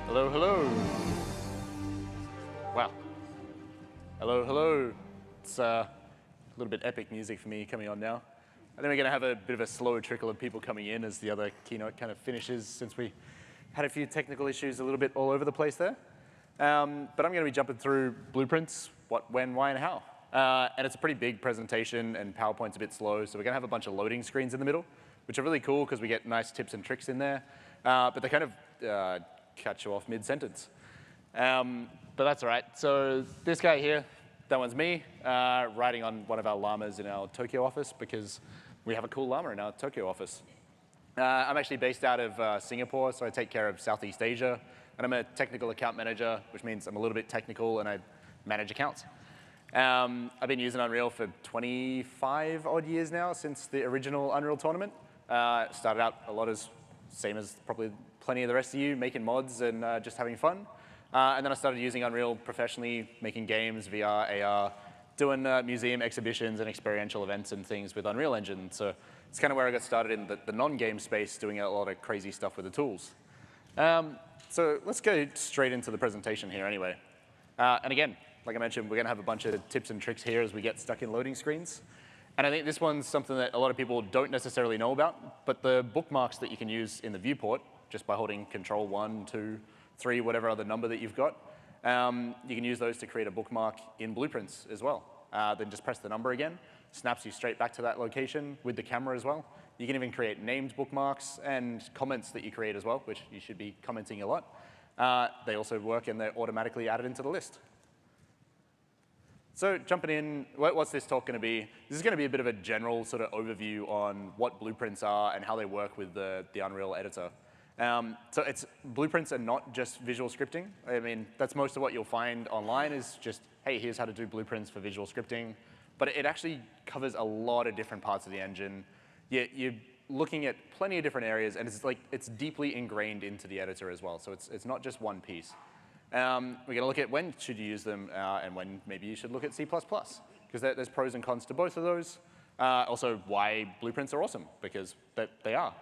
Hello, hello. Wow. Hello, hello. It's a little bit epic music for me coming on now. I think we're going to have a bit of a slow trickle of people coming in as the other keynote kind of finishes, since we had a few technical issues a little bit all over the place there. But I'm going to be jumping through blueprints, what, when, why, and how. And it's a pretty big presentation, and PowerPoint's a bit slow, so we're going to have a bunch of loading screens in the middle, which are really cool because we get nice tips and tricks in there. But they kind of cut you off mid-sentence. But that's all right. So this guy here, that one's me, riding on one of our llamas in our Tokyo office because we have a cool llama in our Tokyo office. I'm actually based out of Singapore, so I take care of Southeast Asia. And I'm a technical account manager, which means I'm a little bit technical and I manage accounts. I've been using Unreal for 25 odd years now, since the original Unreal tournament. Started out a lot as same as probably plenty of the rest of you, making mods and just having fun. And then I started using Unreal professionally, making games, VR, AR, doing museum exhibitions and experiential events and things with Unreal Engine. So it's kind of where I got started in the non-game space, doing a lot of crazy stuff with the tools. So let's go straight into the presentation here anyway. And again, like I mentioned, we're going to have a bunch of tips and tricks here as we get stuck in loading screens. And I think this one's something that a lot of people don't necessarily know about, but the bookmarks that you can use in the viewport, just by holding Control 1, 2, 3, whatever other number that you've got, you can use those to create a bookmark in blueprints as well. Then just press the number again, snaps you straight back to that location with the camera as well. You can even create named bookmarks and comments that you create as well, which you should be commenting a lot. They also work and they're automatically added into the list. So jumping in, what's this talk going to be? This is going to be a bit of a general sort of overview on what blueprints are and how they work with the Unreal editor. So blueprints are not just visual scripting. I mean, that's most of what you'll find online is just, hey, here's how to do blueprints for visual scripting. But it actually covers a lot of different parts of the engine. You're looking at plenty of different areas, and it's deeply ingrained into the editor as well. So it's not just one piece. We're going to look at when should you use them and when maybe you should look at C++, because there's pros and cons to both of those. Also, why blueprints are awesome, because they are.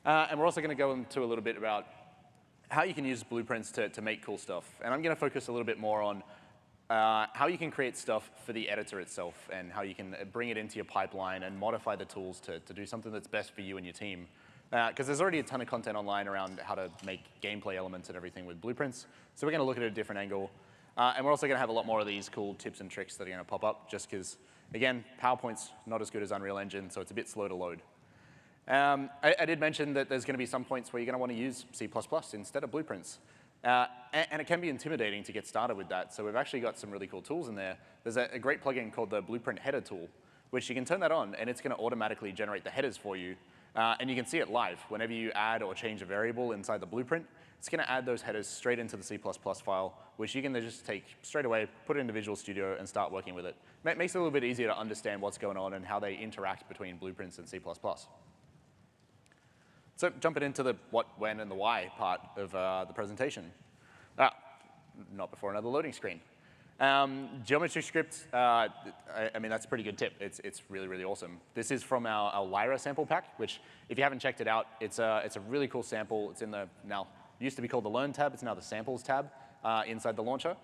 And we're also going to go into a little bit about how you can use blueprints to make cool stuff. And I'm going to focus a little bit more on how you can create stuff for the editor itself and how you can bring it into your pipeline and modify the tools to do something that's best for you and your team. Because there's already a ton of content online around how to make gameplay elements and everything with blueprints. So we're going to look at a different angle. And we're also going to have a lot more of these cool tips and tricks that are going to pop up, just because, again, PowerPoint's not as good as Unreal Engine, so it's a bit slow to load. I did mention that there's going to be some points where you're going to want to use C++ instead of blueprints. And it can be intimidating to get started with that. So we've actually got some really cool tools in there. There's a great plugin called the Blueprint Header tool, which you can turn that on, and it's going to automatically generate the headers for you. And you can see it live. Whenever you add or change a variable inside the blueprint, it's going to add those headers straight into the C++ file, which you can then just take straight away, put it into Visual Studio, and start working with it. It makes it a little bit easier to understand what's going on and how they interact between blueprints and C++. So jumping into the what, when, and the why part of the presentation. Not before another loading screen. Geometry script, I mean, that's a pretty good tip. It's really, really awesome. This is from our Lyra sample pack, which, if you haven't checked it out, it's a really cool sample. It's in the, now, used to be called the Learn tab. It's now the Samples tab inside the launcher.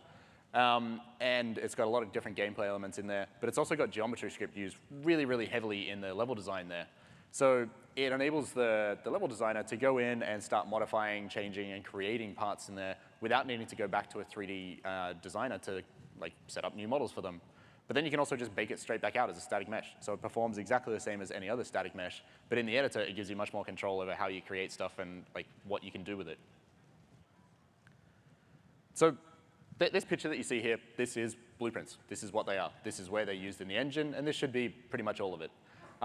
And it's got a lot of different gameplay elements in there. But it's also got geometry script used really, really heavily in the level design there. So it enables the level designer to go in and start modifying, changing, and creating parts in there without needing to go back to a 3D designer to set up new models for them. But then you can also just bake it straight back out as a static mesh. So it performs exactly the same as any other static mesh. But in the editor, it gives you much more control over how you create stuff and what you can do with it. So This picture that you see here, this is blueprints. This is what they are. This is where they're used in the engine, and this should be pretty much all of it.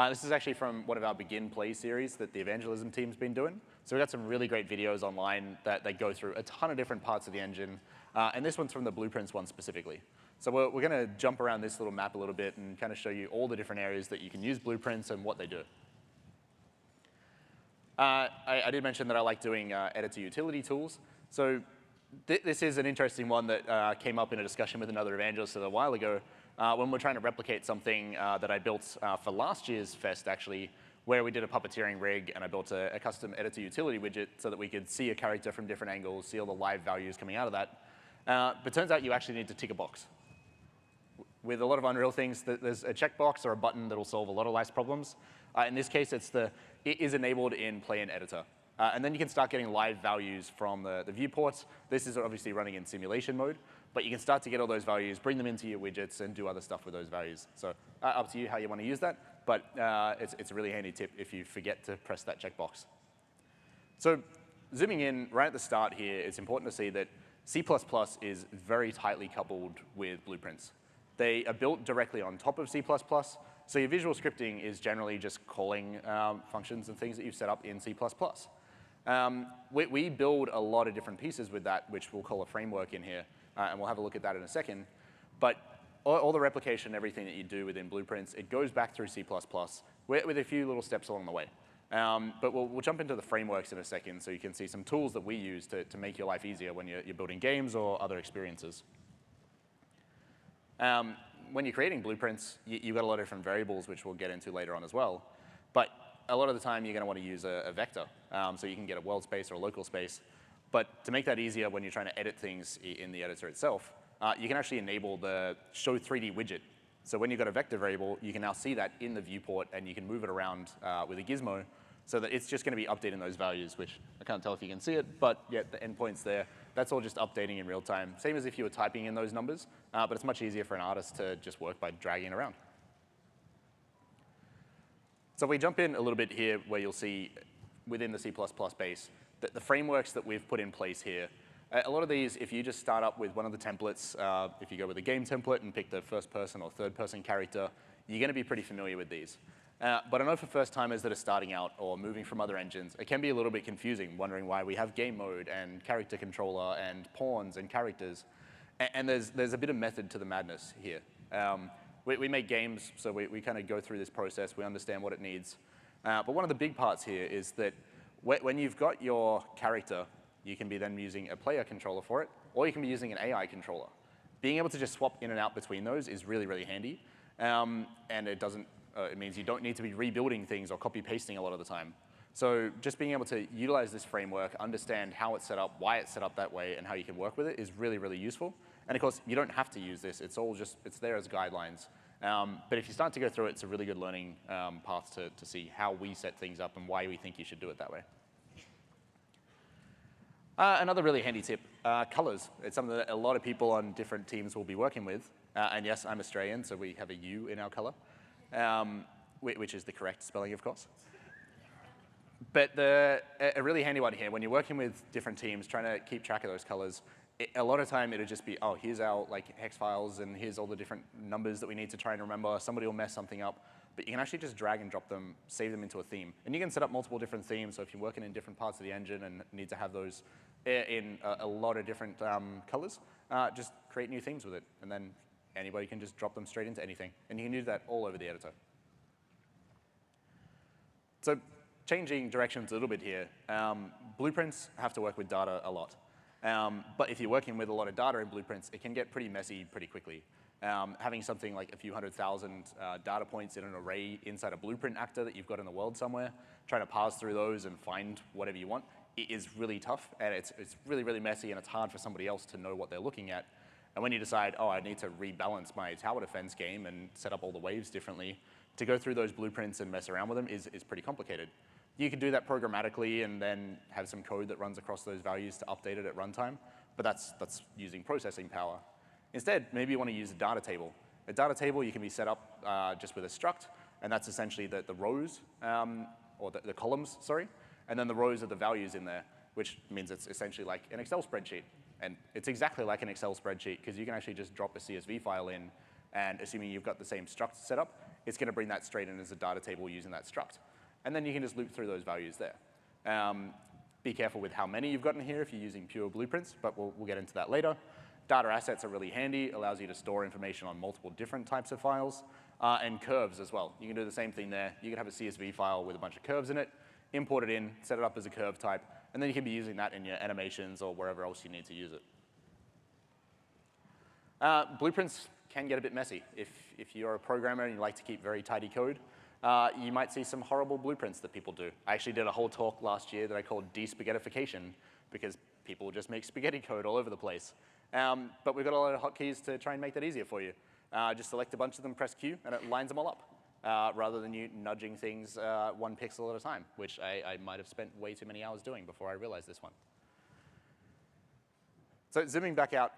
This is actually from one of our Begin Play series that the evangelism team's been doing. So we've got some really great videos online that they go through a ton of different parts of the engine, and this one's from the blueprints one specifically. So we're going to jump around this little map a little bit and kind of show you all the different areas that you can use blueprints and what they do. I did mention that I like doing editor utility tools. So this is an interesting one that came up in a discussion with another evangelist a while ago when we're trying to replicate something that I built for last year's fest, actually, where we did a puppeteering rig and I built a custom editor utility widget so that we could see a character from different angles, see all the live values coming out of that. But turns out you actually need to tick a box. With a lot of Unreal things, there's a checkbox or a button that will solve a lot of life's problems. In this case, it is enabled in Play in Editor. And then you can start getting live values from the viewports. This is obviously running in simulation mode, but you can start to get all those values, bring them into your widgets, and do other stuff with those values. So up to you how you want to use that, but it's a really handy tip if you forget to press that checkbox. So zooming in right at the start here, it's important to see that C++ is very tightly coupled with blueprints. They are built directly on top of C++, so your visual scripting is generally just calling functions and things that you've set up in C++. We build a lot of different pieces with that, which we'll call a framework in here, and we'll have a look at that in a second. But all the replication, everything that you do within blueprints, it goes back through C++ with a few little steps along the way. But we'll jump into the frameworks in a second so you can see some tools that we use to make your life easier when you're building games or other experiences. When you're creating blueprints, you've got a lot of different variables, which we'll get into later on as well. But a lot of the time, you're going to want to use a vector. So you can get a world space or a local space. But to make that easier when you're trying to edit things in the editor itself, you can actually enable the Show 3D widget. So when you've got a vector variable, you can now see that in the viewport, and you can move it around with a gizmo so that it's just going to be updating those values, which I can't tell if you can see it, but yeah, the endpoint's there. That's all just updating in real time. Same as if you were typing in those numbers, but it's much easier for an artist to just work by dragging it around. So if we jump in a little bit here where you'll see within the C++ base, that the frameworks that we've put in place here, a lot of these, if you just start up with one of the templates, if you go with a game template and pick the first person or third person character, you're going to be pretty familiar with these. But I know for first timers that are starting out or moving from other engines, it can be a little bit confusing, wondering why we have game mode and character controller and pawns and characters. And there's a bit of method to the madness here. We make games, so we kind of go through this process. We understand what it needs. But one of the big parts here is that when you've got your character, you can be then using a player controller for it, or you can be using an AI controller. Being able to just swap in and out between those is really, really handy. And it means you don't need to be rebuilding things or copy-pasting a lot of the time. So just being able to utilize this framework, understand how it's set up, why it's set up that way, and how you can work with it is really, really useful. And of course, you don't have to use this. It's there as guidelines. But if you start to go through it, it's a really good learning path to see how we set things up and why we think you should do it that way. Another really handy tip, colors. It's something that a lot of people on different teams will be working with. And yes, I'm Australian, so we have a U in our color, which is the correct spelling, of course. But a really handy one here, when you're working with different teams, trying to keep track of those colors, a lot of time it'll just be, oh, here's our hex files, and here's all the different numbers that we need to try and remember. Somebody will mess something up. But you can actually just drag and drop them, save them into a theme. And you can set up multiple different themes, so if you're working in different parts of the engine and need to have those in a lot of different colors, just create new themes with it. And then anybody can just drop them straight into anything. And you can do that all over the editor. So changing directions a little bit here, blueprints have to work with data a lot. But if you're working with a lot of data in blueprints, it can get pretty messy pretty quickly. Having something like a few 100,000 data points in an array inside a blueprint actor that you've got in the world somewhere, trying to parse through those and find whatever you want, it is really tough, and it's really, really messy, and it's hard for somebody else to know what they're looking at. And when you decide, oh, I need to rebalance my tower defense game and set up all the waves differently, to go through those blueprints and mess around with them is pretty complicated. You can do that programmatically and then have some code that runs across those values to update it at runtime, but that's using processing power. Instead, maybe you want to use a data table. A data table you can be set up just with a struct, and that's essentially the rows, or the columns, sorry, and then the rows are the values in there, which means it's essentially like an Excel spreadsheet. And it's exactly like an Excel spreadsheet, because you can actually just drop a CSV file in, and assuming you've got the same struct set up, it's going to bring that straight in as a data table using that struct. And then you can just loop through those values there. Be careful with how many you've got in here if you're using pure blueprints, but we'll get into that later. Data assets are really handy, allows you to store information on multiple different types of files, and curves as well. You can do the same thing there. You can have a CSV file with a bunch of curves in it, import it in, set it up as a curve type, and then you can be using that in your animations or wherever else you need to use it. Blueprints can get a bit messy. If you're a programmer and you like to keep very tidy code, you might see some horrible blueprints that people do. I actually did a whole talk last year that I called de-spaghettification, because people just make spaghetti code all over the place. But we've got a lot of hotkeys to try and make that easier for you. Just select a bunch of them, press Q, and it lines them all up, rather than you nudging things 1 pixel at a time, which I might have spent way too many hours doing before I realized this one. So zooming back out,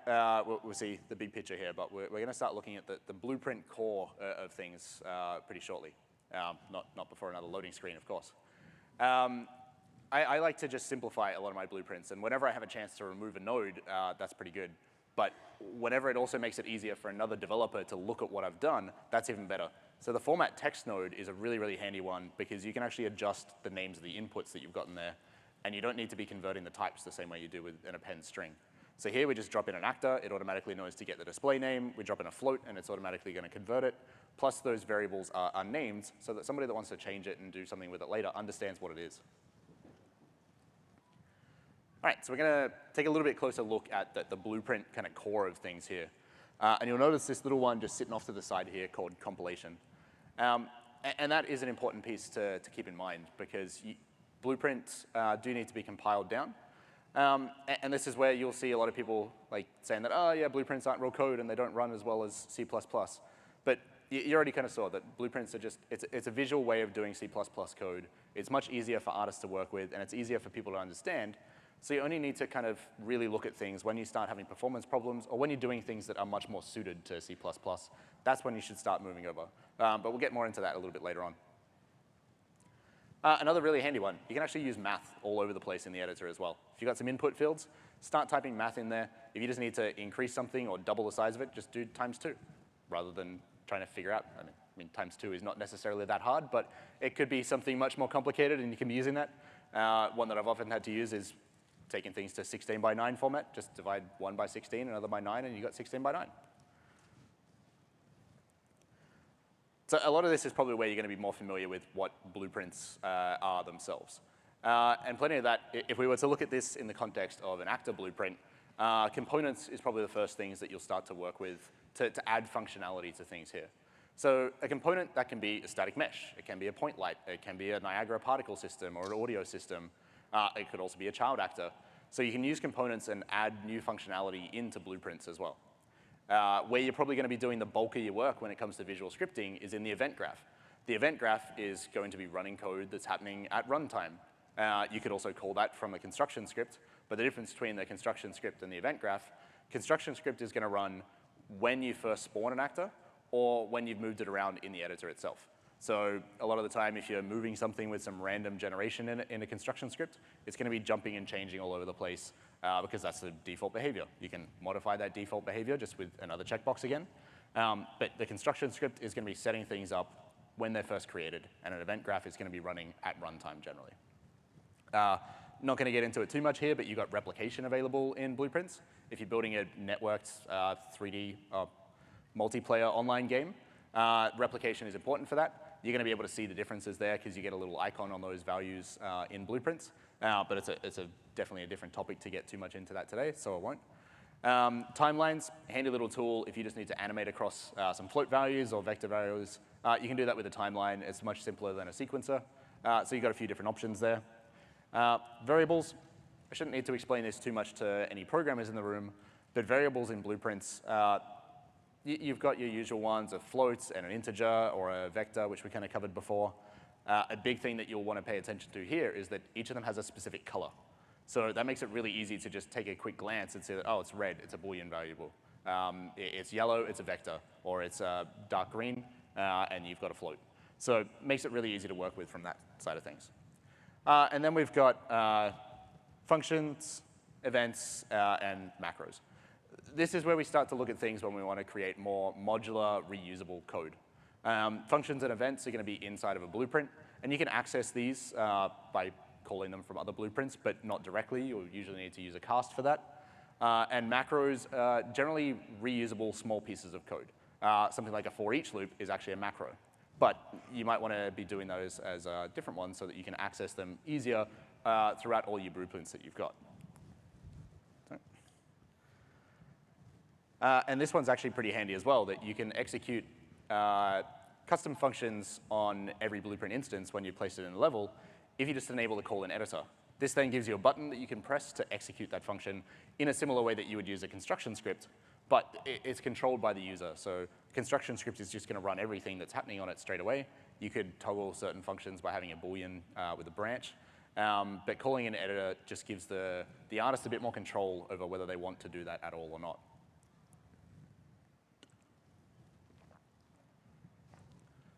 we'll see the big picture here, but we're going to start looking at the blueprint core of things pretty shortly. Not before another loading screen, of course. I like to just simplify a lot of my blueprints, and whenever I have a chance to remove a node, that's pretty good. But whenever it also makes it easier for another developer to look at what I've done, that's even better. So the format text node is a really, really handy one, because you can actually adjust the names of the inputs that you've got in there, and you don't need to be converting the types the same way you do with an append string. So here we just drop in an actor, it automatically knows to get the display name, we drop in a float, and it's automatically going to convert it. Plus those variables are named, so that somebody that wants to change it and do something with it later understands what it is. All right, so we're going to take a little bit closer look at the blueprint kind of core of things here. And you'll notice this little one just sitting off to the side here called compilation. And that is an important piece to keep in mind, because blueprints do need to be compiled down. And this is where you'll see a lot of people like saying that, oh yeah, blueprints aren't real code and they don't run as well as C++. But you already kind of saw that blueprints are just, it's a visual way of doing C++ code. It's much easier for artists to work with, and it's easier for people to understand. So you only need to kind of really look at things when you start having performance problems, or when you're doing things that are much more suited to C++. That's when you should start moving over. But we'll get more into that a little bit later on. Another really handy one, you can actually use math all over the place in the editor as well. If you've got some input fields, start typing math in there. If you just need to increase something or double the size of it, just do ×2, rather than trying to figure out, I mean, ×2 is not necessarily that hard, but it could be something much more complicated, and you can be using that. One that I've often had to use is taking things to 16:9 format. Just divide 1 by 16, another by 9, and you got 16:9. So a lot of this is probably where you're going to be more familiar with what blueprints are themselves. And plenty of that, if we were to look at this in the context of an actor blueprint, components is probably the first things that you'll start to work with to add functionality to things here. So a component, that can be a static mesh. It can be a point light. It can be a Niagara particle system or an audio system. It could also be a child actor. So you can use components and add new functionality into blueprints as well. Where you're probably going to be doing the bulk of your work when it comes to visual scripting is in the event graph. The event graph is going to be running code that's happening at runtime. You could also call that from a construction script, but the difference between the construction script and the event graph, construction script is going to run when you first spawn an actor or when you've moved it around in the editor itself. So a lot of the time, if you're moving something with some random generation in a construction script, it's going to be jumping and changing all over the place because that's the default behavior. You can modify that default behavior just with another checkbox again. But the construction script is going to be setting things up when they're first created, and an event graph is going to be running at runtime generally. Not going to get into it too much here, but you've got replication available in blueprints. If you're building a networked 3D multiplayer online game, replication is important for that. You're going to be able to see the differences there because you get a little icon on those values in blueprints. But it's definitely a different topic to get too much into that today, so I won't. Timelines, handy little tool if you just need to animate across some float values or vector values. You can do that with a timeline. It's much simpler than a sequencer. So you've got a few different options there. Variables, I shouldn't need to explain this too much to any programmers in the room, but variables in blueprints, you've got your usual ones of floats and an integer or a vector, which we kind of covered before. A big thing that you'll want to pay attention to here is that each of them has a specific color. So that makes it really easy to just take a quick glance and say that, oh, it's red, it's a Boolean variable. It's yellow, it's a vector. Or it's dark green, and you've got a float. So it makes it really easy to work with from that side of things. And then we've got functions, events, and macros. This is where we start to look at things when we want to create more modular, reusable code. Functions and events are going to be inside of a blueprint, and you can access these by calling them from other blueprints, but not directly. You'll usually need to use a cast for that. And macros are generally reusable small pieces of code. Something like a for each loop is actually a macro. But you might want to be doing those as different ones so that you can access them easier throughout all your blueprints that you've got. And this one's actually pretty handy as well, that you can execute custom functions on every blueprint instance when you place it in a level if you just enable the call in editor. This then gives you a button that you can press to execute that function in a similar way that you would use a construction script, but it's controlled by the user. So construction script is just going to run everything that's happening on it straight away. You could toggle certain functions by having a Boolean with a branch, but calling an editor just gives the artist a bit more control over whether they want to do that at all or not.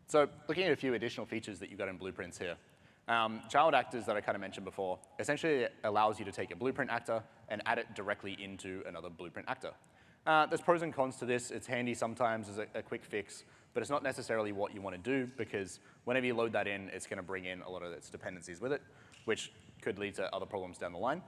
So looking at a few additional features that you've got in blueprints here. Child actors that I kind of mentioned before, essentially it allows you to take a blueprint actor and add it directly into another blueprint actor. There's pros and cons to this. It's handy sometimes as a quick fix, but it's not necessarily what you want to do because whenever you load that in, it's going to bring in a lot of its dependencies with it, which could lead to other problems down the line.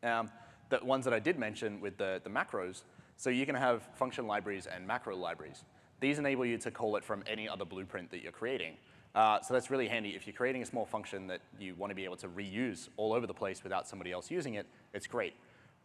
The ones that I did mention with the macros, so you can have function libraries and macro libraries. These enable you to call it from any other blueprint that you're creating. So that's really handy. If you're creating a small function that you want to be able to reuse all over the place without somebody else using it, it's great.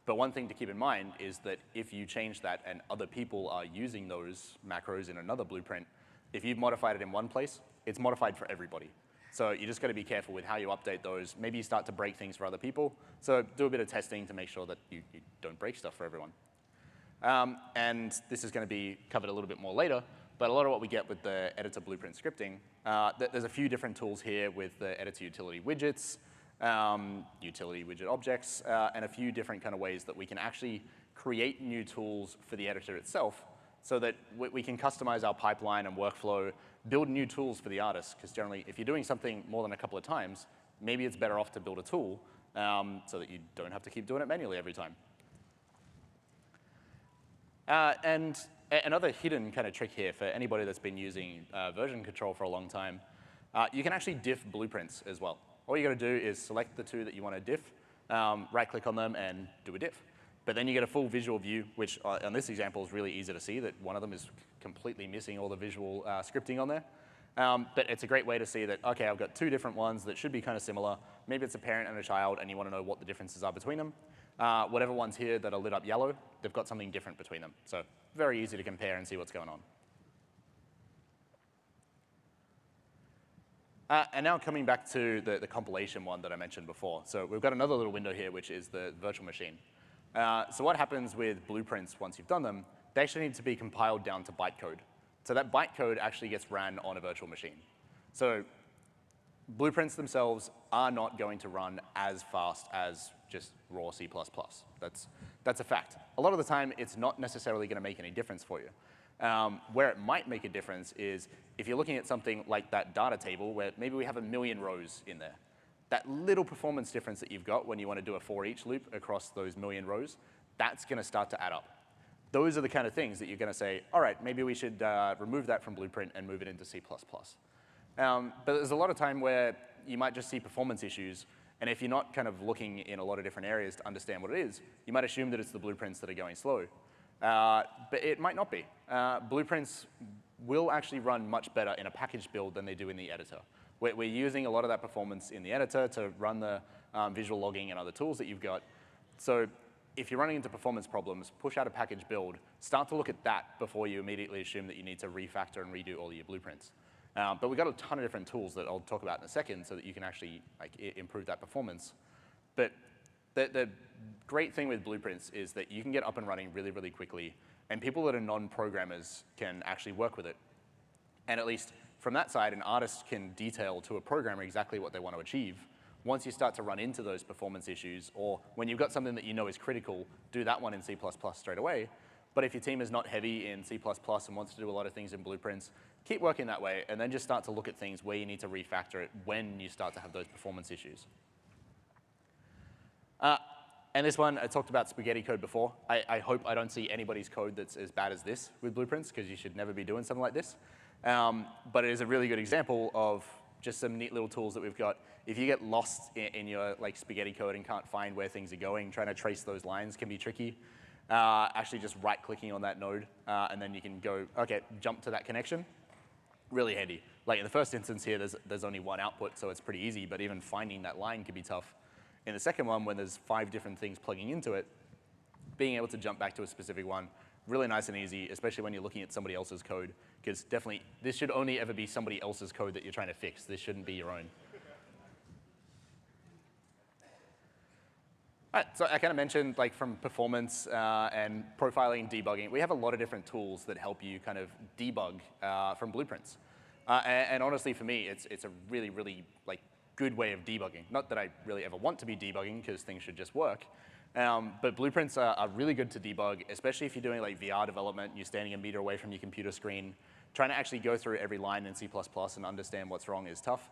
But one thing to keep in mind is that if you change that and other people are using those macros in another blueprint, if you've modified it in one place, it's modified for everybody. So you just got to be careful with how you update those. Maybe you start to break things for other people. So do a bit of testing to make sure that you don't break stuff for everyone. And this is going to be covered a little bit more later, but a lot of what we get with the editor blueprint scripting, there's a few different tools here with the editor utility widgets, utility widget objects, and a few different kind of ways that we can actually create new tools for the editor itself so that we can customize our pipeline and workflow, build new tools for the artist, because generally if you're doing something more than a couple of times, maybe it's better off to build a tool so that you don't have to keep doing it manually every time. And another hidden kind of trick here for anybody that's been using version control for a long time, you can actually diff blueprints as well. All you got to do is select the two that you want to diff, right-click on them, and do a diff. But then you get a full visual view, which on this example is really easy to see that one of them is completely missing all the visual scripting on there. But it's a great way to see that, okay, I've got two different ones that should be kind of similar. Maybe it's a parent and a child, and you want to know what the differences are between them. Whatever ones here that are lit up yellow, they've got something different between them. So very easy to compare and see what's going on. And now coming back to the compilation one that I mentioned before. So we've got another little window here, which is the virtual machine. So what happens with blueprints once you've done them, they actually need to be compiled down to bytecode. So that bytecode actually gets ran on a virtual machine. So blueprints themselves are not going to run as fast as just raw C++. That's a fact. A lot of the time, it's not necessarily going to make any difference for you. Where it might make a difference is if you're looking at something like that data table where maybe we have 1 million rows in there. That little performance difference that you've got when you want to do a for each loop across those 1 million rows, that's going to start to add up. Those are the kind of things that you're going to say, all right, maybe we should remove that from Blueprint and move it into C++. But there's a lot of time where you might just see performance issues, and if you're not kind of looking in a lot of different areas to understand what it is, you might assume that it's the blueprints that are going slow. But it might not be. Blueprints will actually run much better in a package build than they do in the editor. We're using a lot of that performance in the editor to run the visual logging and other tools that you've got. So if you're running into performance problems, push out a package build, start to look at that before you immediately assume that you need to refactor and redo all of your blueprints. But we've got a ton of different tools that I'll talk about in a second so that you can actually improve that performance. But the great thing with blueprints is that you can get up and running really, really quickly, and people that are non-programmers can actually work with it. And at least from that side, an artist can detail to a programmer exactly what they want to achieve. Once you start to run into those performance issues, or when you've got something that you know is critical, do that one in C++ straight away. But if your team is not heavy in C++ and wants to do a lot of things in blueprints, keep working that way, and then just start to look at things where you need to refactor it when you start to have those performance issues. And this one, I talked about spaghetti code before. I hope I don't see anybody's code that's as bad as this with blueprints, because you should never be doing something like this. But it is a really good example of just some neat little tools that we've got. If you get lost in your like spaghetti code and can't find where things are going, trying to trace those lines can be tricky. Actually just right-clicking on that node, and then you can go, okay, jump to that connection. Really handy. Like in the first instance here, there's only one output, so it's pretty easy, but even finding that line can be tough. In the second one, when there's 5 different things plugging into it, being able to jump back to a specific one, really nice and easy, especially when you're looking at somebody else's code, because definitely this should only ever be somebody else's code that you're trying to fix. This shouldn't be your own. All right, so I kind of mentioned like from performance and profiling, debugging, we have a lot of different tools that help you kind of debug from blueprints. And honestly, for me, it's a really, really like good way of debugging. Not that I really ever want to be debugging, because things should just work. But blueprints are really good to debug, especially if you're doing like VR development, you're standing a meter away from your computer screen. Trying to actually go through every line in C++ and understand what's wrong is tough.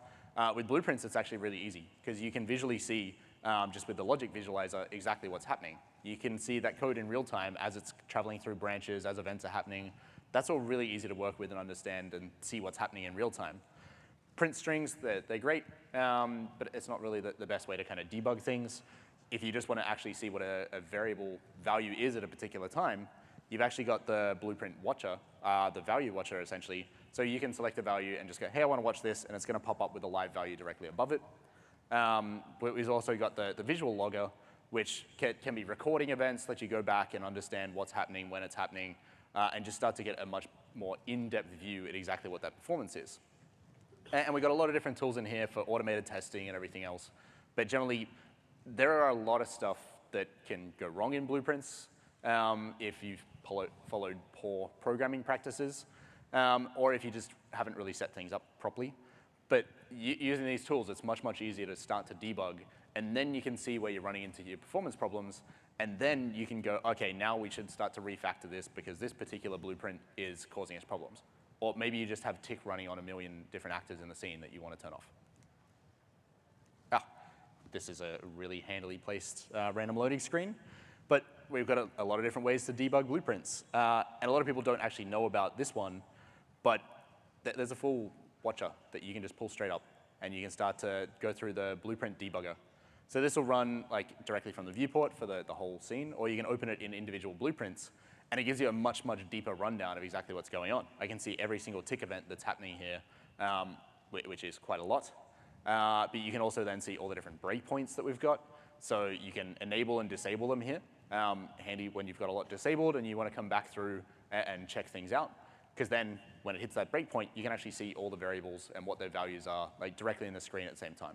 With blueprints, it's actually really easy, because you can visually see, just with the logic visualizer, exactly what's happening. You can see that code in real time as it's traveling through branches, as events are happening. That's all really easy to work with and understand and see what's happening in real time. Print strings, they're great, but it's not really the best way to kind of debug things. If you just want to actually see what a variable value is at a particular time, you've actually got the blueprint watcher, the value watcher essentially. So you can select a value and just go, hey, I want to watch this, and it's going to pop up with a live value directly above it. But we've also got the visual logger, which can be recording events, let you go back and understand what's happening, when it's happening, and just start to get a much more in-depth view at exactly what that performance is. And we've got a lot of different tools in here for automated testing and everything else. But generally, there are a lot of stuff that can go wrong in blueprints if you've followed poor programming practices, or if you just haven't really set things up properly. But using these tools, it's much, much easier to start to debug, and then you can see where you're running into your performance problems, and then you can go, okay, now we should start to refactor this because this particular blueprint is causing us problems. Or maybe you just have tick running on a million different actors in the scene that you want to turn off. This is a really handily placed random loading screen. But we've got a lot of different ways to debug blueprints. And a lot of people don't actually know about this one, but there's a full watcher that you can just pull straight up, and you can start to go through the blueprint debugger. So this will run like directly from the viewport for the whole scene, or you can open it in individual blueprints, and it gives you a much, much deeper rundown of exactly what's going on. I can see every single tick event that's happening here, which is quite a lot. But you can also then see all the different breakpoints that we've got. So you can enable and disable them here. Handy when you've got a lot disabled and you want to come back through and check things out. Because then when it hits that breakpoint, you can actually see all the variables and what their values are like directly in the screen at the same time.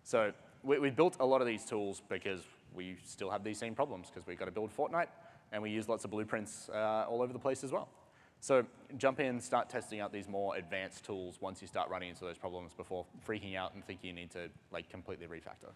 So we built a lot of these tools because we still have these same problems, because we've got to build Fortnite, and we use lots of blueprints all over the place as well. So jump in, start testing out these more advanced tools once you start running into those problems before freaking out and thinking you need to like completely refactor.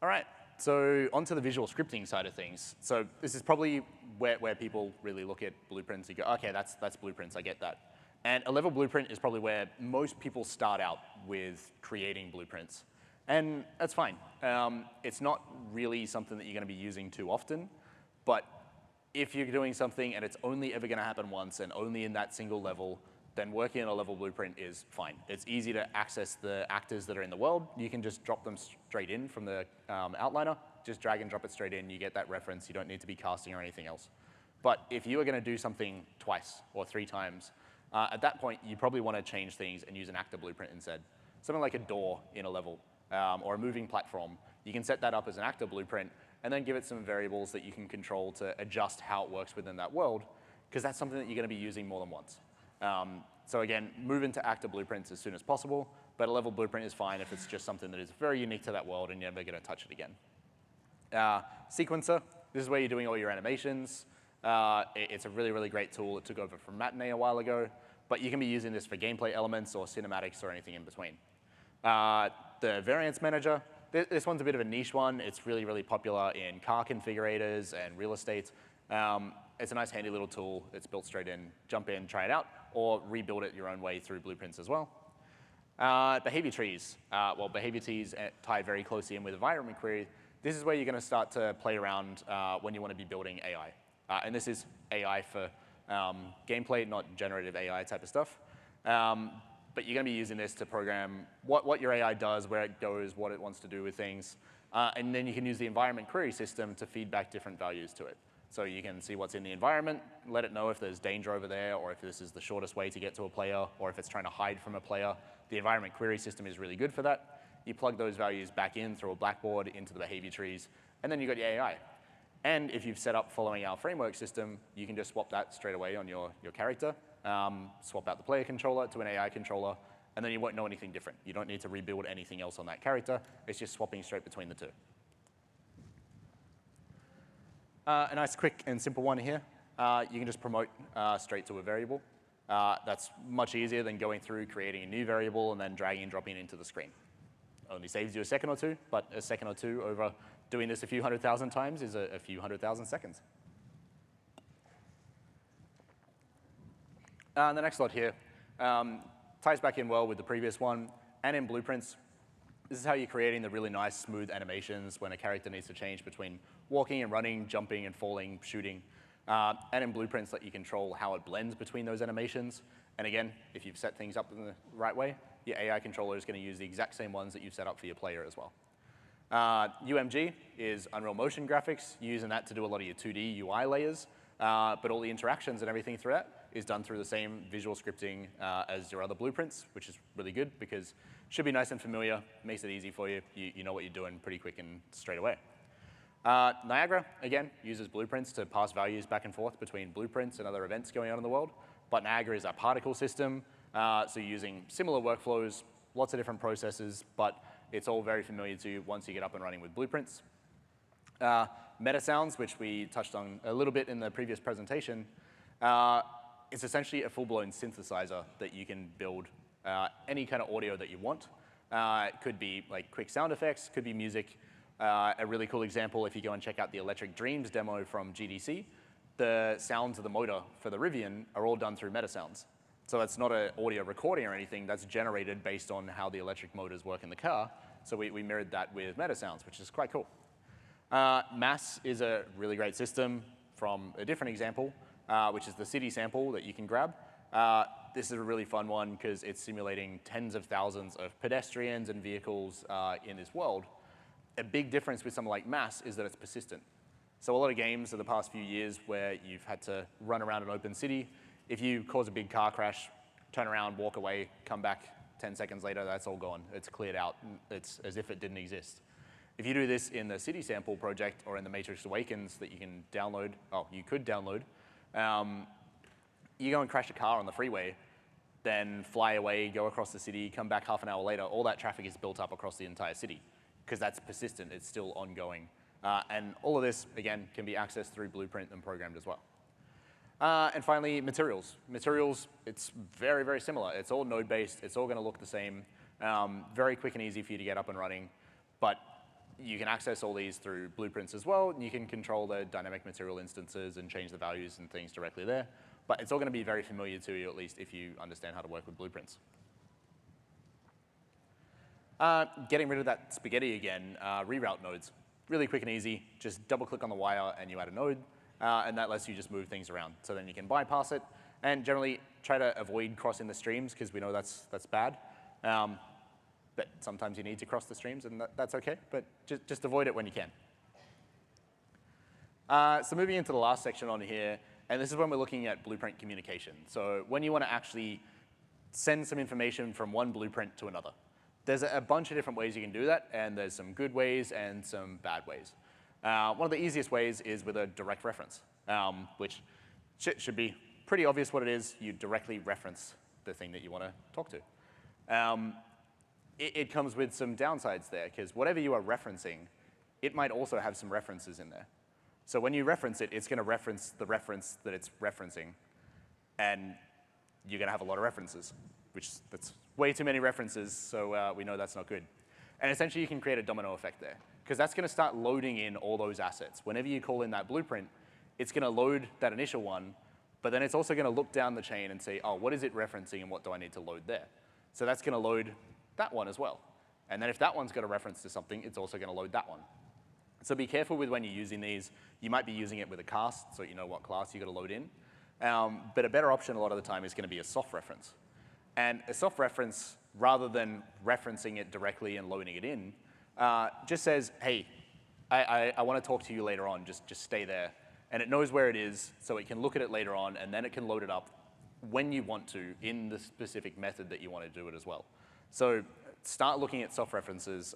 All right, so onto the visual scripting side of things. So this is probably where people really look at blueprints. You go, okay, that's blueprints, I get that. And a level blueprint is probably where most people start out with creating blueprints. And that's fine. It's not really something that you're going to be using too often. But if you're doing something and it's only ever going to happen once and only in that single level, then working in a level blueprint is fine. It's easy to access the actors that are in the world. You can just drop them straight in from the outliner. Just drag and drop it straight in. You get that reference. You don't need to be casting or anything else. But if you are going to do something twice or 3 times, at that point, you probably want to change things and use an actor blueprint instead. Something like a door in a level or a moving platform. You can set that up as an actor blueprint and then give it some variables that you can control to adjust how it works within that world, because that's something that you're going to be using more than once. So again, move into actor blueprints as soon as possible, but a level blueprint is fine if it's just something that is very unique to that world and you're never going to touch it again. Sequencer, this is where you're doing all your animations. It's a really, really great tool. It took over from Matinee a while ago, but you can be using this for gameplay elements or cinematics or anything in between. The variance manager, this one's a bit of a niche one. It's really, really popular in car configurators and real estate. It's a nice handy little tool. It's built straight in. Jump in, try it out, or rebuild it your own way through blueprints as well. Behavior trees. Well, behavior trees tie very closely in with environment query. This is where you're going to start to play around when you want to be building AI. And this is AI for gameplay, not generative AI type of stuff. But you're going to be using this to program what your AI does, where it goes, what it wants to do with things. And then you can use the environment query system to feed back different values to it. So you can see what's in the environment, let it know if there's danger over there, or if this is the shortest way to get to a player, or if it's trying to hide from a player. The environment query system is really good for that. You plug those values back in through a blackboard into the behavior trees, and then you've got your AI. And if you've set up following our framework system, you can just swap that straight away on your character, swap out the player controller to an AI controller, and then you won't know anything different. You don't need to rebuild anything else on that character. It's just swapping straight between the two. A nice quick and simple one here. You can just promote straight to a variable. That's much easier than going through creating a new variable and then dragging and dropping it into the screen. Only saves you a second or two, but a second or two over doing this a few 100,000 times is a few 100,000 seconds. The next slot here ties back in well with the previous one, and in blueprints. This is how you're creating the really nice, smooth animations when a character needs to change between walking and running, jumping and falling, shooting. And in blueprints, let you control how it blends between those animations. And again, if you've set things up in the right way, your AI controller is going to use the exact same ones that you've set up for your player as well. UMG is Unreal Motion Graphics, using that to do a lot of your 2D UI layers, but all the interactions and everything through that is done through the same visual scripting as your other blueprints, which is really good because it should be nice and familiar, makes it easy for you. You know what you're doing pretty quick and straight away. Niagara, again, uses blueprints to pass values back and forth between blueprints and other events going on in the world. But Niagara is a particle system, so you're using similar workflows, lots of different processes, but it's all very familiar to you once you get up and running with blueprints. Meta sounds, which we touched on a little bit in the previous presentation, it's essentially a full-blown synthesizer that you can build any kind of audio that you want. It could be like quick sound effects, could be music. A really cool example, if you go and check out the Electric Dreams demo from GDC, the sounds of the motor for the Rivian are all done through meta sounds. So that's not an audio recording or anything, that's generated based on how the electric motors work in the car. So we mirrored that with meta sounds, which is quite cool. Mass is a really great system from a different example, which is the city sample that you can grab. This is a really fun one because it's simulating tens of thousands of pedestrians and vehicles in this world. A big difference with something like Mass is that it's persistent. So a lot of games of the past few years where you've had to run around an open city, if you cause a big car crash, turn around, walk away, come back 10 seconds later, that's all gone. It's cleared out. It's as if it didn't exist. If you do this in the City Sample project or in the Matrix Awakens that you can download, you could download, you go and crash a car on the freeway, then fly away, go across the city, come back half an hour later, all that traffic is built up across the entire city because that's persistent, it's still ongoing. And all of this, again, can be accessed through Blueprint and programmed as well. And finally, materials. Materials, it's very, very similar. It's all node-based. It's all going to look the same. Very quick and easy for you to get up and running. But you can access all these through blueprints as well. And you can control the dynamic material instances and change the values and things directly there. But it's all going to be very familiar to you, at least if you understand how to work with blueprints. Getting rid of that spaghetti again, reroute nodes. Really quick and easy. Just double-click on the wire and you add a node. And that lets you just move things around. So then you can bypass it, and generally try to avoid crossing the streams, because we know that's bad. But sometimes you need to cross the streams, and that's OK. But just avoid it when you can. So moving into the last section on here, and this is when we're looking at blueprint communication. So when you want to actually send some information from one blueprint to another. There's a bunch of different ways you can do that, and there's some good ways and some bad ways. One of the easiest ways is with a direct reference, which should be pretty obvious what it is. You directly reference the thing that you want to talk to. It comes with some downsides there, because whatever you are referencing, it might also have some references in there. So when you reference it, it's going to reference the reference that it's referencing, and you're going to have a lot of references, that's way too many references, so we know that's not good. And essentially, you can create a domino effect there, because that's going to start loading in all those assets. Whenever you call in that blueprint, it's going to load that initial one, but then it's also going to look down the chain and say, oh, what is it referencing and what do I need to load there? So that's going to load that one as well. And then if that one's got a reference to something, it's also going to load that one. So be careful with when you're using these. You might be using it with a cast, so you know what class you've got to load in. But a better option a lot of the time is going to be a soft reference. And a soft reference, rather than referencing it directly and loading it in, just says, hey, I want to talk to you later on, just stay there. And it knows where it is, so it can look at it later on, and then it can load it up when you want to in the specific method that you want to do it as well. So start looking at soft references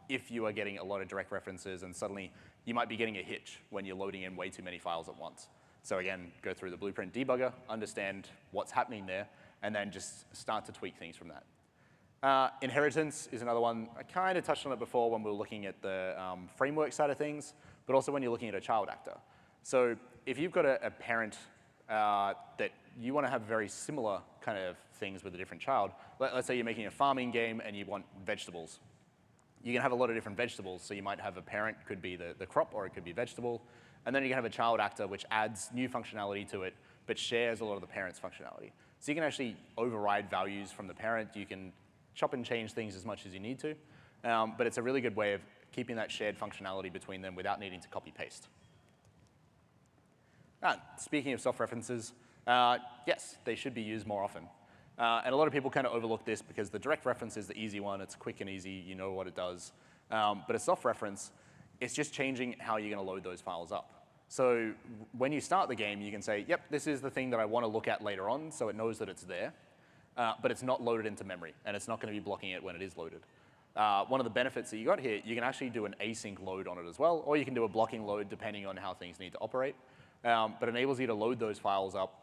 if you are getting a lot of direct references, and suddenly you might be getting a hitch when you're loading in way too many files at once. So again, go through the blueprint debugger, understand what's happening there, and then just start to tweak things from that. Inheritance is another one. I kind of touched on it before when we were looking at the framework side of things, but also when you're looking at a child actor. So if you've got a parent that you want to have very similar kind of things with a different child, let's say you're making a farming game and you want vegetables. You can have a lot of different vegetables, so you might have a parent, could be the crop, or it could be vegetable, and then you can have a child actor which adds new functionality to it, but shares a lot of the parent's functionality. So you can actually override values from the parent. You can chop and change things as much as you need to, but it's a really good way of keeping that shared functionality between them without needing to copy-paste. Speaking of soft references, yes, they should be used more often. And a lot of people kind of overlook this because the direct reference is the easy one. It's quick and easy. You know what it does. But a soft reference, it's just changing how you're going to load those files up. So when you start the game, you can say, yep, this is the thing that I want to look at later on, so it knows that it's there. But it's not loaded into memory, and it's not going to be blocking it when it is loaded. One of the benefits that you got here, you can actually do an async load on it as well, or you can do a blocking load depending on how things need to operate. But enables you to load those files up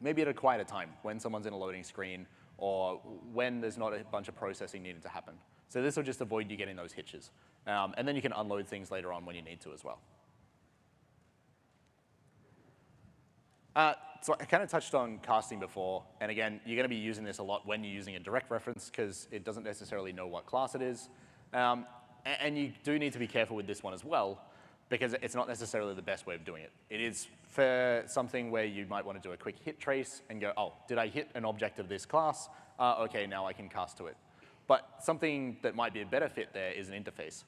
maybe at a quieter time, when someone's in a loading screen, or when there's not a bunch of processing needed to happen. So this will just avoid you getting those hitches. And then you can unload things later on when you need to as well. So I kind of touched on casting before, and again, you're going to be using this a lot when you're using a direct reference, because it doesn't necessarily know what class it is. And you do need to be careful with this one as well, because it's not necessarily the best way of doing it. It is for something where you might want to do a quick hit trace and go, oh, did I hit an object of this class? OK, now I can cast to it. But something that might be a better fit there is an interface.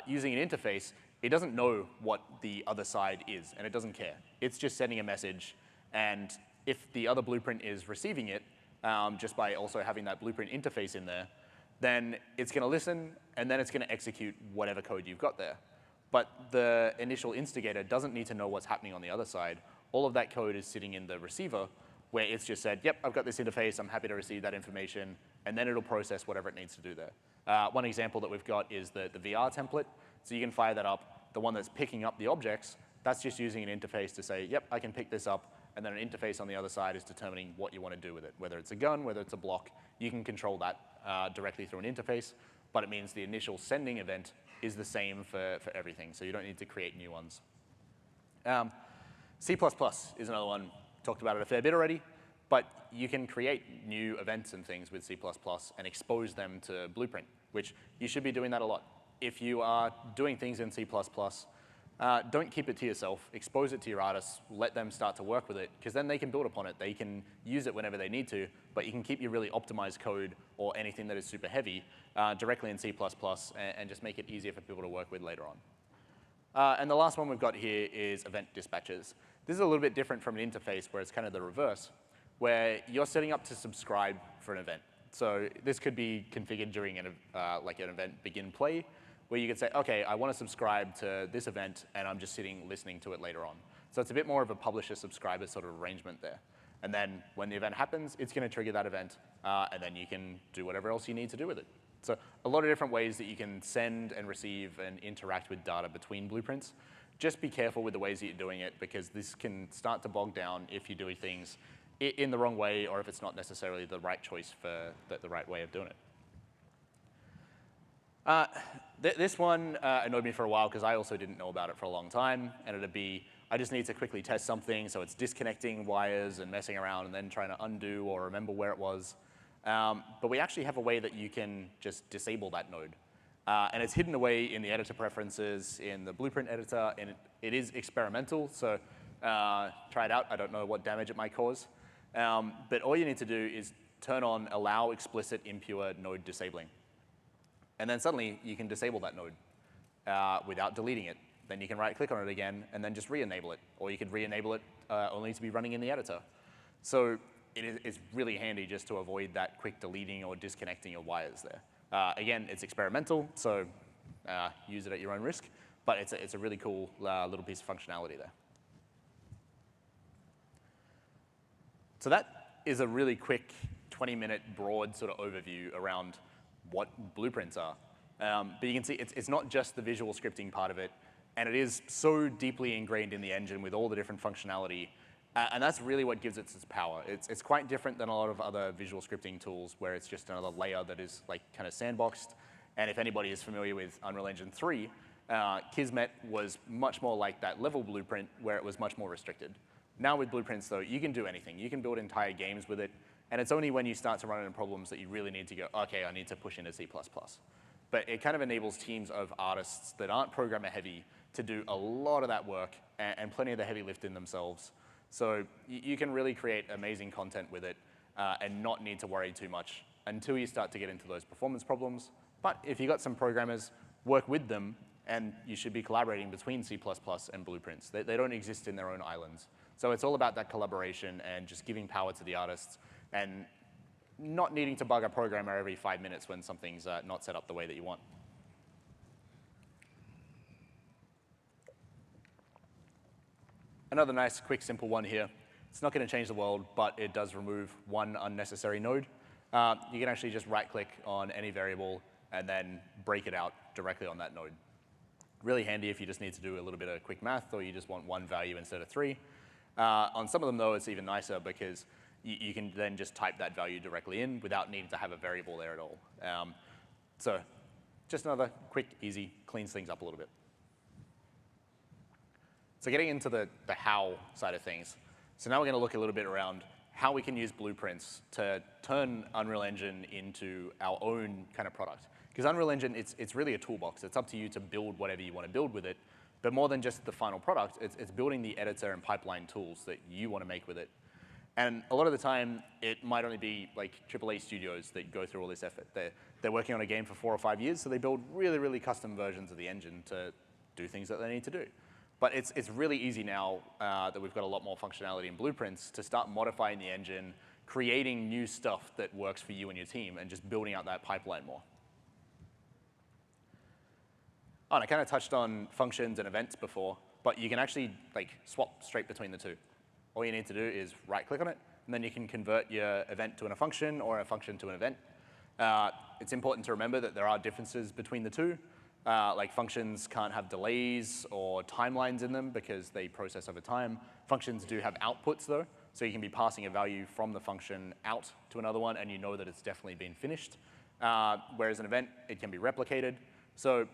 Using an interface, it doesn't know what the other side is, and it doesn't care. It's just sending a message, and if the other blueprint is receiving it, just by also having that blueprint interface in there, then it's going to listen, and then it's going to execute whatever code you've got there. But the initial instigator doesn't need to know what's happening on the other side. All of that code is sitting in the receiver, where it's just said, yep, I've got this interface, I'm happy to receive that information, and then it'll process whatever it needs to do there. One example that we've got is the VR template. So you can fire that up. The one that's picking up the objects, that's just using an interface to say, yep, I can pick this up, and then an interface on the other side is determining what you want to do with it. Whether it's a gun, whether it's a block, you can control that directly through an interface, but it means the initial sending event is the same for everything, so you don't need to create new ones. C++ is another one. Talked about it a fair bit already, but you can create new events and things with C++ and expose them to Blueprint, which you should be doing that a lot. If you are doing things in C++, don't keep it to yourself. Expose it to your artists. Let them start to work with it, because then they can build upon it. They can use it whenever they need to, but you can keep your really optimized code or anything that is super heavy directly in C++ and just make it easier for people to work with later on. And the last one we've got here is event dispatchers. This is a little bit different from an interface where it's kind of the reverse, where you're setting up to subscribe for an event. So this could be configured during like an event begin play, where you could say, OK, I want to subscribe to this event, and I'm just sitting listening to it later on. So it's a bit more of a publisher-subscriber sort of arrangement there. And then when the event happens, it's going to trigger that event, and then you can do whatever else you need to do with it. So a lot of different ways that you can send and receive and interact with data between blueprints. Just be careful with the ways that you're doing it, because this can start to bog down if you're doing things in the wrong way, or if it's not necessarily the right choice for the right way of doing it. This one annoyed me for a while, because I also didn't know about it for a long time, and it'd be, I just need to quickly test something, so it's disconnecting wires and messing around and then trying to undo or remember where it was. But we actually have a way that you can just disable that node. And it's hidden away in the editor preferences, in the blueprint editor, and it is experimental, so try it out. I don't know what damage it might cause. But all you need to do is turn on allow explicit impure node disabling. And then suddenly you can disable that node without deleting it. Then you can right-click on it again and then just re-enable it. Or you could re-enable it only to be running in the editor. So it's really handy just to avoid that quick deleting or disconnecting your wires there. Again, it's experimental, so use it at your own risk. But it's a really cool little piece of functionality there. So that is a really quick 20-minute broad sort of overview around what blueprints are. But you can see it's not just the visual scripting part of it, and it is so deeply ingrained in the engine with all the different functionality. And that's really what gives it its power. It's quite different than a lot of other visual scripting tools where it's just another layer that is like kind of sandboxed. And if anybody is familiar with Unreal Engine 3, Kismet was much more like that level blueprint where it was much more restricted. Now with blueprints though, you can do anything. You can build entire games with it. And it's only when you start to run into problems that you really need to go, okay, I need to push into C++. But it kind of enables teams of artists that aren't programmer heavy to do a lot of that work and plenty of the heavy lifting themselves. So you can really create amazing content with it and not need to worry too much until you start to get into those performance problems. But if you've got some programmers, work with them, and you should be collaborating between C++ and blueprints. They don't exist in their own islands. So it's all about that collaboration and just giving power to the artists and not needing to bug a programmer every 5 minutes when something's not set up the way that you want. Another nice, quick, simple one here. It's not going to change the world, but it does remove one unnecessary node. You can actually just right-click on any variable and then break it out directly on that node. Really handy if you just need to do a little bit of quick math or you just want one value instead of 3. On some of them, though, it's even nicer because you can then just type that value directly in without needing to have a variable there at all. So just another quick, easy, cleans things up a little bit. So getting into the how side of things. So now we're going to look a little bit around how we can use blueprints to turn Unreal Engine into our own kind of product. Because Unreal Engine, it's really a toolbox. It's up to you to build whatever you want to build with it. But more than just the final product, it's building the editor and pipeline tools that you want to make with it. And a lot of the time, it might only be like AAA studios that go through all this effort. They're working on a game for 4 or 5 years, so they build really, really custom versions of the engine to do things that they need to do. But it's really easy now that we've got a lot more functionality in blueprints to start modifying the engine, creating new stuff that works for you and your team, and just building out that pipeline more. Oh, and I kind of touched on functions and events before, but you can actually like swap straight between the two. All you need to do is right-click on it, and then you can convert your event to a function or a function to an event. It's important to remember that there are differences between the two. Like functions can't have delays or timelines in them because they process over time. Functions do have outputs though, so you can be passing a value from the function out to another one and you know that it's definitely been finished. Whereas an event, it can be replicated. So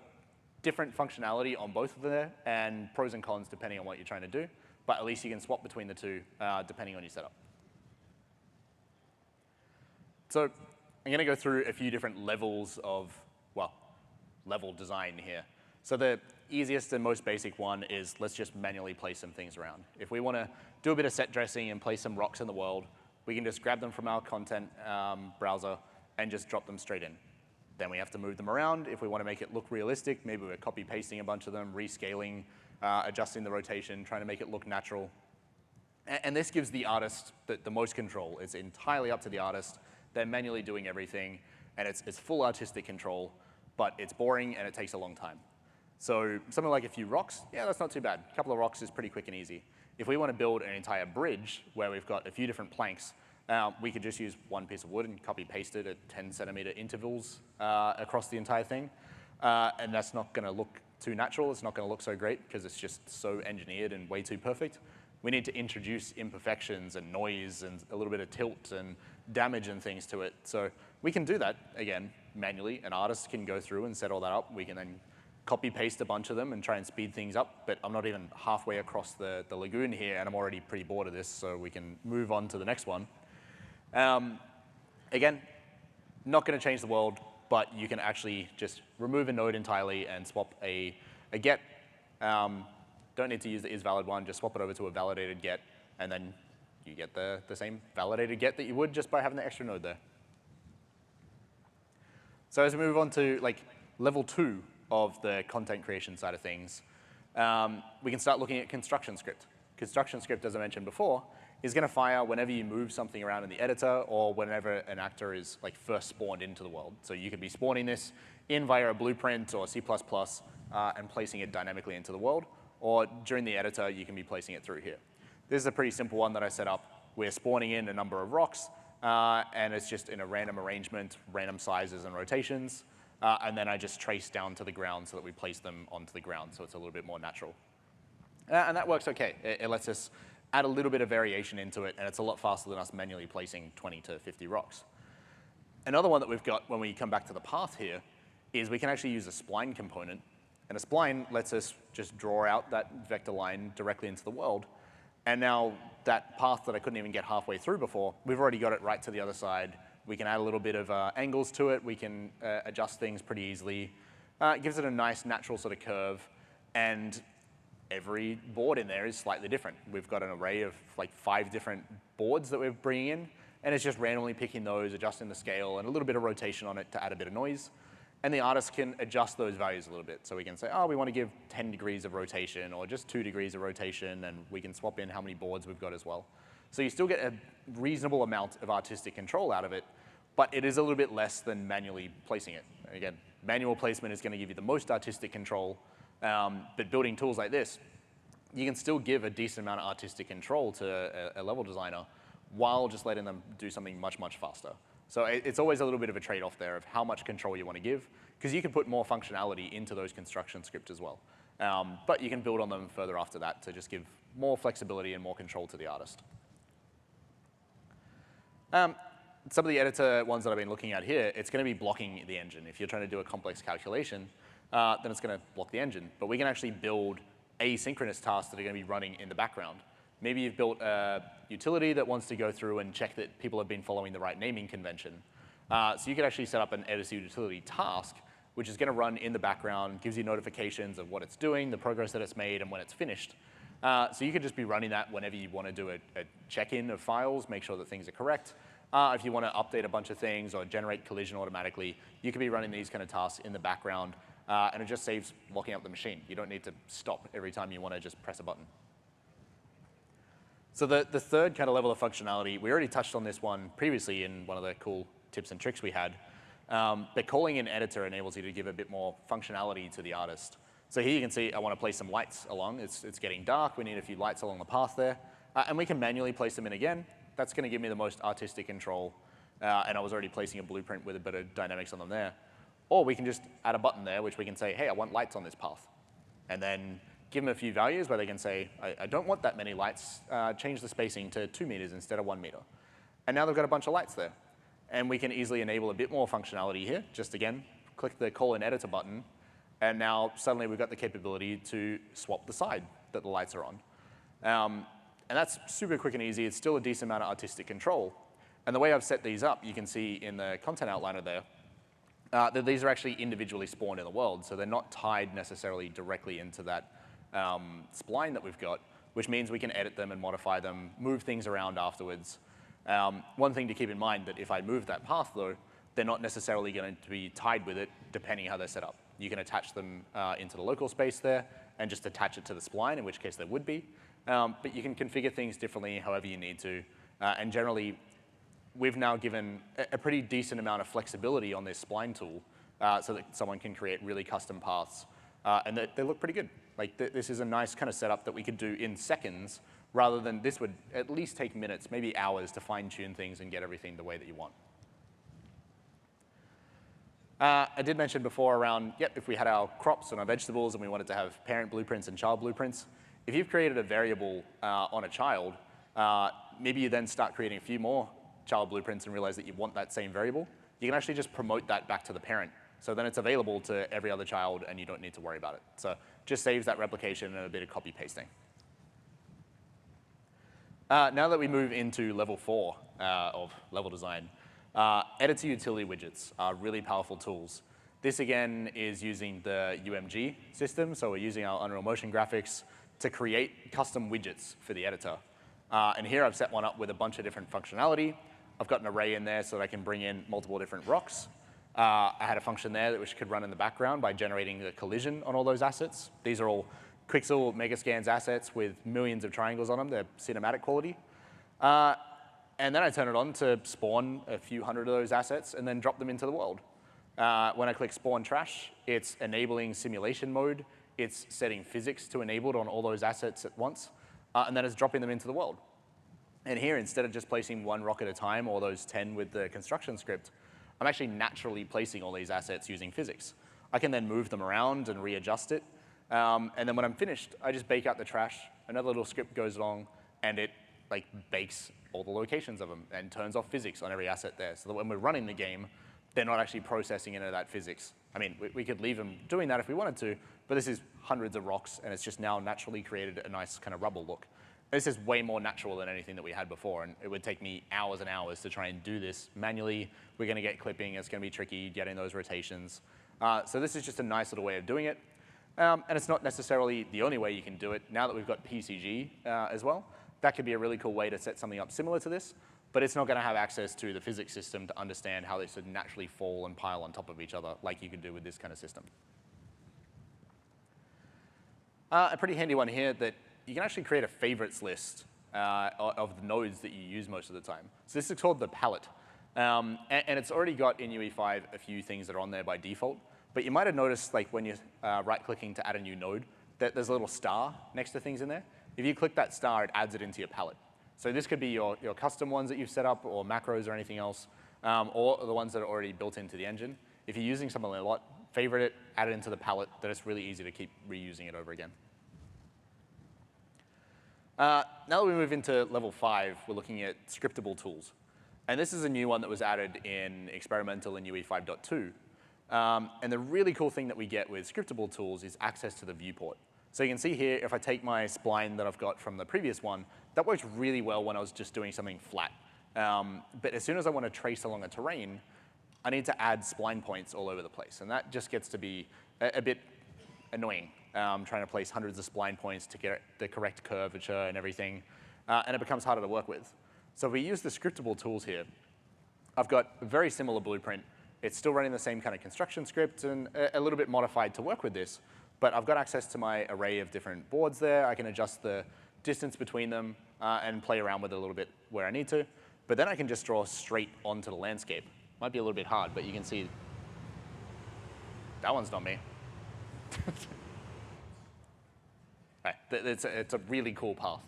different functionality on both of them and pros and cons depending on what you're trying to do, but at least you can swap between the two depending on your setup. So I'm going to go through a few different levels of, well, level design here. So the easiest and most basic one is let's just manually place some things around. If we want to do a bit of set dressing and place some rocks in the world, we can just grab them from our content browser and just drop them straight in. Then we have to move them around. If we want to make it look realistic, maybe we're copy-pasting a bunch of them, rescaling, adjusting the rotation, trying to make it look natural. And this gives the artist the most control. It's entirely up to the artist. They're manually doing everything, and it's full artistic control, but it's boring and it takes a long time. So something like a few rocks, yeah, that's not too bad. A couple of rocks is pretty quick and easy. If we want to build an entire bridge where we've got a few different planks, we could just use one piece of wood and copy-paste it at 10-centimeter intervals across the entire thing. And that's not going to look too natural. It's not going to look so great because it's just so engineered and way too perfect. We need to introduce imperfections and noise and a little bit of tilt and damage and things to it. So we can do that, again, manually. An artist can go through and set all that up. We can then copy-paste a bunch of them and try and speed things up. But I'm not even halfway across the lagoon here, and I'm already pretty bored of this, so we can move on to the next one. Again, not going to change the world, but you can actually just remove a node entirely and swap a get. Don't need to use the isValid one, just swap it over to a validated get, and then you get the same validated get that you would just by having the extra node there. So as we move on to level 2 of the content creation side of things, we can start looking at construction script. Construction script, as I mentioned before, is going to fire whenever you move something around in the editor or whenever an actor is first spawned into the world. So you could be spawning this in via a blueprint or C++ and placing it dynamically into the world, or during the editor, you can be placing it through here. This is a pretty simple one that I set up. We're spawning in a number of rocks, and it's just in a random arrangement, random sizes and rotations, and then I just trace down to the ground so that we place them onto the ground, so it's a little bit more natural. And that works okay. It lets us add a little bit of variation into it, and it's a lot faster than us manually placing 20 to 50 rocks. Another one that we've got when we come back to the path here is we can actually use a spline component, and a spline lets us just draw out that vector line directly into the world, and now that path that I couldn't even get halfway through before, we've already got it right to the other side. We can add a little bit of angles to it. We can adjust things pretty easily. It gives it a nice natural sort of curve, and every board in there is slightly different. We've got an array of 5 different boards that we're bringing in, and it's just randomly picking those, adjusting the scale, and a little bit of rotation on it to add a bit of noise. And the artist can adjust those values a little bit. So we can say, oh, we want to give 10 degrees of rotation or just 2 degrees of rotation, and we can swap in how many boards we've got as well. So you still get a reasonable amount of artistic control out of it, but it is a little bit less than manually placing it. Again, manual placement is going to give you the most artistic control, but building tools like this, you can still give a decent amount of artistic control to a level designer while just letting them do something much, much faster. So it's always a little bit of a trade-off there of how much control you want to give, because you can put more functionality into those construction scripts as well. But you can build on them further after that to just give more flexibility and more control to the artist. Some of the editor ones that I've been looking at here, it's going to be blocking the engine. If you're trying to do a complex calculation, then it's going to block the engine. But we can actually build asynchronous tasks that are going to be running in the background. Maybe you've built a utility that wants to go through and check that people have been following the right naming convention. So you could actually set up an editor utility task, which is going to run in the background, gives you notifications of what it's doing, the progress that it's made, and when it's finished. So you could just be running that whenever you want to do a check-in of files, make sure that things are correct. If you want to update a bunch of things or generate collision automatically, you could be running these kind of tasks in the background, and it just saves locking up the machine. You don't need to stop every time you want to just press a button. So the third kind of level of functionality, we already touched on this one previously in one of the cool tips and tricks we had, but calling in editor enables you to give a bit more functionality to the artist. So here you can see I want to place some lights along. It's getting dark. We need a few lights along the path there, and we can manually place them in again. That's going to give me the most artistic control, and I was already placing a blueprint with a bit of dynamics on them there. Or we can just add a button there, which we can say, hey, I want lights on this path, and then give them a few values where they can say, I don't want that many lights, change the spacing to 2 meters instead of 1 meter. And now they've got a bunch of lights there. And we can easily enable a bit more functionality here. Just again, click the call in editor button, and now suddenly we've got the capability to swap the side that the lights are on. And that's super quick and easy. It's still a decent amount of artistic control. And the way I've set these up, you can see in the content outliner there, that these are actually individually spawned in the world. So they're not tied necessarily directly into that spline that we've got, which means we can edit them and modify them, move things around afterwards. One thing to keep in mind that if I move that path though, they're not necessarily going to be tied with it depending how they're set up. You can attach them into the local space there and just attach it to the spline, in which case they would be. But you can configure things differently however you need to. And generally, we've now given a pretty decent amount of flexibility on this spline tool so that someone can create really custom paths. And they look pretty good. Like this is a nice kind of setup that we could do in seconds, rather than this would at least take minutes, maybe hours, to fine tune things and get everything the way that you want. I did mention before around, if we had our crops and our vegetables and we wanted to have parent blueprints and child blueprints, if you've created a variable on a child, maybe you then start creating a few more child blueprints and realize that you want that same variable, you can actually just promote that back to the parent. So then it's available to every other child and you don't need to worry about it. So just saves that replication and a bit of copy pasting. Now that we move into level 4 of level design, editor utility widgets are really powerful tools. This again is using the UMG system. So we're using our Unreal Motion graphics to create custom widgets for the editor. And here I've set one up with a bunch of different functionality. I've got an array in there so that I can bring in multiple different rocks. I had a function there which could run in the background by generating the collision on all those assets. These are all Quixel Megascans assets with millions of triangles on them. They're cinematic quality. And then I turn it on to spawn a few hundred of those assets and then drop them into the world. When I click spawn trash, it's enabling simulation mode. It's setting physics to enabled on all those assets at once. And then it's dropping them into the world. And here, instead of just placing one rock at a time or those 10 with the construction script, I'm actually naturally placing all these assets using physics. I can then move them around and readjust it. And then when I'm finished, I just bake out the trash. Another little script goes along, and it bakes all the locations of them and turns off physics on every asset there. So that when we're running the game, they're not actually processing any of that physics. I mean, we could leave them doing that if we wanted to, but this is hundreds of rocks, and it's just now naturally created a nice kind of rubble look. This is way more natural than anything that we had before, and it would take me hours and hours to try and do this manually. We're going to get clipping. It's going to be tricky getting those rotations. So this is just a nice little way of doing it. And it's not necessarily the only way you can do it. Now that we've got PCG as well, that could be a really cool way to set something up similar to this, but it's not going to have access to the physics system to understand how they should naturally fall and pile on top of each other like you could do with this kind of system. A pretty handy one here that you can actually create a favorites list of the nodes that you use most of the time. So this is called the palette. And it's already got in UE5 a few things that are on there by default. But you might have noticed when you're right-clicking to add a new node that there's a little star next to things in there. If you click that star, it adds it into your palette. So this could be your custom ones that you've set up or macros or anything else, or the ones that are already built into the engine. If you're using something a lot, favorite it, add it into the palette, then it's really easy to keep reusing it over again. Now that we move into level 5, we're looking at scriptable tools. And this is a new one that was added in experimental in UE 5.2. And the really cool thing that we get with scriptable tools is access to the viewport. So you can see here, if I take my spline that I've got from the previous one, that works really well when I was just doing something flat. But as soon as I want to trace along a terrain, I need to add spline points all over the place. And that just gets to be a bit annoying, trying to place hundreds of spline points to get the correct curvature and everything. And it becomes harder to work with. So if we use the scriptable tools here, I've got a very similar blueprint. It's still running the same kind of construction script and a little bit modified to work with this. But I've got access to my array of different boards there. I can adjust the distance between them and play around with it a little bit where I need to. But then I can just draw straight onto the landscape. Might be a little bit hard, but you can see that one's not me. Right, it's a really cool path.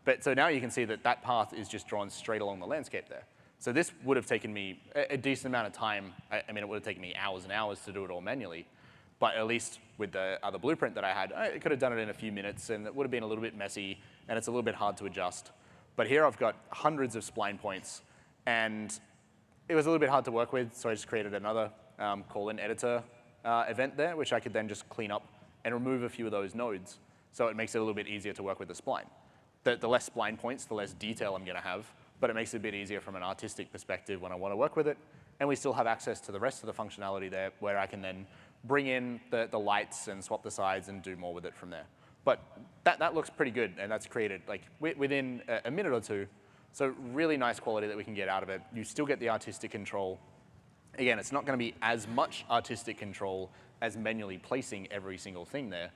But so now you can see that that path is just drawn straight along the landscape there. So this would have taken me a decent amount of time. I mean, it would have taken me hours and hours to do it all manually. But at least with the other blueprint that I had, I could have done it in a few minutes, and it would have been a little bit messy, and it's a little bit hard to adjust. But here I've got hundreds of spline points, and it was a little bit hard to work with, so I just created another call-in editor event there, which I could then just clean up and remove a few of those nodes, so it makes it a little bit easier to work with the spline. The less spline points, the less detail I'm going to have, but it makes it a bit easier from an artistic perspective when I want to work with it, and we still have access to the rest of the functionality there, where I can then bring in the lights and swap the sides and do more with it from there. But that looks pretty good, and that's created within a minute or two. So really nice quality that we can get out of it. You still get the artistic control. Again, it's not going to be as much artistic control as manually placing every single thing there,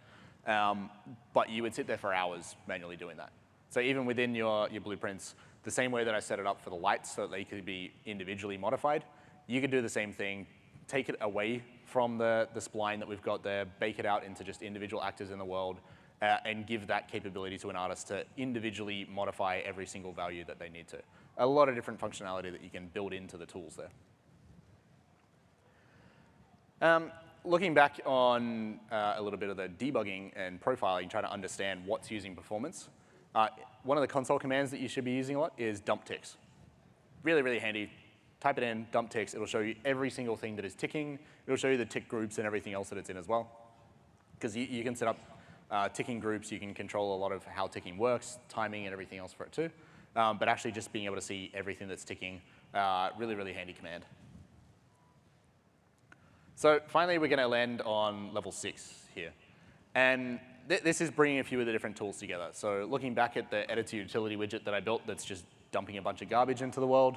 but you would sit there for hours manually doing that. So even within your blueprints, the same way that I set it up for the lights so that they could be individually modified, you could do the same thing, take it away from the spline that we've got there, bake it out into just individual actors in the world, and give that capability to an artist to individually modify every single value that they need to. A lot of different functionality that you can build into the tools there. Looking back on a little bit of the debugging and profiling, trying to understand what's using performance, one of the console commands that you should be using a lot is dump ticks. Really, really handy. Type it in, dump ticks. It'll show you every single thing that is ticking. It'll show you the tick groups and everything else that it's in as well. Because you can set up ticking groups. You can control a lot of how ticking works, timing and everything else for it too. But actually just being able to see everything that's ticking, really, really handy command. So finally, we're going to land on level 6 here. And this is bringing a few of the different tools together. So looking back at the editor utility widget that I built that's just dumping a bunch of garbage into the world,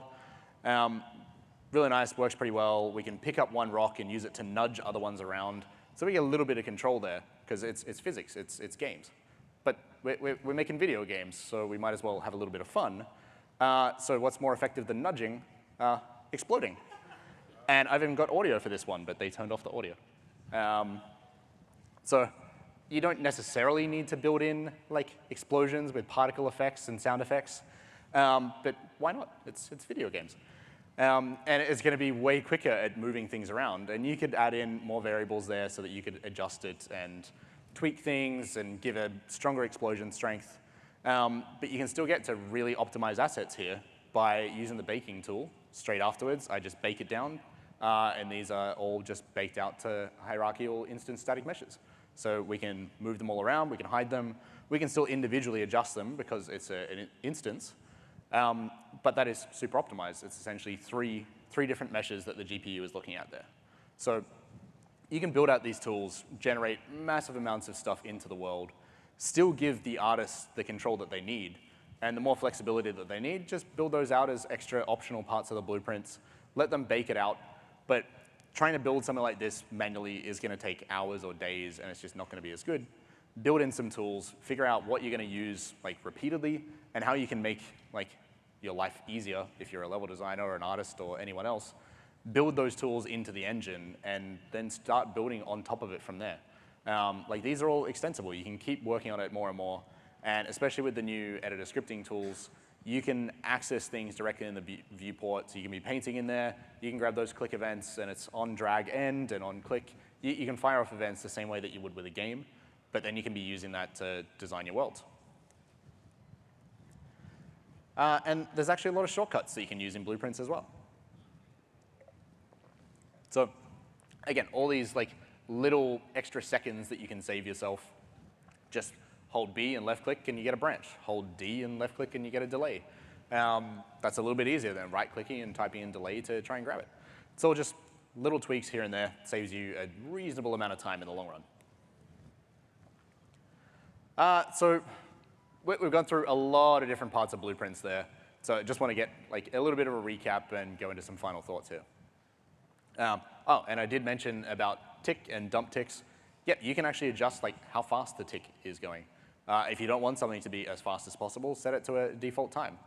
really nice, works pretty well. We can pick up one rock and use it to nudge other ones around. So we get a little bit of control there, because it's physics, it's games. But we're making video games, so we might as well have a little bit of fun. So what's more effective than nudging? Exploding. And I've even got audio for this one, but they turned off the audio. So you don't necessarily need to build in like explosions with particle effects and sound effects, but why not? It's video games. And it's going to be way quicker at moving things around. And you could add in more variables there so that you could adjust it and tweak things and give a stronger explosion strength. But you can still get to really optimize assets here by using the baking tool straight afterwards. I just bake it down. And these are all just baked out to hierarchical instance static meshes. So we can move them all around. We can hide them. We can still individually adjust them because it's an instance. But that is super optimized. It's essentially three different meshes that the GPU is looking at there. So you can build out these tools, generate massive amounts of stuff into the world, still give the artists the control that they need, and the more flexibility that they need, just build those out as extra optional parts of the blueprints, let them bake it out. But trying to build something like this manually is going to take hours or days, and it's just not going to be as good. Build in some tools, figure out what you're going to use like repeatedly, and how you can make like your life easier if you're a level designer or an artist or anyone else. Build those tools into the engine, and then start building on top of it from there. Like these are all extensible. You can keep working on it more and more, and especially with the new editor scripting tools, you can access things directly in the viewport. So you can be painting in there. You can grab those click events, and it's on drag end and on click. You can fire off events the same way that you would with a game, but then you can be using that to design your worlds. And there's actually a lot of shortcuts that you can use in blueprints as well. So again, all these like little extra seconds that you can save yourself. Just hold B and left click and you get a branch. Hold D and left click and you get a delay. That's a little bit easier than right clicking and typing in delay to try and grab it. It's all just little tweaks here and there. Saves you a reasonable amount of time in the long run. So we've gone through a lot of different parts of blueprints there. So I just want to get like a little bit of a recap and go into some final thoughts here. Oh, and I did mention about tick and dump ticks. Yep, you can actually adjust like how fast the tick is going. If you don't want something to be as fast as possible, set it to a default time.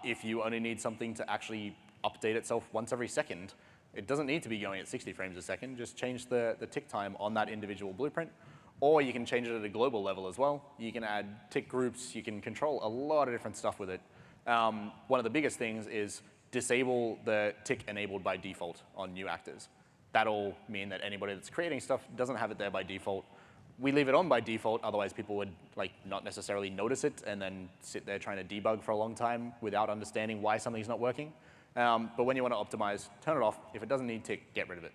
If you only need something to actually update itself once every second, it doesn't need to be going at 60 frames a second. Just change the tick time on that individual blueprint. Or you can change it at a global level as well. You can add tick groups. You can control a lot of different stuff with it. One of the biggest things is disable the tick enabled by default on new actors. That'll mean that anybody that's creating stuff doesn't have it there by default. We leave it on by default, otherwise people would like not necessarily notice it and then sit there trying to debug for a long time without understanding why something's not working. But when you want to optimize, turn it off. If it doesn't need tick, get rid of it.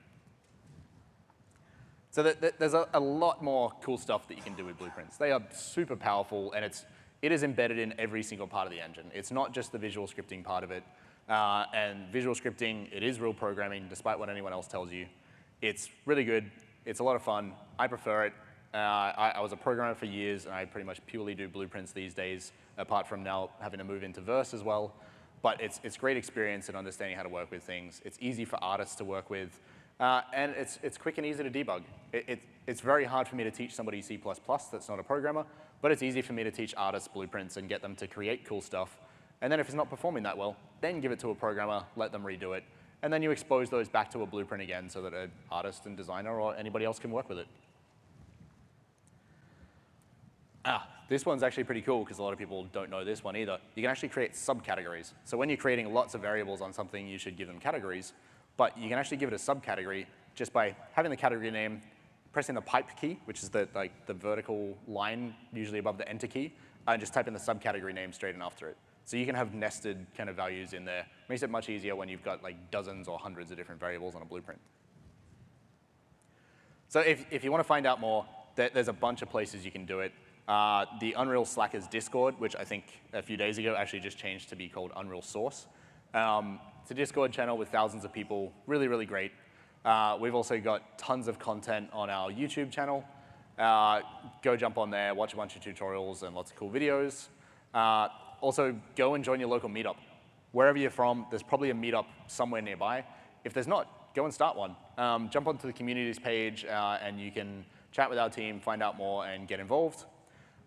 So there's a lot more cool stuff that you can do with blueprints. They are super powerful, and it is embedded in every single part of the engine. It's not just the visual scripting part of it. And visual scripting, it is real programming, despite what anyone else tells you. It's really good. It's a lot of fun. I prefer it. I was a programmer for years, and I pretty much purely do blueprints these days, apart from now having to move into Verse as well. But it's great experience in understanding how to work with things. It's easy for artists to work with. And it's quick and easy to debug. It's very hard for me to teach somebody C++ that's not a programmer, but it's easy for me to teach artists blueprints and get them to create cool stuff. And then if it's not performing that well, then give it to a programmer, let them redo it, and then you expose those back to a blueprint again so that an artist and designer or anybody else can work with it. This one's actually pretty cool because a lot of people don't know this one either. You can actually create subcategories. So when you're creating lots of variables on something, you should give them categories. But you can actually give it a subcategory just by having the category name, pressing the pipe key, which is the vertical line usually above the enter key, and just type in the subcategory name straight in after it. So you can have nested kind of values in there. Makes it much easier when you've got like dozens or hundreds of different variables on a blueprint. So if you want to find out more, there's a bunch of places you can do it. The Unreal Slackers Discord, which I think a few days ago actually just changed to be called Unreal Source. It's a Discord channel with thousands of people, really, really great. We've also got tons of content on our YouTube channel. Go jump on there, watch a bunch of tutorials and lots of cool videos. Also, go and join your local meetup. Wherever you're from, there's probably a meetup somewhere nearby. If there's not, go and start one. Jump onto the communities page and you can chat with our team, find out more, and get involved.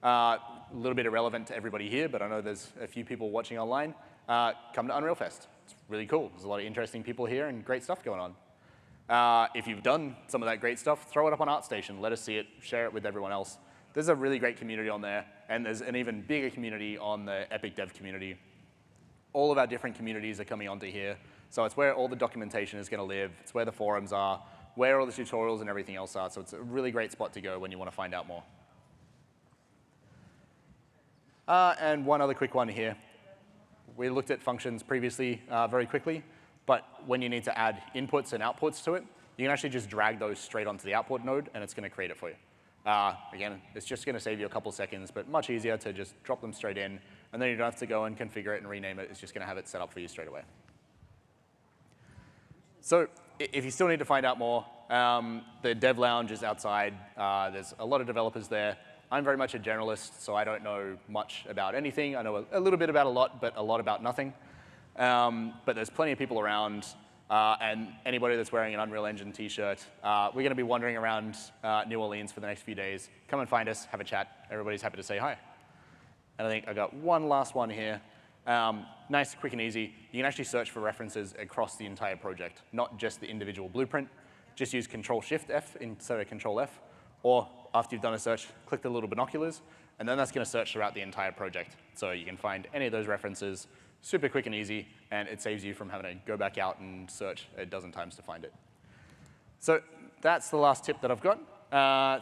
A little bit irrelevant to everybody here, but I know there's a few people watching online. Come to Unreal Fest. It's really cool. There's a lot of interesting people here and great stuff going on. If you've done some of that great stuff, throw it up on ArtStation. Let us see it. Share it with everyone else. There's a really great community on there, and there's an even bigger community on the Epic Dev community. All of our different communities are coming onto here. So it's where all the documentation is going to live. It's where the forums are, where all the tutorials and everything else are. So it's a really great spot to go when you want to find out more. And one other quick one here. We looked at functions previously very quickly, but when you need to add inputs and outputs to it, you can actually just drag those straight onto the output node, and it's going to create it for you. Again, it's just going to save you a couple seconds, but much easier to just drop them straight in, and then you don't have to go and configure it and rename it. It's just going to have it set up for you straight away. So if you still need to find out more, the dev lounge is outside. There's a lot of developers there. I'm very much a generalist, so I don't know much about anything. I know a little bit about a lot, but a lot about nothing. But there's plenty of people around, and anybody that's wearing an Unreal Engine t-shirt, we're going to be wandering around New Orleans for the next few days. Come and find us, have a chat. Everybody's happy to say hi. And I think I got one last one here. Nice, quick, and easy. You can actually search for references across the entire project, not just the individual blueprint. Just use Control-Shift-F instead of Control-F. Or after you've done a search, click the little binoculars, and then that's going to search throughout the entire project. So you can find any of those references super quick and easy, and it saves you from having to go back out and search a dozen times to find it. So that's the last tip that I've got.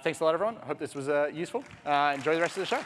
Thanks a lot, everyone. I hope this was useful. Enjoy the rest of the show.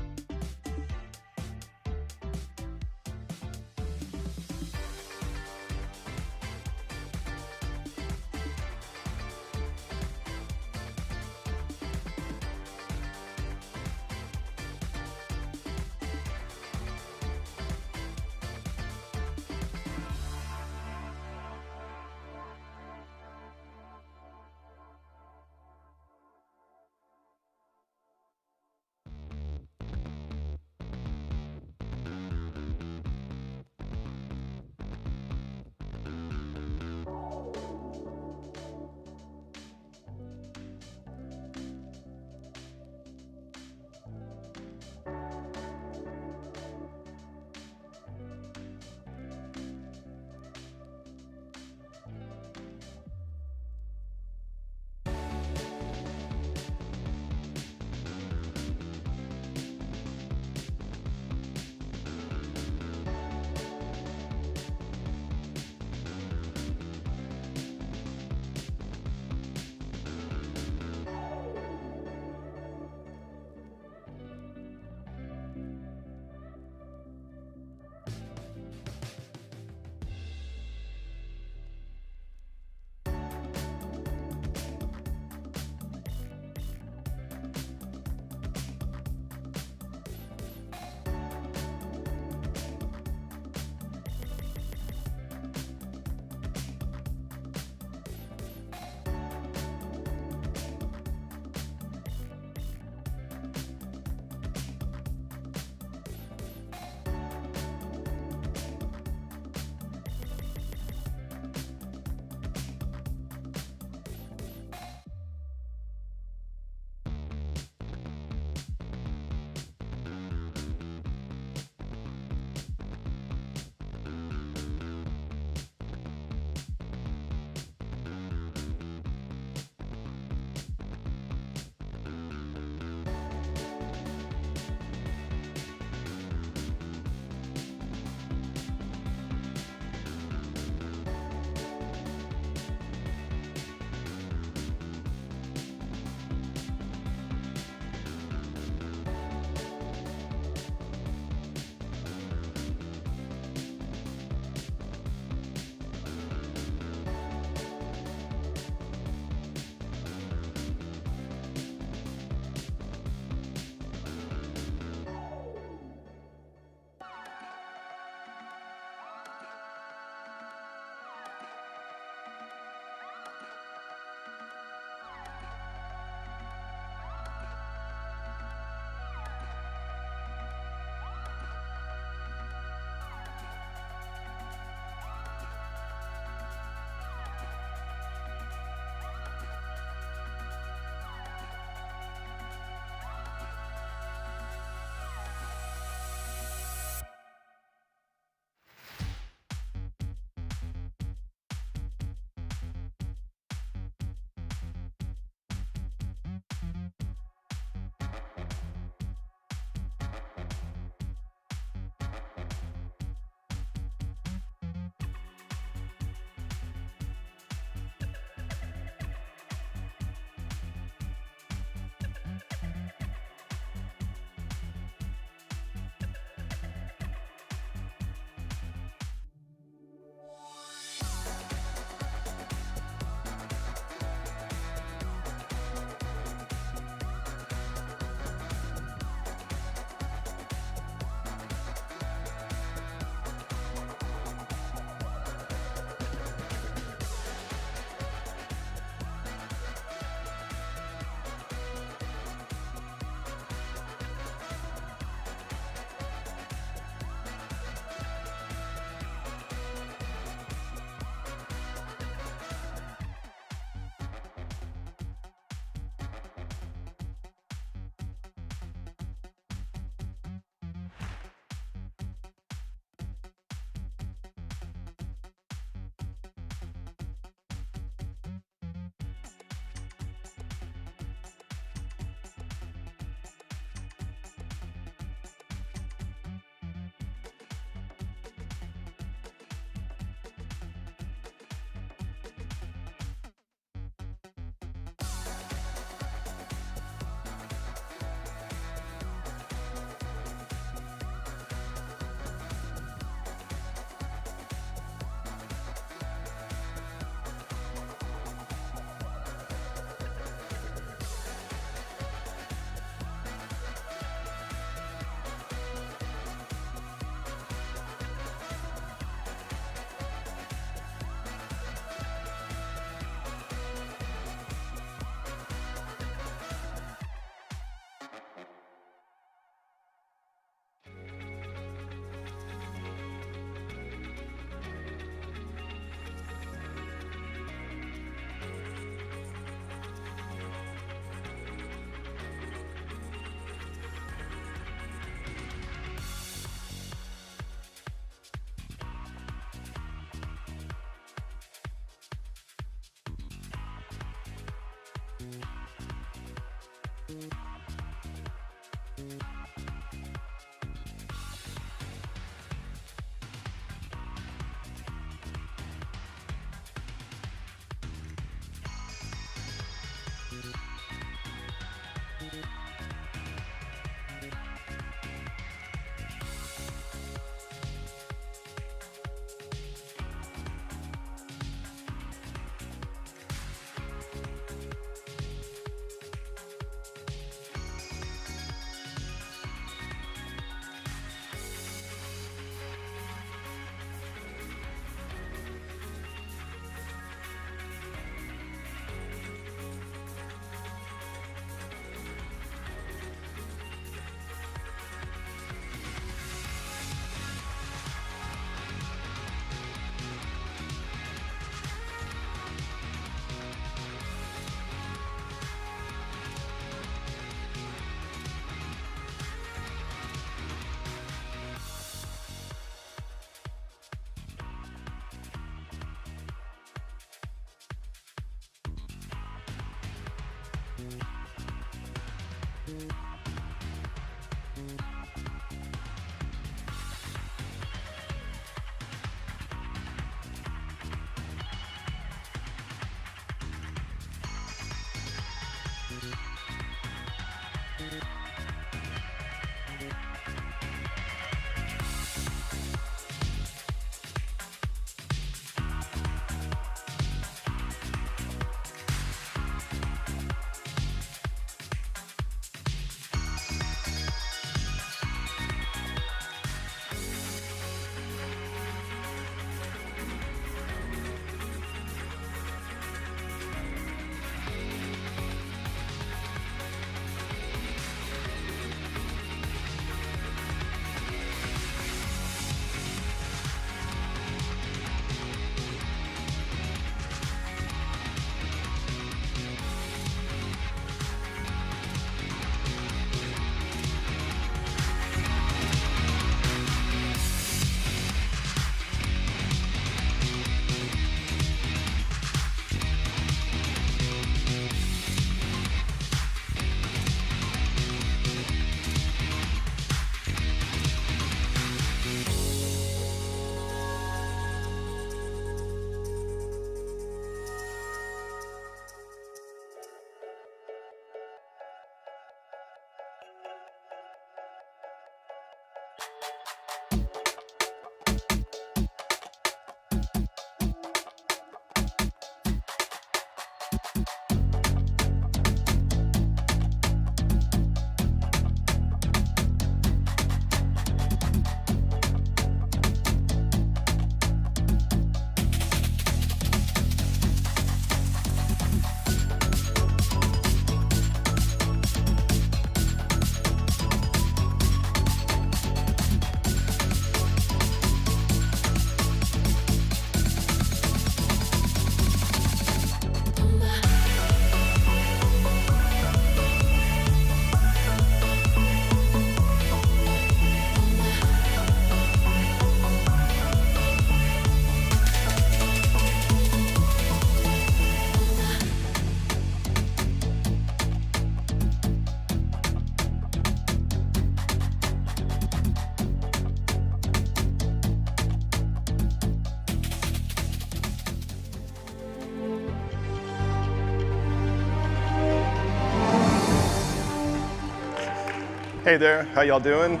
Hey there, how y'all doing?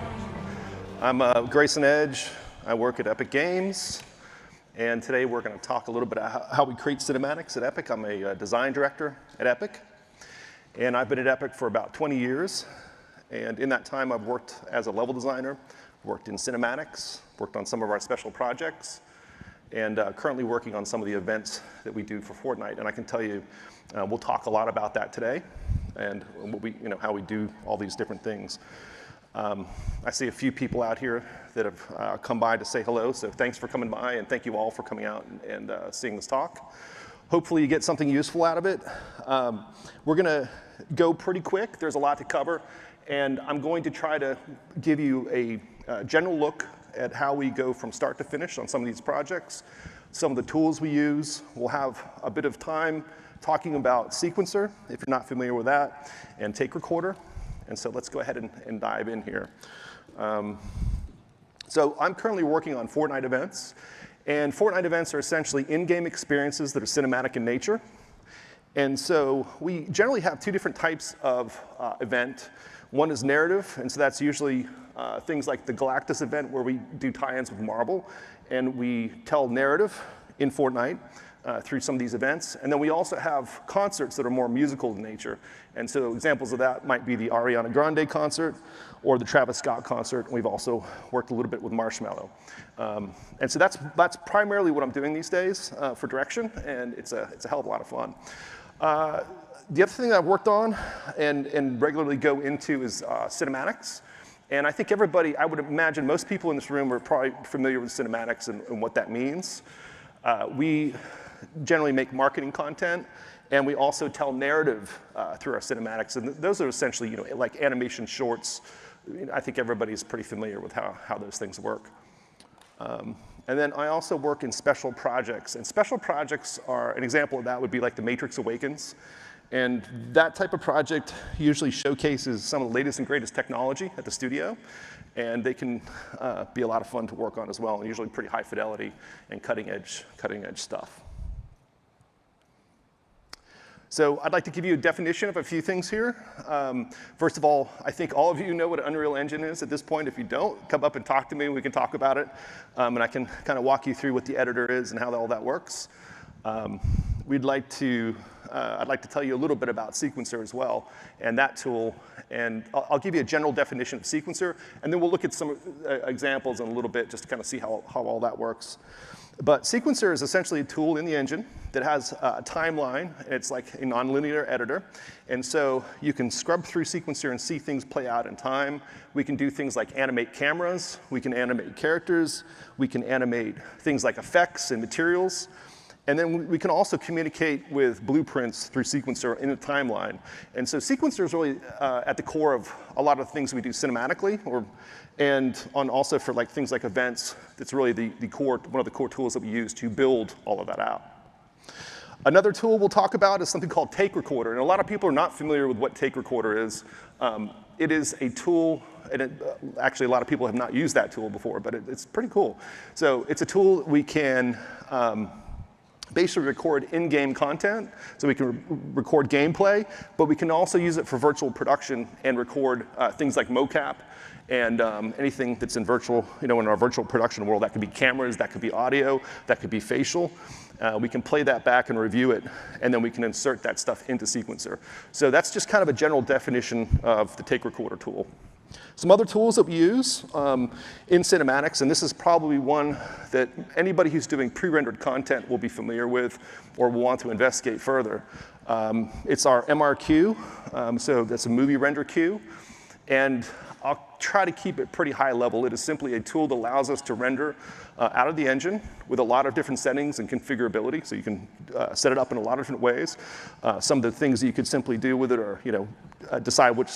I'm Grayson Edge. I work at Epic Games, and today we're going to talk a little bit about how we create cinematics at Epic. I'm a design director at Epic, and I've been at Epic for about 20 years. And in that time, I've worked as a level designer, worked in cinematics, worked on some of our special projects, and currently working on some of the events that we do for Fortnite. And I can tell you, we'll talk a lot about that today, and what we, how we do all these different things. I see a few people out here that have come by to say hello, so thanks for coming by, and thank you all for coming out and seeing this talk. Hopefully you get something useful out of it. We're gonna go pretty quick. There's a lot to cover, and I'm going to try to give you a general look at how we go from start to finish on some of these projects, some of the tools we use. We'll have a bit of time talking about sequencer, if you're not familiar with that, and tape recorder. And so let's go ahead and dive in here. So I'm currently working on Fortnite events. And Fortnite events are essentially in-game experiences that are cinematic in nature. And so we generally have two different types of event. One is narrative, and so that's usually things like the Galactus event where we do tie-ins with Marvel, and we tell narrative in Fortnite through some of these events. And then we also have concerts that are more musical in nature. And so examples of that might be the Ariana Grande concert or the Travis Scott concert. We've also worked a little bit with Marshmello. And so that's primarily what I'm doing these days for direction, and it's a hell of a lot of fun. The other thing I've worked on and regularly go into is cinematics. And I think everybody, I would imagine most people in this room are probably familiar with cinematics and what that means. We generally make marketing content, and we also tell narrative through our cinematics. And those are essentially, like animation shorts. I think everybody's pretty familiar with how those things work. And then I also work in special projects. And special projects are, an example of that would be like The Matrix Awakens. And that type of project usually showcases some of the latest and greatest technology at the studio. And they can be a lot of fun to work on as well, and usually pretty high fidelity and cutting edge stuff. So I'd like to give you a definition of a few things here. First of all, I think all of you know what Unreal Engine is at this point. If you don't, come up and talk to me, we can talk about it. And I can kind of walk you through what the editor is and how all that works. I'd like to tell you a little bit about Sequencer as well, and that tool. And I'll give you a general definition of Sequencer, and then we'll look at some examples in a little bit just to kind of see how all that works. But Sequencer is essentially a tool in the engine that has a timeline. It's like a nonlinear editor. And so you can scrub through Sequencer and see things play out in time. We can do things like animate cameras. We can animate characters. We can animate things like effects and materials. And then we can also communicate with blueprints through Sequencer in a timeline. And so Sequencer is really at the core of a lot of things we do cinematically, and also for like things like events. It's really one of the core tools that we use to build all of that out. Another tool we'll talk about is something called Take Recorder. And a lot of people are not familiar with what Take Recorder is. It is a tool, and actually a lot of people have not used that tool before, but it's pretty cool. So it's a tool we can basically record in-game content, so we can record gameplay, but we can also use it for virtual production and record things like mocap and anything that's in virtual, in our virtual production world. That could be cameras, that could be audio, that could be facial. We can play that back and review it, and then we can insert that stuff into Sequencer. So that's just kind of a general definition of the Take Recorder tool. Some other tools that we use in cinematics, and this is probably one that anybody who's doing pre-rendered content will be familiar with or will want to investigate further. It's our MRQ, so that's a movie render queue. And I'll try to keep it pretty high level. It is simply a tool that allows us to render out of the engine with a lot of different settings and configurability. So you can set it up in a lot of different ways. Some of the things that you could simply do with it are, decide which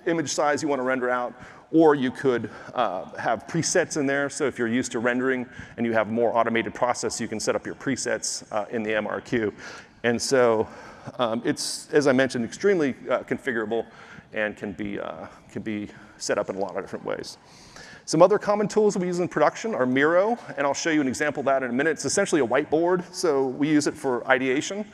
image size you want to render out, or you could have presets in there. So if you're used to rendering and you have a more automated process, you can set up your presets in the MRQ. And so it's, as I mentioned, extremely configurable and can be set up in a lot of different ways. Some other common tools we use in production are Miro, and I'll show you an example of that in a minute. It's essentially a whiteboard, so we use it for ideation.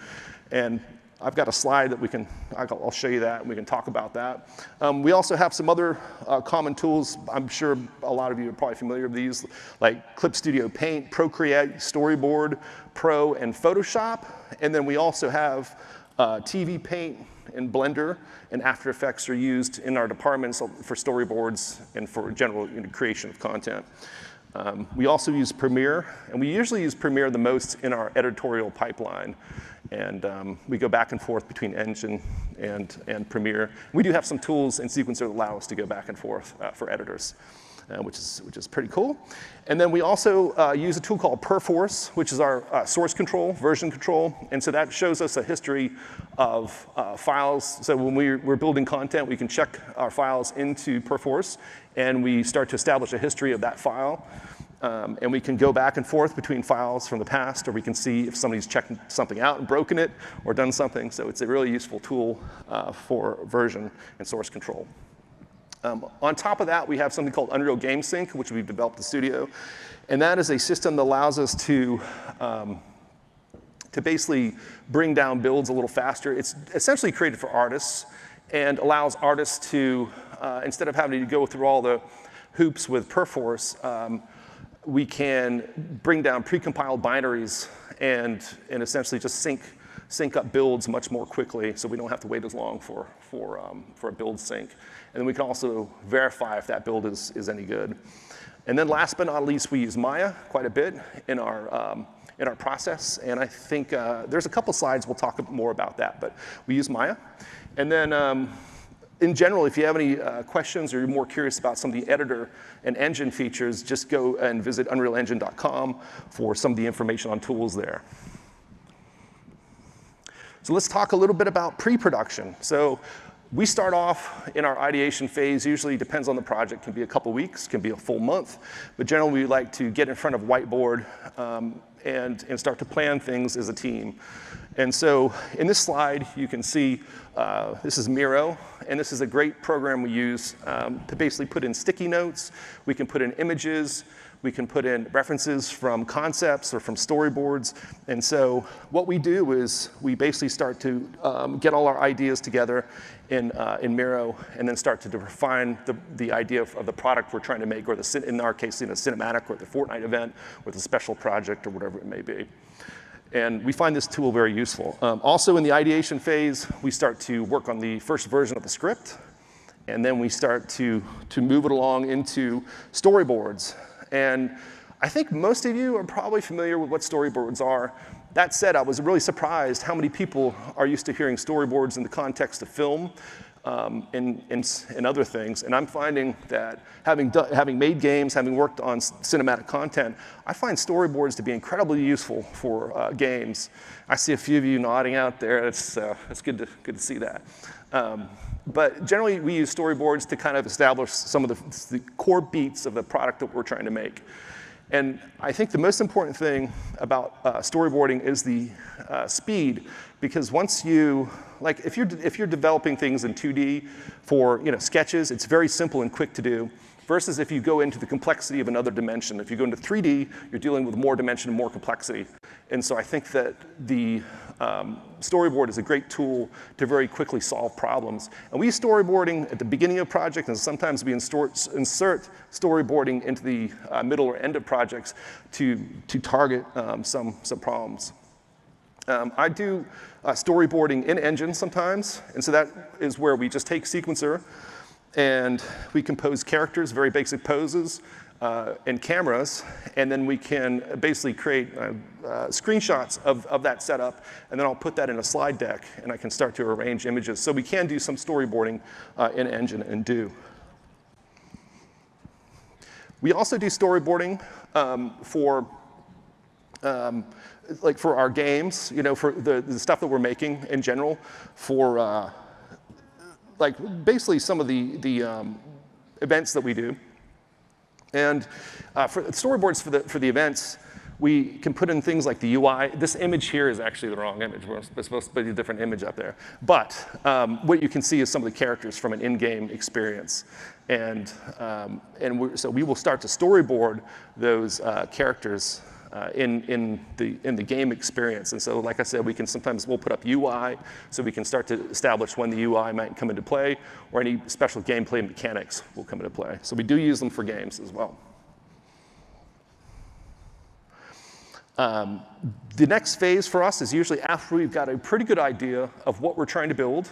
And I've got a slide that I'll show you that, and we can talk about that. We also have some other common tools. I'm sure a lot of you are probably familiar with these, like Clip Studio Paint, Procreate, Storyboard, Pro, and Photoshop. And then we also have TV Paint and Blender and After Effects are used in our departments for storyboards and for general creation of content. We also use Premiere, and we usually use Premiere the most in our editorial pipeline. And we go back and forth between Engine and Premiere. We do have some tools in Sequencer that allow us to go back and forth for editors, which is pretty cool. And then we also use a tool called Perforce, which is our source control, version control. And so that shows us a history of files. So when we're building content, we can check our files into Perforce, and we start to establish a history of that file. And we can go back and forth between files from the past, or we can see if somebody's checked something out and broken it or done something. So it's a really useful tool for version and source control. On top of that, we have something called Unreal Game Sync, which we've developed in the studio. And that is a system that allows us to basically bring down builds a little faster. It's essentially created for artists and allows artists to, instead of having to go through all the hoops with Perforce, we can bring down precompiled binaries and essentially just sync up builds much more quickly, so we don't have to wait as long for a build sync. And then we can also verify if that build is any good. And then last but not least, we use Maya quite a bit in our process. And I think there's a couple slides we'll talk more about that, but we use Maya. And then in general, if you have any questions or you're more curious about some of the editor and engine features, just go and visit unrealengine.com for some of the information on tools there. So let's talk a little bit about pre-production. So we start off in our ideation phase, usually depends on the project, can be a couple weeks, can be a full month, but generally we like to get in front of whiteboard and start to plan things as a team. And so in this slide, you can see this is Miro, and this is a great program we use to basically put in sticky notes. We can put in images. We can put in references from concepts or from storyboards. And so what we do is we basically start to get all our ideas together in Miro and then start to refine the idea of the product we're trying to make, or in our case, in a cinematic or the Fortnite event or the special project or whatever it may be. And we find this tool very useful. Also in the ideation phase, we start to work on the first version of the script, and then we start to move it along into storyboards. And I think most of you are probably familiar with what storyboards are. That said, I was really surprised how many people are used to hearing storyboards in the context of film and other things. And I'm finding that having made games, having worked on cinematic content, I find storyboards to be incredibly useful for games. I see a few of you nodding out there. It's good to see that. But generally, we use storyboards to kind of establish some of the core beats of the product that we're trying to make. And I think the most important thing about storyboarding is the speed, because once you, like if you're developing things in 2D for sketches, it's very simple and quick to do, versus if you go into the complexity of another dimension. If you go into 3D, you're dealing with more dimension and more complexity. And so I think that the storyboard is a great tool to very quickly solve problems. And we use storyboarding at the beginning of projects, and sometimes we insert storyboarding into the middle or end of projects to target some problems. I do storyboarding in Engine sometimes, and so that is where we just take Sequencer and we compose characters, very basic poses, and cameras, and then we can basically create screenshots of that setup, and then I'll put that in a slide deck, and I can start to arrange images. So we can do some storyboarding in Engine and do. We also do storyboarding for our games, for the stuff that we're making in general, for basically some of the events that we do. And for storyboards for the events, we can put in things like the UI. This image here is actually the wrong image. We're supposed to put a different image up there. But what you can see is some of the characters from an in-game experience. And so we will start to storyboard those characters in the game experience. And so, like I said, we'll put up UI, so we can start to establish when the UI might come into play, or any special gameplay mechanics will come into play. So we do use them for games as well. The next phase for us is usually after we've got a pretty good idea of what we're trying to build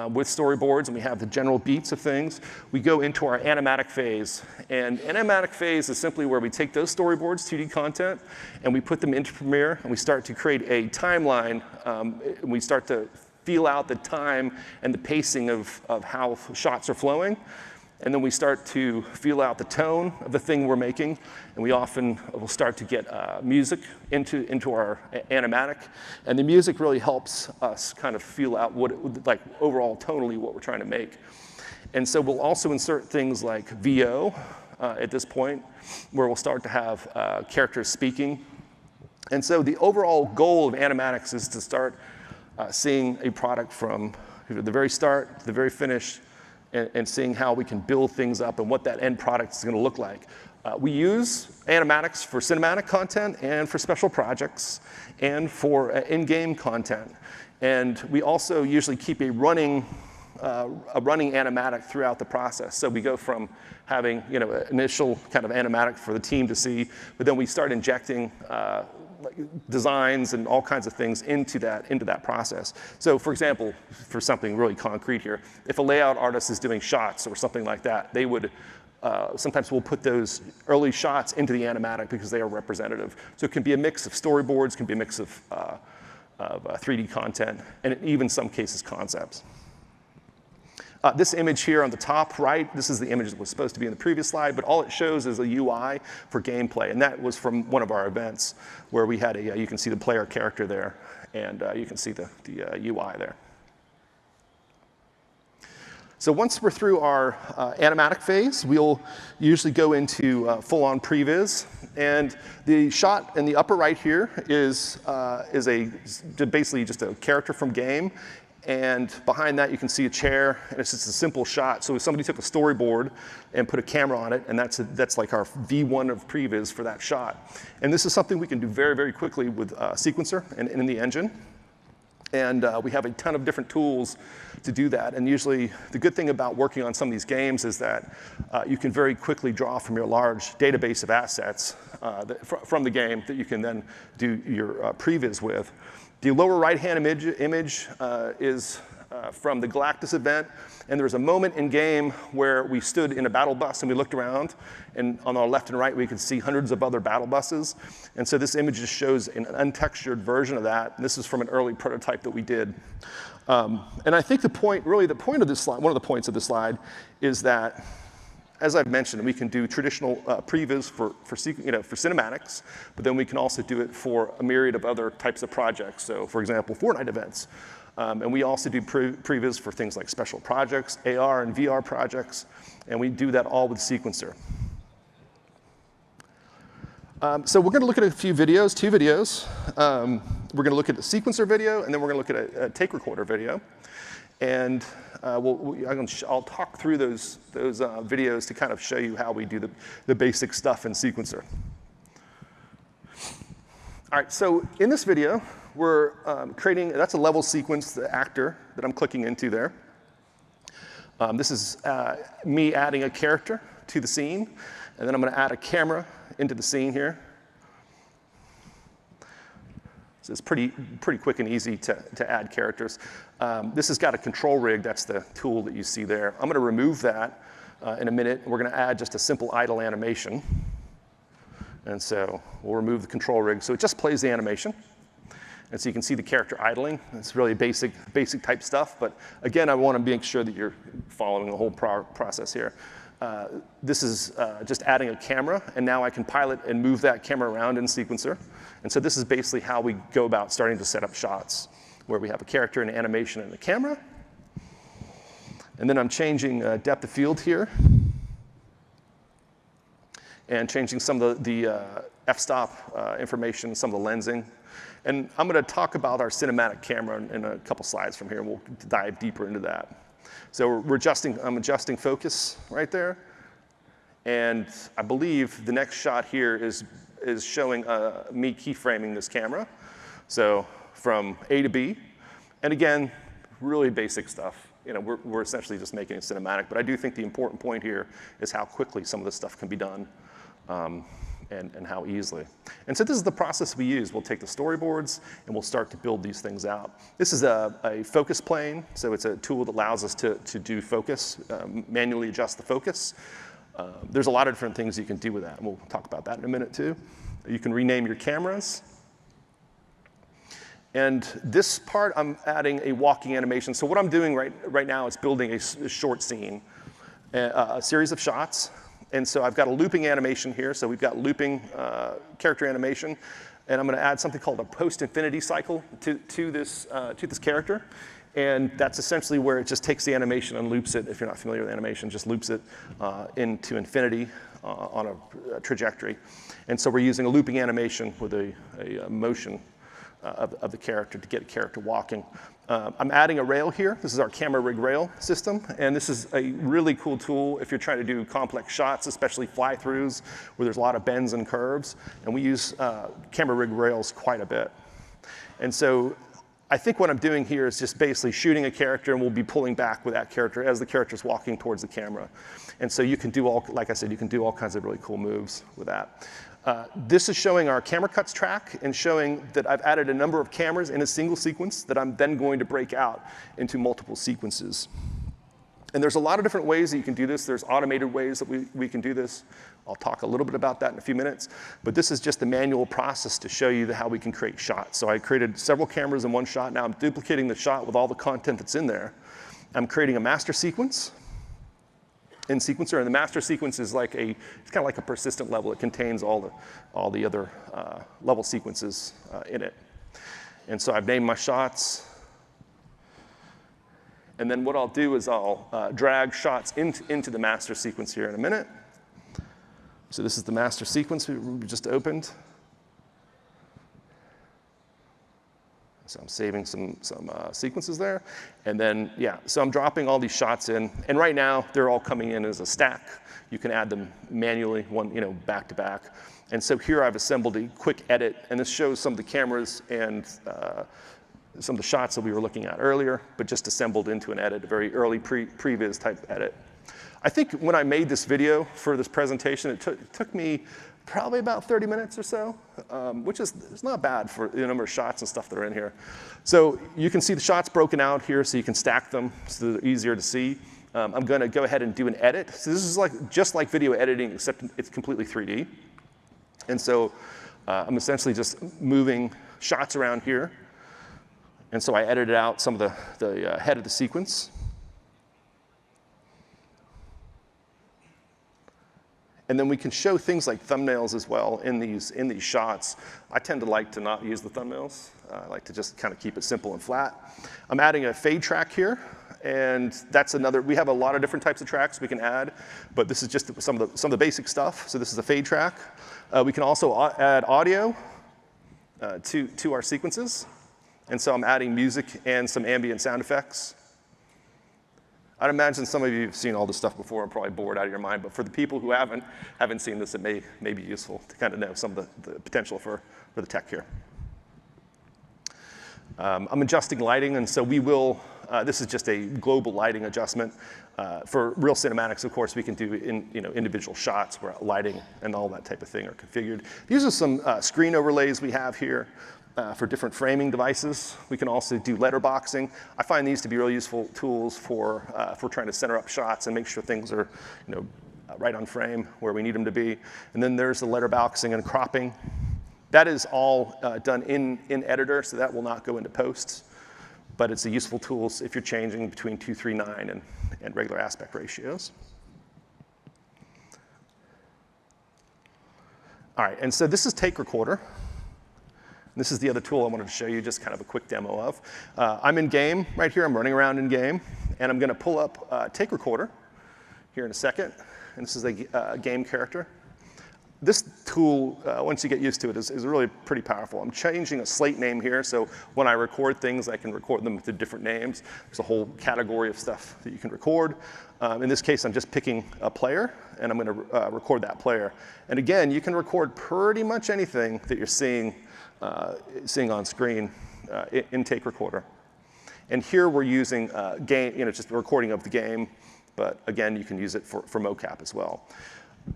with storyboards, and we have the general beats of things. We go into our animatic phase. And animatic phase is simply where we take those storyboards, 2D content, and we put them into Premiere, and we start to create a timeline. And we start to feel out the time and the pacing of how shots are flowing. And then we start to feel out the tone of the thing we're making. And we often will start to get music into our animatic. And the music really helps us kind of feel out overall tonally what we're trying to make. And so we'll also insert things like VO, at this point, where we'll start to have characters speaking. And so the overall goal of animatics is to start seeing a product from the very start to the very finish, and seeing how we can build things up and what that end product is going to look like. We use animatics for cinematic content and for special projects and for in-game content. And we also usually keep a running animatic throughout the process. So we go from having an initial kind of animatic for the team to see, but then we start injecting designs and all kinds of things into that process. So for example, for something really concrete here, if a layout artist is doing shots or something like that, they would sometimes we'll put those early shots into the animatic because they are representative. So it can be a mix of storyboards, can be a mix of 3D content, and even in some cases concepts. This image here on the top right, this is the image that was supposed to be in the previous slide, but all it shows is a UI for gameplay, and that was from one of our events where we had you can see the player character there, and you can see the UI there. So once we're through our animatic phase, we'll usually go into full-on previs, and the shot in the upper right here is basically just a character from game. And behind that, you can see a chair, and it's just a simple shot. So if somebody took a storyboard and put a camera on it, and that's like our V1 of previs for that shot. And this is something we can do very, very quickly with Sequencer and in the engine. And we have a ton of different tools to do that. And usually, the good thing about working on some of these games is that you can very quickly draw from your large database of assets from the game that you can then do your previs with. The lower right-hand image is from the Galactus event, and there was a moment in game where we stood in a battle bus and we looked around, and on our left and right we could see hundreds of other battle buses. And so this image just shows an untextured version of that. And this is from an early prototype that we did. And I think the point of this slide, one of the points of this slide, is that, as I've mentioned, we can do traditional previs for cinematics, but then we can also do it for a myriad of other types of projects. So, for example, Fortnite events. And we also do previs for things like special projects, AR and VR projects, and we do that all with Sequencer. So we're going to look at a few videos, 2 videos. We're going to look at the Sequencer video, and then we're going to look at a take recorder video. And I'll talk through those videos to kind of show you how we do the basic stuff in Sequencer. All right, so in this video, we're creating, that's a level sequence, the actor that I'm clicking into there. This is me adding a character to the scene, and then I'm going to add a camera into the scene here. So it's pretty quick and easy to add characters. This has got a control rig. That's the tool that you see there. I'm going to remove that in a minute. We're going to add just a simple idle animation. And so we'll remove the control rig. So it just plays the animation. And so you can see the character idling. It's really basic type stuff. But again, I want to make sure that you're following the whole process here. This is just adding a camera, and now I can pilot and move that camera around in Sequencer. And so this is basically how we go about starting to set up shots, where we have a character, an animation, and a camera. And then I'm changing depth of field here, and changing some of the f-stop information, some of the lensing. And I'm going to talk about our cinematic camera in a couple slides from here. We'll dive deeper into that. So I'm adjusting focus right there. And I believe the next shot here is showing me keyframing this camera. So from A to B. And again, really basic stuff. We're essentially just making it cinematic. But I do think the important point here is how quickly some of this stuff can be done. And how easily. And so this is the process we use. We'll take the storyboards and we'll start to build these things out. This is a focus plane, so it's a tool that allows us to do focus, manually adjust the focus. There's a lot of different things you can do with that, and we'll talk about that in a minute too. You can rename your cameras. And this part, I'm adding a walking animation. So what I'm doing right now is building a short scene, a series of shots. And so I've got a looping animation here. So we've got looping character animation. And I'm going to add something called a post-infinity cycle to this character. And that's essentially where it just takes the animation and loops it. If you're not familiar with animation, just loops it into infinity on a trajectory. And so we're using a looping animation with a motion of the character to get a character walking. I'm adding a rail here. This is our camera rig rail system. And this is a really cool tool if you're trying to do complex shots, especially fly-throughs, where there's a lot of bends and curves. And we use camera rig rails quite a bit. And so I think what I'm doing here is just basically shooting a character, and we'll be pulling back with that character as the character's walking towards the camera. And so you can do all, like I said, you can do all kinds of really cool moves with that. This is showing our camera cuts track and showing that I've added a number of cameras in a single sequence that I'm then going to break out into multiple sequences. And there's a lot of different ways that you can do this. There's automated ways that we can do this. I'll talk a little bit about that in a few minutes. But this is just a manual process to show you how we can create shots. So I created several cameras in one shot. Now I'm duplicating the shot with all the content that's in there. I'm creating a master sequence in Sequencer. And the master sequence is like it's kind of like a persistent level. It contains all the other level sequences in it. And so I've named my shots. And then what I'll do is I'll drag shots into the master sequence here in a minute. So this is the master sequence we just opened. So I'm saving some sequences there. And then, yeah, so I'm dropping all these shots in. And right now, they're all coming in as a stack. You can add them manually, back to back. And so here I've assembled a quick edit. And this shows some of the cameras and some of the shots that we were looking at earlier, but just assembled into an edit, a very early previs type edit. I think when I made this video for this presentation, it took me probably about 30 minutes or so, which is not bad for the number of shots and stuff that are in here. So you can see the shots broken out here, so you can stack them so they're easier to see. I'm going to go ahead and do an edit. So this is just like video editing, except it's completely 3D. And so I'm essentially just moving shots around here. And so I edited out some of the head of the sequence. And then we can show things like thumbnails as well in these shots. I tend to like to not use the thumbnails. I like to just kind of keep it simple and flat. I'm adding a fade track here. And that's we have a lot of different types of tracks we can add, but this is just some of the basic stuff. So this is a fade track. We can also add audio to our sequences. And so I'm adding music and some ambient sound effects. I'd imagine some of you have seen all this stuff before and probably bored out of your mind, but for the people who haven't seen this, it may be useful to kind of know some of the potential for the tech here. I'm adjusting lighting, and so we will, this is just a global lighting adjustment. For real cinematics, of course, we can do individual shots where lighting and all that type of thing are configured. These are some screen overlays we have here. For different framing devices. We can also do letterboxing. I find these to be really useful tools for trying to center up shots and make sure things are right on frame where we need them to be. And then there's the letterboxing and cropping. That is all done in editor, so that will not go into post. But it's a useful tool if you're changing between 2:3:9 and regular aspect ratios. All right, and so this is Take Recorder. This is the other tool I wanted to show you, just kind of a quick demo of. I'm in game right here. I'm running around in game. And I'm going to pull up Take Recorder here in a second. And this is a game character. This tool, once you get used to it, is really pretty powerful. I'm changing a slate name here. So when I record things, I can record them with different names. There's a whole category of stuff that you can record. In this case, I'm just picking a player. And I'm going to record that player. And again, you can record pretty much anything that you're seeing on screen in Take Recorder. And here we're using game, just a recording of the game, but again, you can use it for mocap as well.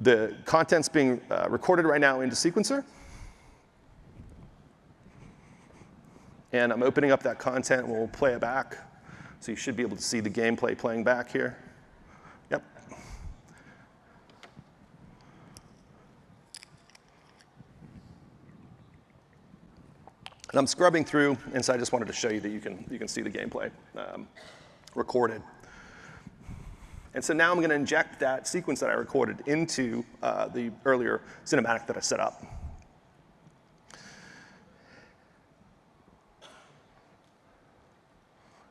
The content's being recorded right now into Sequencer. And I'm opening up that content, we'll play it back. So you should be able to see the gameplay playing back here. Yep. And I'm scrubbing through, and so I just wanted to show you that you can see the gameplay recorded. And so now I'm going to inject that sequence that I recorded into the earlier cinematic that I set up.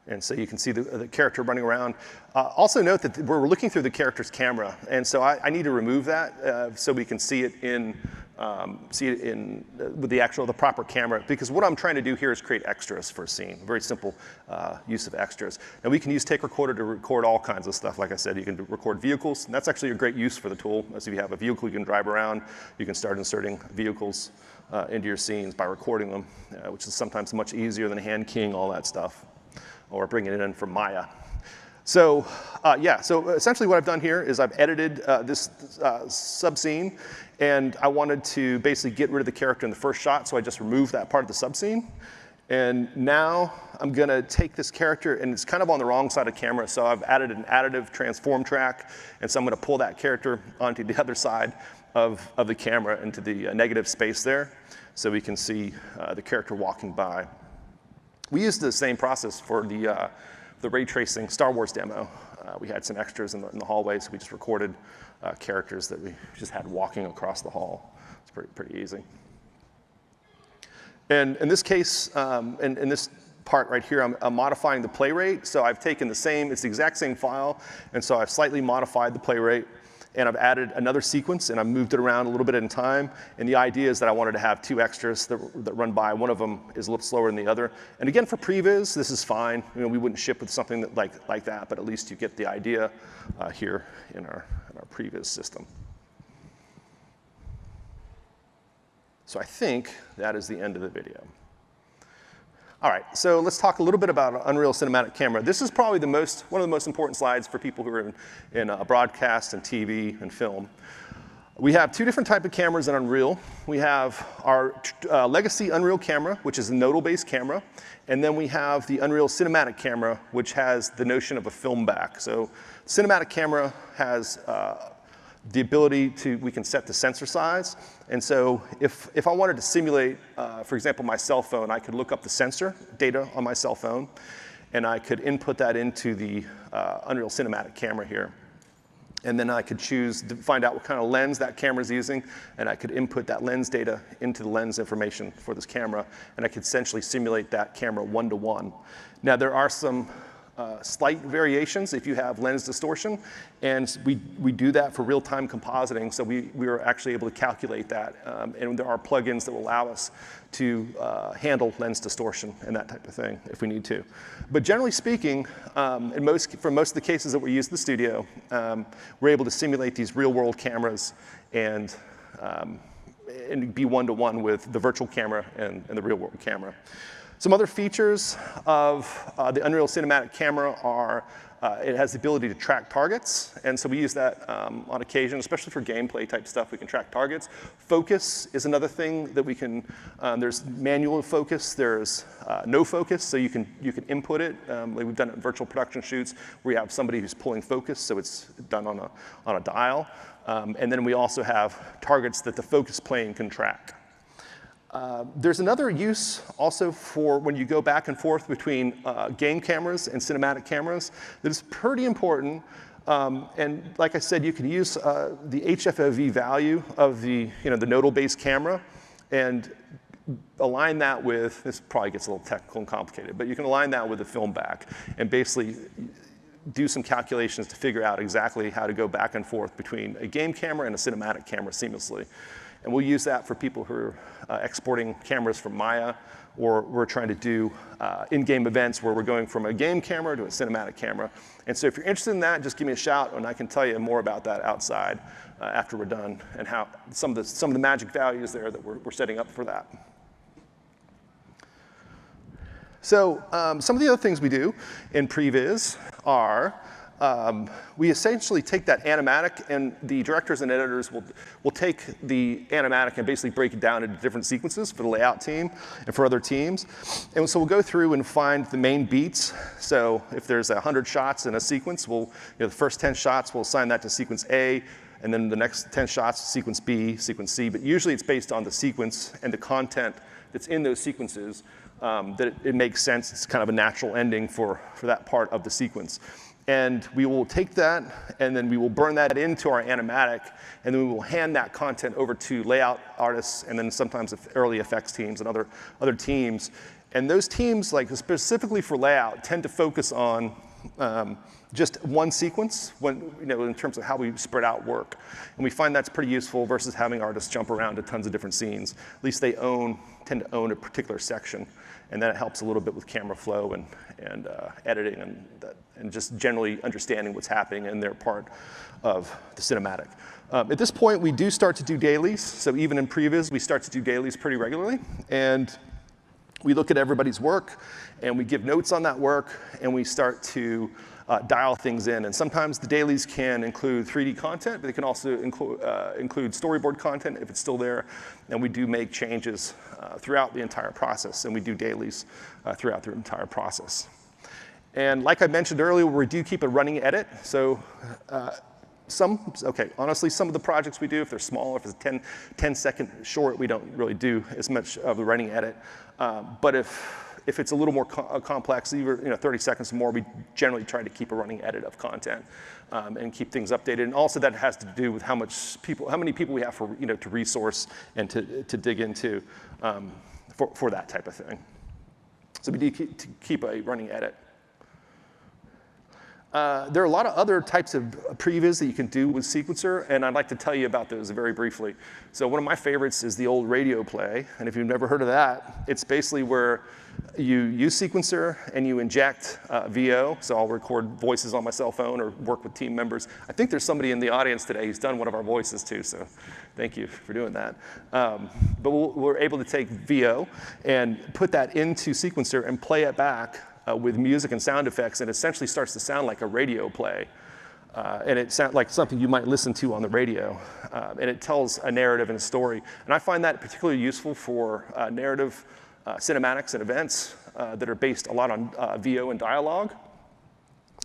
And so you can see the character running around. Also note that we're looking through the character's camera, and so I need to remove that so we can see it with the proper camera, because what I'm trying to do here is create extras for a scene. Very simple use of extras. Now we can use Take Recorder to record all kinds of stuff. Like I said, you can record vehicles, and that's actually a great use for the tool. As if you have a vehicle you can drive around, you can start inserting vehicles into your scenes by recording them, which is sometimes much easier than hand keying all that stuff, or bringing it in from Maya. So so essentially what I've done here is I've edited this sub-scene, and I wanted to basically get rid of the character in the first shot, so I just removed that part of the sub-scene. And now I'm gonna take this character, and it's kind of on the wrong side of camera, so I've added an additive transform track, and so I'm gonna pull that character onto the other side of the camera into the negative space there, so we can see the character walking by. We used the same process for the ray tracing Star Wars demo. We had some extras in the hallway, so we just recorded characters that we just had walking across the hall. It's pretty easy. And in this case, in this part right here, I'm modifying the play rate. So I've taken it's the exact same file, and so I've slightly modified the play rate, and I've added another sequence, and I've moved it around a little bit in time. And the idea is that I wanted to have two extras that run by. One of them is a little slower than the other. And again, for previs, this is fine. You know, we wouldn't ship with something that like that, but at least you get the idea here in our previs system. So I think that is the end of the video. All right, so let's talk a little bit about Unreal Cinematic Camera. This is probably one of the most important slides for people who are in broadcast and TV and film. We have two different types of cameras in Unreal. We have our legacy Unreal camera, which is a nodal-based camera, and then we have the Unreal Cinematic camera, which has the notion of a film back. So cinematic camera has the ability we can set the sensor size. And so if I wanted to simulate, for example, my cell phone, I could look up the sensor data on my cell phone, and I could input that into the Unreal Cinematic camera here. And then I could choose to find out what kind of lens that camera is using, and I could input that lens data into the lens information for this camera, and I could essentially simulate that camera one-to-one. Now there are some slight variations if you have lens distortion, and we do that for real-time compositing, so we are actually able to calculate that, and there are plugins that will allow us to handle lens distortion and that type of thing if we need to. But generally speaking, for most of the cases that we use in the studio, we're able to simulate these real-world cameras and be one-to-one with the virtual camera and the real-world camera. Some other features of the Unreal Cinematic camera are it has the ability to track targets, and so we use that on occasion, especially for gameplay type stuff. We can track targets. Focus is another thing that we can. There's manual focus. There's no focus, so you can input it. Like we've done it in virtual production shoots where you have somebody who's pulling focus, so it's done on a dial. And then we also have targets that the focus plane can track. There's another use also for when you go back and forth between game cameras and cinematic cameras that is pretty important. And like I said, you can use the HFOV value of the nodal-based camera and align that with, this probably gets a little technical and complicated, but you can align that with the film back and basically do some calculations to figure out exactly how to go back and forth between a game camera and a cinematic camera seamlessly. And we'll use that for people who are exporting cameras from Maya, or we're trying to do in-game events where we're going from a game camera to a cinematic camera. And so if you're interested in that, just give me a shout, and I can tell you more about that outside after we're done, and how some of the magic values there that we're setting up for that. So some of the other things we do in previs are we essentially take that animatic, and the directors and editors will take the animatic and basically break it down into different sequences for the layout team and for other teams. And so we'll go through and find the main beats. So if there's 100 shots in a sequence, the first 10 shots, we'll assign that to sequence A, and then the next 10 shots, sequence B, sequence C. But usually it's based on the sequence and the content that's in those sequences that it makes sense. It's kind of a natural ending for that part of the sequence. And we will take that, and then we will burn that into our animatic, and then we will hand that content over to layout artists, and then sometimes early effects teams and other teams. And those teams, like specifically for layout, tend to focus on just one sequence in terms of how we spread out work. And we find that's pretty useful versus having artists jump around to tons of different scenes. At least they tend to own a particular section. And then it helps a little bit with camera flow and editing and just generally understanding what's happening in their part of the cinematic. At this point, we do start to do dailies. So even in previs, we start to do dailies pretty regularly. And we look at everybody's work, and we give notes on that work, and we start to dial things in. And sometimes the dailies can include 3D content, but they can also include storyboard content if it's still there. And we do make changes throughout the entire process, and we do dailies throughout the entire process. And like I mentioned earlier, we do keep a running edit. So honestly, some of the projects we do, if they're small, if it's a 10-second short, we don't really do as much of the running edit. But if it's a little more complex, even 30 seconds or more, we generally try to keep a running edit of content and keep things updated. And also that has to do with how many people we have to resource and to dig into for that type of thing. So we do keep a running edit. There are a lot of other types of previs that you can do with Sequencer, and I'd like to tell you about those very briefly. So one of my favorites is the old radio play, and if you've never heard of that, it's basically where you use Sequencer and you inject VO, so I'll record voices on my cell phone or work with team members. I think there's somebody in the audience today who's done one of our voices too, so thank you for doing that. But we're able to take VO and put that into Sequencer and play it back with music and sound effects, and it essentially starts to sound like a radio play. And it sounds like something you might listen to on the radio. And it tells a narrative and a story. And I find that particularly useful for narrative cinematics and events that are based a lot on VO and dialogue.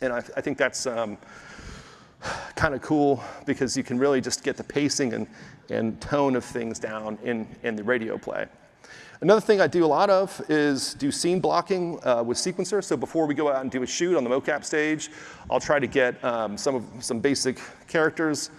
And I think that's kind of cool because you can really just get the pacing and tone of things down in the radio play. Another thing I do a lot of is do scene blocking with Sequencer. So before we go out and do a shoot on the mocap stage, I'll try to get some basic characters,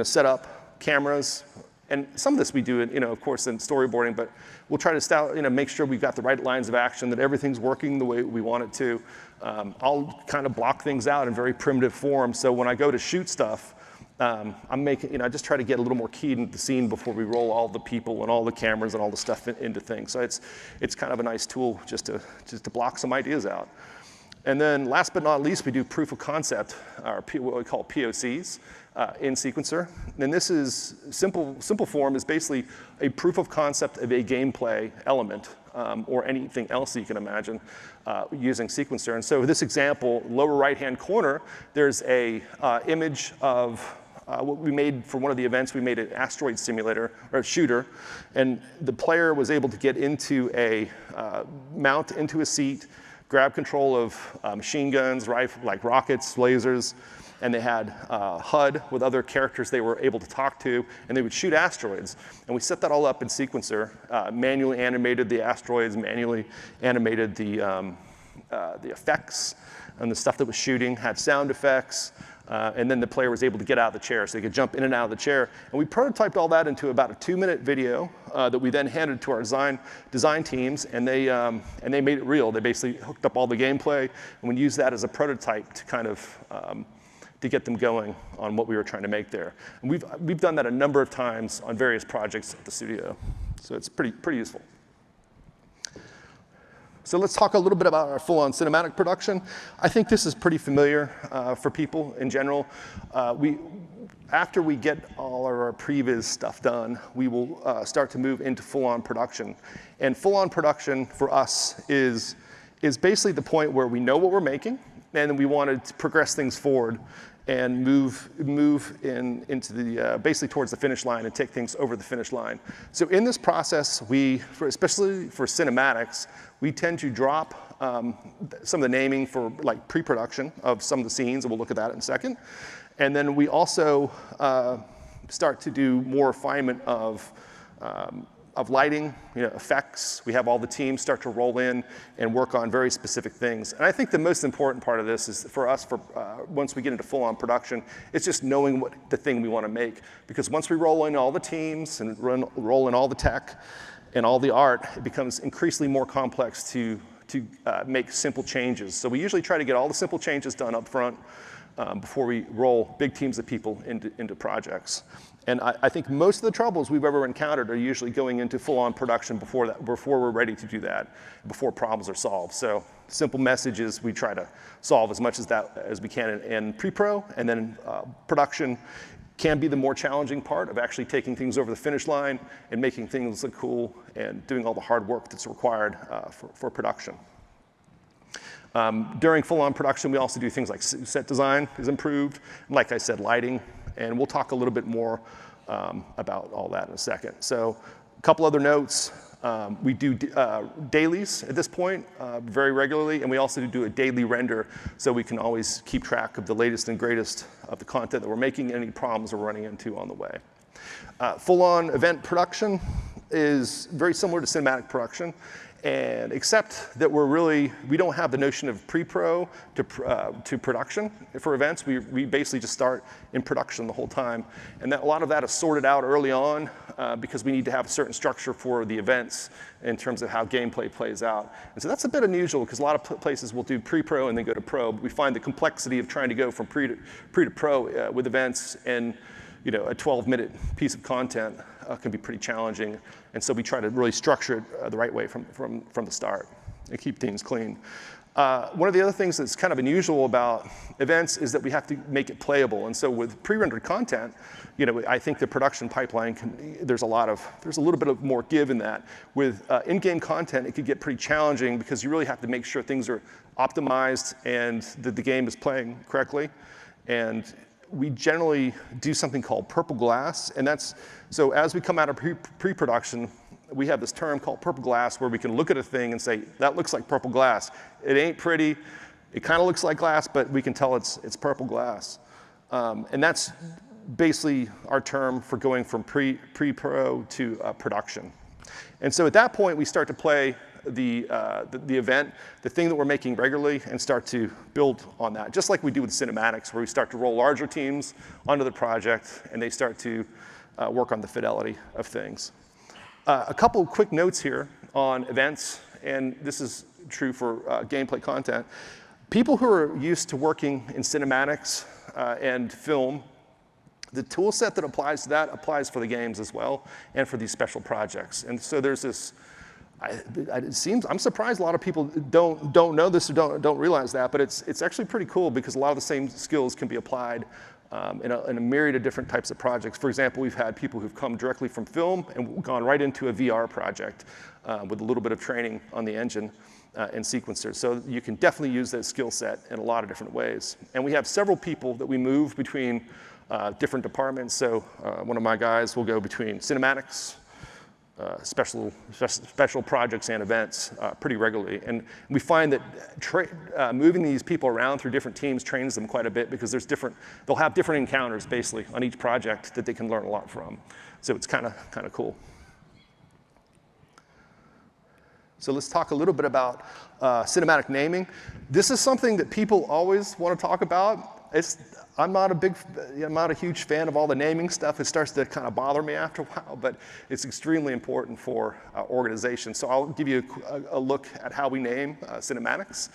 set up cameras. And some of this we do, of course, in storyboarding, but we'll try to make sure we've got the right lines of action, that everything's working the way we want it to. I'll kind of block things out in very primitive form. So when I go to shoot stuff, I just try to get a little more keyed into the scene before we roll all the people and all the cameras and all the stuff into things. So it's kind of a nice tool just to block some ideas out. And then last but not least, we do proof of concept, or what we call POCs in Sequencer. And this is simple form is basically a proof of concept of a gameplay element or anything else you can imagine using Sequencer. And so this example, lower right-hand corner, there's a image of what we made for one of the events. We made an asteroid simulator, or a shooter, and the player was able to get into mount into a seat, grab control of machine guns, like rockets, lasers, and they had HUD with other characters they were able to talk to, and they would shoot asteroids. And we set that all up in Sequencer, manually animated the asteroids, manually animated the effects and the stuff that was shooting, had sound effects, and then the player was able to get out of the chair, so they could jump in and out of the chair. And we prototyped all that into about a 2-minute video that we then handed to our design teams, and they made it real. They basically hooked up all the gameplay, and we used that as a prototype to kind of to get them going on what we were trying to make there. And we've done that a number of times on various projects at the studio, so it's pretty useful. So let's talk a little bit about our full-on cinematic production. I think this is pretty familiar for people in general. After we get all of our previs stuff done, we will start to move into full-on production. And full-on production for us is basically the point where we know what we're making, and we want to progress things forward and move into the basically towards the finish line and take things over the finish line. So in this process, especially for cinematics, we tend to drop some of the naming for like pre-production of some of the scenes, and we'll look at that in a second. And then we also start to do more refinement of lighting, effects. We have all the teams start to roll in and work on very specific things. And I think the most important part of this is for us, once we get into full-on production, it's just knowing what the thing we want to make. Because once we roll in all the teams and roll in all the tech, and all the art, it becomes increasingly more complex to make simple changes. So we usually try to get all the simple changes done up front before we roll big teams of people into projects. And I think most of the troubles we've ever encountered are usually going into full-on production before we're ready to do that, before problems are solved. So simple messages we try to solve as much as we can in pre-pro, and then production can be the more challenging part of actually taking things over the finish line and making things look cool and doing all the hard work that's required for production. During full-on production, we also do things like set design is improved, and like I said, lighting, and we'll talk a little bit more about all that in a second. So a couple other notes. We do dailies at this point very regularly, and we also do a daily render so we can always keep track of the latest and greatest of the content that we're making and any problems we're running into on the way. Full-on event production is very similar to cinematic production, and except that we don't have the notion of pre-pro to production for events. We basically just start in production the whole time, and a lot of that is sorted out early on because we need to have a certain structure for the events in terms of how gameplay plays out. And so that's a bit unusual because a lot of places will do pre-pro and then go to pro. But we find the complexity of trying to go from pre to pro with events and a 12-minute piece of content can be pretty challenging. And so we try to really structure it the right way from the start and keep things clean. One of the other things that's kind of unusual about events is that we have to make it playable. And so with pre-rendered content, I think the production pipeline there's a little bit of more give in that. With in-game content, it could get pretty challenging because you really have to make sure things are optimized and that the game is playing correctly. And we generally do something called purple glass, and so as we come out of pre-production, we have this term called purple glass where we can look at a thing and say, that looks like purple glass. It ain't pretty, it kind of looks like glass, but we can tell it's purple glass. And that's basically our term for going from pre-pro to production. And so at that point, we start to play the event, the thing that we're making regularly, and start to build on that, just like we do with cinematics, where we start to roll larger teams onto the project, and they start to work on the fidelity of things. A couple of quick notes here on events, and this is true for gameplay content. People who are used to working in cinematics and film, the tool set that applies to that applies for the games as well, and for these special projects. And so there's this, I'm surprised a lot of people don't know this or don't realize that, but it's actually pretty cool because a lot of the same skills can be applied in a myriad of different types of projects. For example, we've had people who've come directly from film and gone right into a VR project with a little bit of training on the engine and sequencers. So you can definitely use that skill set in a lot of different ways. And we have several people that we move between different departments. So one of my guys will go between cinematics, special projects and events pretty regularly. And we find that moving these people around through different teams trains them quite a bit because they'll have different encounters basically on each project that they can learn a lot from. So it's kind of cool. So let's talk a little bit about cinematic naming. This is something that people always want to talk about. I'm not a huge fan of all the naming stuff. It starts to kind of bother me after a while, but it's extremely important for organizations. So I'll give you a look at how we name cinematics.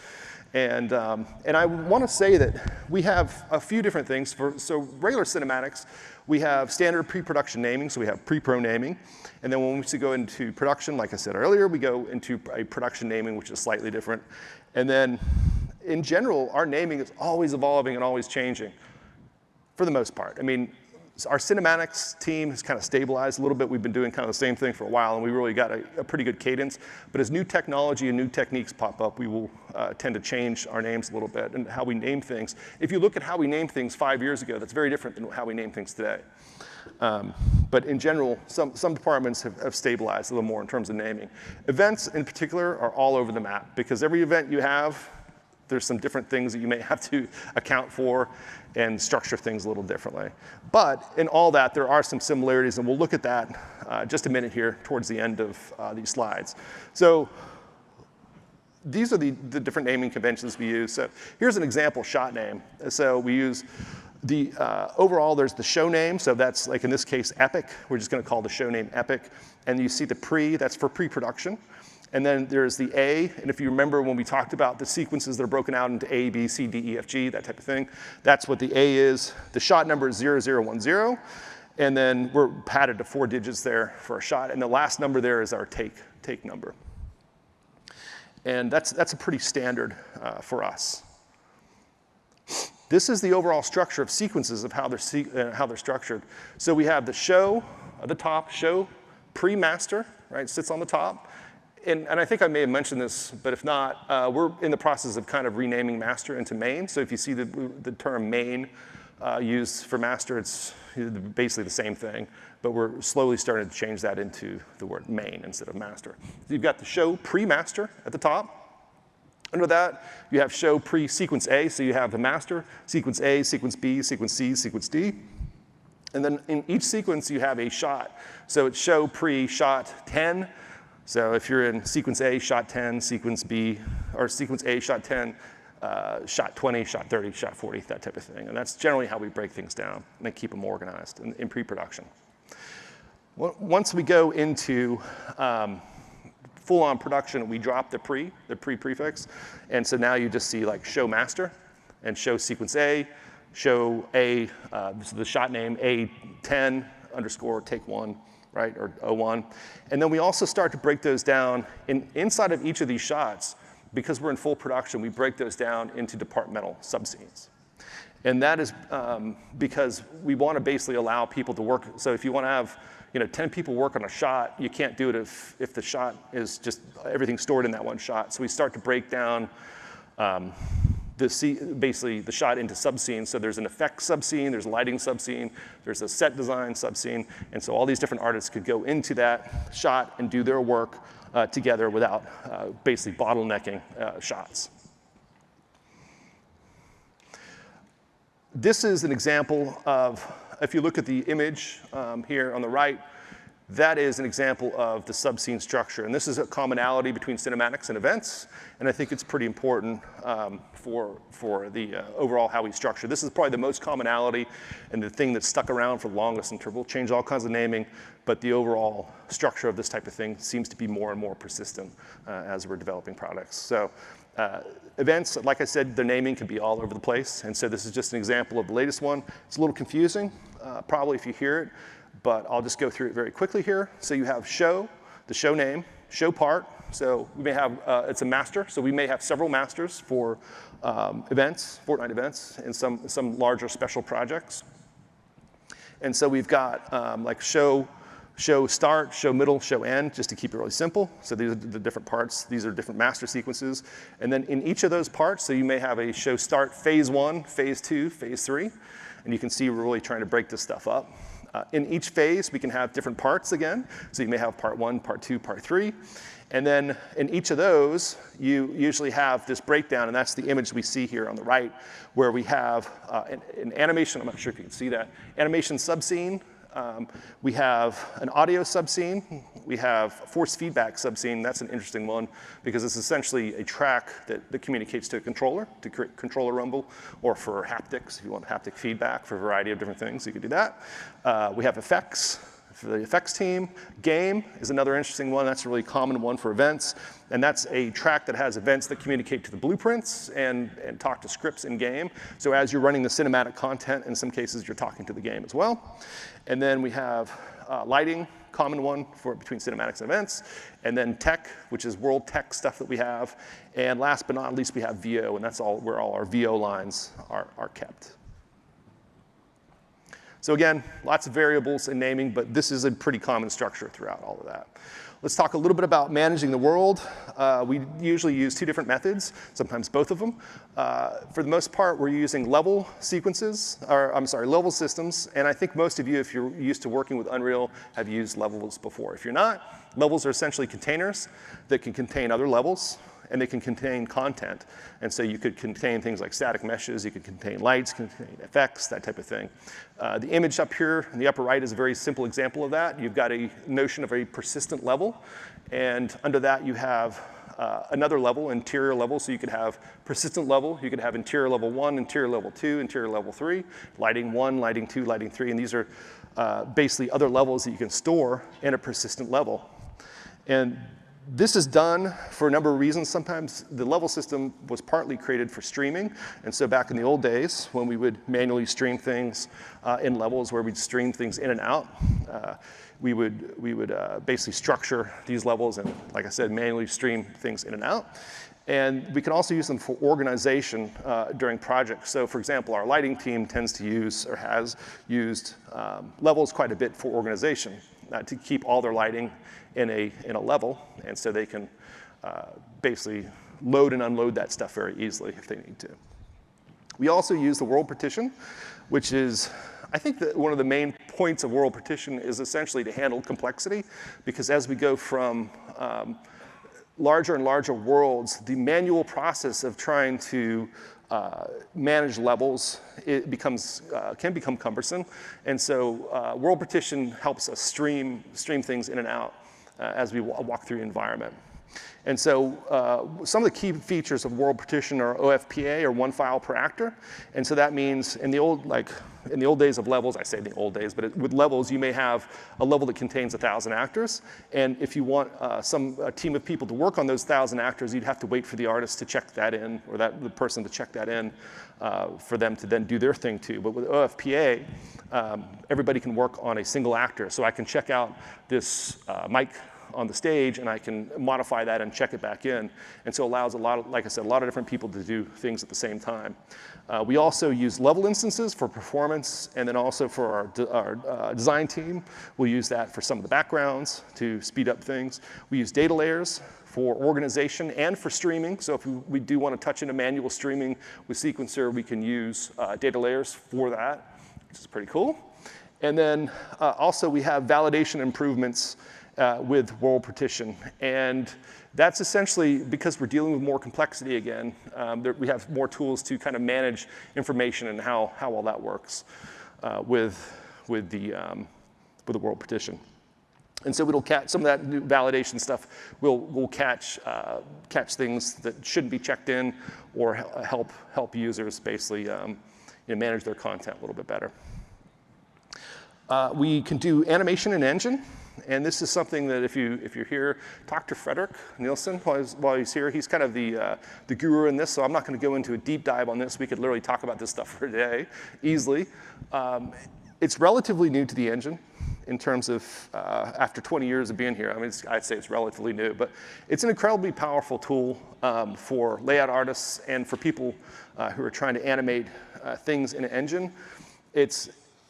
And I want to say that we have a few different things. So regular cinematics, we have standard pre-production naming, so we have pre-pro naming. And then when we go into production, like I said earlier, we go into a production naming, which is slightly different. And then in general, our naming is always evolving and always changing. For the most part. I mean, our cinematics team has kind of stabilized a little bit. We've been doing kind of the same thing for a while, and we really got a pretty good cadence. But as new technology and new techniques pop up, we will tend to change our names a little bit and how we name things. If you look at how we named things 5 years ago, that's very different than how we name things today. But in general, some departments have stabilized a little more in terms of naming. Events in particular are all over the map because every event you have, there's some different things that you may have to account for and structure things a little differently. But in all that, there are some similarities, and we'll look at that just a minute here towards the end of these slides. So these are the different naming conventions we use. So here's an example shot name. So we use Overall, there's the show name, so that's like in this case, Epic. We're just gonna call the show name Epic. And you see the pre, that's for pre-production. And then there's the A, and if you remember when we talked about the sequences that are broken out into A, B, C, D, E, F, G, that type of thing, that's what the A is. The shot number is 0010, and then we're padded to 4 digits there for a shot, and the last number there is our take number. And that's a pretty standard for us. This is the overall structure of sequences of how they're structured. So we have the show at the top, show pre-master, right, sits on the top. And I think I may have mentioned this, but if not, we're in the process of kind of renaming master into main. So if you see the term main used for master, it's basically the same thing, but we're slowly starting to change that into the word main instead of master. So you've got the show pre-master at the top. Under that, you have show pre-sequence A, so you have the master, sequence A, sequence B, sequence C, sequence D. And then in each sequence, you have a shot. So it's show pre-shot 10. So if you're in sequence A, shot 10, sequence B, or sequence A, shot 10, shot 20, shot 30, shot 40, that type of thing. And that's generally how we break things down and keep them organized in pre-production. Once we go into full-on production, we drop the pre-prefix. And so now you just see like show master and show sequence A, show A, so the shot name A10 underscore take 1. Right, or 01. And then we also start to break those down inside of each of these shots. Because we're in full production, we break those down into departmental subscenes. And that is because we want to basically allow people to work. So if you want to have 10 people work on a shot, you can't do it if the shot is just everything stored in that one shot. So we start to break down basically the shot into subscenes. So there's an effects subscene, there's a lighting subscene, there's a set design subscene, and so all these different artists could go into that shot and do their work together without basically bottlenecking shots. This is an example of, if you look at the image here on the right, that is an example of the subscene structure. And this is a commonality between cinematics and events. And I think it's pretty important for the overall how we structure. This is probably the most commonality and the thing that's stuck around for the longest interval. Change all kinds of naming, but the overall structure of this type of thing seems to be more and more persistent as we're developing products. So events, like I said, their naming can be all over the place. And so this is just an example of the latest one. It's a little confusing, probably if you hear it, but I'll just go through it very quickly here. So you have show, the show name, show part. So we may have, it's a master, so we may have several masters for events, Fortnite events, and some larger special projects. And so we've got like show start, show middle, show end, just to keep it really simple. So these are the different parts. These are different master sequences. And then in each of those parts, so you may have a show start phase 1, phase 2, phase 3. And you can see we're really trying to break this stuff up. In each phase, we can have different parts again. So you may have part 1, part 2, part 3. And then in each of those, you usually have this breakdown, and that's the image we see here on the right, where we have an animation, I'm not sure if you can see that, animation subscene. We have an audio subscene. We have force feedback subscene. That's an interesting one because it's essentially a track that communicates to a controller, to create controller rumble, or for haptics, if you want haptic feedback for a variety of different things, you could do that. We have effects for the effects team. Game is another interesting one. That's a really common one for events. And that's a track that has events that communicate to the blueprints and talk to scripts in game. So as you're running the cinematic content, in some cases, you're talking to the game as well. And then we have lighting, common one for between cinematics and events. And then tech, which is world tech stuff that we have. And last but not least, we have VO, and that's where all our VO lines are kept. So again, lots of variables in naming, but this is a pretty common structure throughout all of that. Let's talk a little bit about managing the world. We usually use 2 different methods, sometimes both of them. For the most part, we're using level sequences, or I'm sorry, level systems. And I think most of you, if you're used to working with Unreal, have used levels before. If you're not, levels are essentially containers that can contain other levels, and they can contain content. And so you could contain things like static meshes, you could contain lights, contain effects, that type of thing. The image up here in the upper right is a very simple example of that. You've got a notion of a persistent level, and under that you have another level, interior level, so you could have persistent level, you could have interior level 1, interior level 2, interior level 3, lighting 1, lighting 2, lighting 3, and these are basically other levels that you can store in a persistent level. And this is done for a number of reasons. Sometimes the level system was partly created for streaming, and so back in the old days when we would manually stream things in levels where we'd stream things in and out, we would basically structure these levels and, like I said, manually stream things in and out. And we can also use them for organization during projects. So for example, our lighting team tends to use or has used levels quite a bit for organization to keep all their lighting in a level, and so they can basically load and unload that stuff very easily if they need to. We also use the world partition, which is, I think that one of the main points of world partition is essentially to handle complexity, because as we go from larger and larger worlds, the manual process of trying to manage levels, it can become cumbersome. And so world partition helps us stream things in and out as we walk through the environment. And so some of the key features of world partition are OFPA, or one file per actor. And so that means in the old days of levels, I say in the old days, but with levels, you may have a level that contains 1,000 actors. And if you want a team of people to work on those 1,000 actors, you'd have to wait for the artist to check that in, or the person to check that in for them to then do their thing too. But with OFPA, everybody can work on a single actor. So I can check out this mic on the stage, and I can modify that and check it back in. And so it allows like I said, a lot of different people to do things at the same time. We also use level instances for performance, and then also for our design team, we'll use that for some of the backgrounds to speed up things. We use data layers for organization and for streaming. So if we do want to touch into manual streaming with Sequencer, we can use data layers for that, which is pretty cool. And then also we have validation improvements with world partition. And that's essentially because we're dealing with more complexity again. We have more tools to kind of manage information and how all that works with the world partition. And so it'll catch some of that new validation stuff. We'll catch things that shouldn't be checked in, or help users basically manage their content a little bit better. We can do animation in engine. And this is something that if you're here, talk to Frederick Nielsen while he's here. He's kind of the guru in this, so I'm not going to go into a deep dive on this. We could literally talk about this stuff for a day, easily. It's relatively new to the engine in terms of after 20 years of being here. I mean, I'd say it's relatively new, but it's an incredibly powerful tool for layout artists and for people who are trying to animate things in an engine.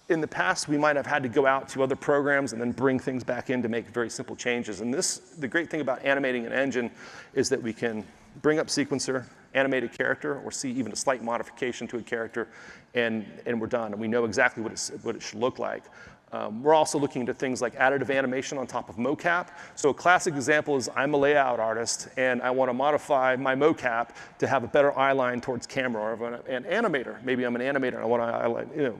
In the past, we might have had to go out to other programs and then bring things back in to make very simple changes. And the great thing about animating an engine is that we can bring up Sequencer, animate a character, or see even a slight modification to a character, and we're done. And we know exactly what it should look like. We're also looking into things like additive animation on top of mocap. So a classic example is I'm a layout artist, and I want to modify my mocap to have a better eye line towards camera, or an animator. Maybe I'm an animator and I want to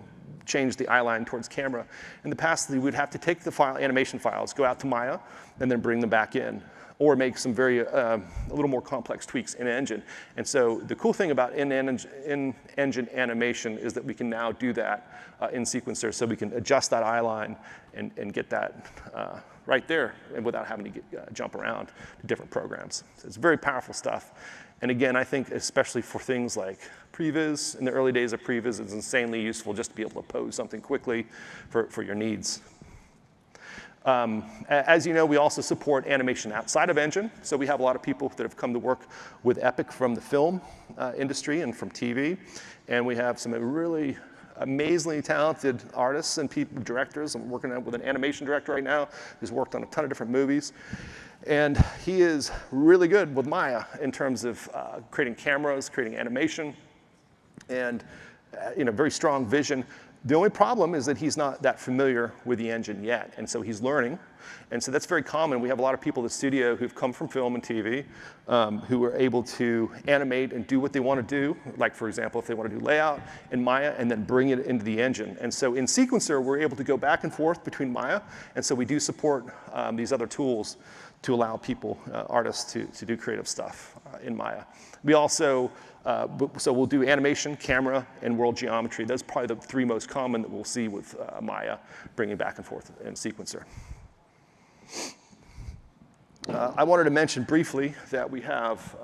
change the eye line towards camera. In the past, we would have to take the animation files, go out to Maya, and then bring them back in, or make some a little more complex tweaks in engine. And so the cool thing about in-engine animation is that we can now do that in Sequencer, so we can adjust that eye line and get that right there, and without having to jump around to different programs. So it's very powerful stuff. And again, I think especially for things like previs, in the early days of previs, it's insanely useful just to be able to pose something quickly for your needs. As you know, we also support animation outside of engine. So we have a lot of people that have come to work with Epic from the film industry and from TV. And we have some really amazingly talented artists and directors. I'm working with an animation director right now who's worked on a ton of different movies. And he is really good with Maya in terms of creating cameras, creating animation, and very strong vision. The only problem is that he's not that familiar with the engine yet, and so he's learning. And so that's very common. We have a lot of people in the studio who've come from film and TV who are able to animate and do what they want to do, like for example, if they want to do layout in Maya and then bring it into the engine. And so in Sequencer, we're able to go back and forth between Maya, and so we do support these other tools to allow people, artists, to do creative stuff in Maya. We also, so we'll do animation, camera, and world geometry. Those are probably the three most common that we'll see with Maya, bringing back and forth in Sequencer. I wanted to mention briefly that we have,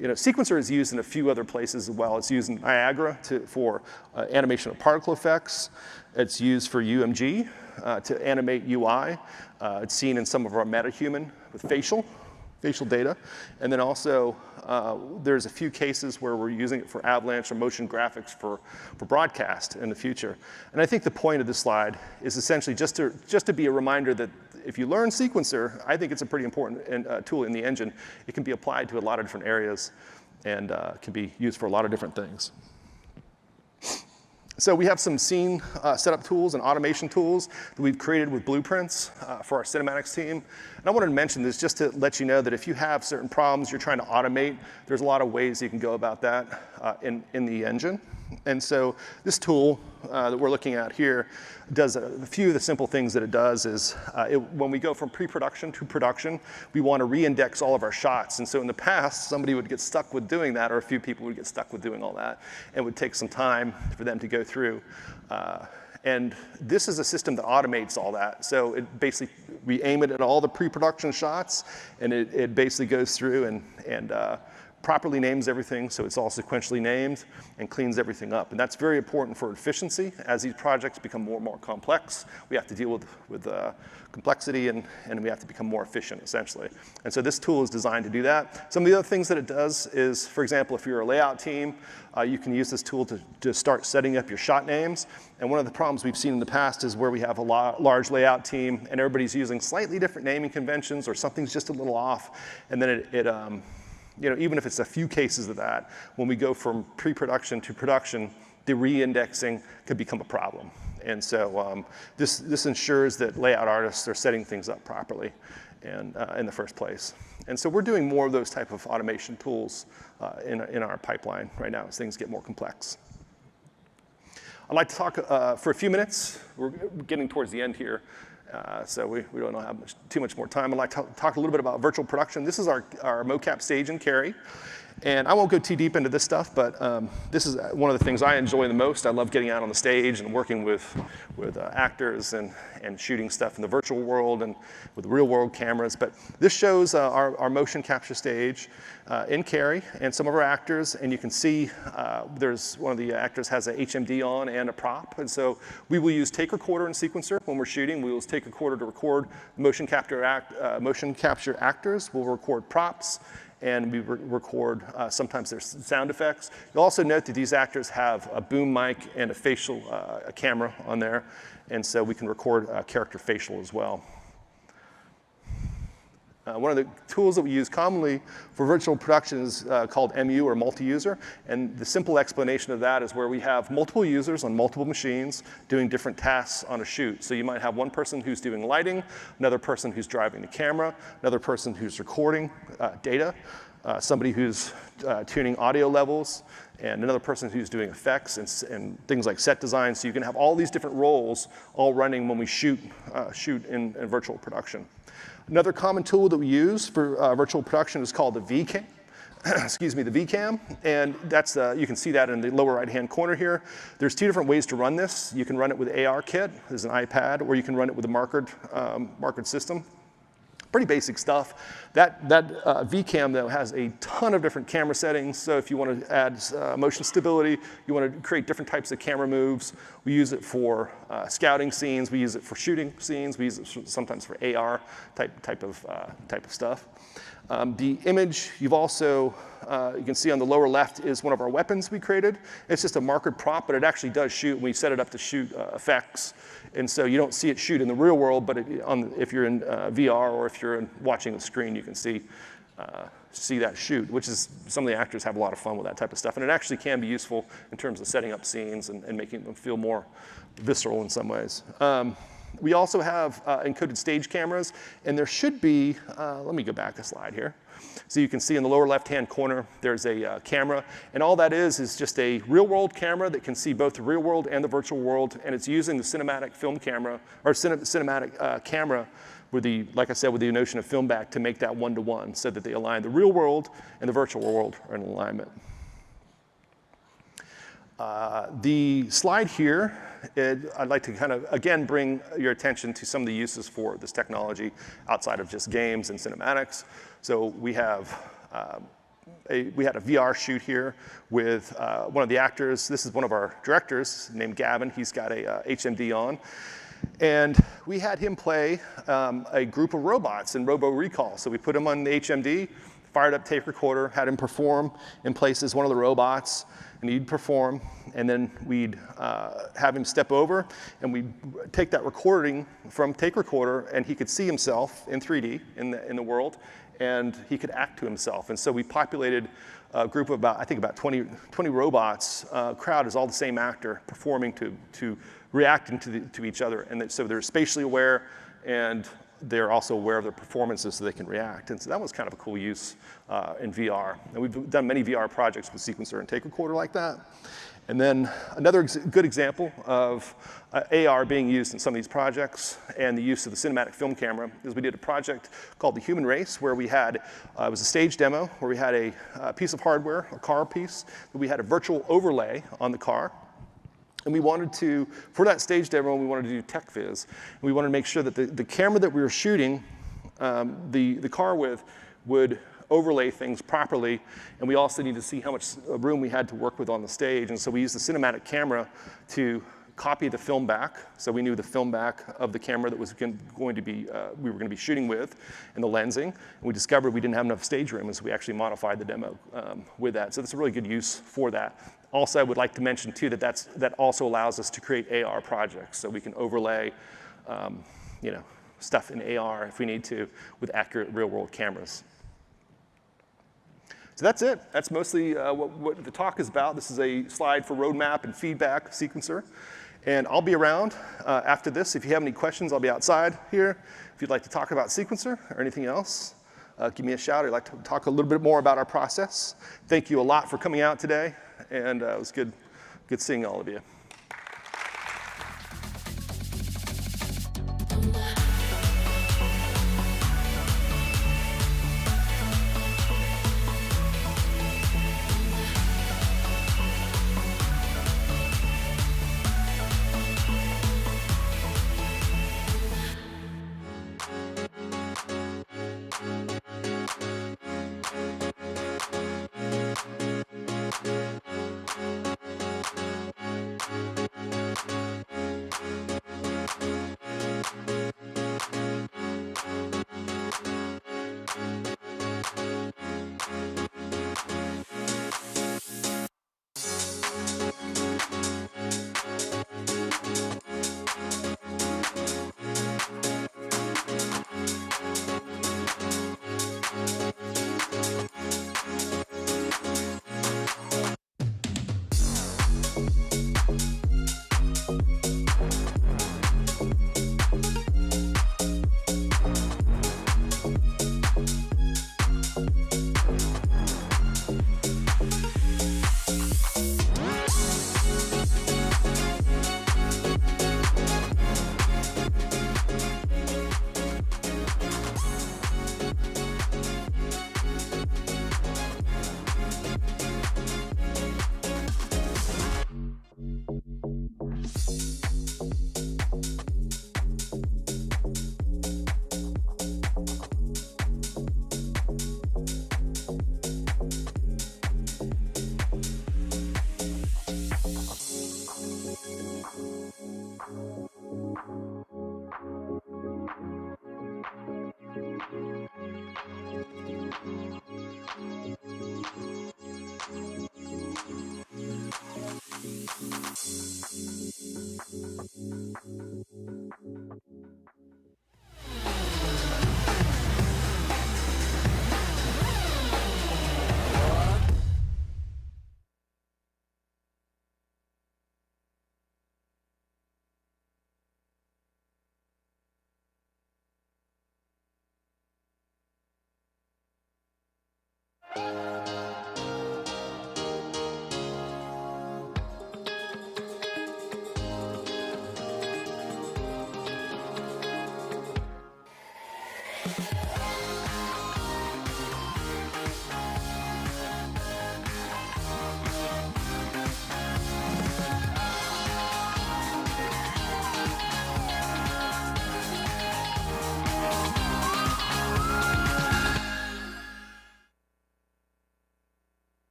Sequencer is used in a few other places as well. It's used in Niagara for animation of particle effects. It's used for UMG to animate UI. It's seen in some of our MetaHuman with facial data. And then also, there's a few cases where we're using it for avalanche or motion graphics for broadcast in the future. And I think the point of this slide is essentially just to be a reminder that if you learn Sequencer, I think it's a pretty important tool in the engine. It can be applied to a lot of different areas and can be used for a lot of different things. So we have some scene setup tools and automation tools that we've created with blueprints for our cinematics team. And I wanted to mention this just to let you know that if you have certain problems you're trying to automate, there's a lot of ways you can go about that in the engine. And so this tool that we're looking at here does a few of the simple things that it does is when we go from pre-production to production, we want to re-index all of our shots. And so in the past, somebody would get stuck with doing that, or a few people would get stuck with doing all that. And it would take some time for them to go through. And this is a system that automates all that. So it basically, we aim it at all the pre-production shots, and it basically goes through and properly names everything, so it's all sequentially named, and cleans everything up. And that's very important for efficiency. As these projects become more and more complex, we have to deal with complexity, and we have to become more efficient, essentially. And so this tool is designed to do that. Some of the other things that it does is, for example, if you're a layout team, you can use this tool to start setting up your shot names. And one of the problems we've seen in the past is where we have a large layout team, and everybody's using slightly different naming conventions, or something's just a little off, and then even if it's a few cases of that, when we go from pre-production to production, the re-indexing could become a problem. And so this ensures that layout artists are setting things up properly and in the first place. And so we're doing more of those type of automation tools in our pipeline right now as things get more complex. I'd like to talk for a few minutes. We're getting towards the end here. So we don't have too much more time. I'd like to talk a little bit about virtual production. This is our mocap stage in Cary. And I won't go too deep into this stuff, but this is one of the things I enjoy the most. I love getting out on the stage and working with actors and shooting stuff in the virtual world and with real world cameras. But this shows our motion capture stage in Cary and some of our actors. And you can see there's one of the actors has a HMD on and a prop. And so we will use take recorder and sequencer when we're shooting. We will use take recorder to record motion capture actors. We'll record props. And we record, sometimes there's sound effects. You'll also note that these actors have a boom mic and a facial a camera on there. And so we can record character facial as well. One of the tools that we use commonly for virtual production is called MU, or multi-user. And the simple explanation of that is where we have multiple users on multiple machines doing different tasks on a shoot. So you might have one person who's doing lighting, another person who's driving the camera, another person who's recording data, somebody who's tuning audio levels, and another person who's doing effects and things like set design. So you can have all these different roles all running when we shoot in virtual production. Another common tool that we use for virtual production is called the VCam. Excuse me, the VCam, and that's you can see that in the lower right-hand corner here. There's two different ways to run this. You can run it with ARKit, there's an iPad, or you can run it with a markered system. Pretty basic stuff. That VCam, though, has a ton of different camera settings. So if you want to add motion stability, you want to create different types of camera moves. We use it for scouting scenes. We use it for shooting scenes. We use it sometimes for AR type of stuff. The image you've also, you can see on the lower left is one of our weapons we created. It's just a markered prop, but it actually does shoot. We set it up to shoot effects. And so you don't see it shoot in the real world, but if you're in VR or if you're watching the screen, you can see see that shoot, which is some of the actors have a lot of fun with that type of stuff. And it actually can be useful in terms of setting up scenes and making them feel more visceral in some ways. We also have encoded stage cameras, and there should be, let me go back a slide here. So you can see in the lower left-hand corner, there's a camera, and all that is just a real-world camera that can see both the real world and the virtual world, and it's using the cinematic film camera, or cinematic camera, with the, like I said, with the notion of film back to make that one-to-one, so that they align the real world and the virtual world are in alignment. The slide here, I'd like to kind of, again, bring your attention to some of the uses for this technology outside of just games and cinematics. So we have we had a VR shoot here with one of the actors. This is one of our directors named Gavin. He's got a HMD on. And we had him play a group of robots in Robo Recall. So we put him on the HMD, fired up tape recorder, had him perform in places one of the robots, and he'd perform, and then we'd have him step over, and we'd take that recording from tape recorder, and he could see himself in 3D in the world, and he could act to himself. And so we populated a group of about, I think about 20 robots. Crowd is all the same actor performing to reacting to each other. And so they're spatially aware, and they're also aware of their performances so they can react. And so that was kind of a cool use in VR. And we've done many VR projects with sequencer and tape recorder like that. And then another good example of AR being used in some of these projects and the use of the cinematic film camera is we did a project called The Human Race, where we had, it was a stage demo where we had a piece of hardware, a car piece, that we had a virtual overlay on the car. And we wanted to, for that stage demo, we wanted to do tech viz. And we wanted to make sure that the camera that we were shooting the car with would overlay things properly, and we also need to see how much room we had to work with on the stage. And so we used the cinematic camera to copy the film back, so we knew the film back of the camera that was going to be we were going to be shooting with, and the lensing. And we discovered we didn't have enough stage room, and so we actually modified the demo with that. So that's a really good use for that. Also, I would like to mention too that also allows us to create AR projects, so we can overlay, stuff in AR if we need to with accurate real-world cameras. So that's it. That's mostly what the talk is about. This is a slide for roadmap and feedback sequencer. And I'll be around after this. If you have any questions, I'll be outside here. If you'd like to talk about sequencer or anything else, give me a shout. I'd like to talk a little bit more about our process. Thank you a lot for coming out today. And it was good seeing all of you.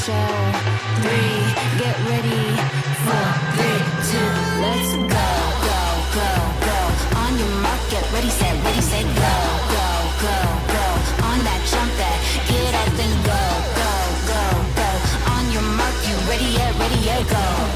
show. 3, get ready. 4, 3, 2, let's go, go, go, go. On your mark, get ready, set, go, go, go, go. On that jump, that get up and go, go, go, go. On your mark, you ready, yeah, go.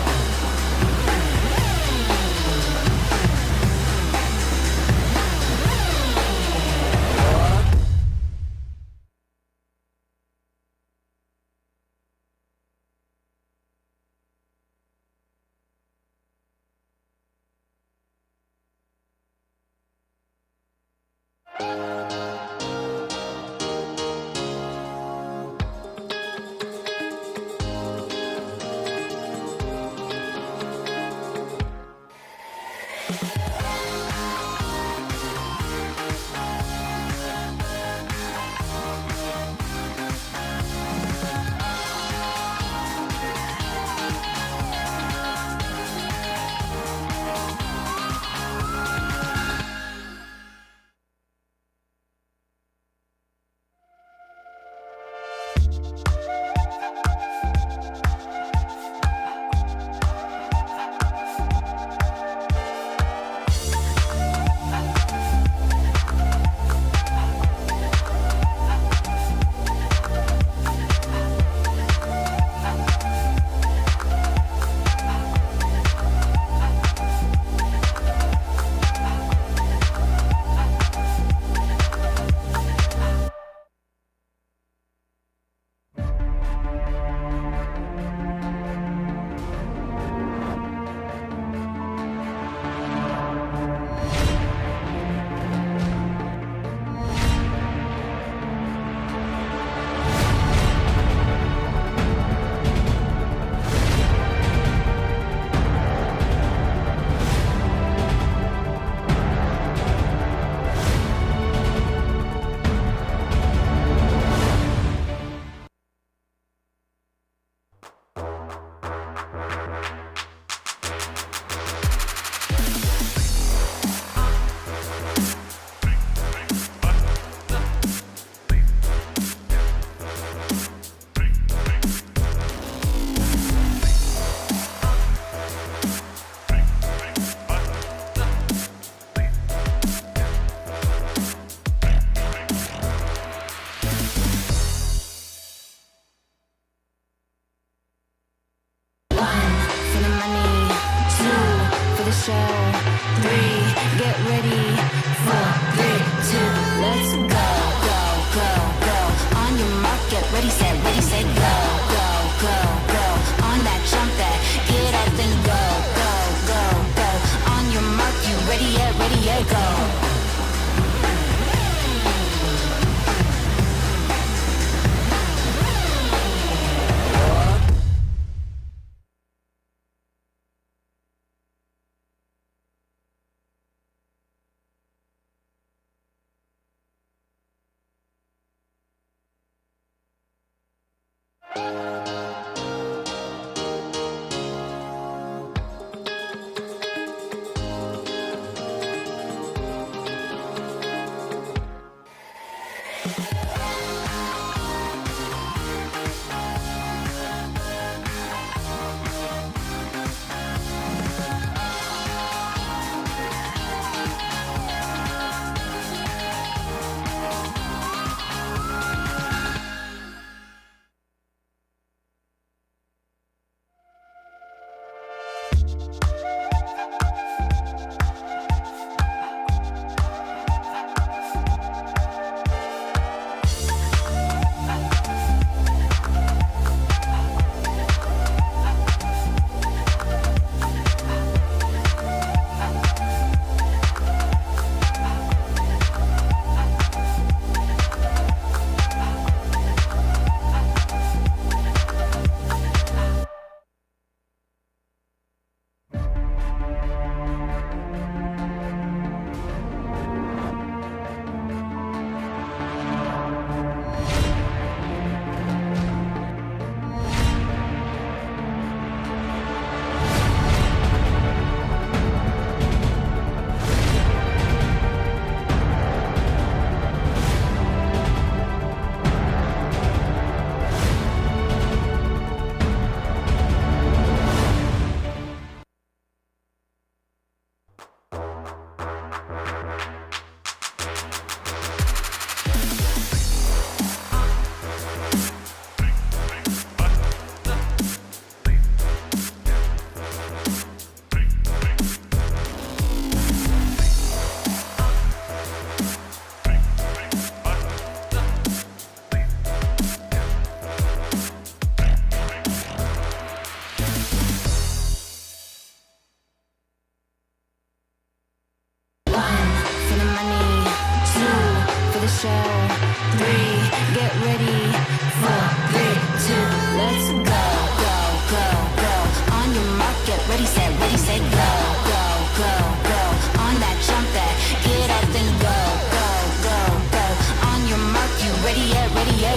three, get ready. 4, 3, 2, let's go, go, go, go. On your mark, get ready, set, go, go, go, go. On that jump that, get up and go, go, go, go. On your mark, you ready, yeah,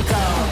go.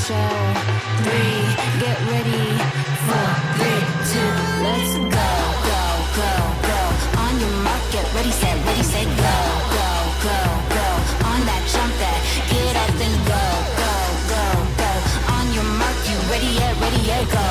show. 3, get ready. 4, 3, 2, let's go, go, go, go. On your mark, get ready, set, go, go, go, go. On that jump, that get up and go, go, go, go. On your mark, you ready, yeah, go.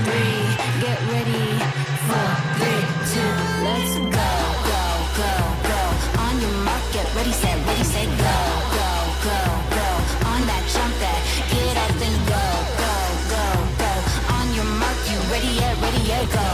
three, get ready. 4, 3, 2, let's go, go, go, go. On your mark, get ready, set, go, go, go, go. On that jump, that get up and go, go, go, go. On your mark, you ready, yeah, go.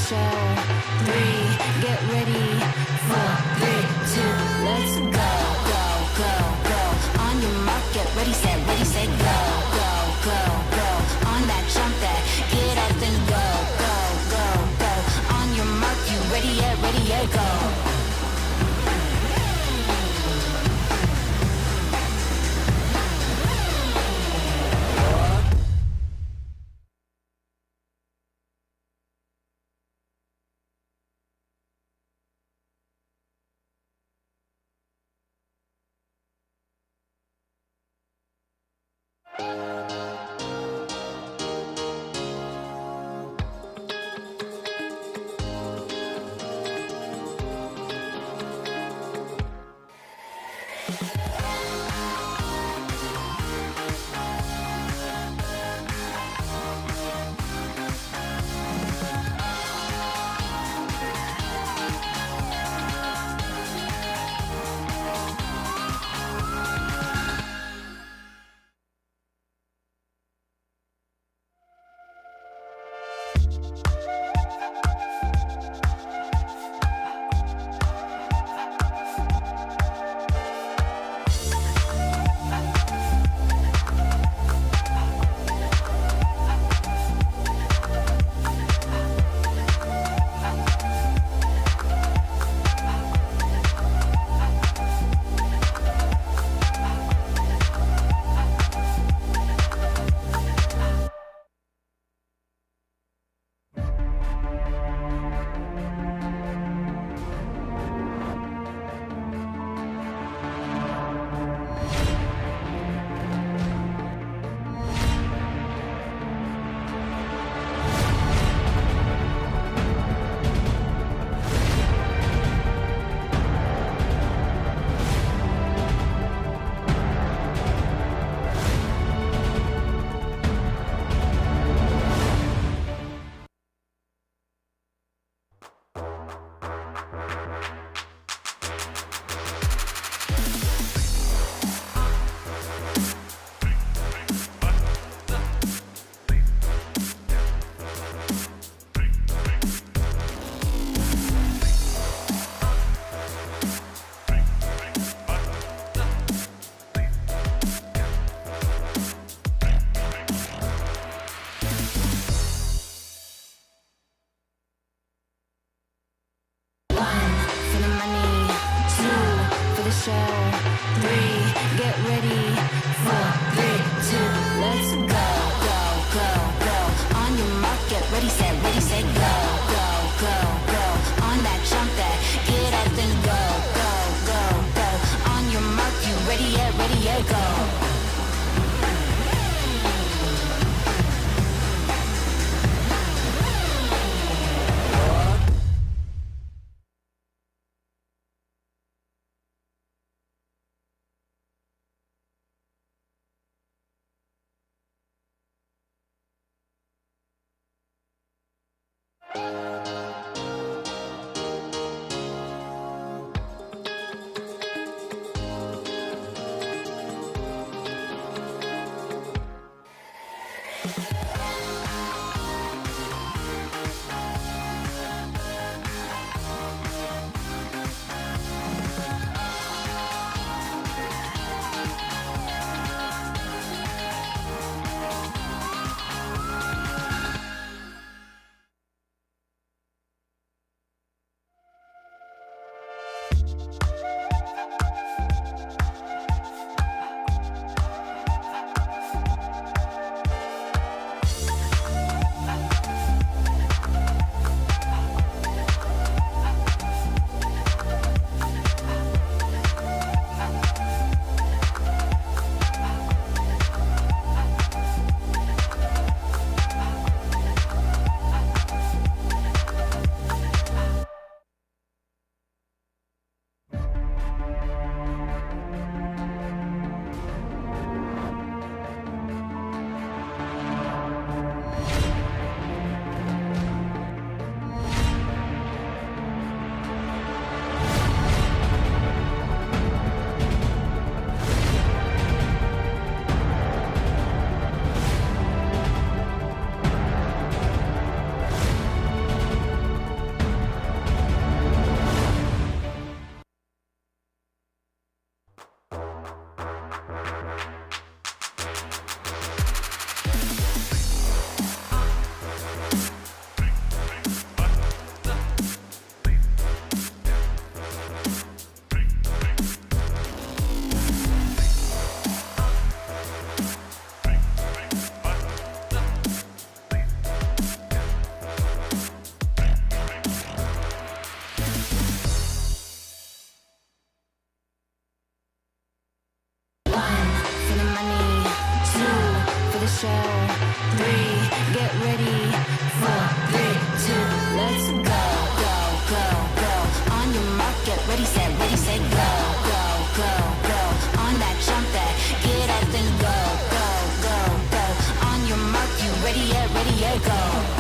show. 3, get ready. 4, 3, 2, let's go, go, go, go. On your mark, get ready, set, go, go, go, go. On that jump, that get up and go, go, go, go. On your mark, you ready, yeah, go. get ready. 4, 3, 2, let's go, go, go, go. On your mark, get ready, set, go, go, go, go. On that jump, that get up and go, go, go, go. On your mark, you ready, yeah, go.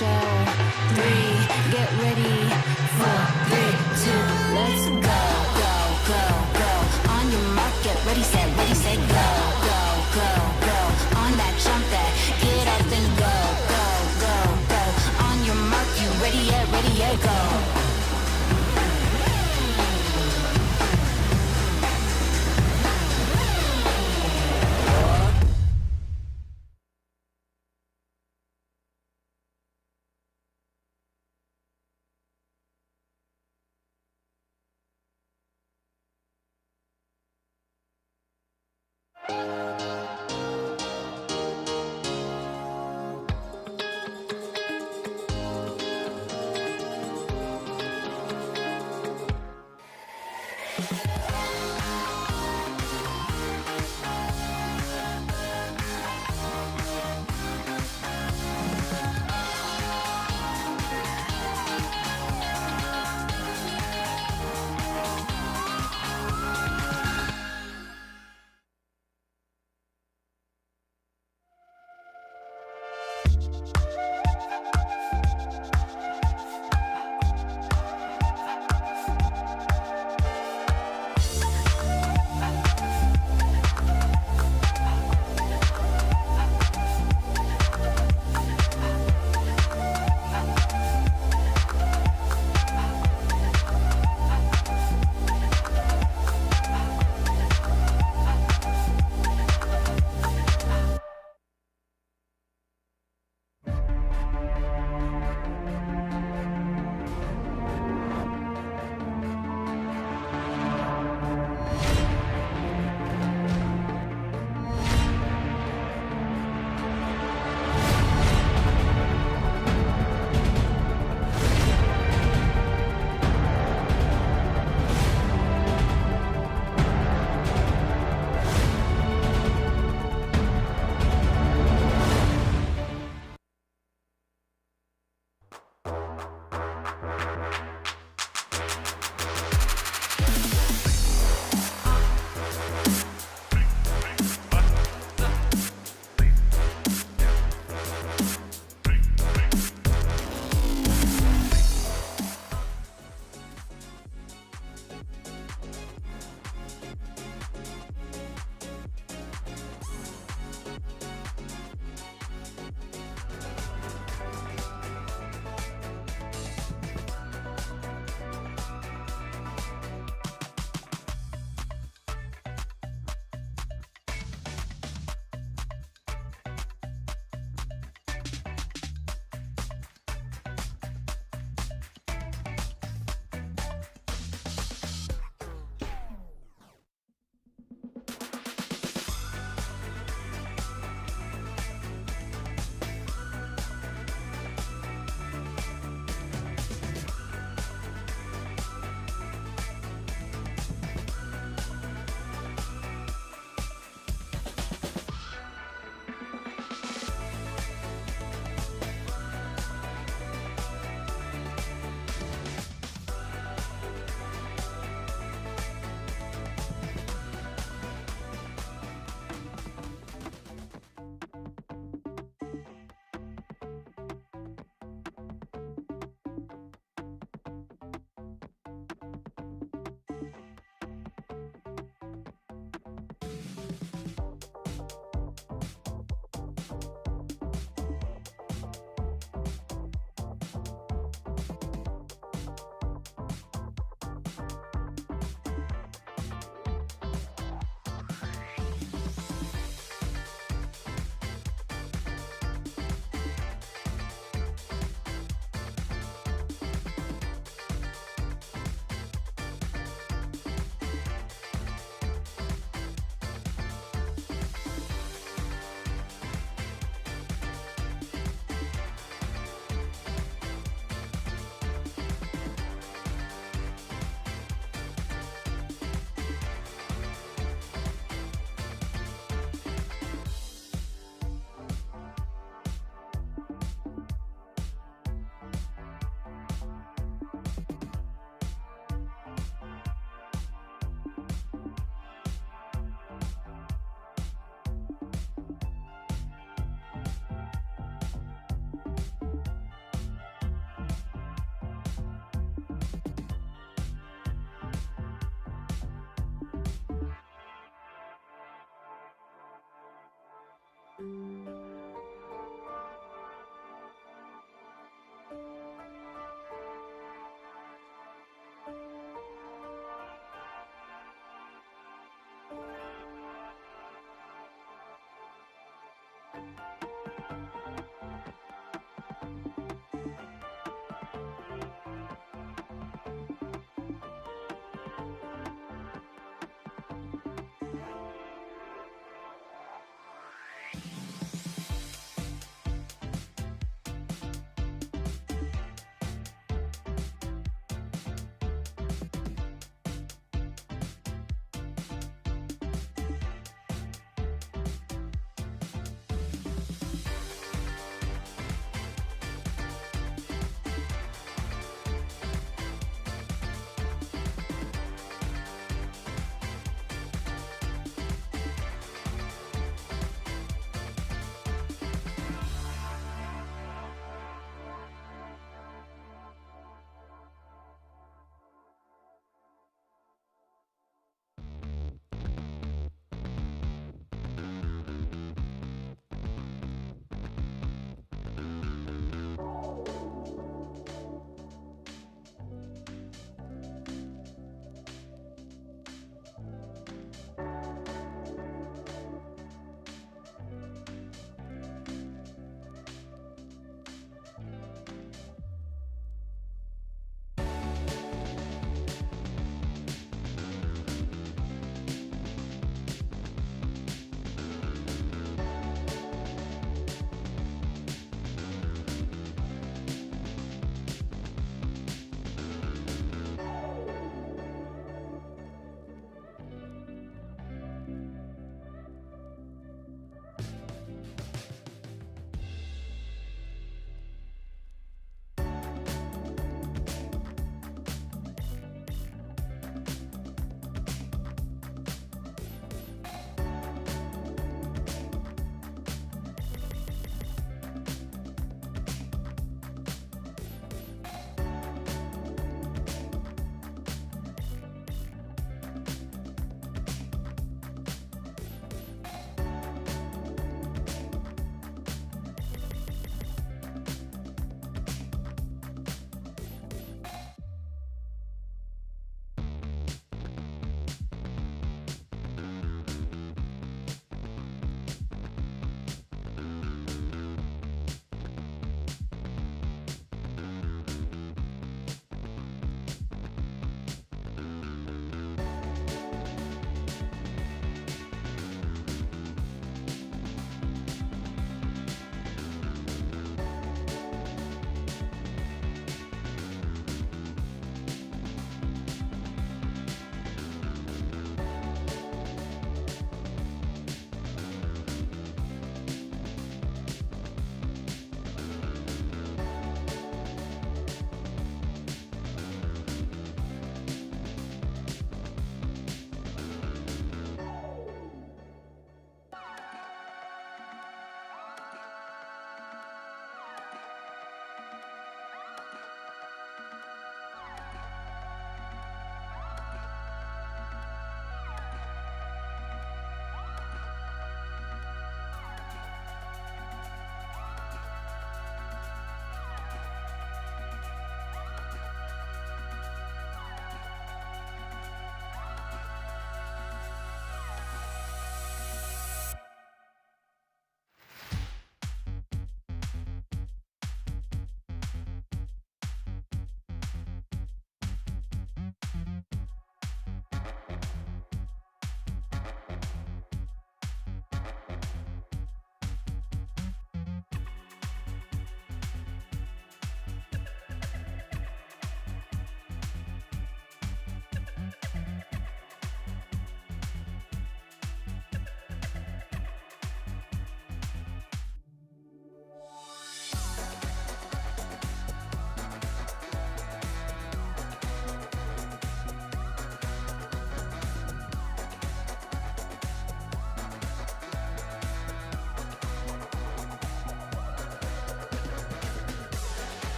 show. 3, get ready. 4, 3, 2, let's go, go, go, go. On your mark, get ready, set, go, go, go, go. On that jump that, get up and go, go, go, go. On your mark, you ready, yeah, go.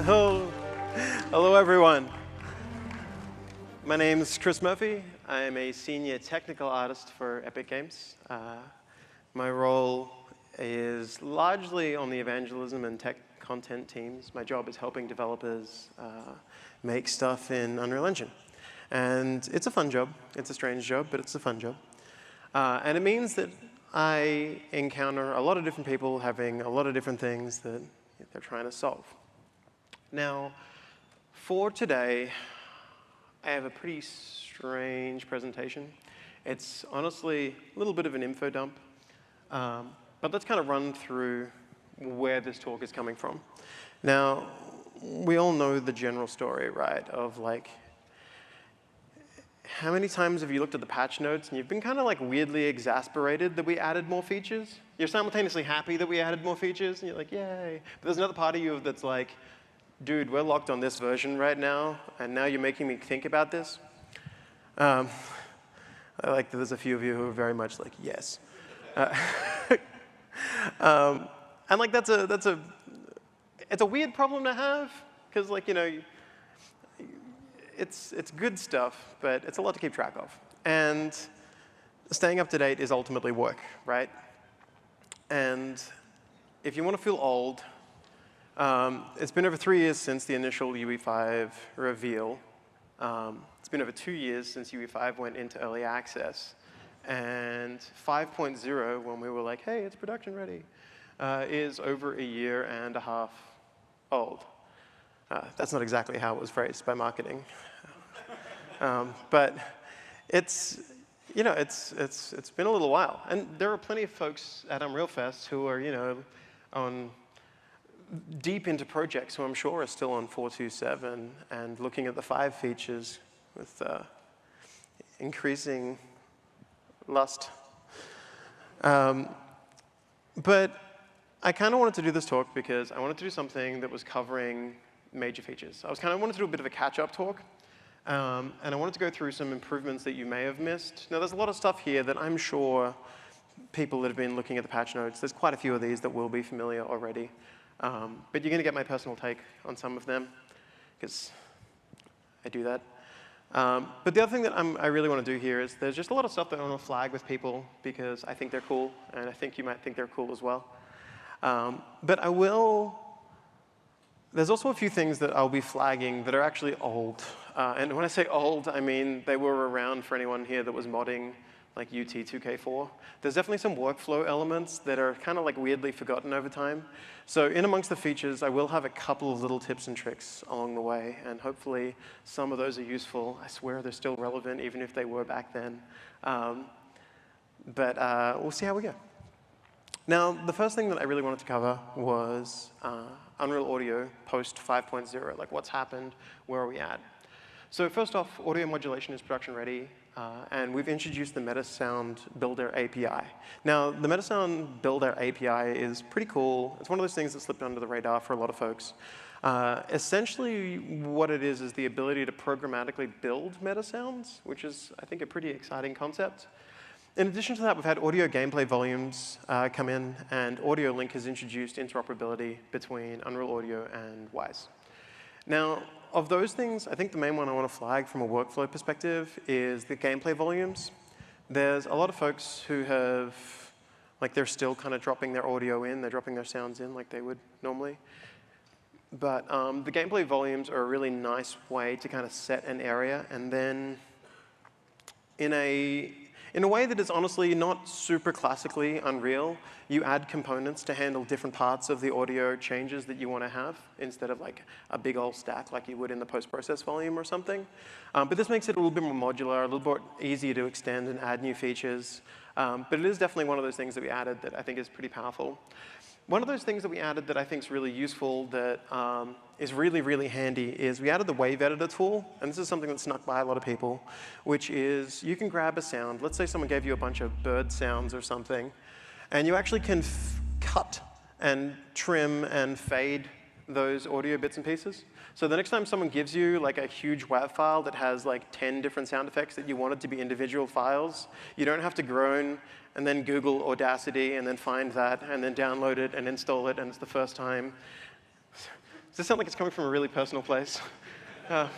Hello. Hello, everyone. My name is Chris Murphy. I am a senior technical artist for Epic Games. My role is largely on the evangelism and tech content teams. My job is helping developers make stuff in Unreal Engine. And it's a fun job. It's a strange job, but it's a fun job. And it means that I encounter a lot of different people having a lot of different things that they're trying to solve. Now, for today, I have a pretty strange presentation. It's honestly a little bit of an info dump, but let's kind of run through where this talk is coming from. Now, we all know the general story, right, of like, how many times have you looked at the patch notes and you've been kind of like weirdly exasperated that we added more features? You're simultaneously happy that we added more features, and you're like, yay. But there's another part of you that's like, dude, we're locked on this version right now, and now you're making me think about this. I like that there's a few of you who are very much like, yes. And like it's a weird problem to have, because like, you know, it's good stuff, but it's a lot to keep track of. And staying up to date is ultimately work, right? And if you want to feel old, it's been over 3 years since the initial UE5 reveal. It's been over 2 years since UE5 went into early access. And 5.0, when we were like, hey, it's production ready, is over 1.5 years old. That's not exactly how it was phrased by marketing. But it's, you know, it's been a little while. And there are plenty of folks at Unreal Fest who are, you know, deep into projects who I'm sure are still on 4.2.7 and looking at the 5 features with increasing lust. But I kind of wanted to do this talk because I wanted to do something that was covering major features. I wanted to do a bit of a catch-up talk. And I wanted to go through some improvements that you may have missed. Now, there's a lot of stuff here that I'm sure people that have been looking at the patch notes, there's quite a few of these that will be familiar already. But you're going to get my personal take on some of them, because I do that. But the other thing that I really want to do here is there's just a lot of stuff that I want to flag with people, because I think they're cool, and I think you might think they're cool as well. But there's also a few things that I'll be flagging that are actually old. And when I say old, I mean they were around for anyone here that was modding like UT 2K4. There's definitely some workflow elements that are kind of like weirdly forgotten over time. So in amongst the features, I will have a couple of little tips and tricks along the way, and hopefully some of those are useful. I swear they're still relevant, even if they were back then. But we'll see how we go. Now, the first thing that I really wanted to cover was Unreal Audio post 5.0, like what's happened, where are we at? So first off, audio modulation is production ready, and we've introduced the Metasound Builder API. Now, the Metasound Builder API is pretty cool. It's one of those things that slipped under the radar for a lot of folks. Essentially, what it is the ability to programmatically build metasounds, which is, I think, a pretty exciting concept. In addition to that, we've had audio gameplay volumes come in, and Audio Link has introduced interoperability between Unreal Audio and Wise. Now, of those things, I think the main one I want to flag from a workflow perspective is the gameplay volumes. There's a lot of folks who have, like, they're still kind of dropping their audio in, they're dropping their sounds in like they would normally. But the gameplay volumes are a really nice way to kind of set an area, and then in a way that is honestly not super classically Unreal, you add components to handle different parts of the audio changes that you want to have instead of like a big old stack like you would in the post-process volume or something. But this makes it a little bit more modular, a little bit easier to extend and add new features. But it is definitely one of those things that we added that I think is pretty powerful. One of those things that we added that I think is really useful, that is really, really handy, is we added the wave editor tool. And this is something that snuck by a lot of people, which is you can grab a sound. Let's say someone gave you a bunch of bird sounds or something, and you actually can cut and trim and fade those audio bits and pieces. So the next time someone gives you like a huge WAV file that has like 10 different sound effects that you wanted to be individual files, you don't have to groan and then Google Audacity and then find that and then download it and install it, and it's the first time. Does this sound like it's coming from a really personal place? But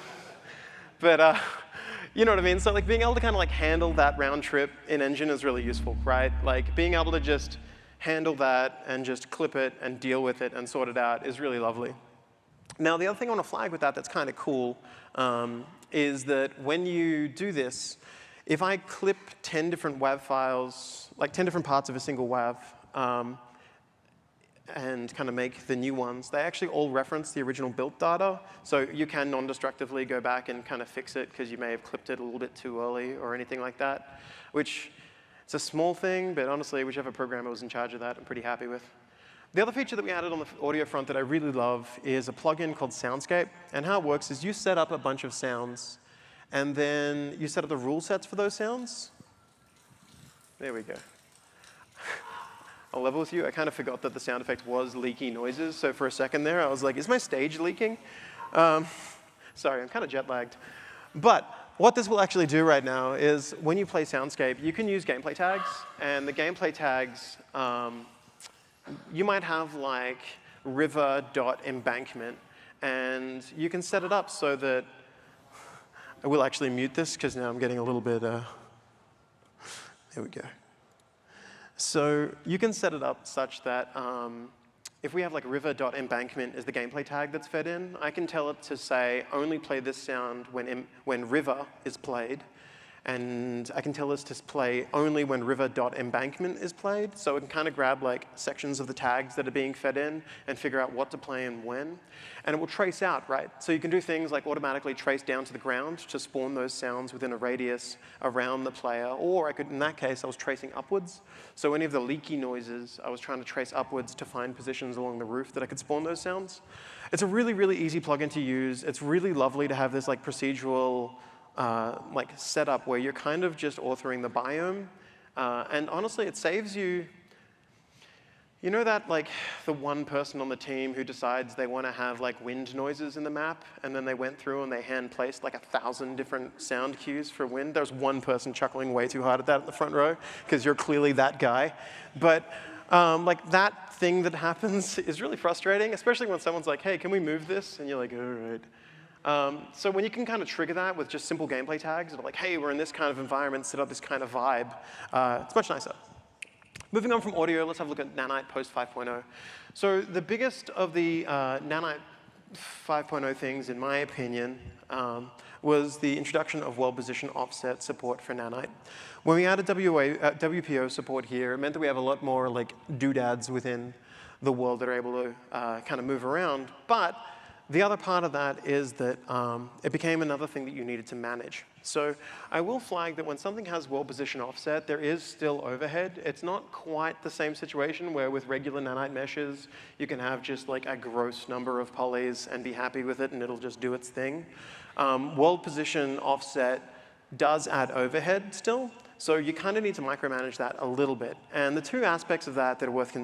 you know what I mean? So like being able to kind of like handle that round trip in engine is really useful, right? Like being able to just handle that and just clip it and deal with it and sort it out is really lovely. Now the other thing I want to flag with that that's kind of cool is that when you do this, if I clip 10 different WAV files, like 10 different parts of a single WAV, and kind of make the new ones, they actually all reference the original built data. So you can non-destructively go back and kind of fix it because you may have clipped it a little bit too early or anything like that, which it's a small thing, but honestly, whichever programmer was in charge of that, I'm pretty happy with. The other feature that we added on the audio front that I really love is a plugin called Soundscape. And how it works is you set up a bunch of sounds, and then you set up the rule sets for those sounds. There we go. I'll level with you. I kind of forgot that the sound effect was leaky noises. So for a second there, I was like, is my stage leaking? Sorry, I'm kind of jet lagged. But what this will actually do right now is when you play Soundscape, you can use gameplay tags. And the gameplay tags, you might have like river.embankment. And you can set it up so that I will actually mute this because now I'm getting a little bit, there we go. So you can set it up such that if we have like river.embankment is the gameplay tag that's fed in, I can tell it to say only play this sound when river is played. And I can tell this to play only when river.embankment is played. So it can kind of grab like sections of the tags that are being fed in and figure out what to play and when. And it will trace out, right? So you can do things like automatically trace down to the ground to spawn those sounds within a radius around the player. Or I could, in that case, I was tracing upwards. So any of the leaky noises, I was trying to trace upwards to find positions along the roof that I could spawn those sounds. It's a really, really easy plugin to use. It's really lovely to have this like procedural like setup where you're kind of just authoring the biome. And honestly, it saves you, you know that like the one person on the team who decides they want to have like wind noises in the map, and then they went through and they hand placed like 1,000 different sound cues for wind? There's one person chuckling way too hard at that in the front row, because you're clearly that guy. But like that thing that happens is really frustrating, especially when someone's like, hey, can we move this? And you're like, all right. So when you can kind of trigger that with just simple gameplay tags, like, hey, we're in this kind of environment, set up this kind of vibe, it's much nicer. Moving on from audio, let's have a look at Nanite post 5.0. So the biggest of the Nanite 5.0 things, in my opinion, was the introduction of world position offset support for Nanite. When we added WPO support here, it meant that we have a lot more like doodads within the world that are able to kind of move around. But the other part of that is that it became another thing that you needed to manage. So I will flag that when something has world position offset, there is still overhead. It's not quite the same situation where with regular Nanite meshes, you can have just like a gross number of polys and be happy with it and it'll just do its thing. World position offset does add overhead still. So you kind of need to micromanage that a little bit. And the two aspects of that that are worth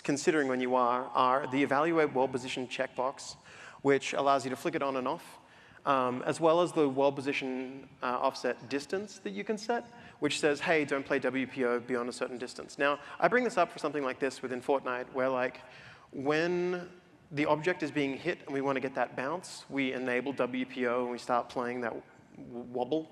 considering when you are the evaluate world position checkbox, which allows you to flick it on and off, as well as the world position offset distance that you can set, which says, hey, don't play WPO beyond a certain distance. Now, I bring this up for something like this within Fortnite, where like when the object is being hit and we want to get that bounce, we enable WPO and we start playing that wobble.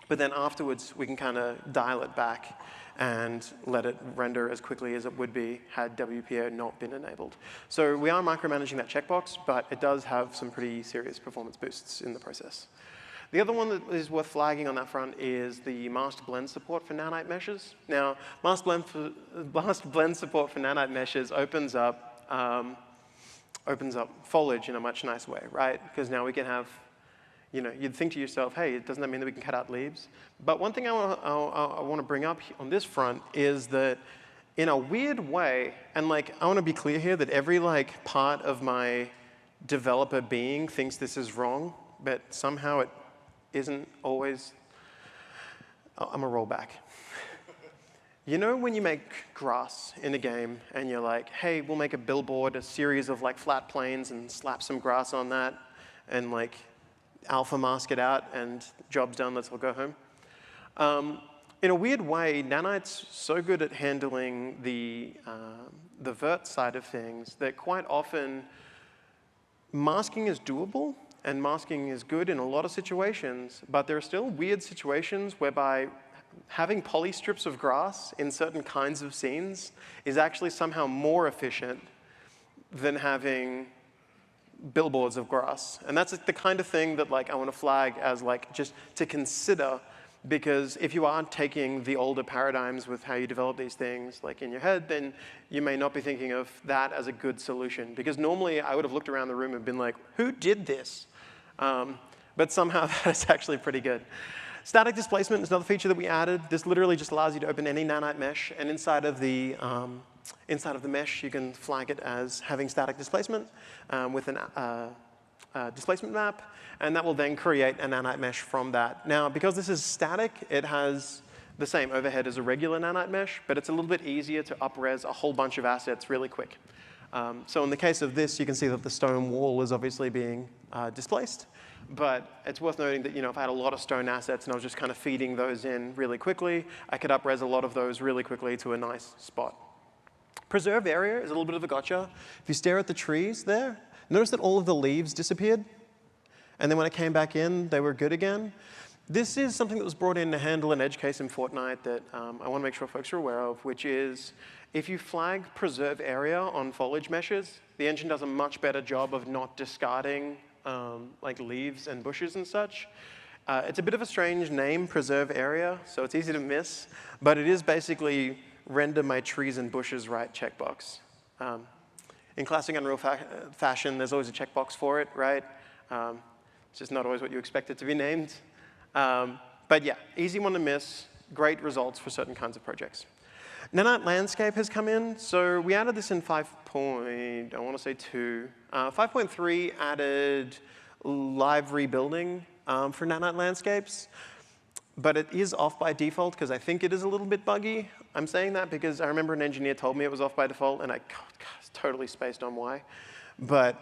But then afterwards, we can kind of dial it back and let it render as quickly as it would be had WPO not been enabled. So we are micromanaging that checkbox, but it does have some pretty serious performance boosts in the process. The other one that is worth flagging on that front is the master blend support for Nanite meshes. Now, master blend support for Nanite meshes opens up foliage in a much nicer way, right? Because now we can have, you know, you'd think to yourself, hey, doesn't that mean that we can cut out leaves? But one thing I want to bring up on this front is that in a weird way, and like I want to be clear here that every like part of my developer being thinks this is wrong, but somehow it isn't always. I'm gonna roll back. You know when you make grass in a game and you're like, hey, we'll make a billboard, a series of like flat planes and slap some grass on that and like alpha mask it out and job's done, let's all go home. In a weird way, Nanite's so good at handling the vert side of things that quite often masking is doable, and masking is good in a lot of situations, but there are still weird situations whereby having poly strips of grass in certain kinds of scenes is actually somehow more efficient than having billboards of grass. And that's the kind of thing that I want to flag as just to consider, because if you are taking the older paradigms with how you develop these things in your head, then you may not be thinking of that as a good solution. Because normally I would have looked around the room and been like, who did this? But somehow that is actually pretty good. Static displacement is another feature that we added. This literally just allows you to open any nanite mesh, and inside of the mesh, you can flag it as having static displacement with a displacement map, and that will then create a nanite mesh from that. Now, because this is static, it has the same overhead as a regular nanite mesh, but it's a little bit easier to up-res a whole bunch of assets really quick. So in the case of this, you can see that the stone wall is obviously being displaced. But it's worth noting that if I had a lot of stone assets and I was just kind of feeding those in really quickly, I could up-res a lot of those really quickly to a nice spot. Preserved area is a little bit of a gotcha. If you stare at the trees there, notice that all of the leaves disappeared. And then when I came back in, they were good again. This is something that was brought in to handle an edge case in Fortnite that I want to make sure folks are aware of, which is if you flag preserve area on foliage meshes, the engine does a much better job of not discarding leaves and bushes and such. It's a bit of a strange name, preserve area, so it's easy to miss, but it is basically render my trees and bushes right checkbox. In classic Unreal fashion, there's always a checkbox for it, right? It's just not always what you expect it to be named. But yeah, easy one to miss, great results for certain kinds of projects. Nanite Landscape has come in. So we added this in 5.2. 5.3 added live rebuilding for Nanite Landscapes. But it is off by default because I think it is a little bit buggy. I'm saying that because I remember an engineer told me it was off by default, and I totally spaced on why. But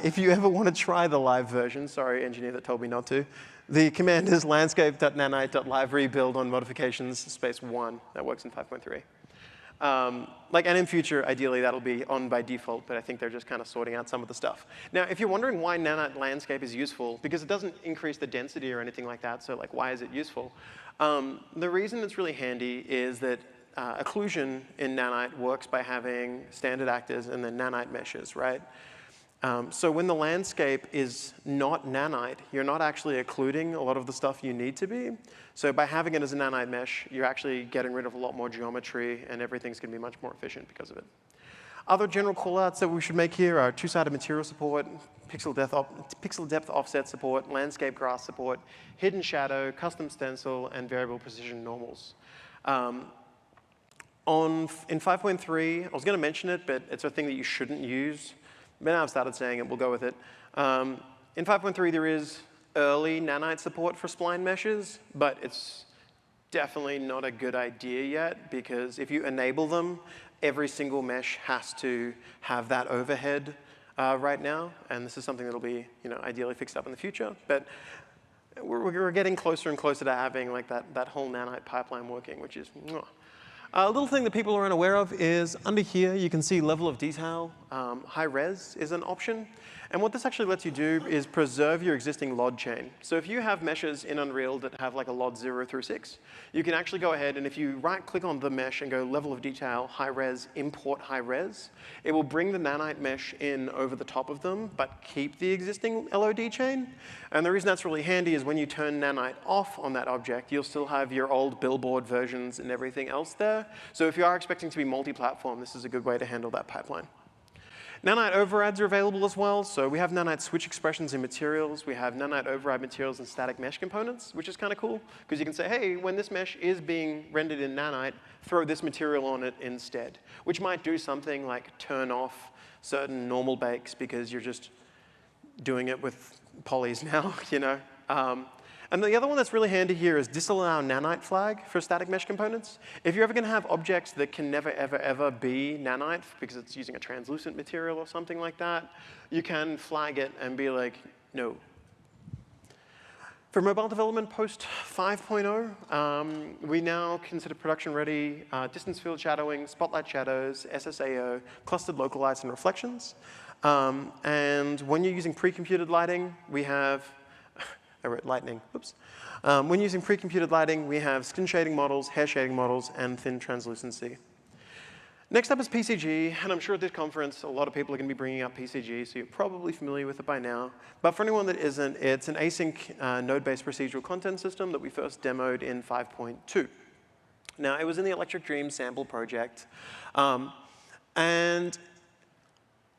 if you ever want to try the live version, sorry, engineer that told me not to, the command is landscape.nanite.live-rebuild on modifications space 1. That works in 5.3. And in future, ideally, that'll be on by default, but I think they're just kind of sorting out some of the stuff. Now, if you're wondering why Nanite Landscape is useful, because it doesn't increase the density or anything like that, so why is it useful? The reason it's really handy is that occlusion in Nanite works by having standard actors and then Nanite meshes, right? So when the landscape is not nanite, you're not actually occluding a lot of the stuff you need to be. So by having it as a nanite mesh, you're actually getting rid of a lot more geometry, and everything's going to be much more efficient because of it. Other general callouts that we should make here are two-sided material support, pixel depth offset support, landscape grass support, hidden shadow, custom stencil, and variable precision normals. In 5.3, I was going to mention it, but it's a thing that you shouldn't use. But now I've started saying it, we'll go with it. In 5.3, there is early nanite support for spline meshes, but it's definitely not a good idea yet, because if you enable them, every single mesh has to have that overhead right now, and this is something that'll be ideally fixed up in the future. But we're getting closer and closer to having that whole nanite pipeline working, which is mwah. A little thing that people are unaware of is under here, you can see level of detail. High res is an option. And what this actually lets you do is preserve your existing LOD chain. So if you have meshes in Unreal that have a LOD 0 through 6, you can actually go ahead and if you right-click on the mesh and go level of detail, high res, import high res, it will bring the nanite mesh in over the top of them, but keep the existing LOD chain. And the reason that's really handy is when you turn nanite off on that object, you'll still have your old billboard versions and everything else there. So if you are expecting to be multi-platform, this is a good way to handle that pipeline. Nanite overrides are available as well. So we have nanite switch expressions in materials. We have nanite override materials and static mesh components, which is kind of cool, because you can say, hey, when this mesh is being rendered in nanite, throw this material on it instead, which might do something like turn off certain normal bakes because you're just doing it with polys now, And the other one that's really handy here is disallow nanite flag for static mesh components. If you're ever going to have objects that can never, ever, ever be nanite because it's using a translucent material or something like that, you can flag it and be like, no. For mobile development post 5.0, we now consider production-ready distance field shadowing, spotlight shadows, SSAO, clustered local lights, and reflections. And when you're using pre-computed lighting, we have, I wrote lightning, oops. When using pre-computed lighting, we have skin shading models, hair shading models, and thin translucency. Next up is PCG, and I'm sure at this conference, a lot of people are going to be bringing up PCG, so you're probably familiar with it by now. But for anyone that isn't, it's an async node-based procedural content system that we first demoed in 5.2. Now, it was in the Electric Dream sample project, and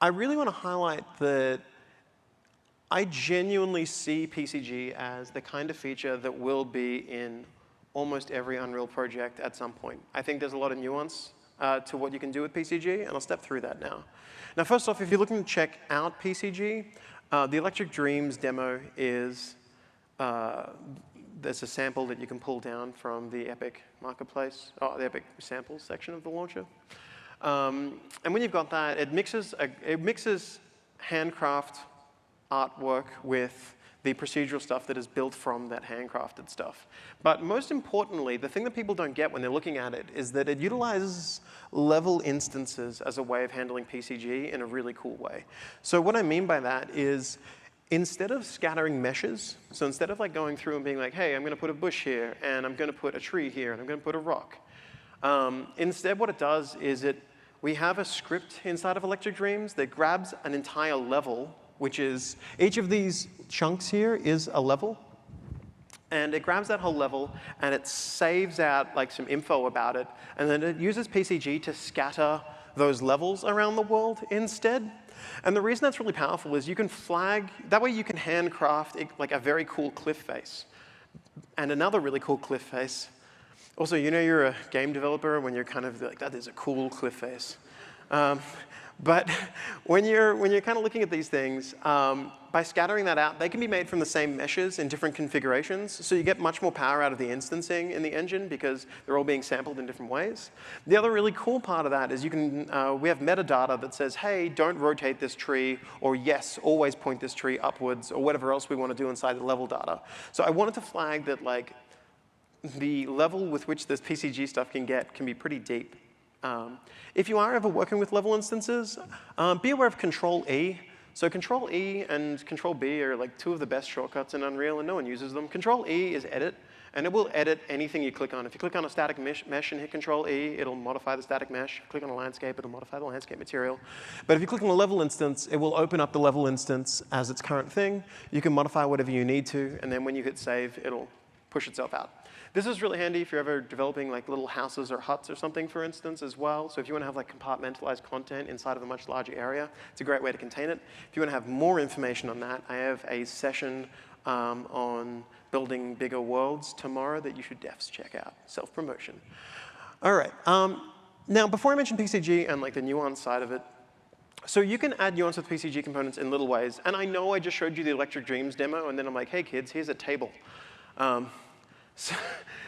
I really want to highlight that I genuinely see PCG as the kind of feature that will be in almost every Unreal project at some point. I think there's a lot of nuance to what you can do with PCG, and I'll step through that now. Now, first off, if you're looking to check out PCG, the Electric Dreams demo is, there's a sample that you can pull down from the Epic Marketplace, the Epic Samples section of the launcher. And when you've got that, it mixes handcraft artwork with the procedural stuff that is built from that handcrafted stuff. But most importantly, the thing that people don't get when they're looking at it is that it utilizes level instances as a way of handling PCG in a really cool way. So what I mean by that is instead of scattering meshes, so instead of like going through and being like, hey, I'm going to put a bush here, and I'm going to put a tree here, and I'm going to put a rock. Instead, what it does is we have a script inside of Electric Dreams that grabs an entire level, which is each of these chunks here is a level. And it grabs that whole level, and it saves out like some info about it. And then it uses PCG to scatter those levels around the world instead. And the reason that's really powerful is you can flag, that way you can handcraft like a very cool cliff face. And another really cool cliff face. Also, you know you're a game developer when you're kind of like, that is a cool cliff face. But when you're kind of looking at these things, by scattering that out, they can be made from the same meshes in different configurations. So you get much more power out of the instancing in the engine because they're all being sampled in different ways. The other really cool part of that is we have metadata that says, hey, don't rotate this tree, or yes, always point this tree upwards, or whatever else we want to do inside the level data. So I wanted to flag that like the level with which this PCG stuff can be pretty deep. If you are ever working with level instances, be aware of Control-E. So Control-E and Control-B are like two of the best shortcuts in Unreal, and no one uses them. Control-E is edit, and it will edit anything you click on. If you click on a static mesh and hit Control-E, it'll modify the static mesh. If you click on a landscape, it'll modify the landscape material. But if you click on a level instance, it will open up the level instance as its current thing. You can modify whatever you need to, and then when you hit save, it'll push itself out. This is really handy if you're ever developing like little houses or huts or something, for instance, as well. So if you want to have like compartmentalized content inside of a much larger area, it's a great way to contain it. If you want to have more information on that, I have a session on building bigger worlds tomorrow that you should defs check out. Self-promotion. All right. Now, before I mention PCG and like the nuance side of it, so you can add nuance with PCG components in little ways. And I know I just showed you the Electric Dreams demo, and then I'm like, hey, kids, here's a table.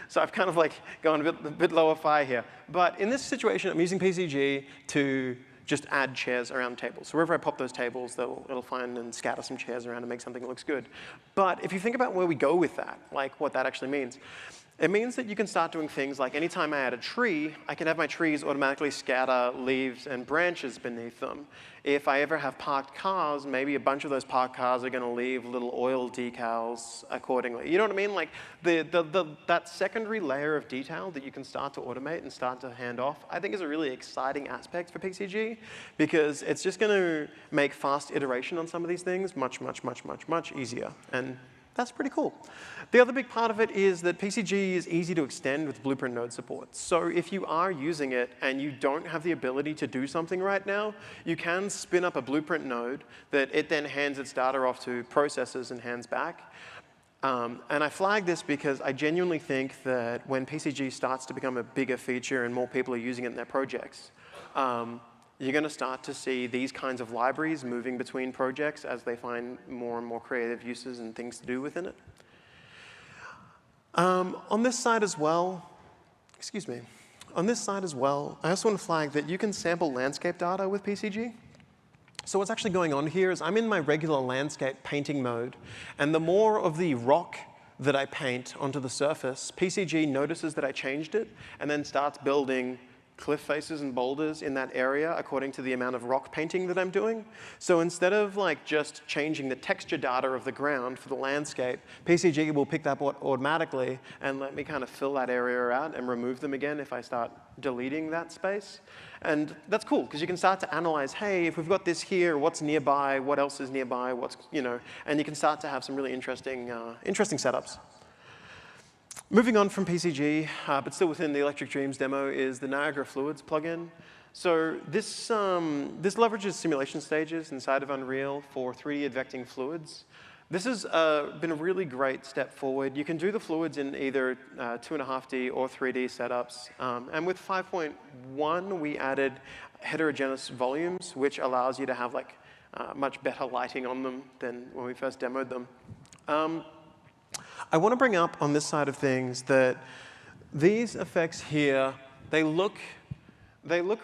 So I've kind of like gone a bit lower fi here. But in this situation, I'm using PCG to just add chairs around tables. So wherever I pop those tables, it'll find and scatter some chairs around and make something that looks good. But if you think about where we go with that, like what that actually means, it means that you can start doing things like anytime I add a tree, I can have my trees automatically scatter leaves and branches beneath them. If I ever have parked cars, maybe a bunch of those parked cars are going to leave little oil decals accordingly. You know what I mean? Like that secondary layer of detail that you can start to automate and start to hand off, I think is a really exciting aspect for PCG because it's just going to make fast iteration on some of these things much, much, much, much, much easier. And that's pretty cool. The other big part of it is that PCG is easy to extend with blueprint node support. So if you are using it and you don't have the ability to do something right now, you can spin up a blueprint node that it then hands its data off to processors and hands back. And I flag this because I genuinely think that when PCG starts to become a bigger feature and more people are using it in their projects, you're going to start to see these kinds of libraries moving between projects as they find more and more creative uses and things to do within it. On this side as well, on this side as well, I also want to flag that you can sample landscape data with PCG. So what's actually going on here is I'm in my regular landscape painting mode, and the more of the rock that I paint onto the surface, PCG notices that I changed it and then starts building cliff faces and boulders in that area according to the amount of rock painting that I'm doing. So instead of like just changing the texture data of the ground for the landscape, PCG will pick that up automatically and let me kind of fill that area out and remove them again if I start deleting that space. And that's cool, because you can start to analyze, hey, if we've got this here, what's nearby, what else is nearby, what's, you know, and you can start to have some really interesting setups. Moving on from PCG, but still within the Electric Dreams demo, is the Niagara Fluids plugin. So this leverages simulation stages inside of Unreal for 3D advecting fluids. This has been a really great step forward. You can do the fluids in either 2.5D or 3D setups. And with 5.1, we added heterogeneous volumes, which allows you to have like much better lighting on them than when we first demoed them. I want to bring up on this side of things that these effects here, they look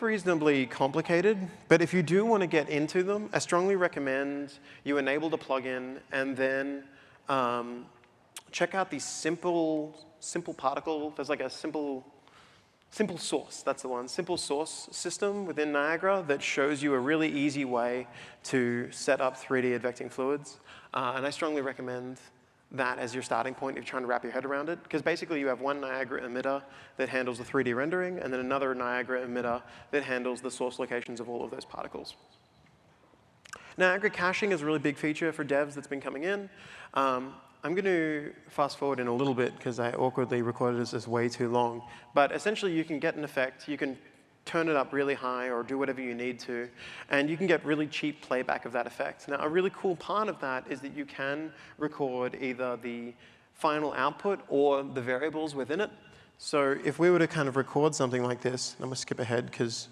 reasonably complicated, but if you do want to get into them, I strongly recommend you enable the plugin and then check out the simple particle. There's like a simple source, that's the one, simple source system within Niagara that shows you a really easy way to set up 3D advecting fluids. And I strongly recommend that as your starting point if you're trying to wrap your head around it. Because basically you have one Niagara emitter that handles the 3D rendering, and then another Niagara emitter that handles the source locations of all of those particles. Niagara caching is a really big feature for devs that's been coming in. I'm going to fast forward in a little bit because I awkwardly recorded this as way too long. But essentially you can get an effect, you can turn it up really high or do whatever you need to, and you can get really cheap playback of that effect. Now, a really cool part of that is that you can record either the final output or the variables within it. So if we were to kind of record something like this, I'm going to skip ahead because,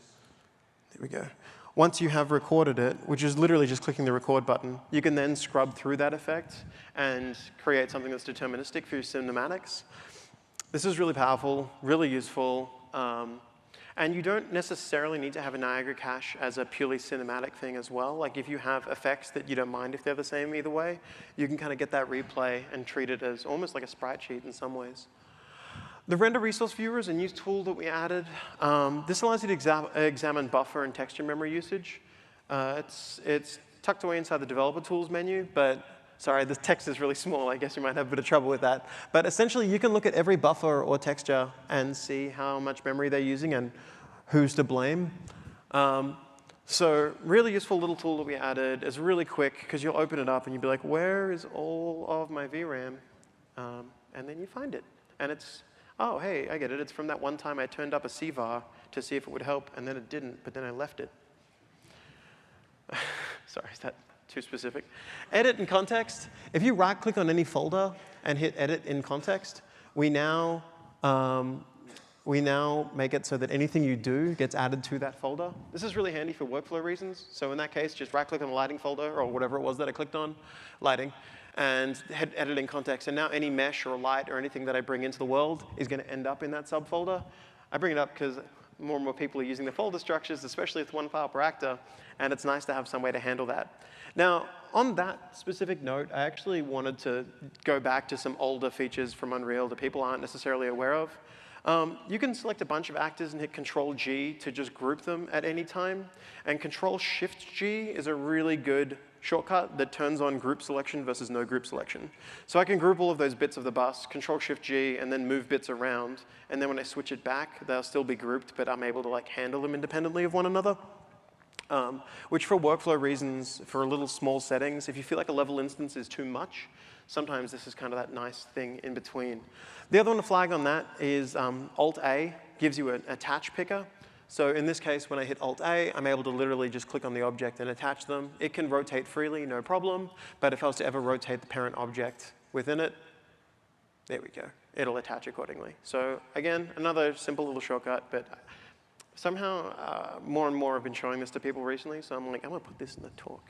there we go. Once you have recorded it, which is literally just clicking the record button, you can then scrub through that effect and create something that's deterministic for your cinematics. This is really powerful, really useful. And you don't necessarily need to have a Niagara cache as a purely cinematic thing as well. Like if you have effects that you don't mind if they're the same either way, you can kind of get that replay and treat it as almost like a sprite sheet in some ways. The render resource viewer is a new tool that we added. This allows you to examine buffer and texture memory usage. It's tucked away inside the developer tools menu, but sorry, the text is really small. I guess you might have a bit of trouble with that. But essentially, you can look at every buffer or texture and see how much memory they're using and who's to blame. So really useful little tool that we added. It's really quick, because you'll open it up and you'll be like, where is all of my VRAM? And then you find it. And it's, oh, hey, I get it. It's from that one time I turned up a CVAR to see if it would help, and then it didn't, but then I left it. Sorry, is that too specific? Edit in context. If you right-click on any folder and hit edit in context, we now make it so that anything you do gets added to that folder. This is really handy for workflow reasons. So in that case, just right-click on the lighting folder or whatever it was that I clicked on, lighting, and hit edit in context. And now any mesh or light or anything that I bring into the world is going to end up in that subfolder. I bring it up because more and more people are using the folder structures, especially with one file per actor, and it's nice to have some way to handle that. Now, on that specific note, I actually wanted to go back to some older features from Unreal that people aren't necessarily aware of. You can select a bunch of actors and hit Control-G to just group them at any time. And Control-Shift-G is a really good shortcut that turns on group selection versus no group selection. So I can group all of those bits of the bus, Control-Shift-G, and then move bits around. And then when I switch it back, they'll still be grouped, but I'm able to like handle them independently of one another. Which for workflow reasons, for little small settings, if you feel like a level instance is too much, sometimes this is kind of that nice thing in between. The other one to flag on that is Alt-A gives you an attach picker. So in this case, when I hit Alt-A, I'm able to literally just click on the object and attach them. It can rotate freely, no problem. But if I was to ever rotate the parent object within it, there we go. It'll attach accordingly. So again, another simple little shortcut, but somehow more and more have been showing this to people recently. So I'm like, I'm going to put this in the talk.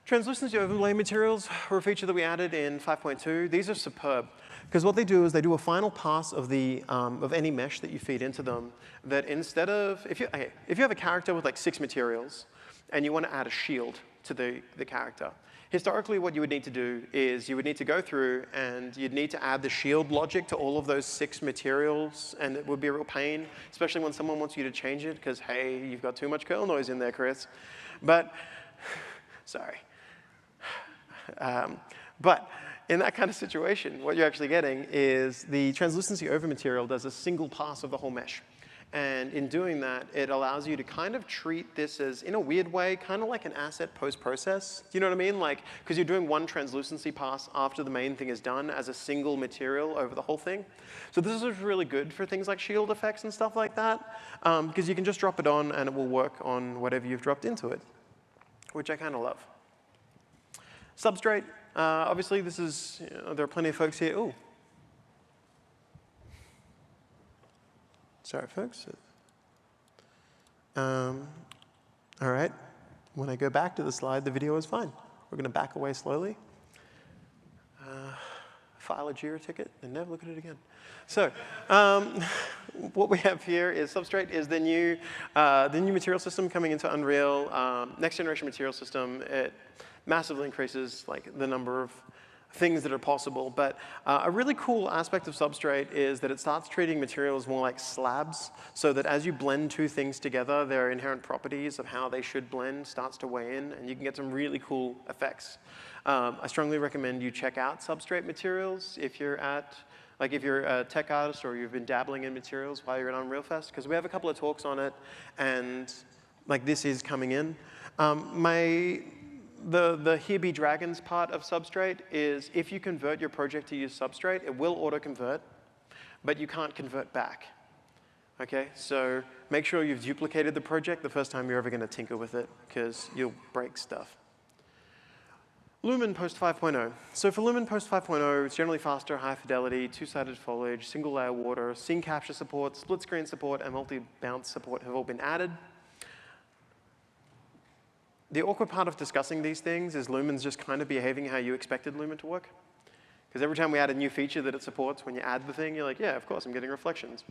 Translucency overlay materials were a feature that we added in 5.2. These are superb, because what they do is they do a final pass of any mesh that you feed into them. That instead of, if you have a character with like 6 materials, and you want to add a shield to the character. Historically, what you would need to do is you would need to go through and you'd need to add the shield logic to all of those 6 materials, and it would be a real pain, especially when someone wants you to change it, because, hey, you've got too much curl noise in there, Chris. But, sorry. But in that kind of situation, what you're actually getting is the translucency over material does a single pass of the whole mesh. And in doing that, it allows you to kind of treat this as, in a weird way, kind of like an asset post-process. Do you know what I mean? Like, because you're doing one translucency pass after the main thing is done as a single material over the whole thing. So this is really good for things like shield effects and stuff like that, because you can just drop it on and it will work on whatever you've dropped into it, which I kind of love. Substrate, obviously this is, there are plenty of folks here. Ooh. Sorry, folks. All right. When I go back to the slide, the video is fine. We're going to back away slowly. File a JIRA ticket and never look at it again. So what we have here is Substrate is the new material system coming into Unreal, next generation material system. It massively increases like the number of things that are possible. But a really cool aspect of Substrate is that it starts treating materials more like slabs, so that as you blend 2 things together, their inherent properties of how they should blend starts to weigh in, and you can get some really cool effects. I strongly recommend you check out Substrate materials if you're if you're a tech artist or you've been dabbling in materials while you're at Unreal Fest, because we have a couple of talks on it, and like this is coming in. The Here Be Dragons part of Substrate is if you convert your project to use Substrate, it will auto-convert, but you can't convert back. Okay, so make sure you've duplicated the project the first time you're ever going to tinker with it, because you'll break stuff. Lumen post 5.0. So for Lumen post 5.0, it's generally faster, high fidelity, 2-sided foliage, single layer water, scene capture support, split screen support, and multi-bounce support have all been added. The awkward part of discussing these things is Lumen's just kind of behaving how you expected Lumen to work. Because every time we add a new feature that it supports, when you add the thing, you're like, yeah, of course, I'm getting reflections.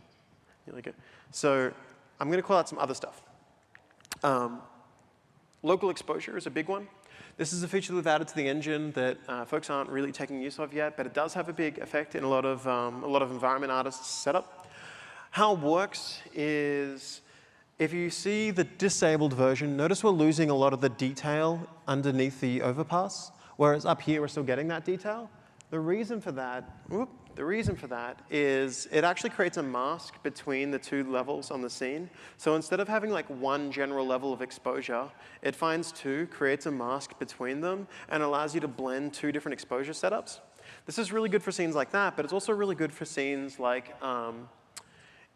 You're like, so I'm going to call out some other stuff. Local exposure is a big one. This is a feature that we've added to the engine that folks aren't really taking use of yet, but it does have a big effect in a lot of environment artists' setup. How it works is, if you see the disabled version, notice we're losing a lot of the detail underneath the overpass, whereas up here we're still getting that detail. The reason for that is it actually creates a mask between the 2 levels on the scene. So instead of having like one general level of exposure, it finds 2, creates a mask between them, and allows you to blend 2 different exposure setups. This is really good for scenes like that, but it's also really good for scenes like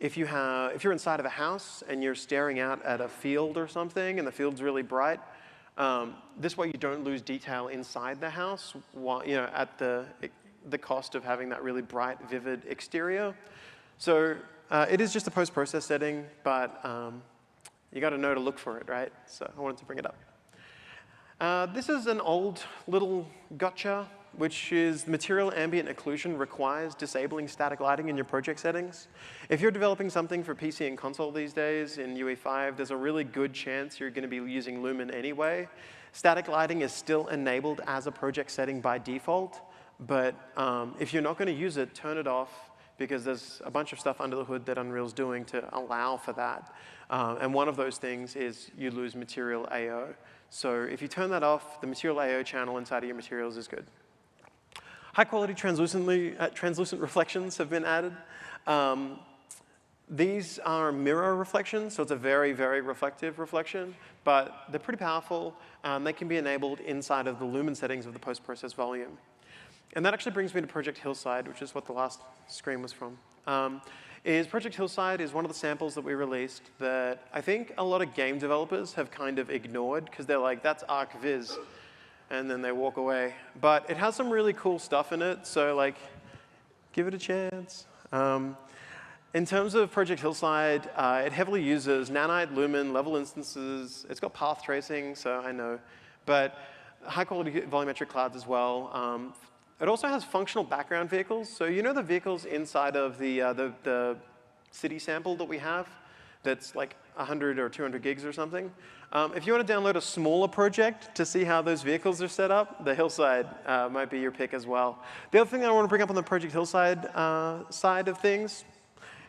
if you're inside of a house and you're staring out at a field or something and the field's really bright, this way you don't lose detail inside the house at the cost of having that really bright, vivid exterior. So it is just a post-process setting, but you got to know to look for it, right? So I wanted to bring it up. This is an old little gotcha, which is material ambient occlusion requires disabling static lighting in your project settings. If you're developing something for PC and console these days in UE5, there's a really good chance you're going to be using Lumen anyway. Static lighting is still enabled as a project setting by default, but if you're not going to use it, turn it off, because there's a bunch of stuff under the hood that Unreal's doing to allow for that. And one of those things is you lose material AO. So if you turn that off, the material AO channel inside of your materials is good. High-quality translucent reflections have been added. These are mirror reflections, so it's a very, very reflective reflection, but they're pretty powerful. They can be enabled inside of the Lumen settings of the post-process volume. And that actually brings me to Project Hillside, which is what the last screen was from. Project Hillside is one of the samples that we released that I think a lot of game developers have kind of ignored, because they're like, that's ArcViz. And then they walk away. But it has some really cool stuff in it, so like, give it a chance. In terms of Project Hillside, it heavily uses nanite, lumen, level instances. It's got path tracing, so I know. But high-quality volumetric clouds as well. It also has functional background vehicles. So you know the vehicles inside of the city sample that we have that's like 100 or 200 gigs or something. If you want to download a smaller project to see how those vehicles are set up, the Hillside might be your pick as well. The other thing I want to bring up on the Project Hillside side of things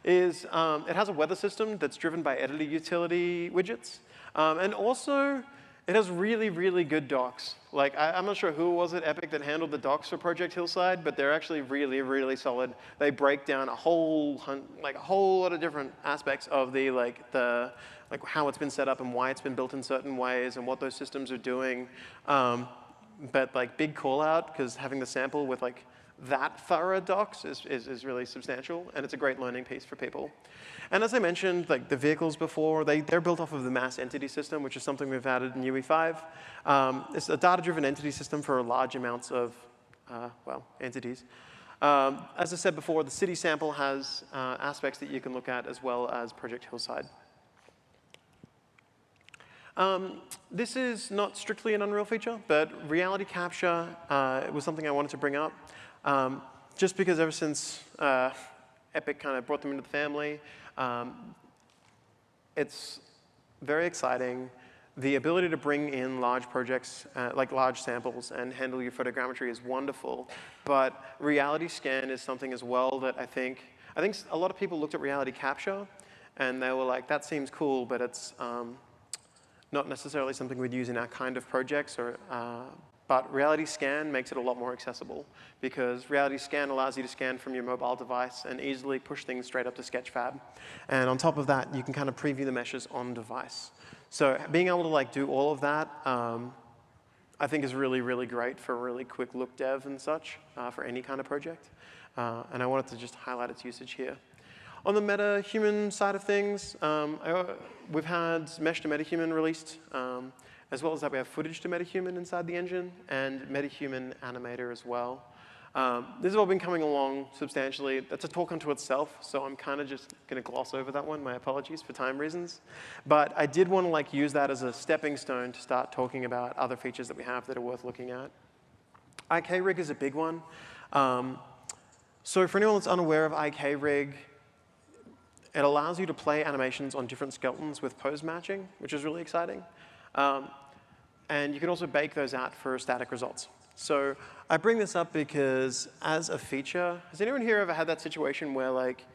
is it has a weather system that's driven by editor utility widgets. And also, it has really, really good docs. Like, I'm not sure who it was at Epic that handled the docs for Project Hillside, but they're actually really, really solid. They break down a whole lot of different aspects of how it's been set up and why it's been built in certain ways and what those systems are doing. But like big call out, because having the sample with like that thorough docs is really substantial, and it's a great learning piece for people. And as I mentioned, like the vehicles before, they're built off of the mass entity system, which is something we've added in UE5. It's a data-driven entity system for large amounts of, entities. As I said before, the city sample has aspects that you can look at as well as Project Hillside. This is not strictly an Unreal feature, but reality capture was something I wanted to bring up. Just because ever since Epic kind of brought them into the family, it's very exciting. The ability to bring in large projects, like large samples, and handle your photogrammetry is wonderful. But reality scan is something as well that I think a lot of people looked at reality capture, and they were like, that seems cool, but it's not necessarily something we'd use in our kind of projects. But reality scan makes it a lot more accessible, because reality scan allows you to scan from your mobile device and easily push things straight up to Sketchfab. And on top of that, you can kind of preview the meshes on device. So being able to like do all of that, I think is really, really great for really quick look dev and such for any kind of project. And I wanted to just highlight its usage here. On the meta-human side of things, we've had mesh to meta-human released. As well as that, we have footage to metahuman inside the engine and metahuman animator as well. This has all been coming along substantially. That's a talk unto itself, so I'm kind of just going to gloss over that one. My apologies for time reasons. But I did want to like use that as a stepping stone to start talking about other features that we have that are worth looking at. IK-Rig is a big one. So for anyone that's unaware of IK-Rig, it allows you to play animations on different skeletons with pose matching, which is really exciting. And you can also bake those out for static results. So I bring this up because as a feature, has anyone here ever had that situation where like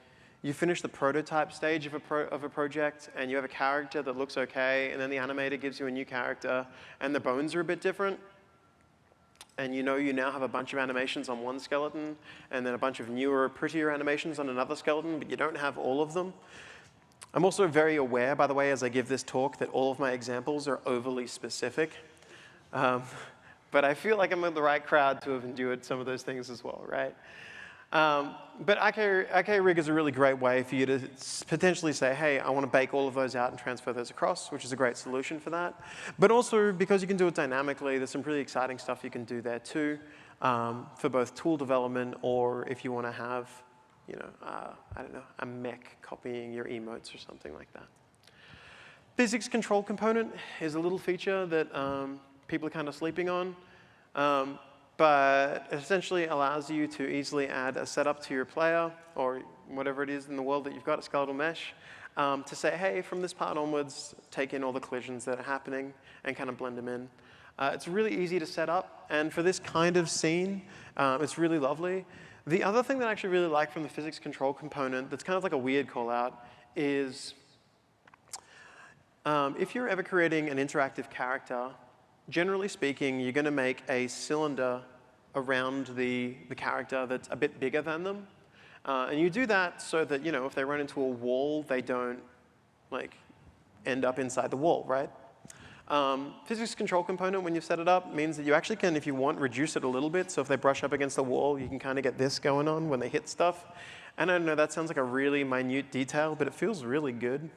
you finish the prototype stage of a project and you have a character that looks okay, and then the animator gives you a new character and the bones are a bit different? And you know you now have a bunch of animations on one skeleton and then a bunch of newer, prettier animations on another skeleton, but you don't have all of them. I'm also very aware, by the way, as I give this talk, that all of my examples are overly specific. But I feel like I'm in the right crowd to have endured some of those things as well, right? But IK-Rig is a really great way for you to potentially say, hey, I want to bake all of those out and transfer those across, which is a great solution for that. But also, because you can do it dynamically, there's some really exciting stuff you can do there too, for both tool development or if you want to have I don't know, a mech copying your emotes or something like that. Physics control component is a little feature that people are kind of sleeping on, but it essentially allows you to easily add a setup to your player or whatever it is in the world that you've got, a skeletal mesh, to say, hey, from this part onwards, take in all the collisions that are happening and kind of blend them in. It's really easy to set up, and for this kind of scene, it's really lovely. The other thing that I actually really like from the physics control component that's kind of like a weird call out is if you're ever creating an interactive character, generally speaking, you're going to make a cylinder around the character that's a bit bigger than them. And you do that so that, if they run into a wall, they don't end up inside the wall, right? Physics control component, when you set it up, means that you actually can, if you want, reduce it a little bit. So if they brush up against the wall, you can kind of get this going on when they hit stuff. And I don't know, that sounds like a really minute detail, but it feels really good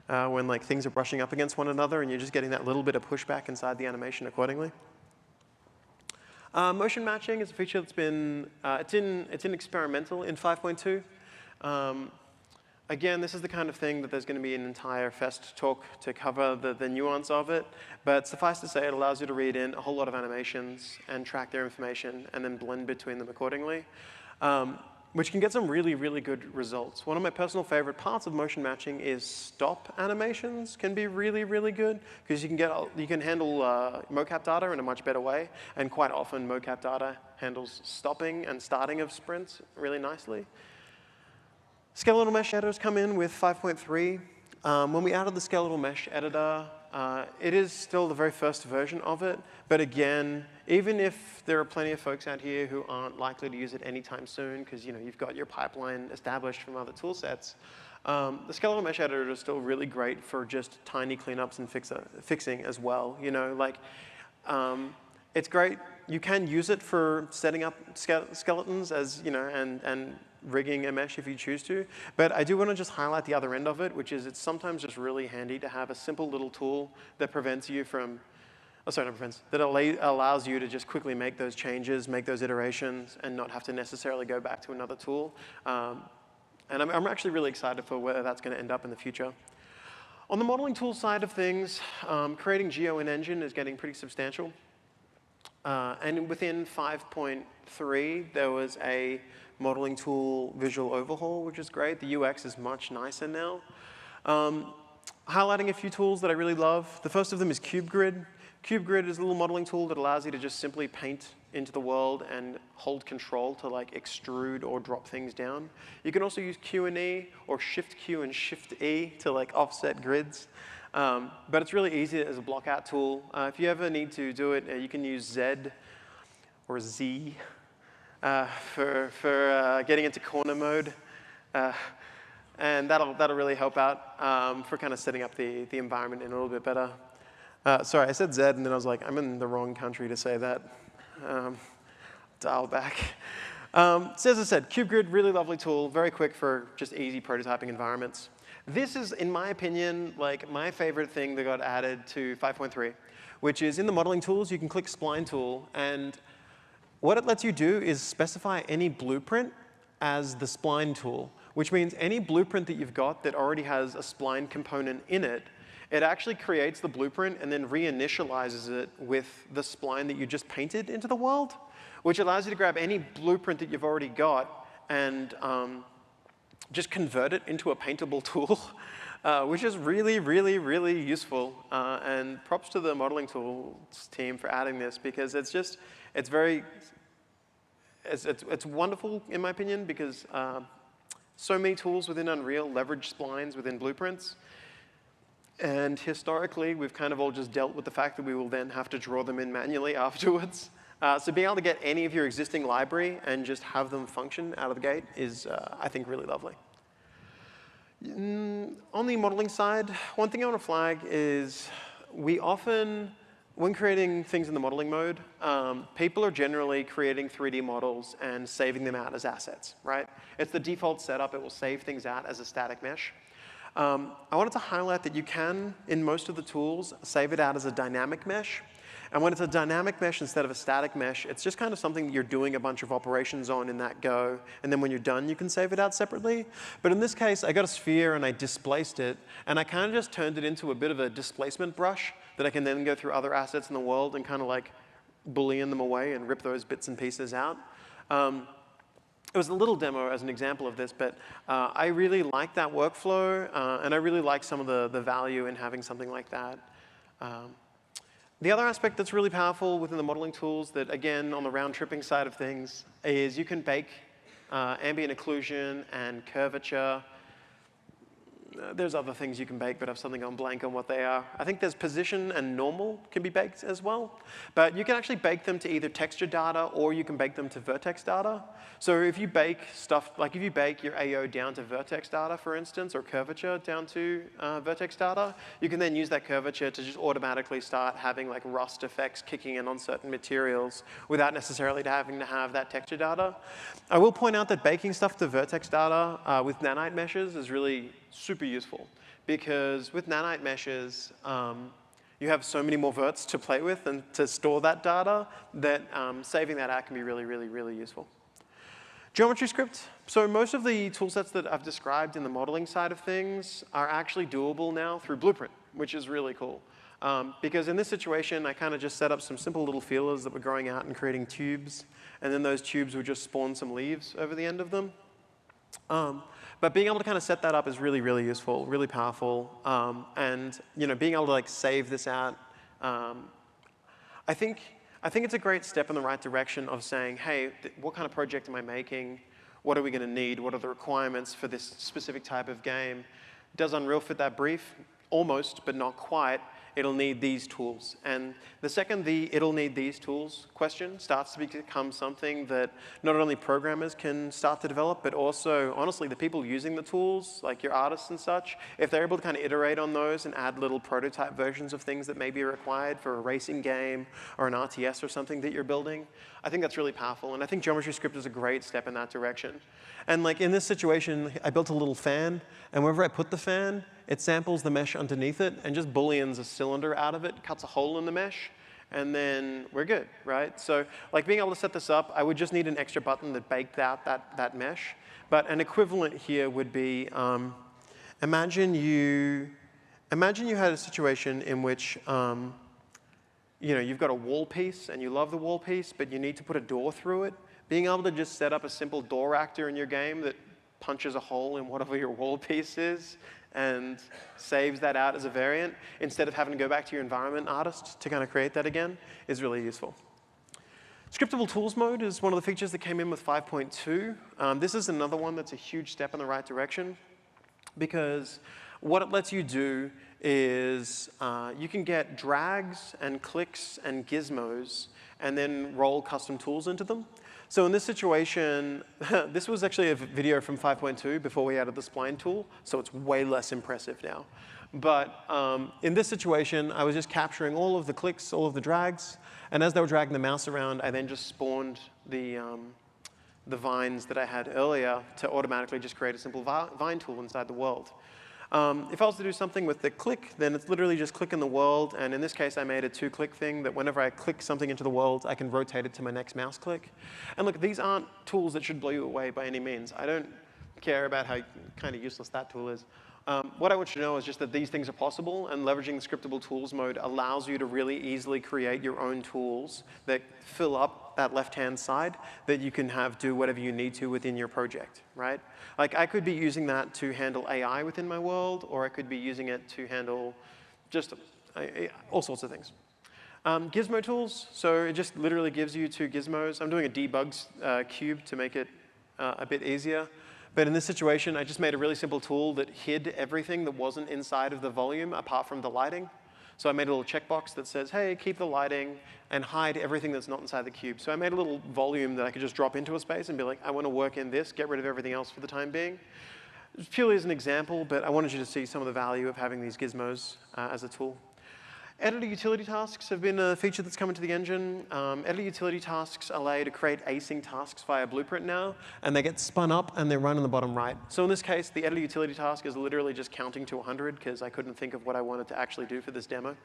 when things are brushing up against one another and you're just getting that little bit of pushback inside the animation accordingly. Motion matching is a feature that's been, it's in experimental in 5.2. Again, this is the kind of thing that there's going to be an entire fest talk to cover the nuance of it. But suffice to say, it allows you to read in a whole lot of animations and track their information and then blend between them accordingly. which can get some really, really good results. One of my personal favorite parts of motion matching is stop animations can be really, really good because you can handle mocap data in a much better way, and quite often mocap data handles stopping and starting of sprints really nicely. Skeletal mesh editors come in with 5.3. When we added the skeletal mesh editor, it is still the very first version of it, but again, even if there are plenty of folks out here who aren't likely to use it anytime soon because you've got your pipeline established from other tool sets, the skeletal mesh editor is still really great for just tiny cleanups and fixing as well. It's great. You can use it for setting up skeletons as and rigging a mesh if you choose to. But I do want to just highlight the other end of it, which is it's sometimes just really handy to have a simple little tool that prevents you from, that allows you to just quickly make those changes, make those iterations, and not have to necessarily go back to another tool. And I'm actually really excited for where that's going to end up in the future. On the modeling tool side of things, creating geo in engine is getting pretty substantial. And within 5.3, there was a modeling tool visual overhaul, which is great. The UX is much nicer now. Highlighting a few tools that I really love. The first of them is CubeGrid. CubeGrid is a little modeling tool that allows you to just simply paint into the world and hold control to extrude or drop things down. You can also use Q and E or Shift Q and Shift E to offset grids. But it's really easy as a block out tool. If you ever need to do it, you can use Z or Z for getting into corner mode. And that'll really help out for kind of setting up the environment in a little bit better. Sorry, I said Z, and then I was like, I'm in the wrong country to say that. Dial back. So as I said, CubeGrid, really lovely tool, very quick for just easy prototyping environments. This is, in my opinion, my favorite thing that got added to 5.3, which is in the modeling tools, you can click Spline Tool, and what it lets you do is specify any blueprint as the spline tool, which means any blueprint that you've got that already has a spline component in it, it actually creates the blueprint and then reinitializes it with the spline that you just painted into the world, which allows you to grab any blueprint that you've already got and just convert it into a paintable tool, which is really, really, really useful. And props to the modeling tools team for adding this because it's wonderful in my opinion because so many tools within Unreal leverage splines within blueprints. And historically, we've kind of all just dealt with the fact that we will then have to draw them in manually afterwards. So being able to get any of your existing library and just have them function out of the gate is, I think, really lovely. On the modeling side, one thing I want to flag is we often, when creating things in the modeling mode, people are generally creating 3D models and saving them out as assets, right? It's the default setup. It will save things out as a static mesh. I wanted to highlight that you can, in most of the tools, save it out as a dynamic mesh. And when it's a dynamic mesh instead of a static mesh, it's just kind of something that you're doing a bunch of operations on in that go. And then when you're done, you can save it out separately. But in this case, I got a sphere and I displaced it. And I kind of just turned it into a bit of a displacement brush that I can then go through other assets in the world and kind of boolean them away and rip those bits and pieces out. It was a little demo as an example of this, but I really like that workflow, and I really like some of the value in having something like that. The other aspect that's really powerful within the modeling tools that, again, on the round-tripping side of things, is you can bake ambient occlusion and curvature. There's other things you can bake, but I've suddenly gone blank on what they are. I think there's position and normal can be baked as well. But you can actually bake them to either texture data or you can bake them to vertex data. So if you bake stuff, if you bake your AO down to vertex data, for instance, or curvature down to vertex data, you can then use that curvature to just automatically start having rust effects kicking in on certain materials without necessarily having to have that texture data. I will point out that baking stuff to vertex data with nanite meshes is really super useful because with nanite meshes, you have so many more verts to play with and to store that data that saving that out can be really, really, really useful. Geometry script. So most of the tool sets that I've described in the modeling side of things are actually doable now through Blueprint, which is really cool. Because in this situation, I kind of just set up some simple little feelers that were growing out and creating tubes, and then those tubes would just spawn some leaves over the end of them. But being able to kind of set that up is really, really useful, really powerful. And being able to like save this out, I think it's a great step in the right direction of saying, hey, what kind of project am I making? What are we going to need? What are the requirements for this specific type of game? Does Unreal fit that brief? Almost, but not quite. It'll need these tools. And the second the it'll need these tools question starts to become something that not only programmers can start to develop, but also, honestly, the people using the tools, like your artists and such, if they're able to kind of iterate on those and add little prototype versions of things that may be required for a racing game or an RTS or something that you're building, I think that's really powerful. And I think Geometry Script is a great step in that direction. And like in this situation, I built a little fan, and wherever I put the fan, it samples the mesh underneath it and just booleans a cylinder out of it, cuts a hole in the mesh, and then we're good, right? So like being able to set this up, I would just need an extra button that baked out that mesh. But an equivalent here would be, imagine you had a situation in which you've got a wall piece and you love the wall piece, but you need to put a door through it. Being able to just set up a simple door actor in your game that punches a hole in whatever your wall piece is and saves that out as a variant instead of having to go back to your environment artist to kind of create that again is really useful. Scriptable tools mode is one of the features that came in with 5.2. This is another one that's a huge step in the right direction because what it lets you do is you can get drags and clicks and gizmos and then roll custom tools into them. So in this situation, this was actually a video from 5.2 before we added the spline tool, so it's way less impressive now. But in this situation, I was just capturing all of the clicks, all of the drags, and as they were dragging the mouse around, I then just spawned the vines that I had earlier to automatically just create a simple vine tool inside the world. If I was to do something with the click, then it's literally just click in the world. And in this case, I made a 2-click thing that whenever I click something into the world, I can rotate it to my next mouse click. And look, these aren't tools that should blow you away by any means. I don't care about how kind of useless that tool is. What I want you to know is just that these things are possible, and leveraging the scriptable tools mode allows you to really easily create your own tools that fill up that left-hand side that you can have do whatever you need to within your project, right? Like I could be using that to handle AI within my world, or I could be using it to handle just all sorts of things. Gizmo tools, so it just literally gives you 2 gizmos. I'm doing a debug cube to make it a bit easier. But in this situation, I just made a really simple tool that hid everything that wasn't inside of the volume apart from the lighting. So I made a little checkbox that says, hey, keep the lighting and hide everything that's not inside the cube. So I made a little volume that I could just drop into a space and be like, I want to work in this, get rid of everything else for the time being. Purely as an example, but I wanted you to see some of the value of having these gizmos as a tool. Editor utility tasks have been a feature that's come into the engine. Editor utility tasks allow you to create async tasks via Blueprint now, and they get spun up and they run in the bottom right. So in this case, the editor utility task is literally just counting to 100 because I couldn't think of what I wanted to actually do for this demo.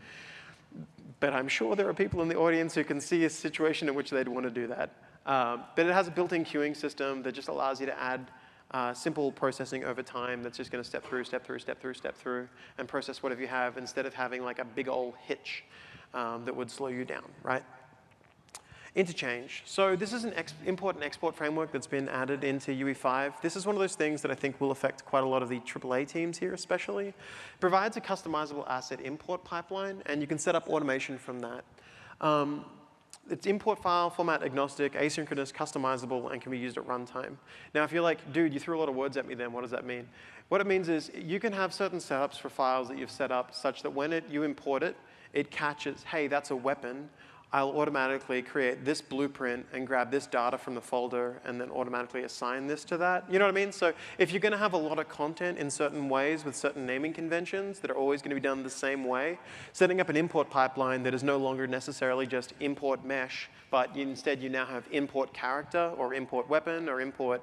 But I'm sure there are people in the audience who can see a situation in which they'd want to do that. But it has a built-in queuing system that just allows you to add simple processing over time that's just going to step through, step through, step through, step through, and process whatever you have instead of having like a big old hitch that would slow you down, right? Interchange. So this is an import and export framework that's been added into UE5. This is one of those things that I think will affect quite a lot of the AAA teams here especially. It provides a customizable asset import pipeline, and you can set up automation from that. It's import file, format agnostic, asynchronous, customizable, and can be used at runtime. Now, if you're like, dude, you threw a lot of words at me then, what does that mean? What it means is you can have certain setups for files that you've set up such that when you import it, it catches, hey, that's a weapon. I'll automatically create this blueprint and grab this data from the folder and then automatically assign this to that. You know what I mean? So if you're going to have a lot of content in certain ways with certain naming conventions that are always going to be done the same way, setting up an import pipeline that is no longer necessarily just import mesh, but instead you now have import character or import weapon or import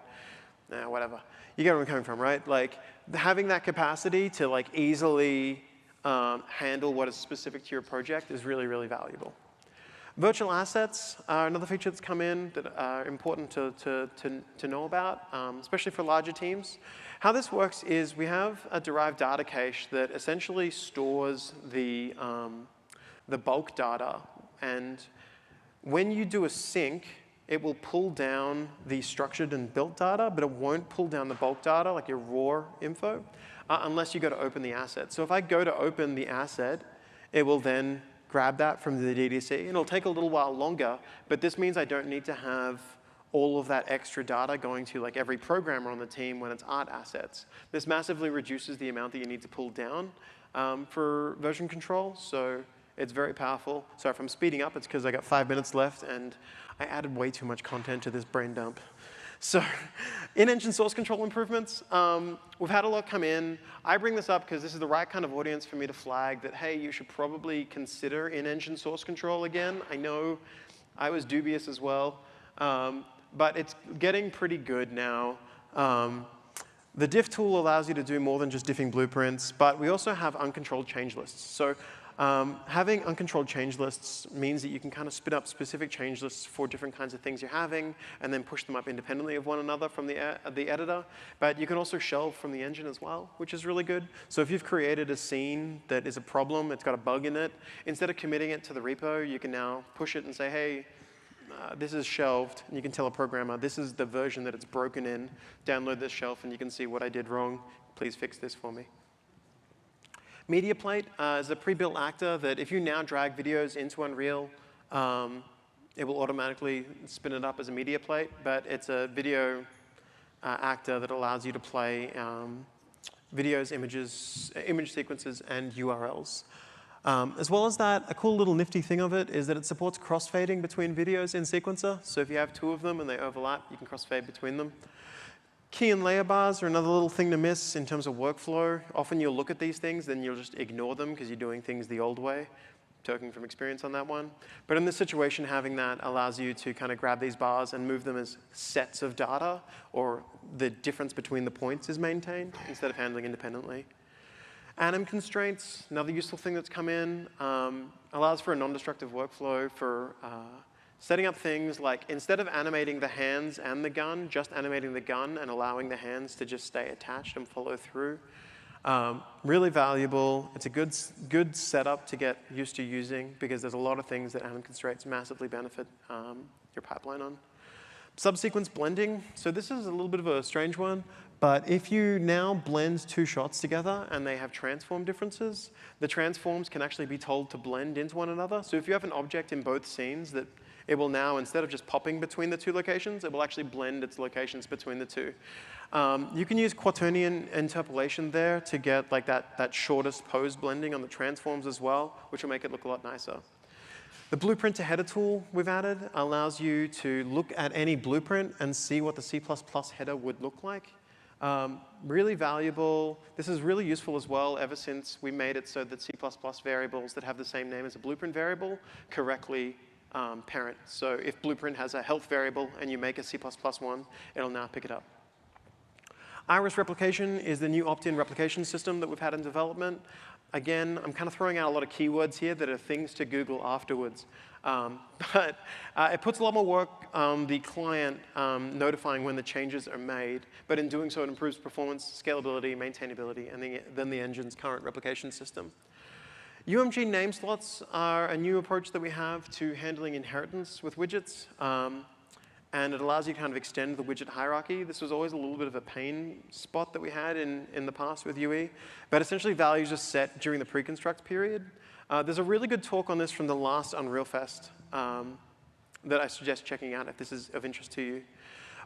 whatever. You get where I'm coming from, right? Like having that capacity to like easily handle what is specific to your project is really, really valuable. Virtual assets are another feature that's come in that are important to know about, especially for larger teams. How this works is we have a derived data cache that essentially stores the the bulk data. And when you do a sync, it will pull down the structured and built data, but it won't pull down the bulk data, like your raw info, unless you go to open the asset. So if I go to open the asset, it will then grab that from the DDC, and it'll take a little while longer, but this means I don't need to have all of that extra data going to like every programmer on the team when it's art assets. This massively reduces the amount that you need to pull down for version control, so it's very powerful. So if I'm speeding up, it's because I got 5 minutes left, and I added way too much content to this brain dump. So in-engine source control improvements, we've had a lot come in. I bring this up because this is the right kind of audience for me to flag that, hey, you should probably consider in-engine source control again. I know I was dubious as well, but it's getting pretty good now. The diff tool allows you to do more than just diffing blueprints, but we also have uncontrolled change lists. So having uncontrolled change lists means that you can kind of spin up specific change lists for different kinds of things you're having and then push them up independently of one another from the editor. But you can also shelve from the engine as well, which is really good. So if you've created a scene that is a problem, it's got a bug in it, instead of committing it to the repo, you can now push it and say, hey, this is shelved, and you can tell a programmer, this is the version that it's broken in, download this shelf, and you can see what I did wrong. Please fix this for me. Media plate is a pre-built actor that if you now drag videos into Unreal, it will automatically spin it up as a media plate, but it's a video actor that allows you to play videos, images, image sequences, and URLs. As well as that, a cool little nifty thing of it is that it supports crossfading between videos in Sequencer. So if you have two of them and they overlap, you can crossfade between them. Key and layer bars are another little thing to miss in terms of workflow. Often you'll look at these things, then you'll just ignore them because you're doing things the old way. Talking from experience on that one. But in this situation, having that allows you to kind of grab these bars and move them as sets of data, or the difference between the points is maintained instead of handling independently. Anim constraints, another useful thing that's come in, allows for a non-destructive workflow for setting up things like, instead of animating the hands and the gun, just animating the gun and allowing the hands to just stay attached and follow through. Really valuable. It's a good setup to get used to using because there's a lot of things that anim constraints massively benefit your pipeline on. Subsequence blending. So this is a little bit of a strange one. But if you now blend two shots together and they have transform differences, the transforms can actually be told to blend into one another. So if you have an object in both scenes, that it will now, instead of just popping between the two locations, it will actually blend its locations between the two. You can use quaternion interpolation there to get like that shortest pose blending on the transforms as well, which will make it look a lot nicer. The blueprint to header tool we've added allows you to look at any blueprint and see what the C++ header would look like. Really valuable. This is really useful as well ever since we made it so that C++ variables that have the same name as a blueprint variable correctly parent. So if blueprint has a health variable and you make a C++ one, it'll now pick it up. Iris replication is the new opt-in replication system that we've had in development. Again, I'm kind of throwing out a lot of keywords here that are things to Google afterwards. But it puts a lot more work on the client notifying when the changes are made. But in doing so, it improves performance, scalability, maintainability, and than the engine's current replication system. UMG name slots are a new approach that we have to handling inheritance with widgets. And it allows you to kind of extend the widget hierarchy. This was always a little bit of a pain spot that we had in the past with UE. But essentially, values are set during the pre-construct period. There's a really good talk on this from the last Unreal Fest that I suggest checking out if this is of interest to you.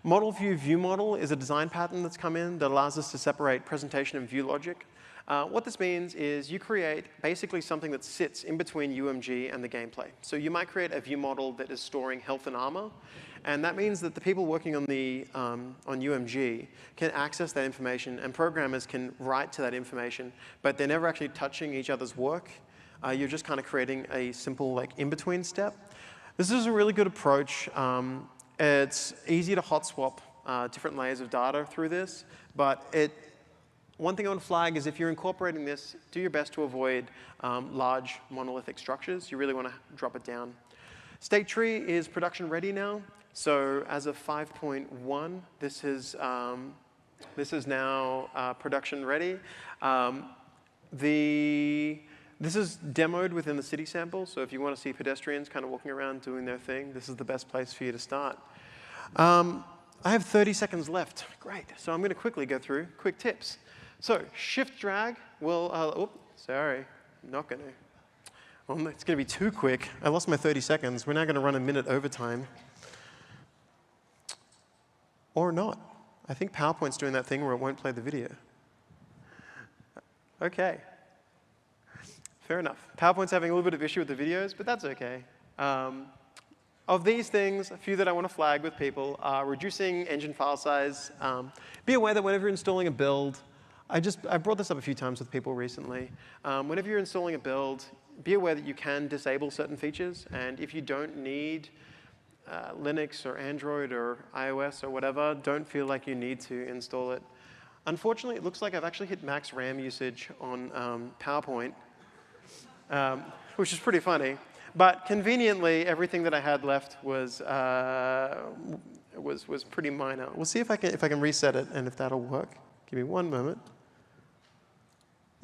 Model view view model is a design pattern that's come in that allows us to separate presentation and view logic. What this means is you create basically something that sits in between UMG and the gameplay. So you might create a view model that is storing health and armor. And that means that the people working on UMG can access that information, and programmers can write to that information, but they're never actually touching each other's work. You're just kind of creating a simple like in-between step. This is a really good approach. It's easy to hot swap different layers of data through this, but one thing I want to flag is if you're incorporating this, do your best to avoid large monolithic structures. You really want to drop it down. State tree is production ready now. So as of 5.1, this is now production ready. The This is demoed within the city sample, so if you want to see pedestrians kind of walking around doing their thing, this is the best place for you to start. I have 30 seconds left. Great. So I'm going to quickly go through quick tips. So shift drag will, sorry, not going to. Well, it's going to be too quick. I lost my 30 seconds. We're now going to run a minute overtime. Or not. I think PowerPoint's doing that thing where it won't play the video. OK. Fair enough. PowerPoint's having a little bit of issue with the videos, but that's OK. Of these things, a few that I want to flag with people are reducing engine file size. Be aware that whenever you're installing a build, I brought this up a few times with people recently. Whenever you're installing a build, be aware that you can disable certain features. And if you don't need Linux or Android or iOS or whatever, don't feel like you need to install it. Unfortunately, it looks like I've actually hit max RAM usage on PowerPoint, which is pretty funny. But conveniently, everything that I had left was pretty minor. We'll see if I can reset it and if that'll work. Give me one moment.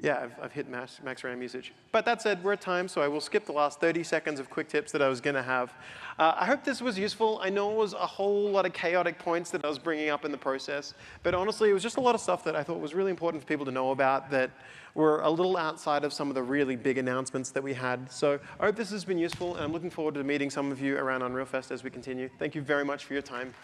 Yeah, I've hit max RAM usage. But that said, we're at time, so I will skip the last 30 seconds of quick tips that I was going to have. I hope this was useful. I know it was a whole lot of chaotic points that I was bringing up in the process. But honestly, it was just a lot of stuff that I thought was really important for people to know about that were a little outside of some of the really big announcements that we had. So I hope this has been useful, and I'm looking forward to meeting some of you around Unreal Fest as we continue. Thank you very much for your time.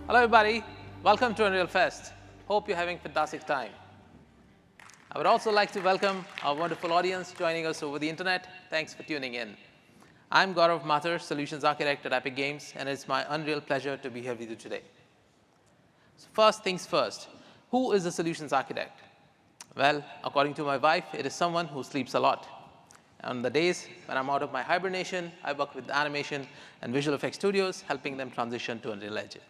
Hello, everybody. Welcome to Unreal Fest. Hope you're having a fantastic time. I would also like to welcome our wonderful audience joining us over the internet. Thanks for tuning in. I'm Gaurav, Solutions Architect at Epic Games, and it's my unreal pleasure to be here with you today. So first things first, who is a solutions architect? Well, according to my wife, it is someone who sleeps a lot. On the days when I'm out of my hibernation, I work with animation and visual effects studios, helping them transition to Unreal Engine.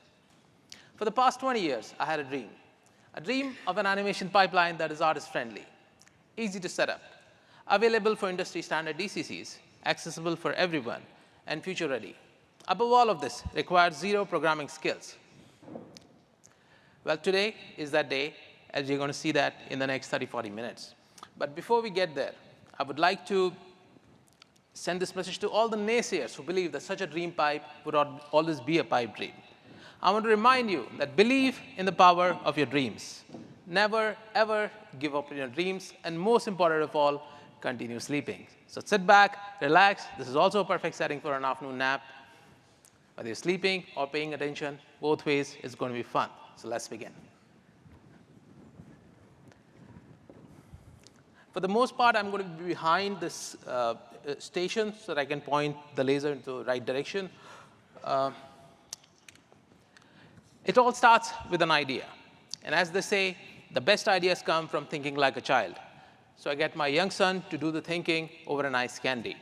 For the past 20 years, I had a dream of an animation pipeline that is artist-friendly, easy to set up, available for industry-standard DCCs, accessible for everyone, and future-ready. Above all of this, requires zero programming skills. Well, today is that day, as you're going to see that in the next 30, 40 minutes. But before we get there, I would like to send this message to all the naysayers who believe that such a dream pipe would always be a pipe dream. I want to remind you that believe in the power of your dreams. Never, ever give up on your dreams, and most important of all, continue sleeping. So sit back, relax. This is also a perfect setting for an afternoon nap. Whether you're sleeping or paying attention, both ways, it's going to be fun. So let's begin. For the most part, I'm going to be behind this station so that I can point the laser into the right direction. It all starts with an idea. And as they say, the best ideas come from thinking like a child. So I get my young son to do the thinking over an ice candy.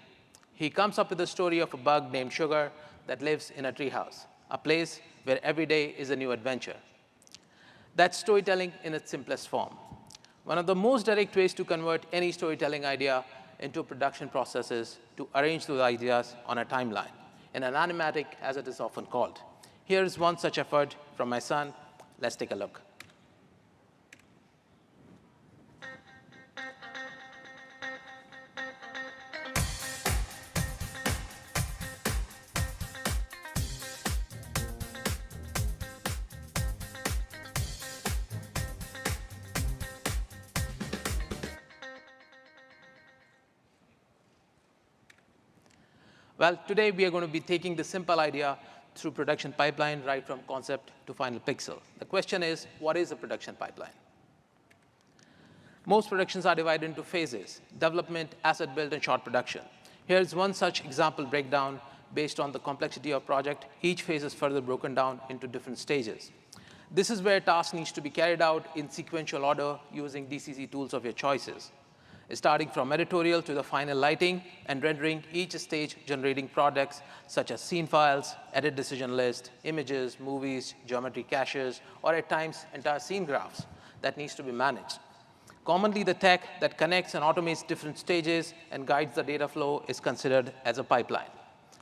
He comes up with the story of a bug named Sugar that lives in a treehouse, a place where every day is a new adventure. That's storytelling in its simplest form. One of the most direct ways to convert any storytelling idea into a production process is to arrange those ideas on a timeline, in an animatic, as it is often called. Here's one such effort from my son. Let's take a look. Well, today we are going to be taking the simple idea through production pipeline right from concept to final pixel. The question is, what is a production pipeline? Most productions are divided into phases: development, asset build, and short production. Here's one such example breakdown based on the complexity of project. Each phase is further broken down into different stages. This is where task needs to be carried out in sequential order using DCC tools of your choices, starting from editorial to the final lighting and rendering, each stage generating products such as scene files, edit decision list, images, movies, geometry caches, or at times entire scene graphs that needs to be managed. Commonly, the tech that connects and automates different stages and guides the data flow is considered as a pipeline.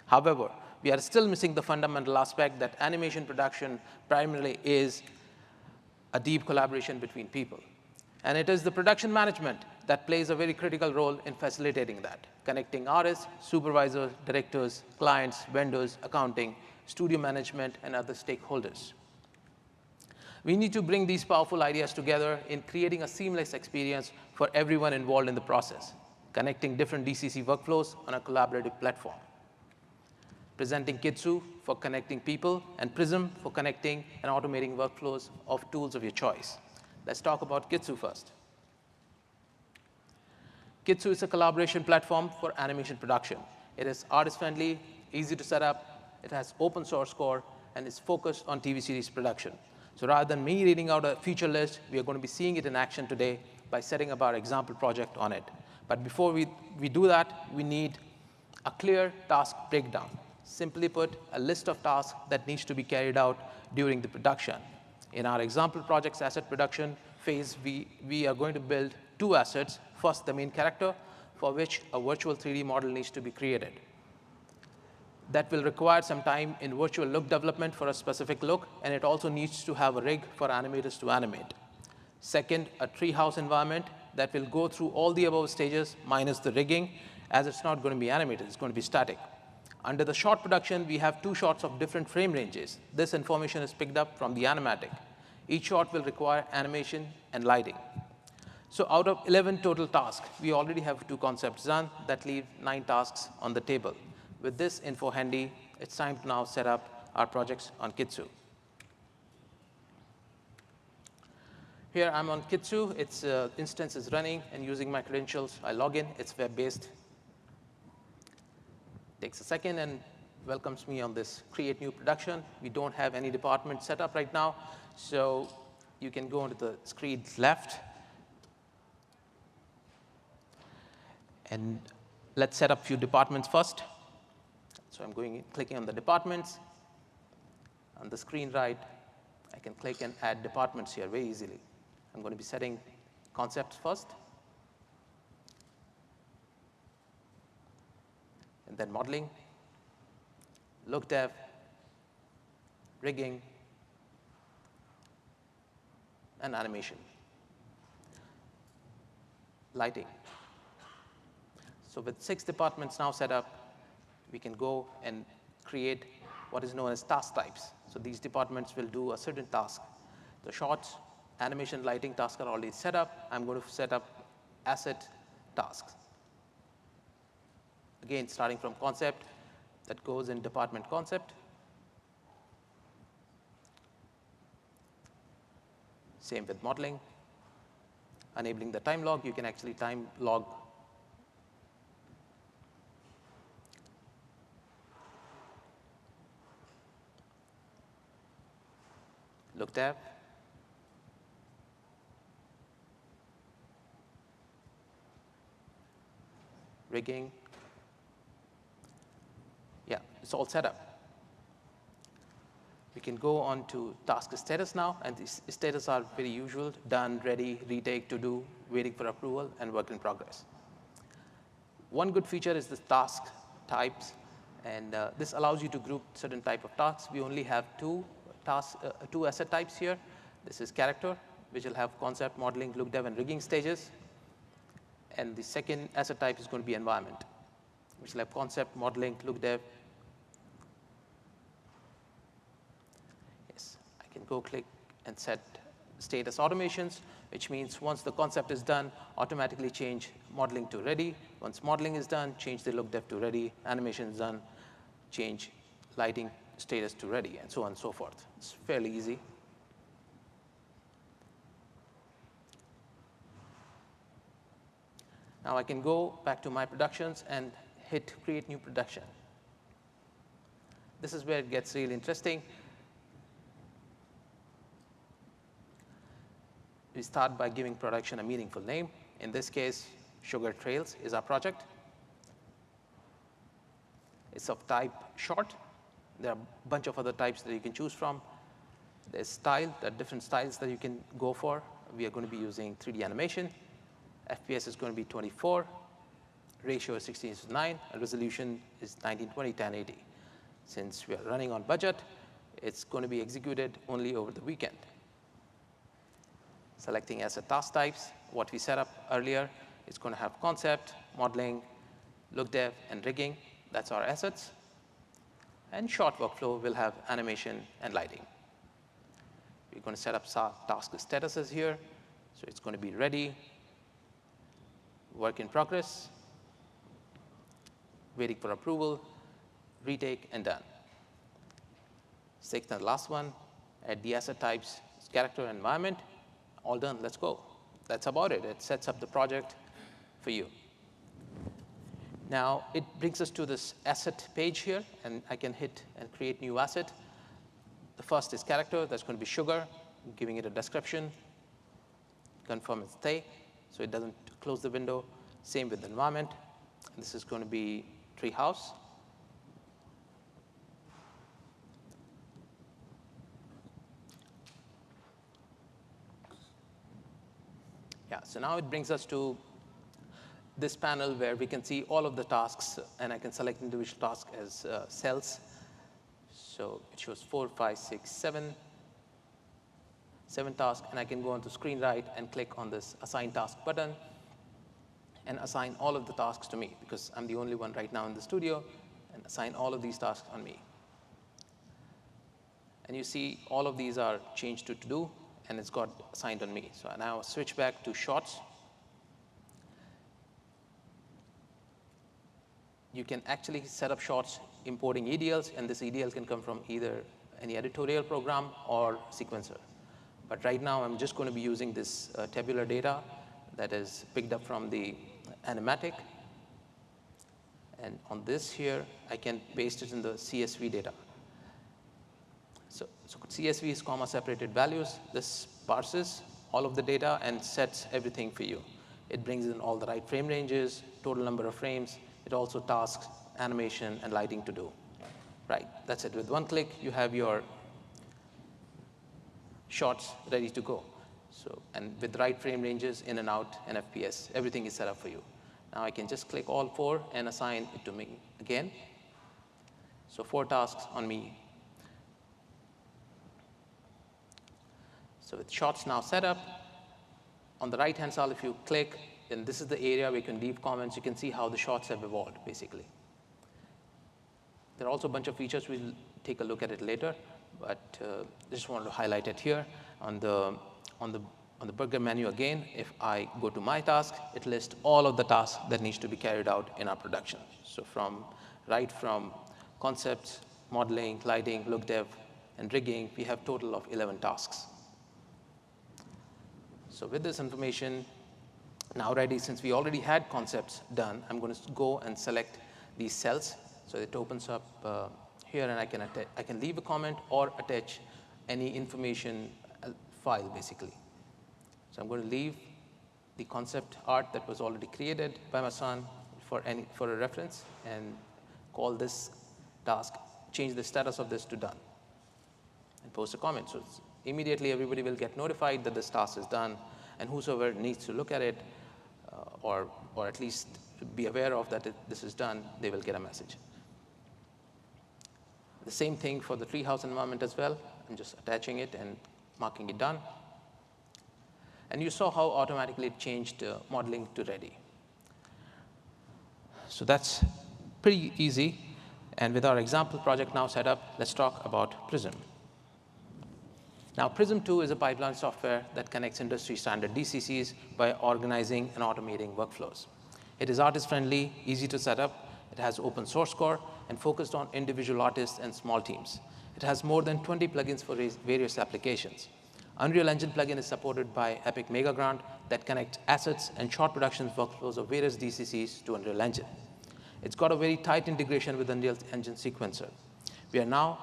However, we are still missing the fundamental aspect that animation production primarily is a deep collaboration between people. And it is the production management that plays a very critical role in facilitating that, connecting artists, supervisors, directors, clients, vendors, accounting, studio management, and other stakeholders. We need to bring these powerful ideas together in creating a seamless experience for everyone involved in the process, connecting different DCC workflows on a collaborative platform. Presenting Kitsu for connecting people, and Prism for connecting and automating workflows of tools of your choice. Let's talk about Kitsu first. Kitsu is a collaboration platform for animation production. It is artist-friendly, easy to set up, it has open source core, and is focused on TV series production. So rather than me reading out a feature list, we are going to be seeing it in action today by setting up our example project on it. But before we do that, we need a clear task breakdown. Simply put, a list of tasks that needs to be carried out during the production. In our example project's asset production phase, we are going to build two assets. First, the main character, for which a virtual 3D model needs to be created. That will require some time in virtual look development for a specific look, and it also needs to have a rig for animators to animate. Second, a treehouse environment that will go through all the above stages minus the rigging, as it's not going to be animated, it's going to be static. Under the shot production, we have two shots of different frame ranges. This information is picked up from the animatic. Each shot will require animation and lighting. So out of 11 total tasks, we already have 2 concepts done that leave 9 tasks on the table. With this info handy, it's time to now set up our projects on Kitsu. Here I'm on Kitsu. Its instance is running and using my credentials. I log in. It's web-based. Takes a second and welcomes me on this create new production. We don't have any department set up right now, so you can go onto the screen left. And let's set up a few departments first. So I'm clicking on the departments. On the screen right, I can click and add departments here very easily. I'm going to be setting concepts first, and then modeling, look dev, rigging, and animation. Lighting. So with 6 departments now set up, we can go and create what is known as task types. So these departments will do a certain task. The shots, animation, lighting tasks are already set up. I'm going to set up asset tasks. Again, starting from concept, that goes in department concept. Same with modeling. Enabling the time log, you can actually time log look tab, rigging. Yeah, it's all set up. We can go on to task status now, and these status are very usual: done, ready, retake, to do, waiting for approval, and work in progress. One good feature is the task types, and this allows you to group certain type of tasks. We only have two asset types here. This is character, which will have concept, modeling, look dev, and rigging stages. And the second asset type is going to be environment, which will have concept, modeling, look dev. Yes, I can go click and set status automations, which means once the concept is done, automatically change modeling to ready. Once modeling is done, change the look dev to ready. Animation is done, change lighting status to ready, and so on and so forth. It's fairly easy. Now I can go back to my productions and hit create new production. This is where it gets really interesting. We start by giving production a meaningful name. In this case, Sugar Trails is our project. It's of type short. There are a bunch of other types that you can choose from. There's style. There are different styles that you can go for. We are going to be using 3D animation. FPS is going to be 24. Ratio is 16:9. And resolution is 1920x1080. Since we are running on budget, it's going to be executed only over the weekend. Selecting asset task types, what we set up earlier, it's going to have concept, modeling, look dev, and rigging. That's our assets. And short workflow will have animation and lighting. We're going to set up task statuses here. So it's going to be ready, work in progress, waiting for approval, retake, and done. Sixth and last one, add the asset types, character, and environment. All done, let's go. That's about it. It sets up the project for you. Now, it brings us to this asset page here, and I can hit and create new asset. The first is character. That's going to be Sugar, giving it a description, confirm its stay, so it doesn't close the window. Same with the environment. This is going to be treehouse. Yeah, so now it brings us to this panel where we can see all of the tasks, and I can select individual tasks as cells. So it shows 4, 5, 6, 7 tasks, and I can go onto screen right and click on this assign task button and assign all of the tasks to me, because I'm the only one right now in the studio, and assign all of these tasks on me. And you see all of these are changed to do, and it's got assigned on me. So I now switch back to shots. You can actually set up shots importing EDLs, and this EDL can come from either any editorial program or sequencer. But right now, I'm just going to be using this tabular data that is picked up from the animatic. And on this here, I can paste it in the CSV data. So CSV is comma-separated values. This parses all of the data and sets everything for you. It brings in all the right frame ranges, total number of frames. It also tasks animation and lighting to do. Right, that's it. With one click, you have your shots ready to go. So, and with the right frame ranges, in and out, and FPS, everything is set up for you. Now I can just click all 4 and assign it to me again. So 4 tasks on me. So with shots now set up, on the right-hand side, if you click, then this is the area where you can leave comments. You can see how the shots have evolved, basically. There are also a bunch of features. We'll take a look at it later, but I just wanted to highlight it here. On the burger menu again, if I go to my task, it lists all of the tasks that needs to be carried out in our production. So from concepts, modeling, lighting, look dev, and rigging, we have total of 11 tasks. So with this information now ready, since we already had concepts done, I'm going to go and select these cells. So it opens up here, and I can leave a comment or attach any information file, basically. So I'm going to leave the concept art that was already created by my son for a reference, and call this task, change the status of this to done, and post a comment. So immediately everybody will get notified that this task is done, and whosoever needs to look at it or at least be aware of that this is done, they will get a message. The same thing for the treehouse environment as well. I'm just attaching it and marking it done. And you saw how automatically it changed modeling to ready. So that's pretty easy. And with our example project now set up, let's talk about Prism. Now, Prism 2 is a pipeline software that connects industry standard DCCs by organizing and automating workflows. It is artist-friendly, easy to set up. It has open source core and focused on individual artists and small teams. It has more than 20 plugins for various applications. Unreal Engine plugin is supported by Epic Mega Grant that connects assets and short production workflows of various DCCs to Unreal Engine. It's got a very tight integration with Unreal Engine sequencer. We are now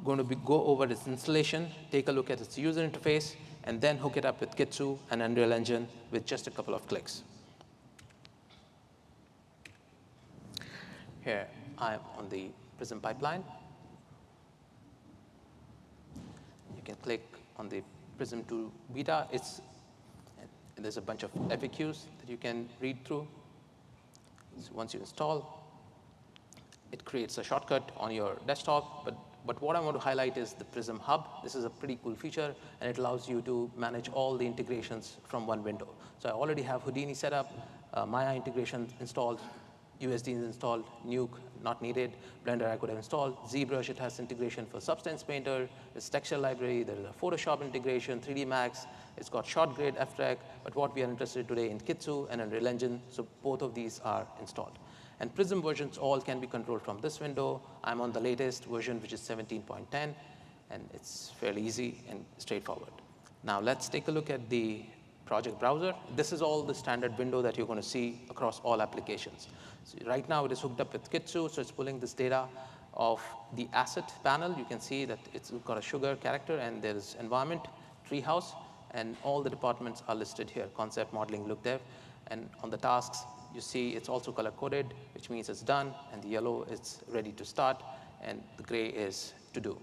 going to go over its installation, take a look at its user interface, and then hook it up with Kitsu and Unreal Engine with just a couple of clicks. Here, I'm on the Prism pipeline. You can click on the Prism 2 beta. There's a bunch of FAQs that you can read through. So once you install, it creates a shortcut on your desktop. But what I want to highlight is the Prism Hub. This is a pretty cool feature, and it allows you to manage all the integrations from one window. So I already have Houdini set up, Maya integration installed, USD is installed, Nuke not needed, Blender I could have installed, ZBrush, it has integration for Substance Painter, its texture library, there's a Photoshop integration, 3D Max, it's got short grade, FTrack, but what we are interested in today in Kitsu and Unreal Engine, so both of these are installed. And Prism versions all can be controlled from this window. I'm on the latest version, which is 17.10, and it's fairly easy and straightforward. Now let's take a look at the project browser. This is all the standard window that you're going to see across all applications. So right now it is hooked up with Kitsu, so it's pulling this data of the asset panel. You can see that it's got a sugar character, and there's environment, treehouse, and all the departments are listed here, concept, modeling, look dev. And on the tasks, you see it's also color-coded, which means it's done, and the yellow is ready to start, and the gray is to do.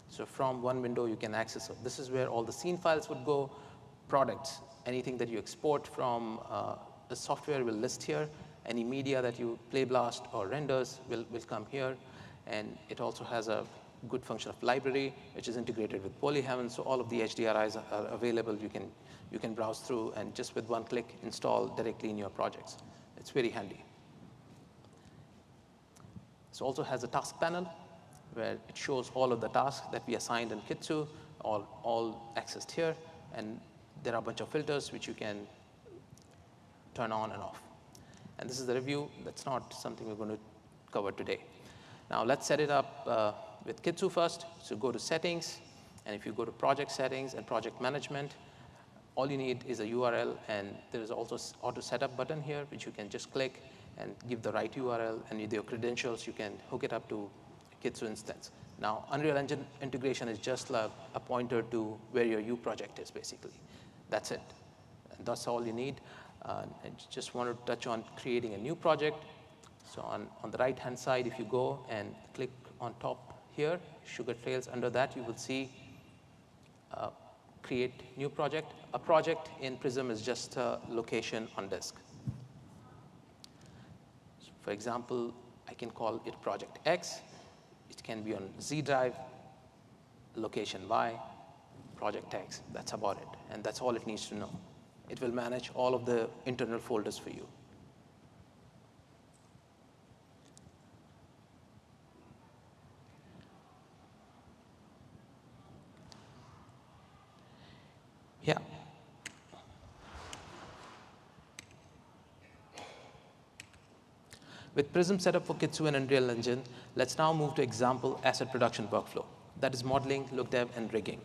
So from one window, you can access it. This is where all the scene files would go, products, anything that you export from the software will list here. Any media that you play blast or renders will come here. And it also has a good function of library, which is integrated with Polyheaven. So all of the HDRIs are available. You can browse through and just with one click install directly in your projects. It's very handy. It also has a task panel where it shows all of the tasks that we assigned in Kitsu, all accessed here. And there are a bunch of filters which you can turn on and off. And this is the review. That's not something we're going to cover today. Now let's set it up with Kitsu first. So go to Settings, And if you go to project settings and project management, all you need is a URL, and there is also auto setup button here, which you can just click and give the right URL, and with your credentials, you can hook it up to Kitsu instance. Now, Unreal Engine integration is just like a pointer to where your U project is, basically. That's it. And that's all you need. I just want to touch on creating a new project. So on the right-hand side, if you go and click on top here, Sugar Trails, under that, you will see create new project. A project in Prism is just a location on disk. So for example, I can call it project X. It can be on Z drive, location Y, project X. That's about it. And that's all it needs to know. It will manage all of the internal folders for you. Yeah. With Prism set up for Kitsu and Unreal Engine, let's now move to example asset production workflow. That is modeling, look dev, and rigging.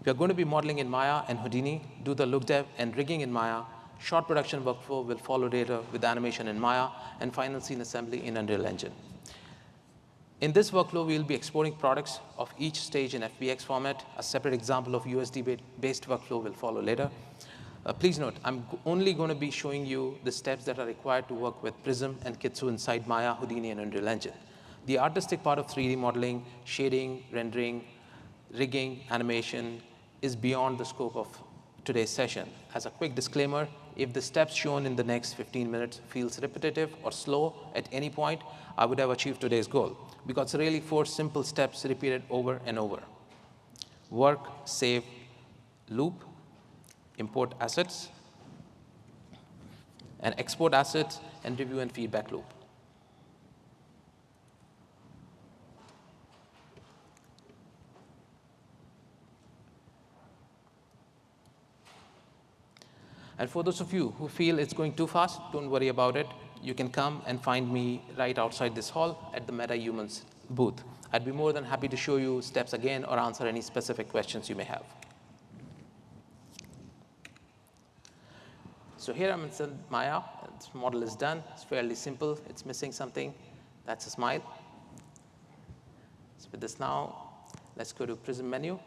If you're going to be modeling in Maya and Houdini, do the look dev and rigging in Maya. Short production workflow will follow later with animation in Maya and final scene assembly in Unreal Engine. In this workflow, we'll be exporting products of each stage in FBX format. A separate example of USD-based workflow will follow later. Please note, I'm only going to be showing you the steps that are required to work with Prism and Kitsu inside Maya, Houdini, and Unreal Engine. The artistic part of 3D modeling, shading, rendering, rigging, animation is beyond the scope of today's session. As a quick disclaimer, if the steps shown in the next 15 minutes feels repetitive or slow at any point, I would have achieved today's goal, because it's really 4 simple steps repeated over and over. Work, save, loop, import assets, and export assets, and review and feedback loop. And for those of you who feel it's going too fast, don't worry about it. You can come and find me right outside this hall at the MetaHumans booth. I'd be more than happy to show you steps again or answer any specific questions you may have. So here I'm in Maya. This model is done. It's fairly simple. It's missing something. That's a smile. So with this now, let's go to Prism menu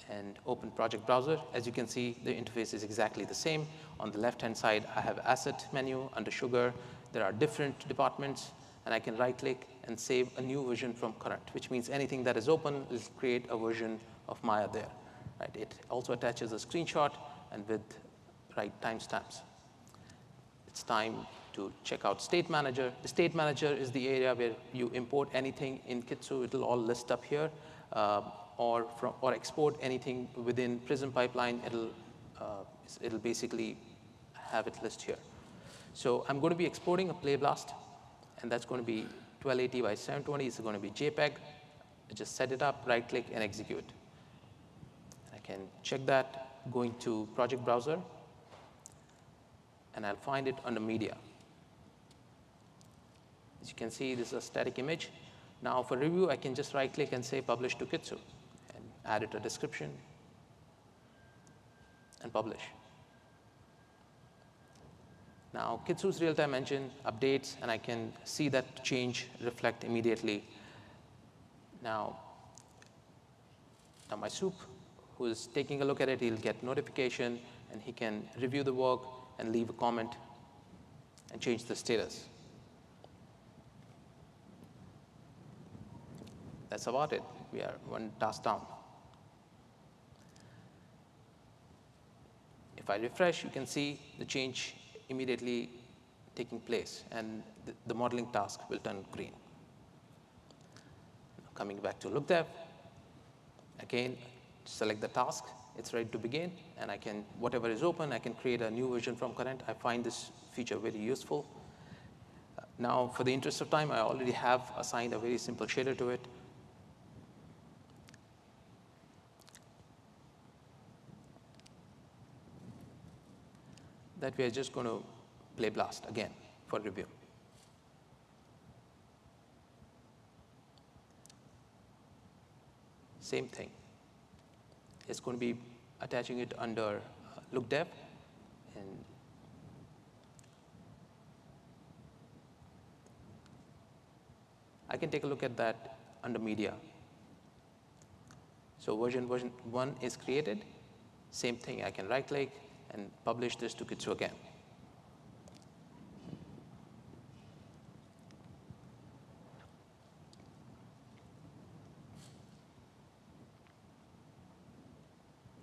and open project browser. As you can see, the interface is exactly the same. On the left-hand side, I have asset menu. Under sugar, there are different departments, and I can right-click and save a new version from current, which means anything that is open will create a version of Maya there. Right? It also attaches a screenshot and with right timestamps. It's time to check out State Manager. The State Manager is the area where you import anything in Kitsu. It'll all list up here. Or export anything within Prism pipeline, it'll basically have it list here. So I'm going to be exporting a play blast, and that's going to be 1280 by 720. It's going to be JPEG. I just set it up, right-click, and execute. I can check that going to project browser, and I'll find it under media. As you can see, this is a static image. Now for review, I can just right-click and say publish to Kitsu. Add it a description, and publish. Now, Kitsu's real-time engine updates, and I can see that change reflect immediately. Now my soup, who is taking a look at it, he'll get notification, and he can review the work and leave a comment and change the status. That's about it. We are one task down. If I refresh, you can see the change immediately taking place, and the modeling task will turn green. Coming back to look dev, again, select the task. It's ready to begin, and I can, whatever is open, I can create a new version from current. I find this feature very useful. Now, for the interest of time, I already have assigned a very simple shader to it. That we are just going to play blast again for review. Same thing. is going to be attaching it under look dev, and I can take a look at that under media. So version 1 is created. Same thing, I can right click and publish this to Kitsu again.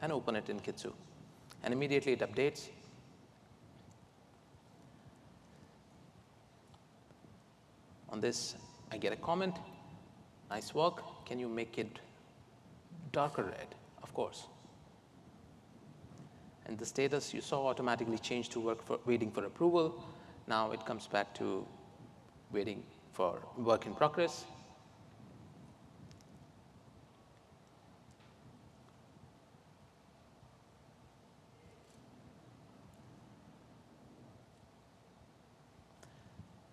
And open it in Kitsu. And immediately it updates. On this, I get a comment. Nice work. Can you make it darker red? Of course. And the status you saw automatically changed to waiting for approval. Now it comes back to waiting for work in progress.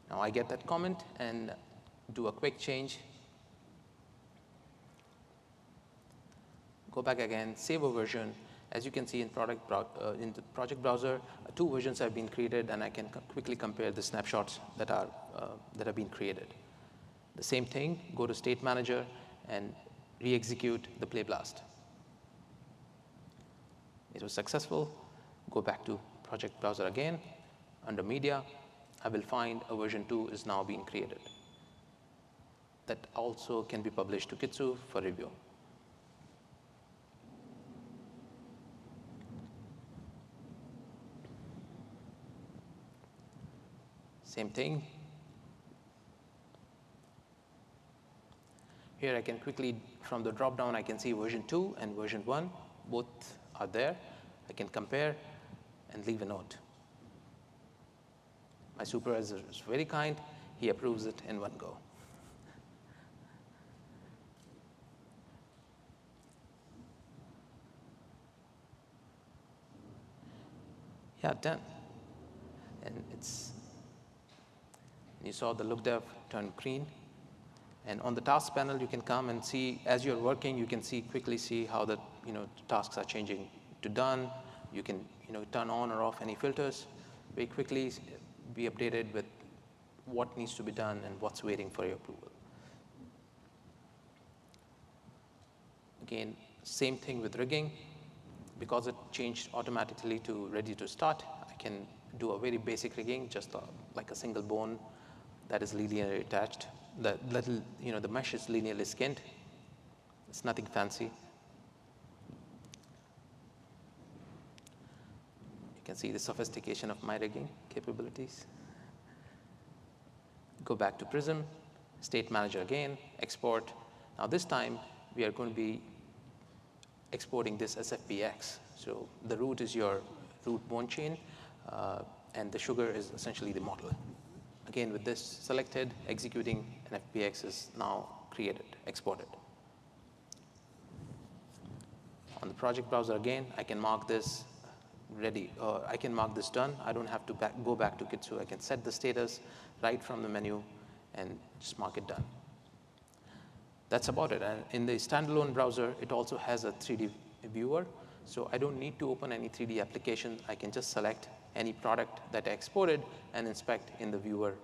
Now I get that comment and do a quick change. Go back again, save a version. As you can see in the project browser, 2 versions have been created, and I can quickly compare the snapshots that have been created. The same thing, go to State Manager and re-execute the play blast. It was successful. Go back to project browser again. Under media, I will find a version 2 is now being created. That also can be published to Kitsu for review. Same thing. Here I can quickly, from the drop down, I can see version 2 and version 1. Both are there. I can compare and leave a note. My supervisor is very kind. He approves it in one go. Yeah, done. And you saw the look dev turn green. And on the task panel, you can come and see, as you're working, you can quickly see how the tasks are changing to done. You can turn on or off any filters very quickly, be updated with what needs to be done and what's waiting for your approval. Again, same thing with rigging. Because it changed automatically to ready to start, I can do a very basic rigging, just like a single bone that is linearly attached. The mesh is linearly skinned. It's nothing fancy. You can see the sophistication of my rigging capabilities. Go back to Prism, State Manager again, export. Now this time, we are going to be exporting this as FBX. So the root is your root bone chain, and the sugar is essentially the model. Again, with this selected, executing an FBX is now created, exported. On the project browser again, I can mark this ready, or I can mark this done. I don't have to go back to Kitsu. I can set the status right from the menu and just mark it done. That's about it. And in the standalone browser, it also has a 3D viewer. So I don't need to open any 3D application. I can just select any product that I exported and inspect in the viewer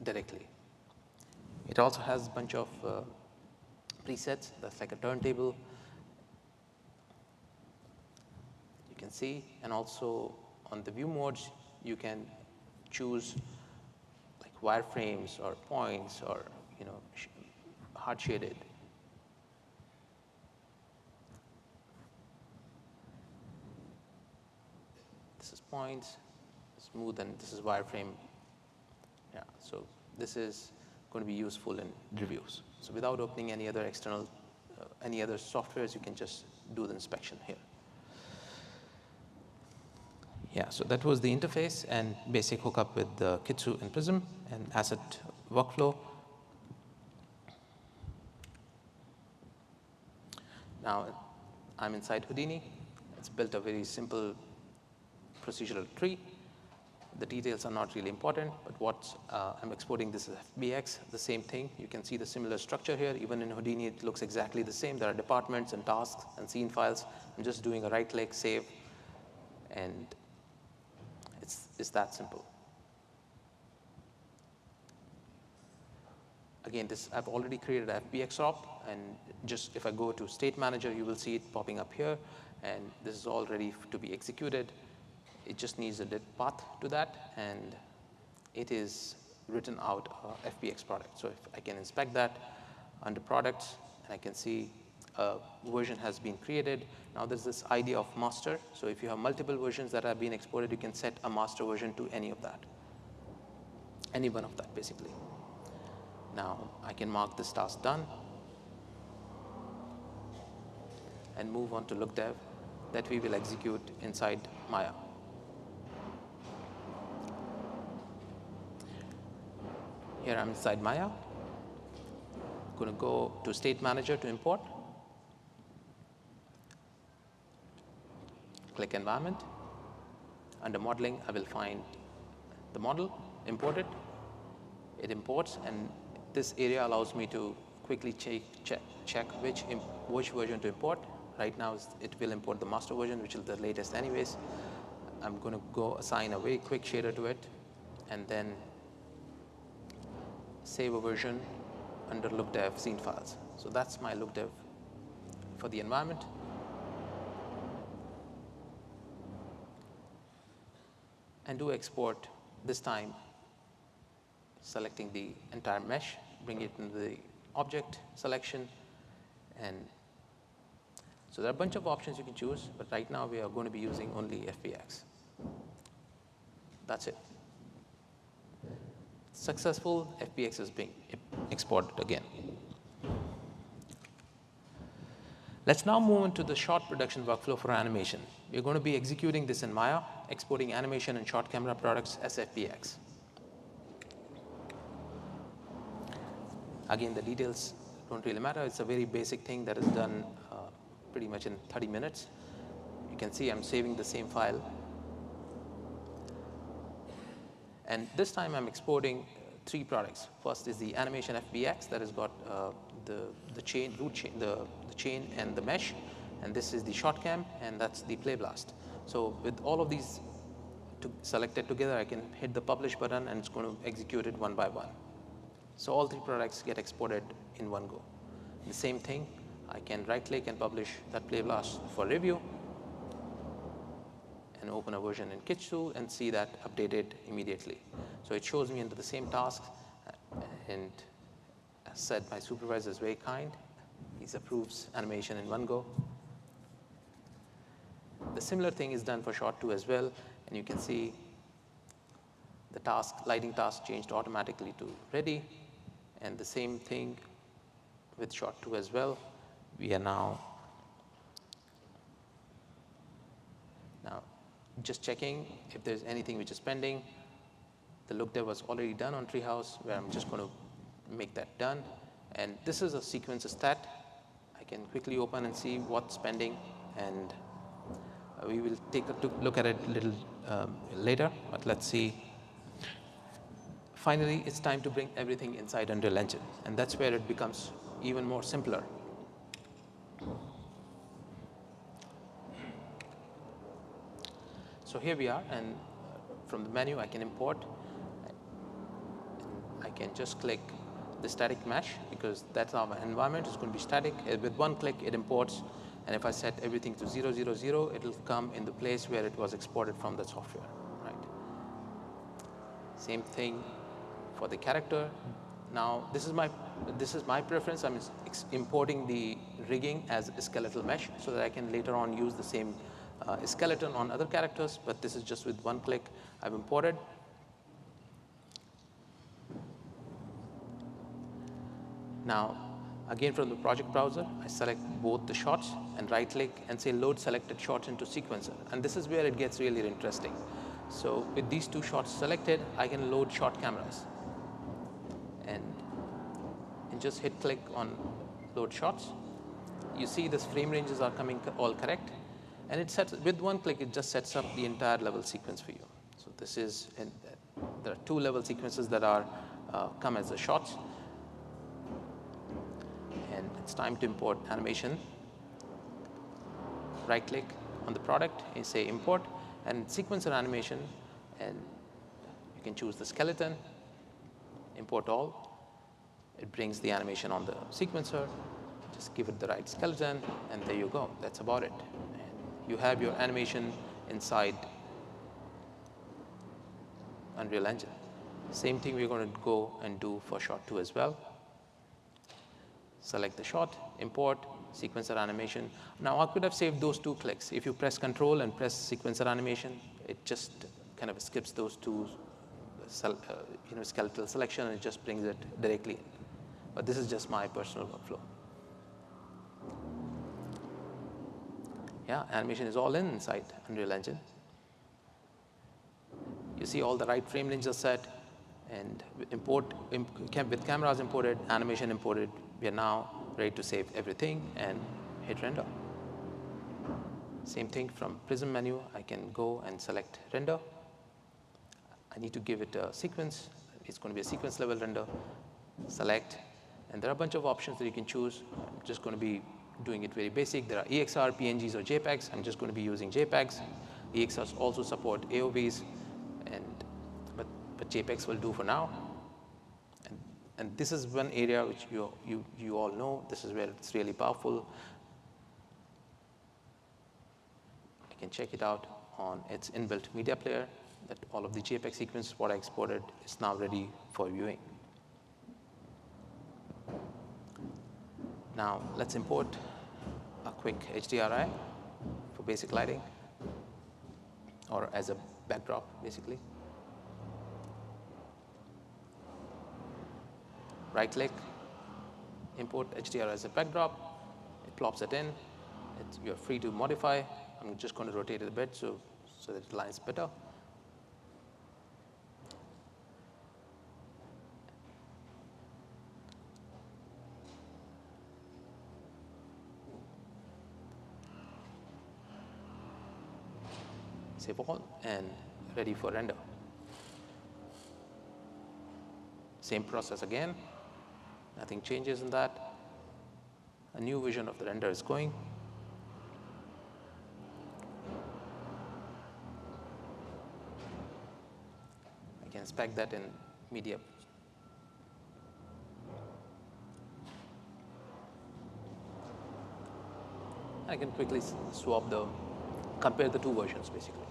directly. It also has a bunch of presets. That's like a turntable. You can see, and also on the view modes, you can choose like wireframes or points or hard shaded. This is points, smooth, and this is wireframe. Yeah, so this is going to be useful in reviews. So without opening any other external, any other softwares, you can just do the inspection here. Yeah, so that was the interface and basic hookup with the Kitsu and Prism and asset workflow. Now I'm inside Houdini. It's built a very simple procedural tree. The details are not really important, but what I'm exporting this as FBX, the same thing. You can see the similar structure here. Even in Houdini, it looks exactly the same. There are departments and tasks and scene files. I'm just doing a right-click, save, and it's that simple. Again, I've already created an FBX op, and just if I go to State Manager, you will see it popping up here, and this is all ready to be executed. It just needs a lit path to that, and it is written out a FBX product. So if I can inspect that under products, and I can see a version has been created. Now there's this idea of master. So if you have multiple versions that have been exported, you can set a master version to any of that, any one of that basically. Now I can mark this task done and move on to look dev that we will execute inside Maya. Here I'm inside Maya. I'm going to go to State Manager to import. Click Environment. Under Modeling, I will find the model, import it. It imports, and this area allows me to quickly check which version to import. Right now, it will import the master version, which is the latest anyways. I'm going to go assign a very quick shader to it, and then save a version under look dev scene files. So that's my look dev for the environment. And do export, this time selecting the entire mesh, bring it into the object selection. And so there are a bunch of options you can choose, but right now we are going to be using only FBX. That's it. Successful, FBX is being exported again. Let's now move into the shot production workflow for animation. We're going to be executing this in Maya, exporting animation and shot camera products as FBX. Again, the details don't really matter. It's a very basic thing that is done pretty much in 30 minutes. You can see I'm saving the same file. And this time I'm exporting 3 products. First is the animation FBX that has got the chain, the chain and the mesh. And this is the shot cam, and that's the play blast. So with all of these selected together, I can hit the publish button and it's going to execute it one by one. So all 3 products get exported in one go. The same thing, I can right click and publish that play blast for review, and open a version in Kitsch tool and see that updated immediately. So it shows me into the same task, and as said, my supervisor is very kind. He approves animation in one go. The similar thing is done for shot 2 as well, and you can see the task, lighting task changed automatically to ready, and the same thing with shot 2 as well. We are now just checking if there's anything which is pending. The look dev was already done on Treehouse, where I'm just going to make that done. And this is a sequence stat. I can quickly open and see what's pending, and we will take a look at it a little later, but let's see. Finally, it's time to bring everything inside Unreal Engine, and that's where it becomes even more simpler. So here we are, and from the menu I can import. I can just click the static mesh, because that's our environment. It's going to be static. With one click it imports, and if I set everything to 000, it'll come in the place where it was exported from the software, right? Same thing for the character. Now this is my preference. I'm importing the rigging as a skeletal mesh so that I can later on use the same skeleton on other characters, but this is just with one click I've imported. Now, again from the project browser, I select both the shots and right click and say load selected shots into sequencer. And this is where it gets really interesting. So with these 2 shots selected, I can load shot cameras. And just hit click on load shots. You see the frame ranges are coming all correct. And it sets, with one click, it just sets up the entire level sequence for you. So this is, there are 2-level sequences that are come as the shots. And it's time to import animation. Right-click on the product and say import, and sequencer animation, and you can choose the skeleton, import all. It brings the animation on the sequencer. Just give it the right skeleton, and there you go. That's about it. And you have your animation inside Unreal Engine. Same thing we're going to go and do for shot 2 as well. Select the shot, import, sequencer animation. Now I could have saved those 2 clicks. If you press Control and press sequencer animation, it just kind of skips those 2 skeletal selection, and it just brings it directly in. But this is just my personal workflow. Yeah, animation is all inside Unreal Engine. You see all the right frame ranges are set, and with cameras imported, animation imported, we are now ready to save everything and hit render. Same thing from Prism menu, I can go and select render. I need to give it a sequence. It's going to be a sequence level render. Select, and there are a bunch of options that you can choose. I'm just going to be doing it very basic. There are EXR, PNGs, or JPEGs. I'm just going to be using JPEGs. EXRs also support AOVs, but JPEGs will do for now. And this is one area which you all know. This is where it's really powerful. I can check it out on its inbuilt media player, that all of the JPEG sequences, what I exported, is now ready for viewing. Now let's import a quick HDRI for basic lighting, or as a backdrop, basically. Right-click, import HDR as a backdrop. It plops it in. You're free to modify. I'm just going to rotate it a bit so that it aligns better. Save all, and ready for render. Same process again. Nothing changes in that. A new vision of the render is going. I can spec that in media. I can quickly compare the 2 versions, basically.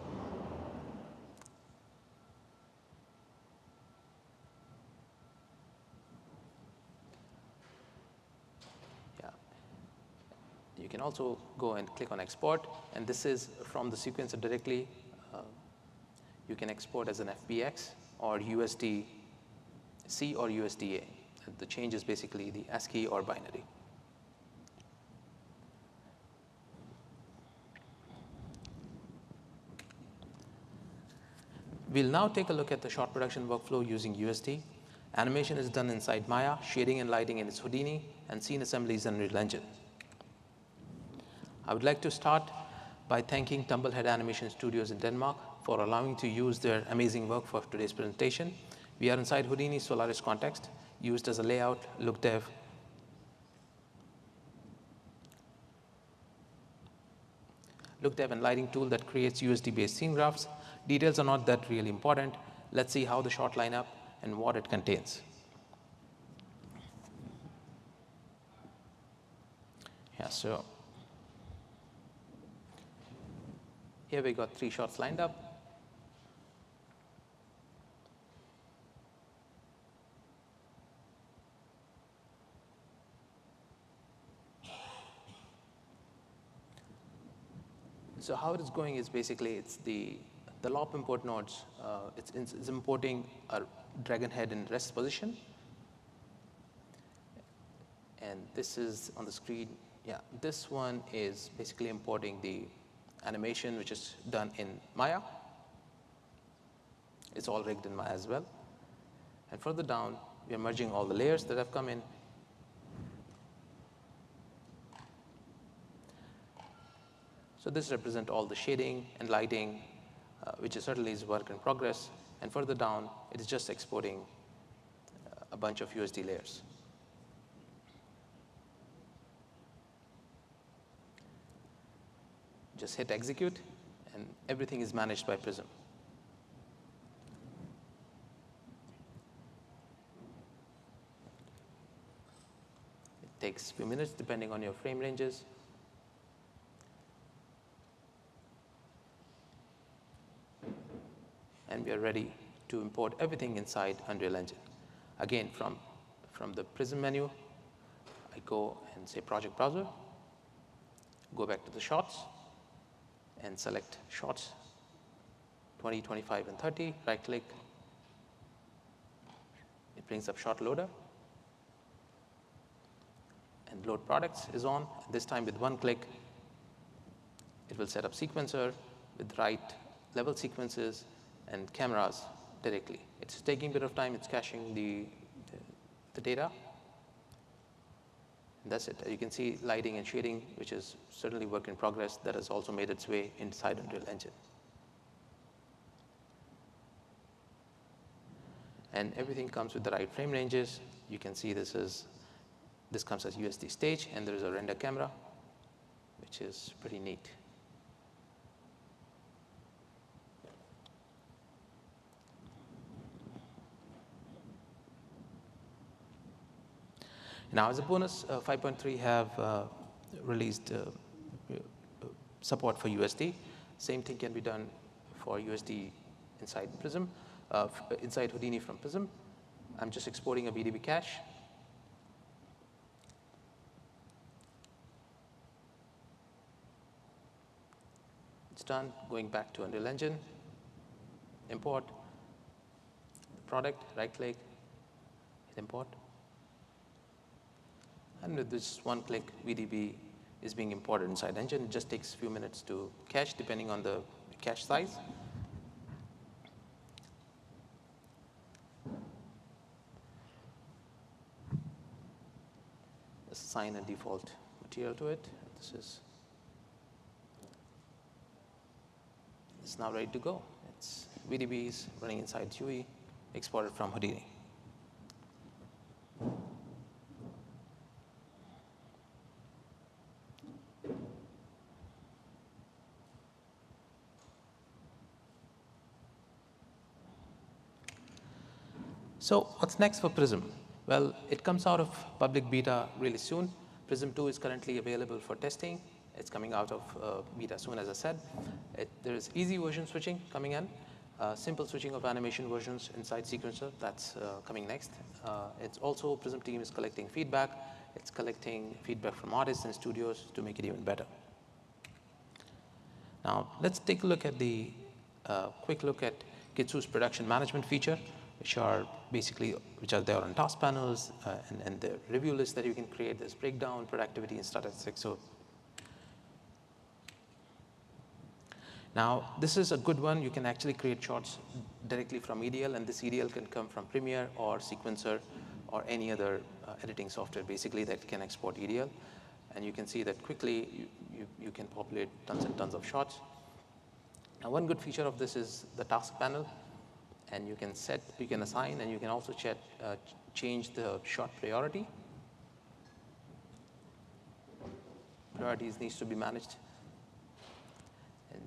You can also go and click on export, and this is from the sequencer directly. You can export as an FBX or USD-C or USDA. The change is basically the ASCII or binary. We'll now take a look at the shot production workflow using USD. Animation is done inside Maya, shading and lighting in its Houdini, and scene assemblies in Unreal Engine. I would like to start by thanking Tumblehead Animation Studios in Denmark for allowing to use their amazing work for today's presentation. We are inside Houdini Solaris context, used as a layout, look dev, and lighting tool that creates USD-based scene graphs. Details are not that really important. Let's see how the shot line up and what it contains. Yeah, so here we got 3 shots lined up. So how it is going is basically it's the LOP import nodes. It's importing a dragon head in rest position. And this is on the screen. Yeah, this one is basically importing the animation, which is done in Maya. It's all rigged in Maya as well. And further down, we are merging all the layers that have come in. So this represents all the shading and lighting, which is certainly is work in progress. And further down, it is just exporting a bunch of USD layers. Just hit execute, and everything is managed by Prism. It takes a few minutes depending on your frame ranges. And we are ready to import everything inside Unreal Engine. Again, from the Prism menu, I go and say Project Browser, go back to the shots, and select shots 20, 25, and 30. Right click. It brings up shot loader. And load products is on. This time with one click, it will set up sequencer with right level sequences and cameras directly. It's taking a bit of time. It's caching the data. And that's it. You can see lighting and shading, which is certainly work in progress, that has also made its way inside Unreal Engine. And everything comes with the right frame ranges. You can see this comes as USD stage, and there is a render camera, which is pretty neat. Now, as a bonus, 5.3 have released support for USD. Same thing can be done for USD inside Prism, inside Houdini from Prism. I'm just exporting a VDB cache. It's done. Going back to Unreal Engine, import the product, right-click, hit import. And with this one click, VDB is being imported inside Engine. It just takes a few minutes to cache, depending on the cache size. Assign a default material to it. This is now ready to go. It's VDBs running inside UE, exported from Houdini. So what's next for Prism? Well, it comes out of public beta really soon. Prism 2 is currently available for testing. It's coming out of beta soon, as I said. There is easy version switching coming in, simple switching of animation versions inside Sequencer. That's coming next. It's also, Prism team is collecting feedback. It's collecting feedback from artists and studios to make it even better. Now, let's take a look at the quick look at Kitsu's production management feature, which are there on task panels and the review list that you can create. There's breakdown, productivity, and statistics. So now this is a good one. You can actually create shots directly from EDL, and this EDL can come from Premiere or Sequencer or any other editing software basically that can export EDL. And you can see that quickly you can populate tons and tons of shots. Now, one good feature of this is the task panel. And you can assign, and you can also change the shot priority. Priorities needs to be managed. And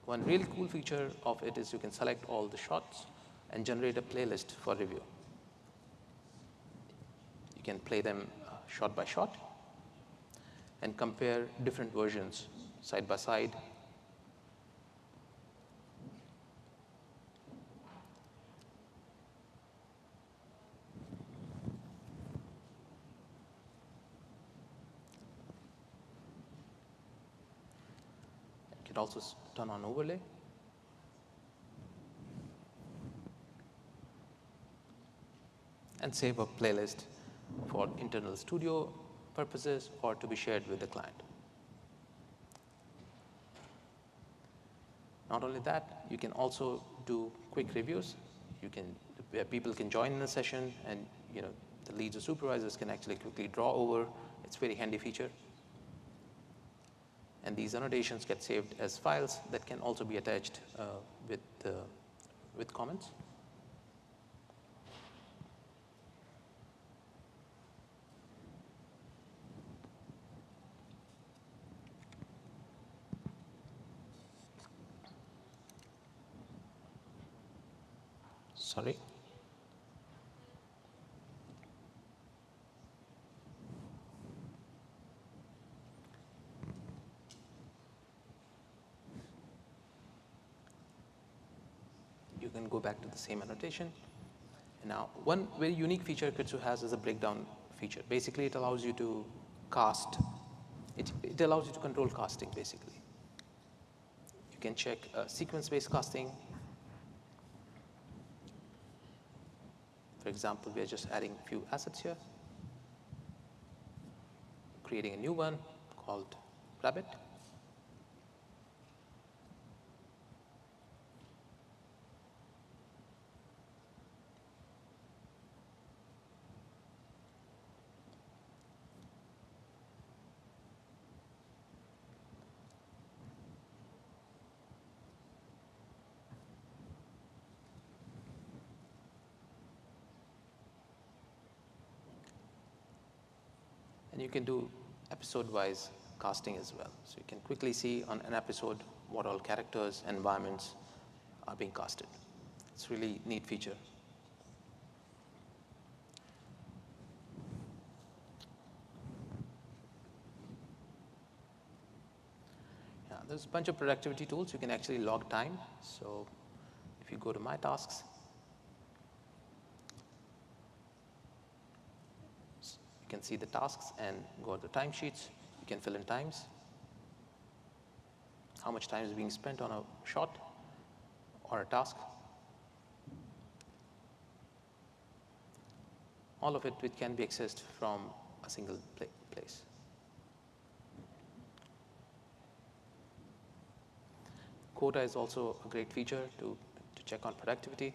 one really cool feature of it is you can select all the shots and generate a playlist for review. You can play them shot by shot and compare different versions side by side. Also turn on overlay. And save a playlist for internal studio purposes or to be shared with the client. Not only that, you can also do quick reviews. Where people can join in a session, and the leads or supervisors can actually quickly draw over. It's a very handy feature. And these annotations get saved as files that can also be attached with comments. Sorry. You can go back to the same annotation. And now, one very unique feature Kitsu has is a breakdown feature. Basically, it allows you to cast. It allows you to control casting, basically. You can check sequence-based casting. For example, we are just adding a few assets here, creating a new one called Rabbit. And you can do episode-wise casting as well. So you can quickly see on an episode what all characters and environments are being casted. It's a really neat feature. Yeah, there's a bunch of productivity tools. You can actually log time. So if you go to My Tasks, you can see the tasks and go to the timesheets. You can fill in times, how much time is being spent on a shot or a task. All of it can be accessed from a single place. Quota is also a great feature to check on productivity.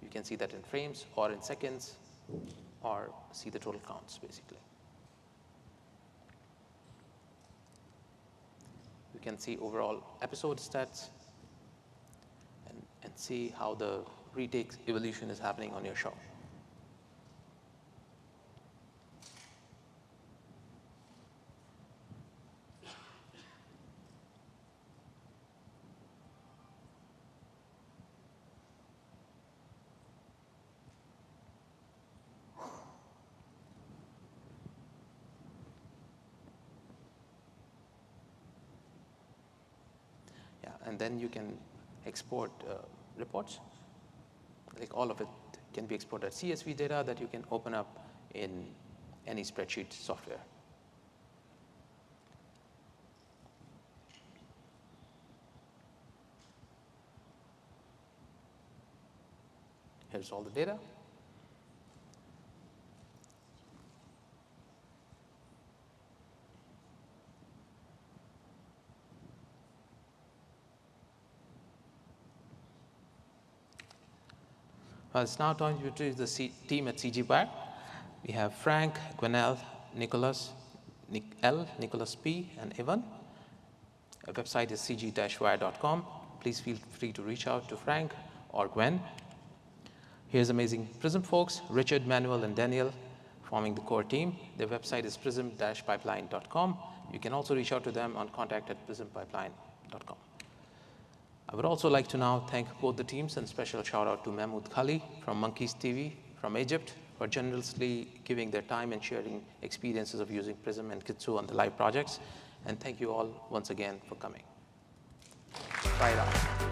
You can see that in frames or in seconds, or see the total counts, basically. You can see overall episode stats and see how the retake evolution is happening on your show. And then you can export reports. Like all of it can be exported as CSV data that you can open up in any spreadsheet software. Here's all the data. It's now time to introduce the team at CG Bar. We have Frank, Gwenelle, Nicholas, Nicholas P, and Evan. Our website is cg-wire.com. Please feel free to reach out to Frank or Gwen. Here's amazing Prism folks, Richard, Manuel, and Daniel, forming the core team. Their website is prism-pipeline.com. You can also reach out to them on contact@prismpipeline.com. I would also like to now thank both the teams, and special shout out to Mahmoud Khali from Monkeys TV from Egypt for generously giving their time and sharing experiences of using Prism and Kitsu on the live projects. And thank you all once again for coming. Try it out.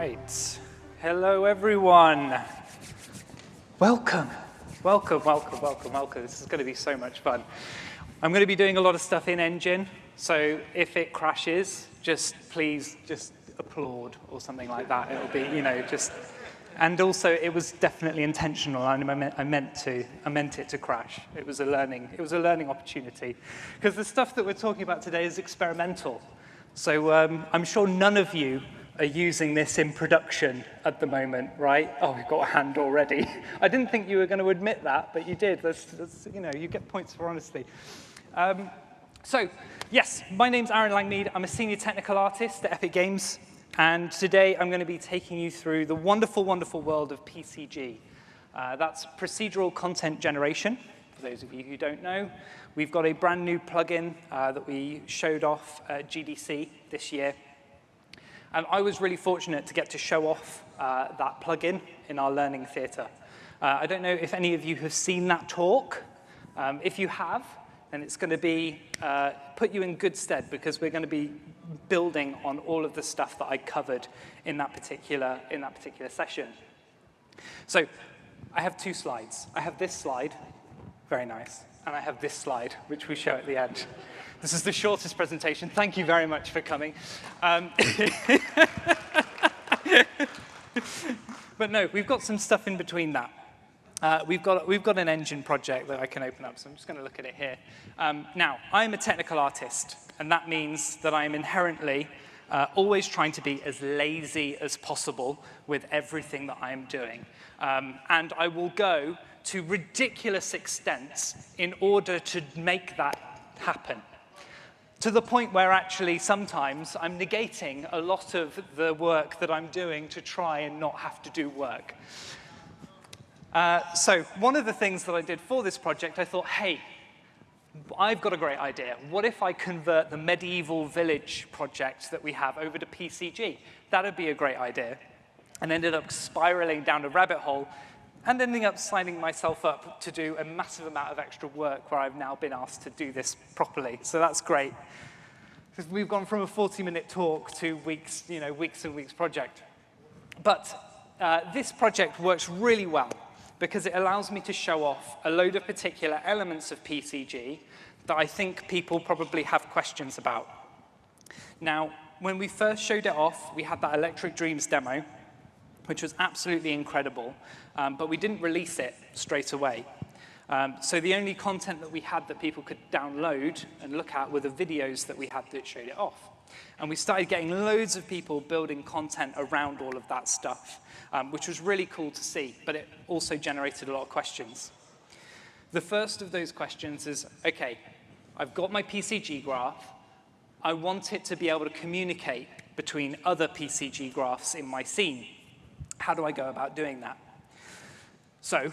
right. Hello, everyone. Welcome. Welcome, welcome, welcome, welcome. This is going to be so much fun. I'm going to be doing a lot of stuff in Engine, so if it crashes, please applaud or something like that. It'll be, and also it was definitely intentional. I meant it to crash. It was a learning opportunity, because the stuff that we're talking about today is experimental. So I'm sure none of you are using this in production at the moment, right? Oh, we've got a hand already. I didn't think you were going to admit that, but you did. You get points for honesty. So, yes, my name's Arran Langmead. I'm a senior technical artist at Epic Games, and today I'm going to be taking you through the wonderful, wonderful world of PCG. That's procedural content generation. For those of you who don't know, we've got a brand new plugin that we showed off at GDC this year. And I was really fortunate to get to show off that plugin in our learning theater. I don't know if any of you have seen that talk. If you have, then it's going to be put you in good stead, because we're going to be building on all of the stuff that I covered in that particular session. So I have two slides. I have this slide, very nice, and I have this slide, which we show at the end. This is the shortest presentation. Thank you very much for coming. But no, we've got some stuff in between that. We've got an engine project that I can open up, so I'm just going to look at it here. Now, I'm a technical artist, and that means that I am inherently always trying to be as lazy as possible with everything that I'm doing. And I will go to ridiculous extents in order to make that happen. To the point where actually sometimes I'm negating a lot of the work that I'm doing to try and not have to do work. So one of the things that I did for this project, I thought, hey, I've got a great idea. What if I convert the medieval village project that we have over to PCG? That would be a great idea. And ended up spiraling down a rabbit hole and ending up signing myself up to do a massive amount of extra work where I've now been asked to do this properly. So that's great. Because we've gone from a 40-minute talk to weeks and weeks project. But this project works really well because it allows me to show off a load of particular elements of PCG that I think people probably have questions about. Now, when we first showed it off, we had that Electric Dreams demo, which was absolutely incredible, but we didn't release it straight away. So the only content that we had that people could download and look at were the videos that we had that showed it off. And we started getting loads of people building content around all of that stuff, which was really cool to see, but it also generated a lot of questions. The first of those questions is, okay, I've got my PCG graph. I want it to be able to communicate between other PCG graphs in my scene. How do I go about doing that? So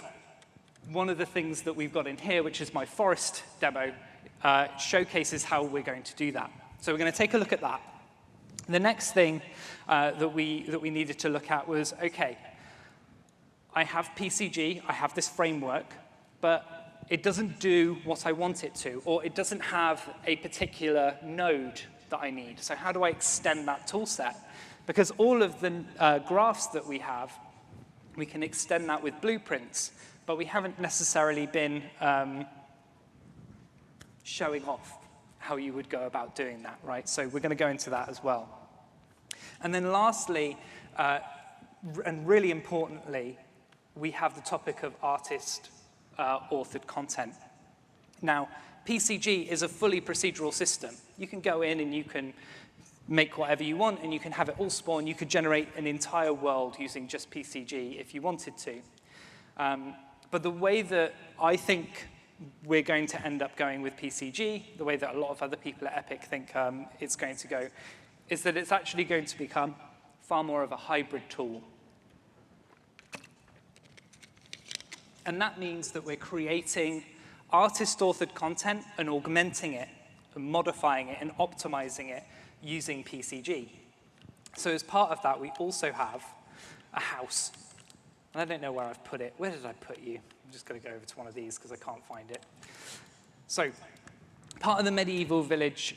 one of the things that we've got in here, which is my forest demo, showcases how we're going to do that. So we're going to take a look at that. The next thing that we needed to look at was, okay, I have PCG, I have this framework, but it doesn't do what I want it to, or it doesn't have a particular node that I need. So how do I extend that tool set? Because all of the graphs that we have, we can extend that with blueprints, but we haven't necessarily been showing off how you would go about doing that, right? So we're going to go into that as well. And then lastly, and really importantly, we have the topic of artist-authored content. Now, PCG is a fully procedural system. You can go in and you can make whatever you want, and you can have it all spawn. You could generate an entire world using just PCG if you wanted to. But the way that I think we're going to end up going with PCG, the way that a lot of other people at Epic think it's going to go, is that it's actually going to become far more of a hybrid tool. And that means that we're creating artist-authored content and augmenting it, and modifying it, and optimizing it using PCG. So as part of that, we also have a house. And I don't know where I've put it. Where did I put you? I'm just going to go over to one of these because I can't find it. So part of the medieval village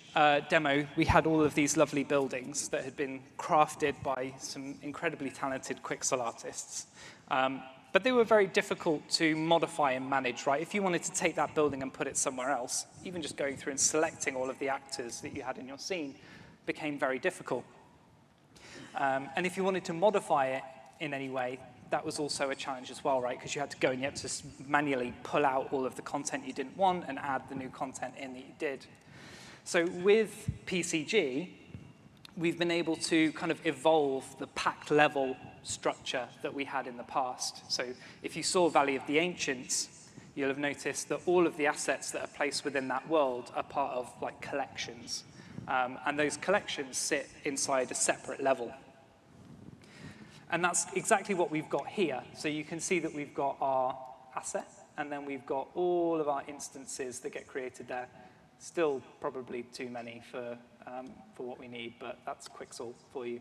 demo, we had all of these lovely buildings that had been crafted by some incredibly talented Quixel artists. But they were very difficult to modify and manage, right? If you wanted to take that building and put it somewhere else, even just going through and selecting all of the actors that you had in your scene became very difficult. And if you wanted to modify it in any way, that was also a challenge as well, right? Because you had to go and you had to manually pull out all of the content you didn't want and add the new content in that you did. So with PCG, we've been able to kind of evolve the packed level structure that we had in the past. So if you saw Valley of the Ancients, you'll have noticed that all of the assets that are placed within that world are part of like collections. And those collections sit inside a separate level. And that's exactly what we've got here. So you can see that we've got our asset, and then we've got all of our instances that get created there. Still probably too many for what we need, but that's Quixel for you.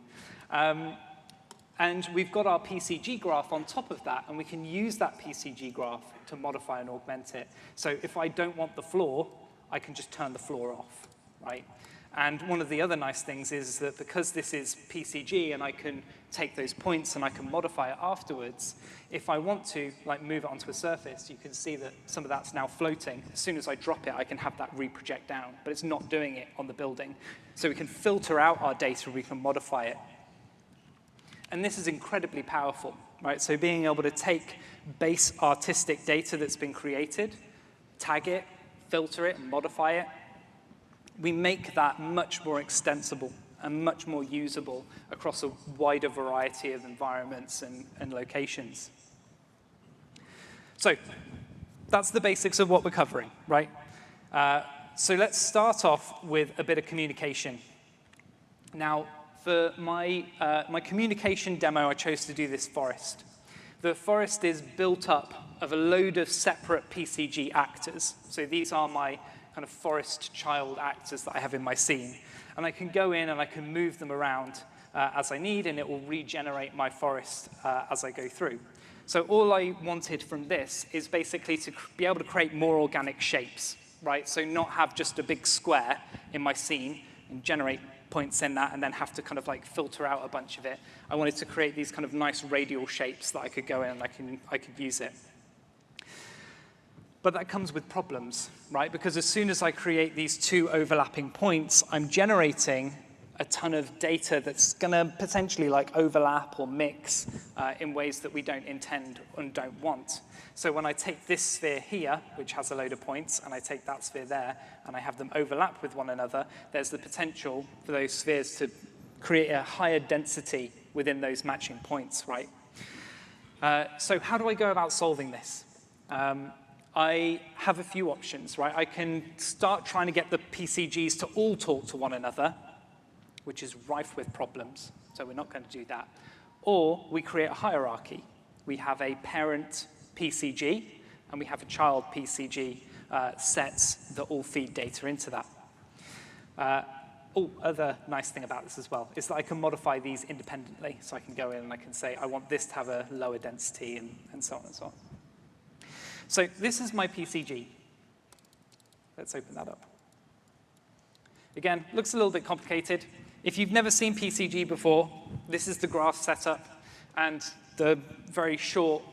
And we've got our PCG graph on top of that, and we can use that PCG graph to modify and augment it. So if I don't want the floor, I can just turn the floor off, right? And one of the other nice things is that because this is PCG and I can take those points and I can modify it afterwards, if I want to like move it onto a surface, you can see that some of that's now floating. As soon as I drop it, I can have that reproject down, but it's not doing it on the building. So we can filter out our data, we can modify it. And this is incredibly powerful, right? So being able to take base artistic data that's been created, tag it, filter it, and modify it, we make that much more extensible and much more usable across a wider variety of environments and locations. So that's the basics of what we're covering, right? So let's start off with a bit of communication. Now, for my communication demo, I chose to do this forest. The forest is built up of a load of separate PCG actors. So these are my kind of forest child actors that I have in my scene. And I can go in and I can move them around as I need, and it will regenerate my forest as I go through. So all I wanted from this is basically to be able to create more organic shapes, right? So not have just a big square in my scene and generate points in that and then have to kind of like filter out a bunch of it. I wanted to create these kind of nice radial shapes that I could go in and I could use it. But that comes with problems, right? Because as soon as I create these two overlapping points, I'm generating a ton of data that's going to potentially like overlap or mix in ways that we don't intend and don't want. So when I take this sphere here, which has a load of points, and I take that sphere there, and I have them overlap with one another, there's the potential for those spheres to create a higher density within those matching points, right? So how do I go about solving this? I have a few options, right? I can start trying to get the PCGs to all talk to one another, which is rife with problems, so we're not going to do that. Or we create a hierarchy. We have a parent PCG, and we have a child PCG sets that all feed data into that. Other nice thing about this as well is that I can modify these independently. So I can go in and I can say, I want this to have a lower density and so on and so on. So this is my PCG. Let's open that up. Again, looks a little bit complicated. If you've never seen PCG before, this is the graph setup. And the very short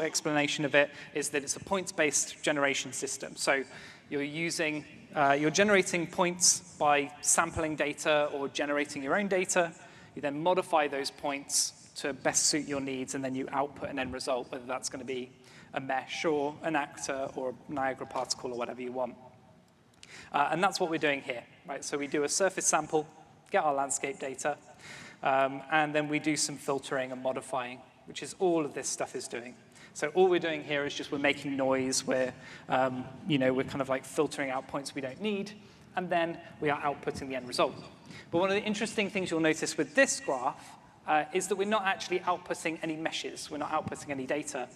explanation of it is that it's a points-based generation system. So you're generating points by sampling data or generating your own data. You then modify those points to best suit your needs, and then you output an end result, whether that's going to be a mesh or an actor or a Niagara particle or whatever you want. And that's what we're doing here, right? So we do a surface sample, get our landscape data, and then we do some filtering and modifying, which is all of this stuff is doing. So all we're doing here is just we're making noise, we're kind of like filtering out points we don't need, and then we are outputting the end result. But one of the interesting things you'll notice with this graph is that we're not actually outputting any meshes. We're not outputting any data.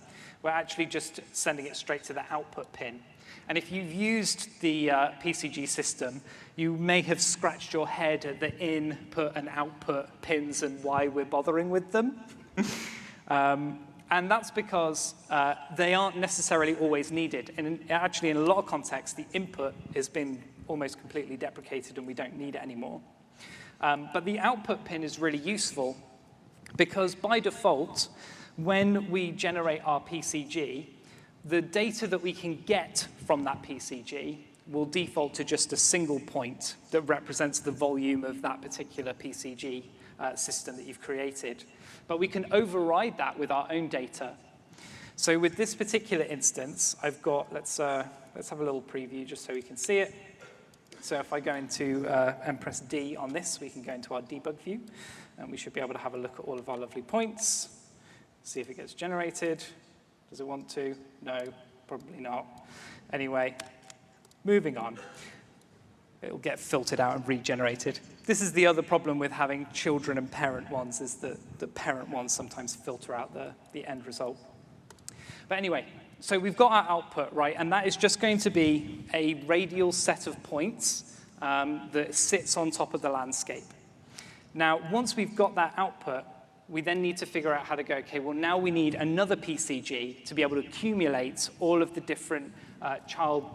We're actually just sending it straight to the output pin. And if you've used the PCG system, you may have scratched your head at the input and output pins and why we're bothering with them. And that's because they aren't necessarily always needed. And actually, in a lot of contexts, the input has been almost completely deprecated and we don't need it anymore. But the output pin is really useful because by default, when we generate our PCG, the data that we can get from that PCG will default to just a single point that represents the volume of that particular PCG system that you've created. But we can override that with our own data. So with this particular instance, I've got, let's have a little preview just so we can see it. So if I go into and press D on this, we can go into our debug view, and we should be able to have a look at all of our lovely points, see if it gets generated. Does it want to? No, probably not. Anyway, moving on. It'll get filtered out and regenerated. This is the other problem with having children and parent ones, is that the parent ones sometimes filter out the end result. But anyway, so we've got our output, right? And that is just going to be a radial set of points that sits on top of the landscape. Now, once we've got that output, we then need to figure out how to go, okay, well, now we need another PCG to be able to accumulate all of the different child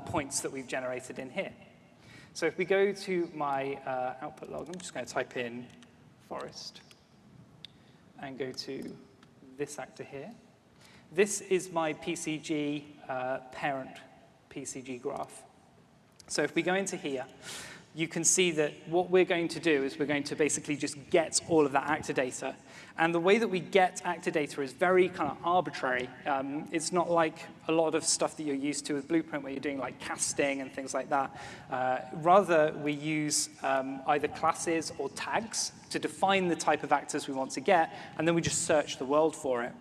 points that we've generated in here. So if we go to my output log, I'm just going to type in forest and go to this actor here. This is my PCG parent PCG graph. So if we go into here, you can see that what we're going to do is we're going to basically just get all of that actor data. And the way that we get actor data is very kind of arbitrary. It's not like a lot of stuff that you're used to with Blueprint where you're doing like casting and things like that. Rather, we use either classes or tags to define the type of actors we want to get, and then we just search the world for it.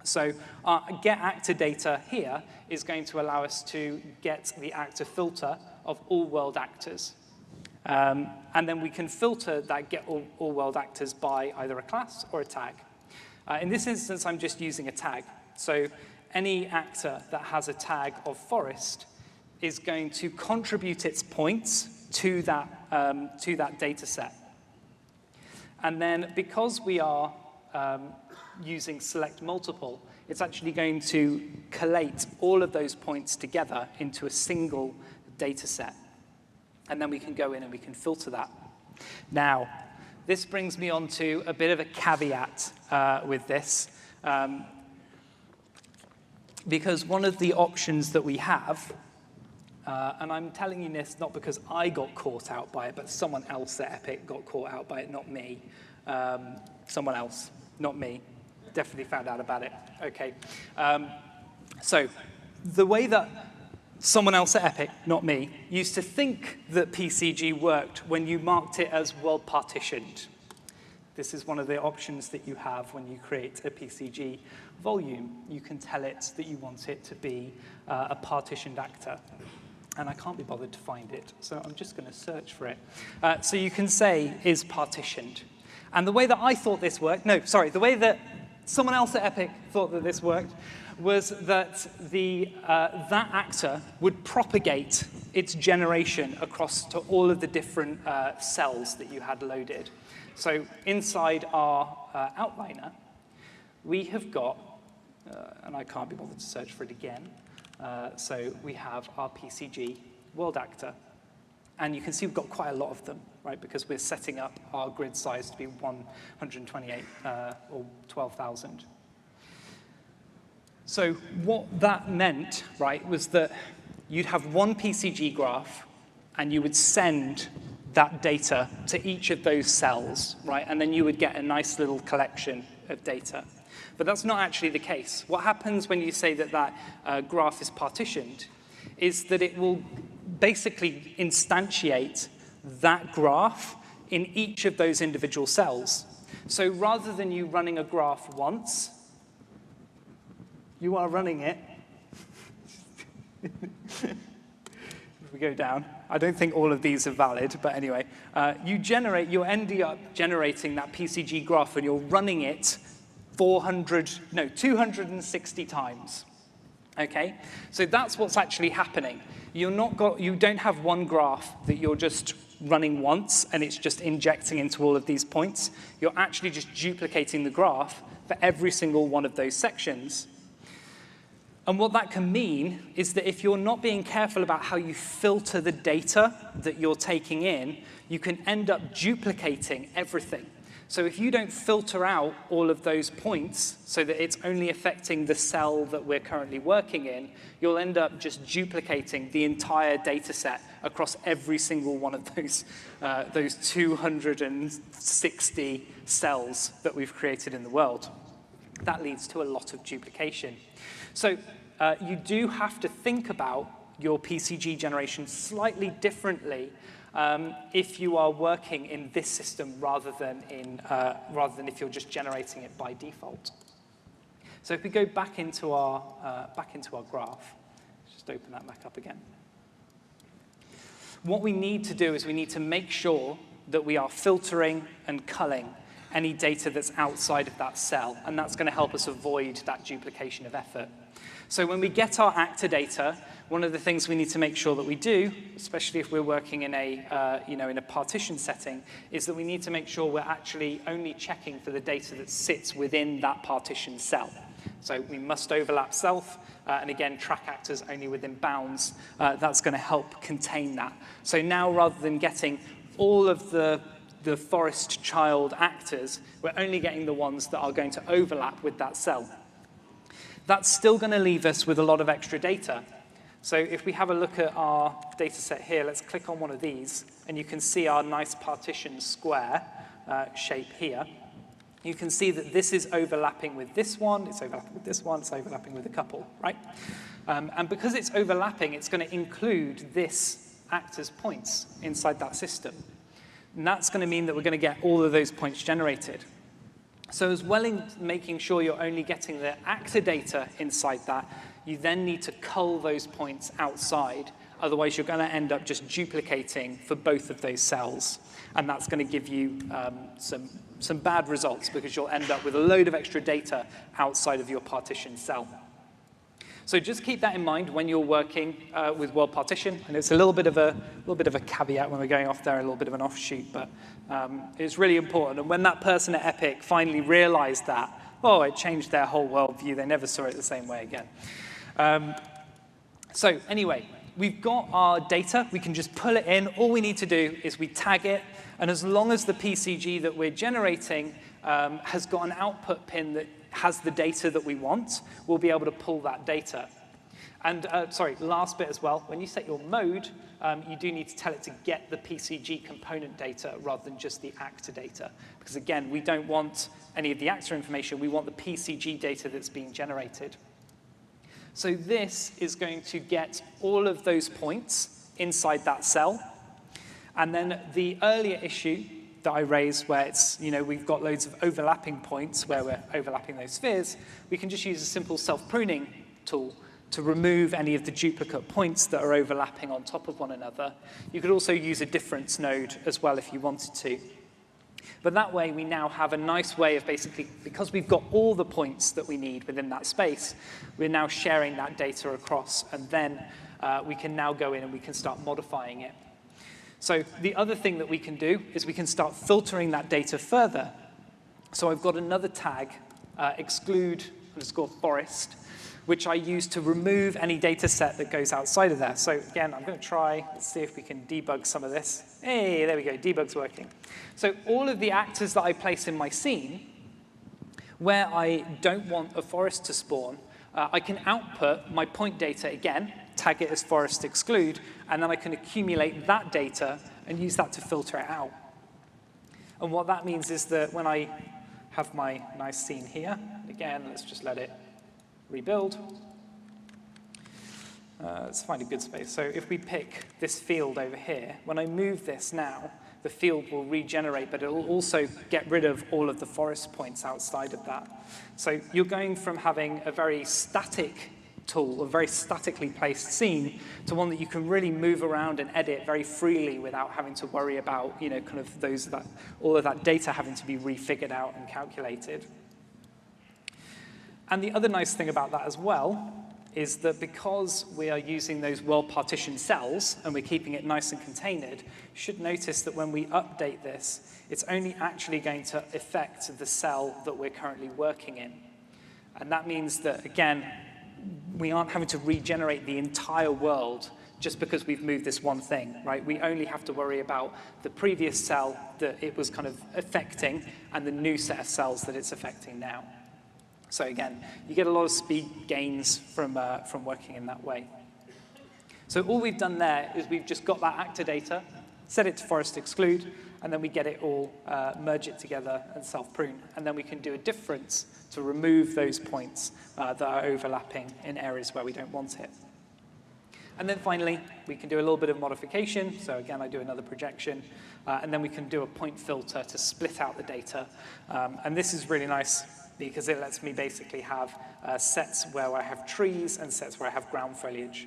So our get actor data here is going to allow us to get the actor filter of all world actors. And then we can filter that get all world actors by either a class or a tag. In this instance, I'm just using a tag. So any actor that has a tag of forest is going to contribute its points to that data set. And then because we are using select multiple, it's actually going to collate all of those points together into a single data set. And then we can go in and we can filter that. Now, this brings me on to a bit of a caveat with this. Because one of the options that we have, and I'm telling you this not because I got caught out by it, but someone else at Epic got caught out by it, not me. Someone else, not me. Definitely found out about it. OK. So the way that someone else at Epic, not me, used to think that PCG worked when you marked it as world partitioned. This is one of the options that you have when you create a PCG volume. You can tell it that you want it to be a partitioned actor. And I can't be bothered to find it, so I'm just going to search for it. So you can say is partitioned. And the way that I thought this worked, no, sorry, the way that someone else at Epic thought that this worked was that that actor would propagate its generation across to all of the different cells that you had loaded. So inside our outliner, we have got, and I can't be bothered to search for it again, so we have our PCG world actor. And you can see we've got quite a lot of them, right, because we're setting up our grid size to be 128 or 12,000. So what that meant, right, was that you'd have one PCG graph, and you would send that data to each of those cells, right, and then you would get a nice little collection of data. But that's not actually the case. What happens when you say that that graph is partitioned is that it will basically instantiate that graph in each of those individual cells. So rather than you running a graph once, you are running it. If we go down, I don't think all of these are valid, but anyway, you're ending up generating that PCG graph and you're running it 260 times. Okay, so that's what's actually happening. You don't have one graph that you're just running once and it's just injecting into all of these points. You're actually just duplicating the graph for every single one of those sections. And what that can mean is that if you're not being careful about how you filter the data that you're taking in, you can end up duplicating everything. So if you don't filter out all of those points so that it's only affecting the cell that we're currently working in, you'll end up just duplicating the entire data set across every single one of those 260 cells that we've created in the world. That leads to a lot of duplication. So you do have to think about your PCG generation slightly differently if you are working in this system rather than if you're just generating it by default. So if we go back into our graph, let's just open that back up again. What we need to do is we need to make sure that we are filtering and culling any data that's outside of that cell, and that's going to help us avoid that duplication of effort. So when we get our actor data, one of the things we need to make sure that we do, especially if we're working in a partition setting, is that we need to make sure we're actually only checking for the data that sits within that partition cell. So we must overlap self, and again, track actors only within bounds. That's going to help contain that. So now, rather than getting all of the forest child actors, we're only getting the ones that are going to overlap with that cell. That's still going to leave us with a lot of extra data. So if we have a look at our data set here, let's click on one of these, and you can see our nice partition square shape here. You can see that this is overlapping with this one, it's overlapping with this one, it's overlapping with a couple, right? And because it's overlapping, it's going to include this actor's points inside that system. And that's going to mean that we're going to get all of those points generated. So as well in making sure you're only getting the actor data inside that, you then need to cull those points outside. Otherwise, you're going to end up just duplicating for both of those cells. And that's going to give you some bad results because you'll end up with a load of extra data outside of your partition cell. So just keep that in mind when you're working with world partition. And it's a little bit of a caveat when we're going off there, a little bit of an offshoot, but it's really important. And when that person at Epic finally realized that, oh, it changed their whole worldview. They never saw it the same way again. So anyway, we've got our data. We can just pull it in. All we need to do is we tag it. And as long as the PCG that we're generating has got an output pin that has the data that we want, we'll be able to pull that data. And sorry, last bit as well, when you set your mode, you do need to tell it to get the PCG component data rather than just the actor data. Because again, we don't want any of the actor information, we want the PCG data that's being generated. So this is going to get all of those points inside that cell. And then the earlier issue that I raised where it's, we've got loads of overlapping points where we're overlapping those spheres, we can just use a simple self-pruning tool to remove any of the duplicate points that are overlapping on top of one another. You could also use a difference node as well if you wanted to. But that way, we now have a nice way of basically, because we've got all the points that we need within that space, we're now sharing that data across, and then we can now go in and we can start modifying it. So the other thing that we can do is we can start filtering that data further. So I've got another tag, exclude_forest, which I use to remove any data set that goes outside of there. So again, I'm going to try, let's see if we can debug some of this. Hey, there we go, debug's working. So all of the actors that I place in my scene, where I don't want a forest to spawn, I can output my point data again, tag it as forest exclude, and then I can accumulate that data and use that to filter it out. And what that means is that when I have my nice scene here, again, let's just let it rebuild. Let's find a good space. So if we pick this field over here, when I move this now, the field will regenerate, but it will also get rid of all of the forest points outside of that. So you're going from having a very static tool, a very statically placed scene, to one that you can really move around and edit very freely without having to worry about, kind of all of that data having to be refigured out and calculated. And the other nice thing about that as well is that because we are using those well-partitioned cells and we're keeping it nice and contained, you should notice that when we update this, it's only actually going to affect the cell that we're currently working in. And that means that, again, we aren't having to regenerate the entire world just because we've moved this one thing, right? We only have to worry about the previous cell that it was kind of affecting and the new set of cells that it's affecting now. So again, you get a lot of speed gains from working in that way. So all we've done there is we've just got that actor data, set it to forest exclude, and then we get it all, merge it together and self-prune. And then we can do a difference to remove those points that are overlapping in areas where we don't want it. And then finally, we can do a little bit of modification. So again, I do another projection. And then we can do a point filter to split out the data. And this is really nice because it lets me basically have sets where I have trees and sets where I have ground foliage.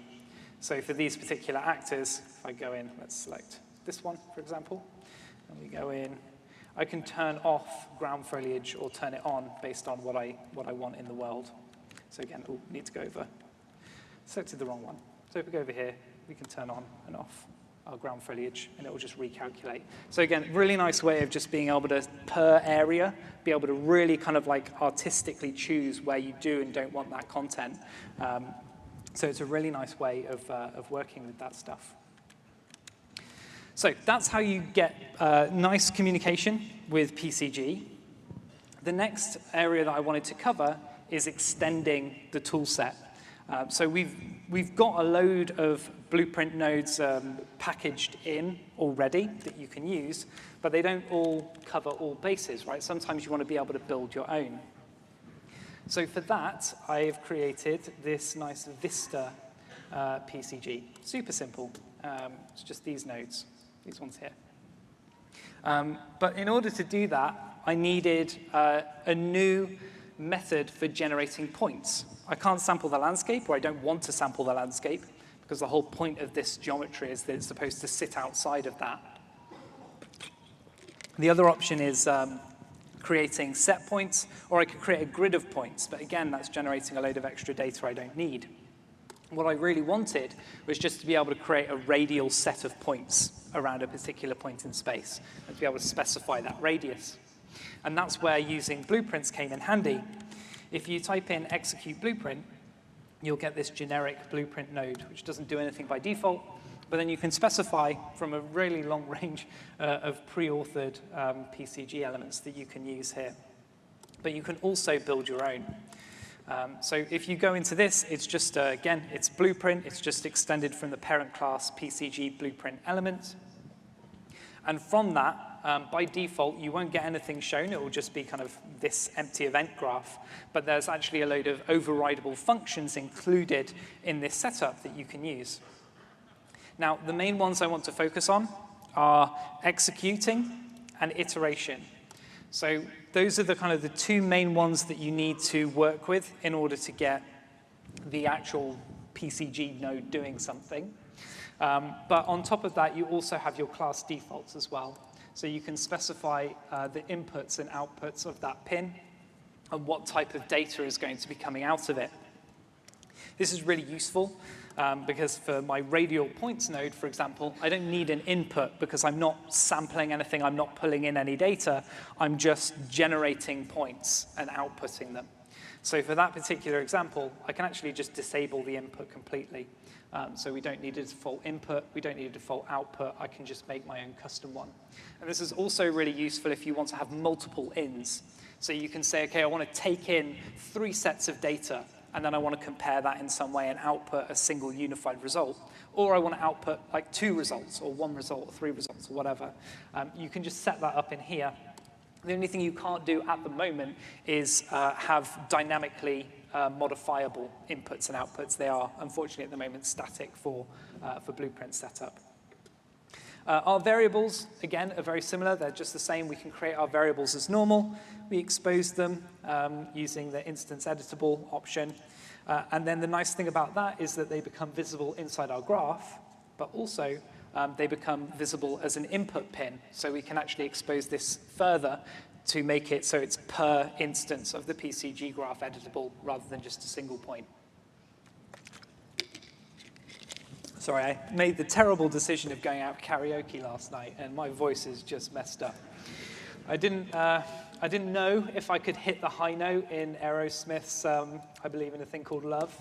So for these particular actors, if I go in, let's select this one, for example, and we go in, I can turn off ground foliage or turn it on based on what I want in the world. So again, need to go over. Selected the wrong one. So if we go over here, we can turn on and off our ground foliage, and it will just recalculate. So again, really nice way of just being able to, per area, be able to really kind of like artistically choose where you do and don't want that content. So it's a really nice way of working with that stuff. So that's how you get nice communication with PCG. The next area that I wanted to cover is extending the tool set. So we've got a load of blueprint nodes packaged in already that you can use, but they don't all cover all bases, right? Sometimes you want to be able to build your own. So for that, I have created this nice Vista PCG. Super simple. It's just these nodes, these ones here. But in order to do that, I needed a new method for generating points. I can't sample the landscape, or I don't want to sample the landscape, because the whole point of this geometry is that it's supposed to sit outside of that. The other option is creating set points, or I could create a grid of points, but again, that's generating a load of extra data I don't need. What I really wanted was just to be able to create a radial set of points around a particular point in space, and to be able to specify that radius. And that's where using blueprints came in handy. If you type in execute blueprint, you'll get this generic blueprint node, which doesn't do anything by default, but then you can specify from a really long range of pre-authored PCG elements that you can use here. But you can also build your own. So if you go into this, it's just, again, it's blueprint. It's just extended from the parent class PCG blueprint element. And from that, by default, you won't get anything shown. It will just be kind of this empty event graph. But there's actually a load of overridable functions included in this setup that you can use. Now, the main ones I want to focus on are executing and iteration. So those are the kind of the two main ones that you need to work with in order to get the actual PCG node doing something. But on top of that, you also have your class defaults as well. So you can specify the inputs and outputs of that pin and what type of data is going to be coming out of it. This is really useful because for my radial points node, for example, I don't need an input because I'm not sampling anything, I'm not pulling in any data, I'm just generating points and outputting them. So for that particular example, I can actually just disable the input completely. So we don't need a default input, we don't need a default output, I can just make my own custom one. And this is also really useful if you want to have multiple ins. So you can say, okay, I want to take in 3 sets of data, and then I want to compare that in some way and output a single unified result. Or I want to output like 2 results, or 1 result, or 3 results, or whatever. You can just set that up in here. The only thing you can't do at the moment is have dynamically modifiable inputs and outputs. They are, unfortunately, at the moment, static for blueprint setup. Our variables, again, are very similar. They're just the same. We can create our variables as normal. We expose them using the instance editable option. And then the nice thing about that is that they become visible inside our graph, but also they become visible as an input pin. So we can actually expose this further to make it so it's per instance of the PCG graph editable rather than just a single point. Sorry, I made the terrible decision of going out karaoke last night, and my voice is just messed up. I didn't know if I could hit the high note in Aerosmith's I Believe in a Thing Called Love,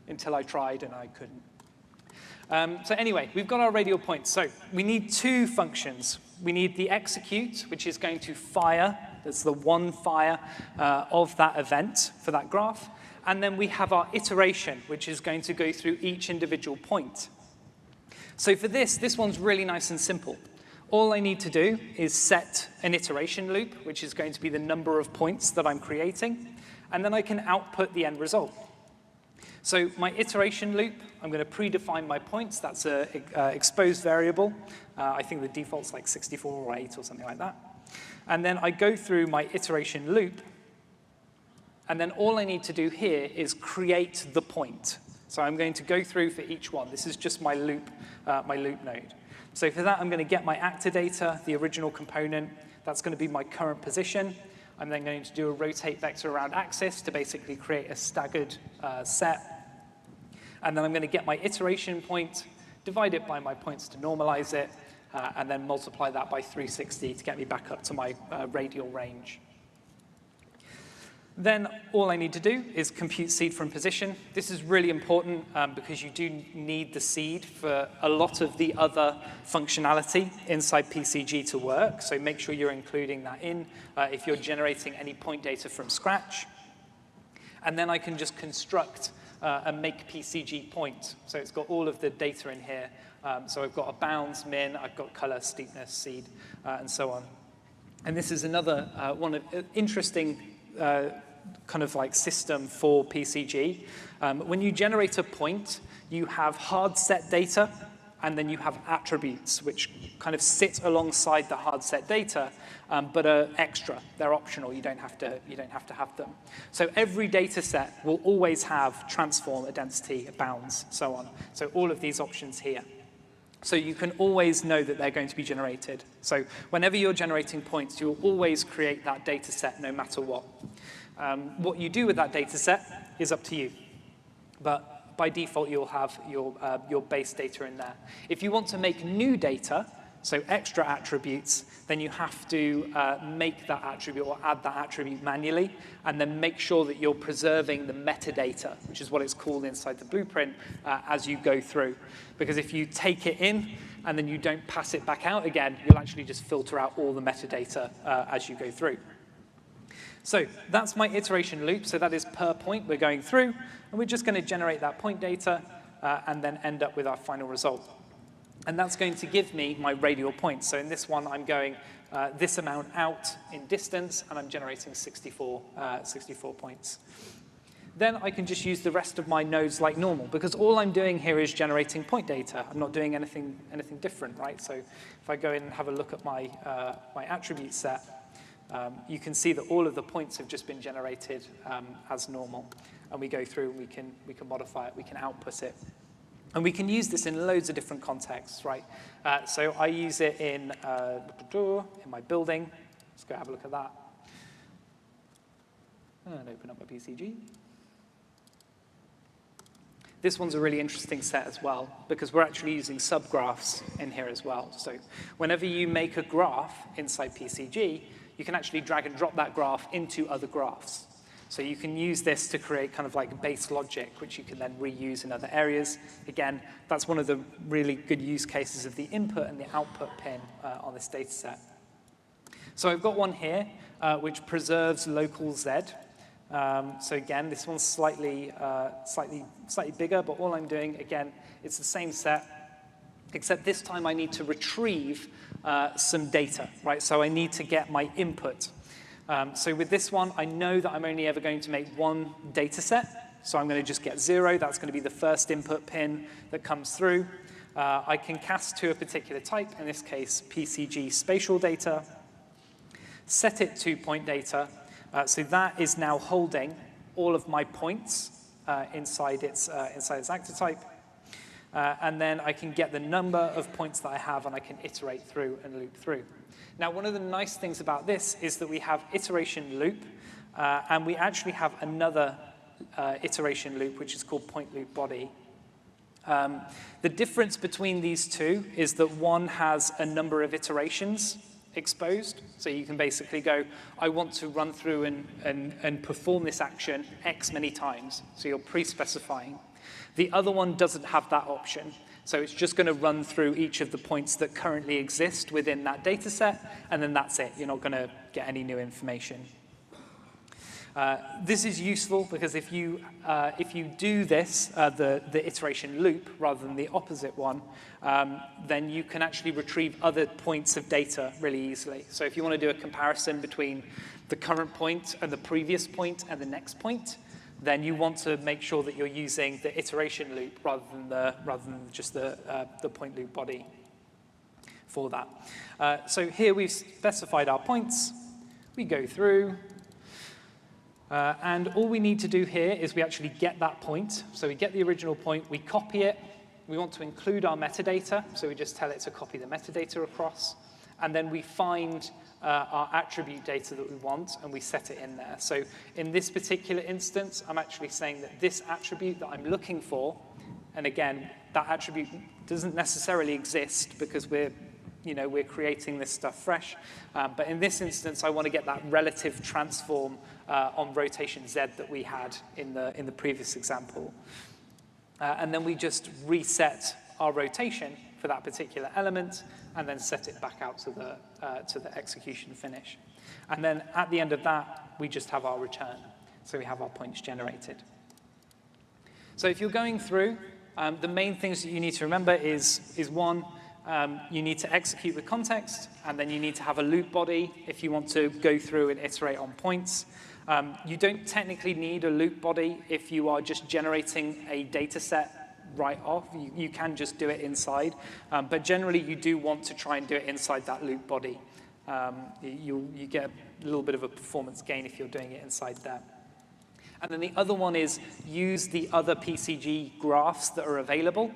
until I tried and I couldn't. So anyway, we've got our radial points. So we need two functions. We need the execute, which is going to fire. That's the one fire of that event for that graph. And then we have our iteration, which is going to go through each individual point. So for this one's really nice and simple. All I need to do is set an iteration loop, which is going to be the number of points that I'm creating. And then I can output the end result. So my iteration loop, I'm going to predefine my points. That's an exposed variable. I think the default's like 64 or 8 or something like that. And then I go through my iteration loop. And then all I need to do here is create the point. So I'm going to go through for each one. This is just my loop node. So for that, I'm going to get my actor data, the original component. That's going to be my current position. I'm then going to do a rotate vector around axis to basically create a staggered set. And then I'm going to get my iteration point, divide it by my points to normalize it, and then multiply that by 360 to get me back up to my radial range. Then all I need to do is compute seed from position. This is really important because you do need the seed for a lot of the other functionality inside PCG to work. So make sure you're including that in if you're generating any point data from scratch. And then I can just construct a make PCG point. So it's got all of the data in here. So I've got a bounds, min, I've got color, steepness, seed, and so on. And this is another one of interesting kind of like system for PCG. When you generate a point, you have hard set data, and then you have attributes, which kind of sit alongside the hard set data, but are extra. They're optional. You don't have to have them. So every data set will always have transform, a density, a bounds, so on. So all of these options here. So you can always know that they're going to be generated. So whenever you're generating points, you'll always create that data set no matter what. What you do with that data set is up to you. But by default, you'll have your base data in there. If you want to make new data, so extra attributes, then you have to make that attribute or add that attribute manually, and then make sure that you're preserving the metadata, which is what it's called inside the blueprint, as you go through. Because if you take it in and then you don't pass it back out again, you'll actually just filter out all the metadata as you go through. So that's my iteration loop. So that is per point we're going through, and we're just going to generate that point data and then end up with our final result. And that's going to give me my radial points. So in this one, I'm going this amount out in distance, and I'm generating 64 points. Then I can just use the rest of my nodes like normal, because all I'm doing here is generating point data. I'm not doing anything different, right? So if I go in and have a look at my attribute set, you can see that all of the points have just been generated as normal. And we go through, and we can modify it, we can output it. And we can use this in loads of different contexts, right? So I use it in my building. Let's go have a look at that. And open up my PCG. This one's a really interesting set as well, because we're actually using subgraphs in here as well. So whenever you make a graph inside PCG, you can actually drag and drop that graph into other graphs. So you can use this to create kind of like base logic, which you can then reuse in other areas. Again, that's one of the really good use cases of the input and the output pin on this data set. So I've got one here, which preserves local Z. So again, this one's slightly bigger, but all I'm doing, again, it's the same set, except this time I need to retrieve some data, right? So I need to get my input. So with this one, I know that I'm only ever going to make one data set. So I'm going to just get 0. That's going to be the first input pin that comes through. I can cast to a particular type, in this case, PCG spatial data. Set it to point data. So that is now holding all of my points inside its actor type. And then I can get the number of points that I have, and I can iterate through and loop through. Now, one of the nice things about this is that we have iteration loop, and we actually have another iteration loop, which is called point loop body. The difference between these two is that one has a number of iterations exposed. So you can basically go, I want to run through and perform this action X many times. So you're pre-specifying. The other one doesn't have that option. So it's just going to run through each of the points that currently exist within that data set, and then that's it. You're not going to get any new information. This is useful because if you do this, the iteration loop, rather than the opposite one, then you can actually retrieve other points of data really easily. So if you want to do a comparison between the current point and the previous point and the next point, then you want to make sure that you're using the iteration loop rather than just the point loop body for that. So here we've specified our points. We go through. And all we need to do here is we actually get that point. So we get the original point, we copy it. We want to include our metadata, so we just tell it to copy the metadata across. And then we find our attribute data that we want, and we set it in there. So in this particular instance, I'm actually saying that this attribute that I'm looking for, and again, that attribute doesn't necessarily exist because we're creating this stuff fresh. But in this instance, I want to get that relative transform on rotation Z that we had in the previous example. And then we just reset our rotation for that particular element, and then set it back out to the execution finish. And then at the end of that, we just have our return. So we have our points generated. So if you're going through, the main things that you need to remember is one, you need to execute the context, and then you need to have a loop body if you want to go through and iterate on points. You don't technically need a loop body if you are just generating a data set right off. You can just do it inside, but generally you do want to try and do it inside that loop body. You get a little bit of a performance gain if you're doing it inside there. And then the other one is use the other PCG graphs that are available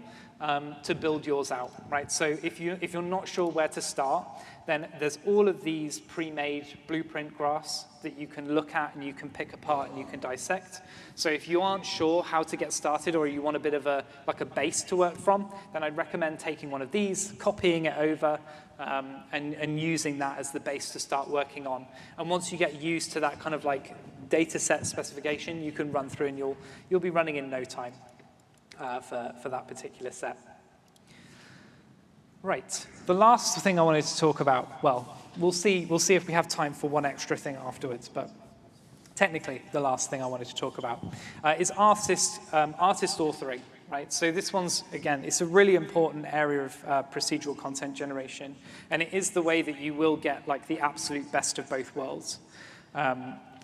to build yours out, right? So if you're not sure where to start, then there's all of these pre-made blueprint graphs that you can look at and you can pick apart and you can dissect. So if you aren't sure how to get started, or you want a bit of a base to work from, then I'd recommend taking one of these, copying it over, and using that as the base to start working on. And once you get used to that kind of like data set specification, you can run through and you'll be running in no time for that particular set. Right, the last thing I wanted to talk about, well, we'll see if we have time for one extra thing afterwards, but technically the last thing I wanted to talk about is artist authoring, right? So this one's, again, it's a really important area of procedural content generation, and it is the way that you will get like the absolute best of both worlds,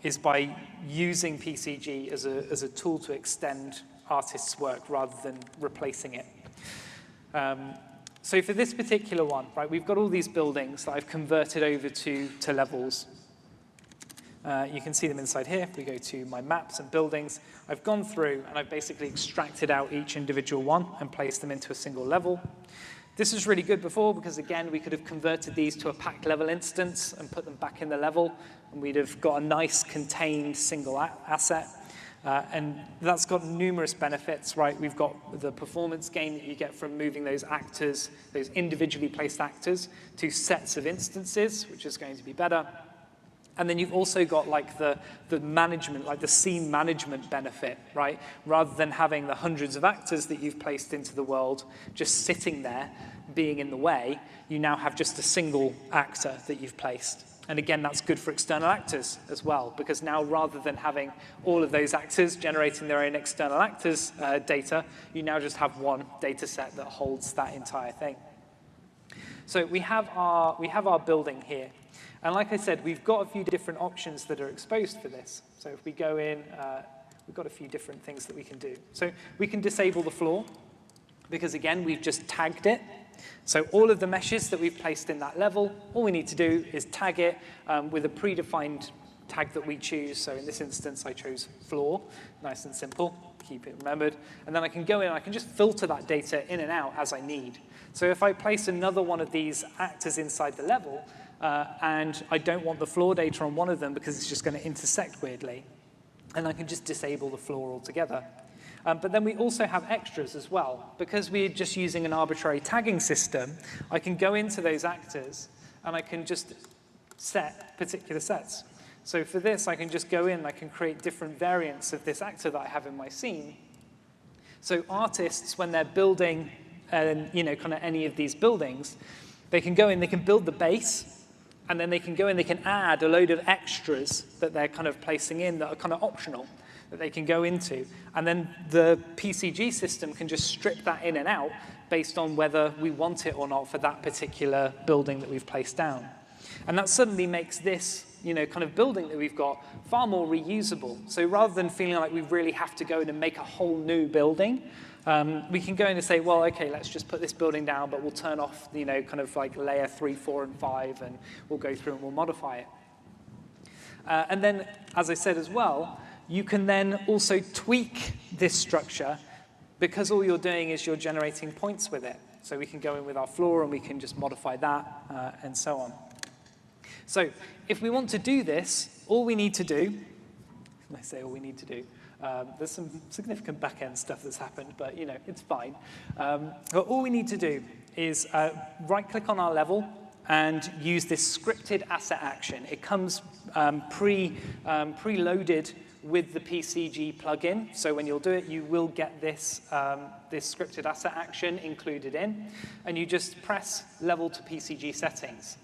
is by using PCG as a tool to extend artists' work rather than replacing it. So for this particular one, right, we've got all these buildings that I've converted over to levels. You can see them inside here. If we go to my maps and buildings, I've gone through and I've basically extracted out each individual one and placed them into a single level. This was really good before because, again, we could have converted these to a packed level instance and put them back in the level, and we'd have got a nice contained single asset. And that's got numerous benefits, right? We've got the performance gain that you get from moving those actors, those individually placed actors, to sets of instances, which is going to be better. And then you've also got like the management, like the scene management benefit, right? Rather than having the hundreds of actors that you've placed into the world just sitting there, being in the way, you now have just a single actor that you've placed. And again, that's good for external actors as well, because now rather than having all of those actors generating their own external actors data, you now just have one data set that holds that entire thing. So we have our building here. And like I said, we've got a few different options that are exposed for this. So if we go in, we've got a few different things that we can do. So we can disable the floor, because again, we've just tagged it. So all of the meshes that we've placed in that level, all we need to do is tag it with a predefined tag that we choose. So in this instance, I chose floor, nice and simple, keep it remembered. And then I can go in and I can just filter that data in and out as I need. So if I place another one of these actors inside the level, and I don't want the floor data on one of them because it's just going to intersect weirdly, and I can just disable the floor altogether. But then we also have extras as well. Because we're just using an arbitrary tagging system, I can go into those actors, and I can just set particular sets. So for this, I can just go in, I can create different variants of this actor that I have in my scene. So artists, when they're building, kind of any of these buildings, they can go in, they can build the base, and then they can go in, they can add a load of extras that they're kind of placing in that are kind of optional, that they can go into. And then the PCG system can just strip that in and out based on whether we want it or not for that particular building that we've placed down. And that suddenly makes this kind of building that we've got far more reusable. So rather than feeling like we really have to go in and make a whole new building, we can go in and say, well, okay, let's just put this building down, but we'll turn off, kind of like layer 3, 4, and 5, and we'll go through and we'll modify it. And then, as I said as well, you can then also tweak this structure because all you're doing is you're generating points with it. So we can go in with our floor and we can just modify that and so on. So if we want to do this, all we need to do, when I say all we need to do, there's some significant back-end stuff that's happened, but it's fine. But all we need to do is right-click on our level and use this scripted asset action. It comes preloaded with the PCG plugin. So when you'll do it, you will get this, this scripted asset action included in. And you just press level to PCG settings.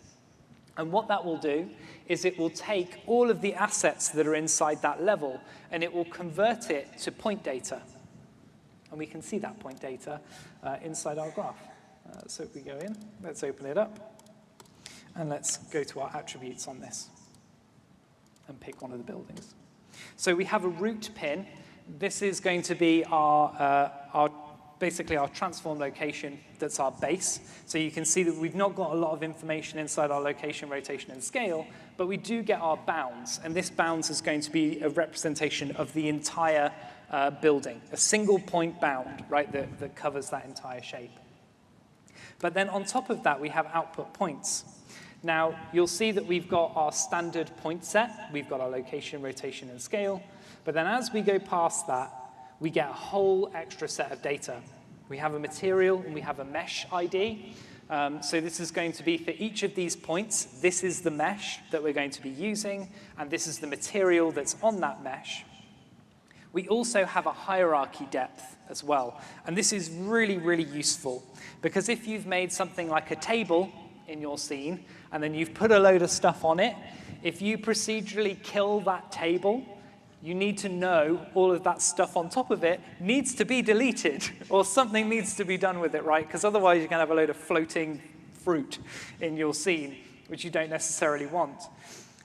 And what that will do is it will take all of the assets that are inside that level, and it will convert it to point data. And we can see that point data inside our graph. So if we go in, let's open it up. And let's go to our attributes on this and pick one of the buildings. So we have a root pin. This is going to be basically our transform location that's our base. So you can see that we've not got a lot of information inside our location, rotation, and scale, but we do get our bounds. And this bounds is going to be a representation of the entire building, a single point bound, right, that covers that entire shape. But then on top of that, we have output points. Now, you'll see that we've got our standard point set. We've got our location, rotation, and scale. But then as we go past that, we get a whole extra set of data. We have a material and we have a mesh ID. So this is going to be for each of these points, this is the mesh that we're going to be using, and this is the material that's on that mesh. We also have a hierarchy depth as well. And this is really, really useful, because if you've made something like a table in your scene, and then you've put a load of stuff on it, if you procedurally kill that table, you need to know all of that stuff on top of it needs to be deleted, or something needs to be done with it, right? Because otherwise you're going to have a load of floating fruit in your scene, which you don't necessarily want.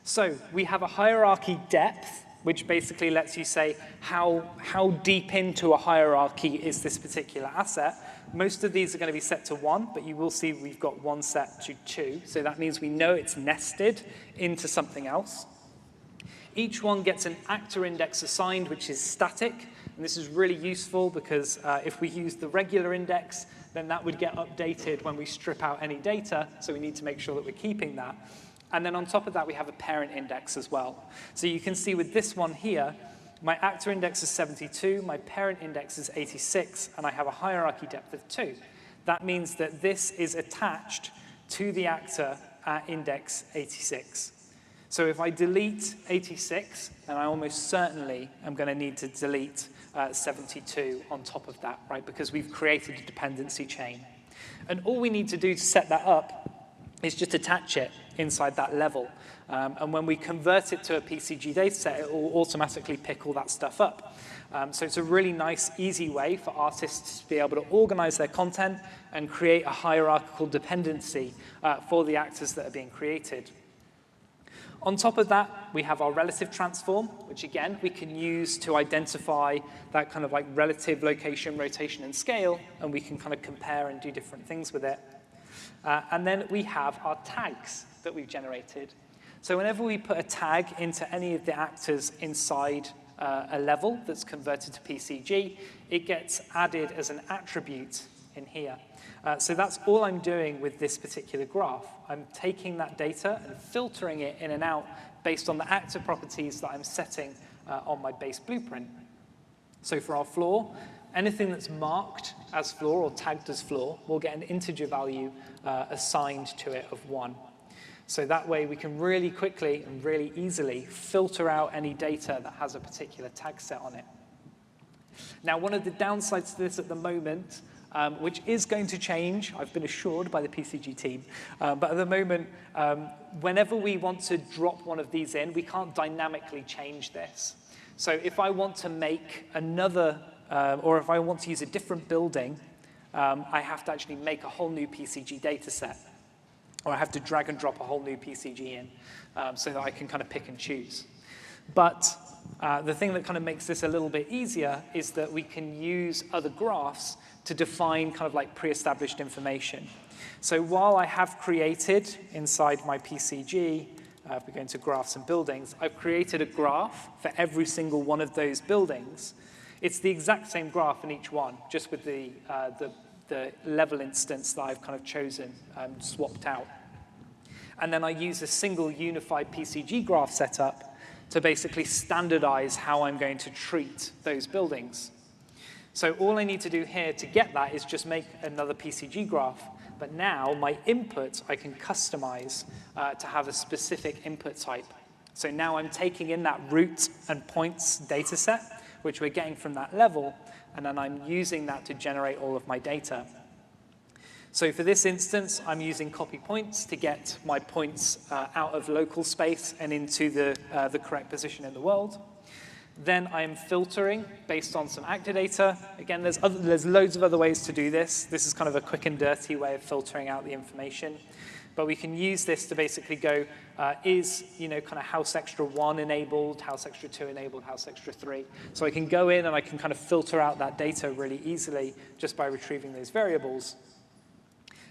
So we have a hierarchy depth, which basically lets you say how deep into a hierarchy is this particular asset. Most of these are going to be set to 1, but you will see we've got 1 set to 2. So that means we know it's nested into something else. Each one gets an actor index assigned, which is static. And this is really useful because if we use the regular index, then that would get updated when we strip out any data. So we need to make sure that we're keeping that. And then on top of that, we have a parent index as well. So you can see with this one here, my actor index is 72, my parent index is 86, and I have a hierarchy depth of 2. That means that this is attached to the actor at index 86. So if I delete 86, then I almost certainly am going to need to delete 72 on top of that, right? Because we've created a dependency chain. And all we need to do to set that up is just attach it inside that level. And when we convert it to a PCG dataset, it will automatically pick all that stuff up. So it's a really nice, easy way for artists to be able to organize their content and create a hierarchical dependency for the actors that are being created. On top of that, we have our relative transform, which again, we can use to identify that kind of like relative location, rotation, and scale, and we can kind of compare and do different things with it. And then we have our tags that we've generated. So whenever we put a tag into any of the actors inside a level that's converted to PCG, it gets added as an attribute in here. So that's all I'm doing with this particular graph. I'm taking that data and filtering it in and out based on the actor properties that I'm setting on my base blueprint. So for our floor, anything that's marked as floor or tagged as floor will get an integer value assigned to it of 1. So that way we can really quickly and really easily filter out any data that has a particular tag set on it. Now, one of the downsides to this at the moment, which is going to change, I've been assured by the PCG team, but at the moment, whenever we want to drop one of these in, we can't dynamically change this. So if I want to make another, or if I want to use a different building, I have to actually make a whole new PCG data set. Or I have to drag and drop a whole new PCG in so that I can kind of pick and choose. But the thing that kind of makes this a little bit easier is that we can use other graphs to define kind of like pre-established information. So while I have created inside my PCG, if we go into graphs and buildings, I've created a graph for every single one of those buildings. It's the exact same graph in each one, just with the level instance that I've kind of chosen, swapped out. And then I use a single unified PCG graph setup to basically standardize how I'm going to treat those buildings. So all I need to do here to get that is just make another PCG graph. But now my input I can customize to have a specific input type. So now I'm taking in that root and points data set, which we're getting from that level, and then I'm using that to generate all of my data. So for this instance, I'm using copy points to get my points out of local space and into the correct position in the world. Then I'm filtering based on some actor data. Again, there's loads of other ways to do this. This is kind of a quick and dirty way of filtering out the information. But we can use this to basically go, is kind of house extra 1 enabled, house extra 2 enabled, house extra 3. So I can go in and I can kind of filter out that data really easily just by retrieving those variables.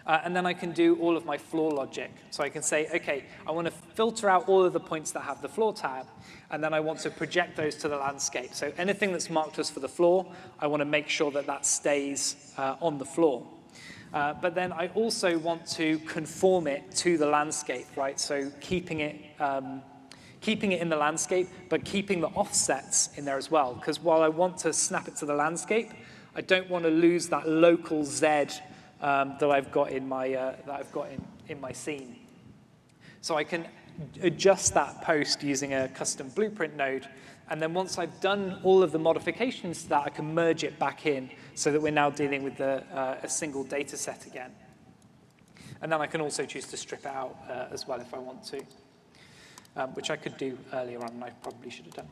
And then I can do all of my floor logic. So I can say, OK, I want to filter out all of the points that have the floor tab, and then I want to project those to the landscape. So anything that's marked as for the floor, I want to make sure that that stays on the floor. But then I also want to conform it to the landscape, right? So keeping it in the landscape, but keeping the offsets in there as well. Because while I want to snap it to the landscape, I don't want to lose that local Z that I've got in my in my scene. So I can adjust that post using a custom blueprint node. And then once I've done all of the modifications to that, I can merge it back in so that we're now dealing with a single data set again. And then I can also choose to strip it out as well if I want to, which I could do earlier on, and I probably should have done.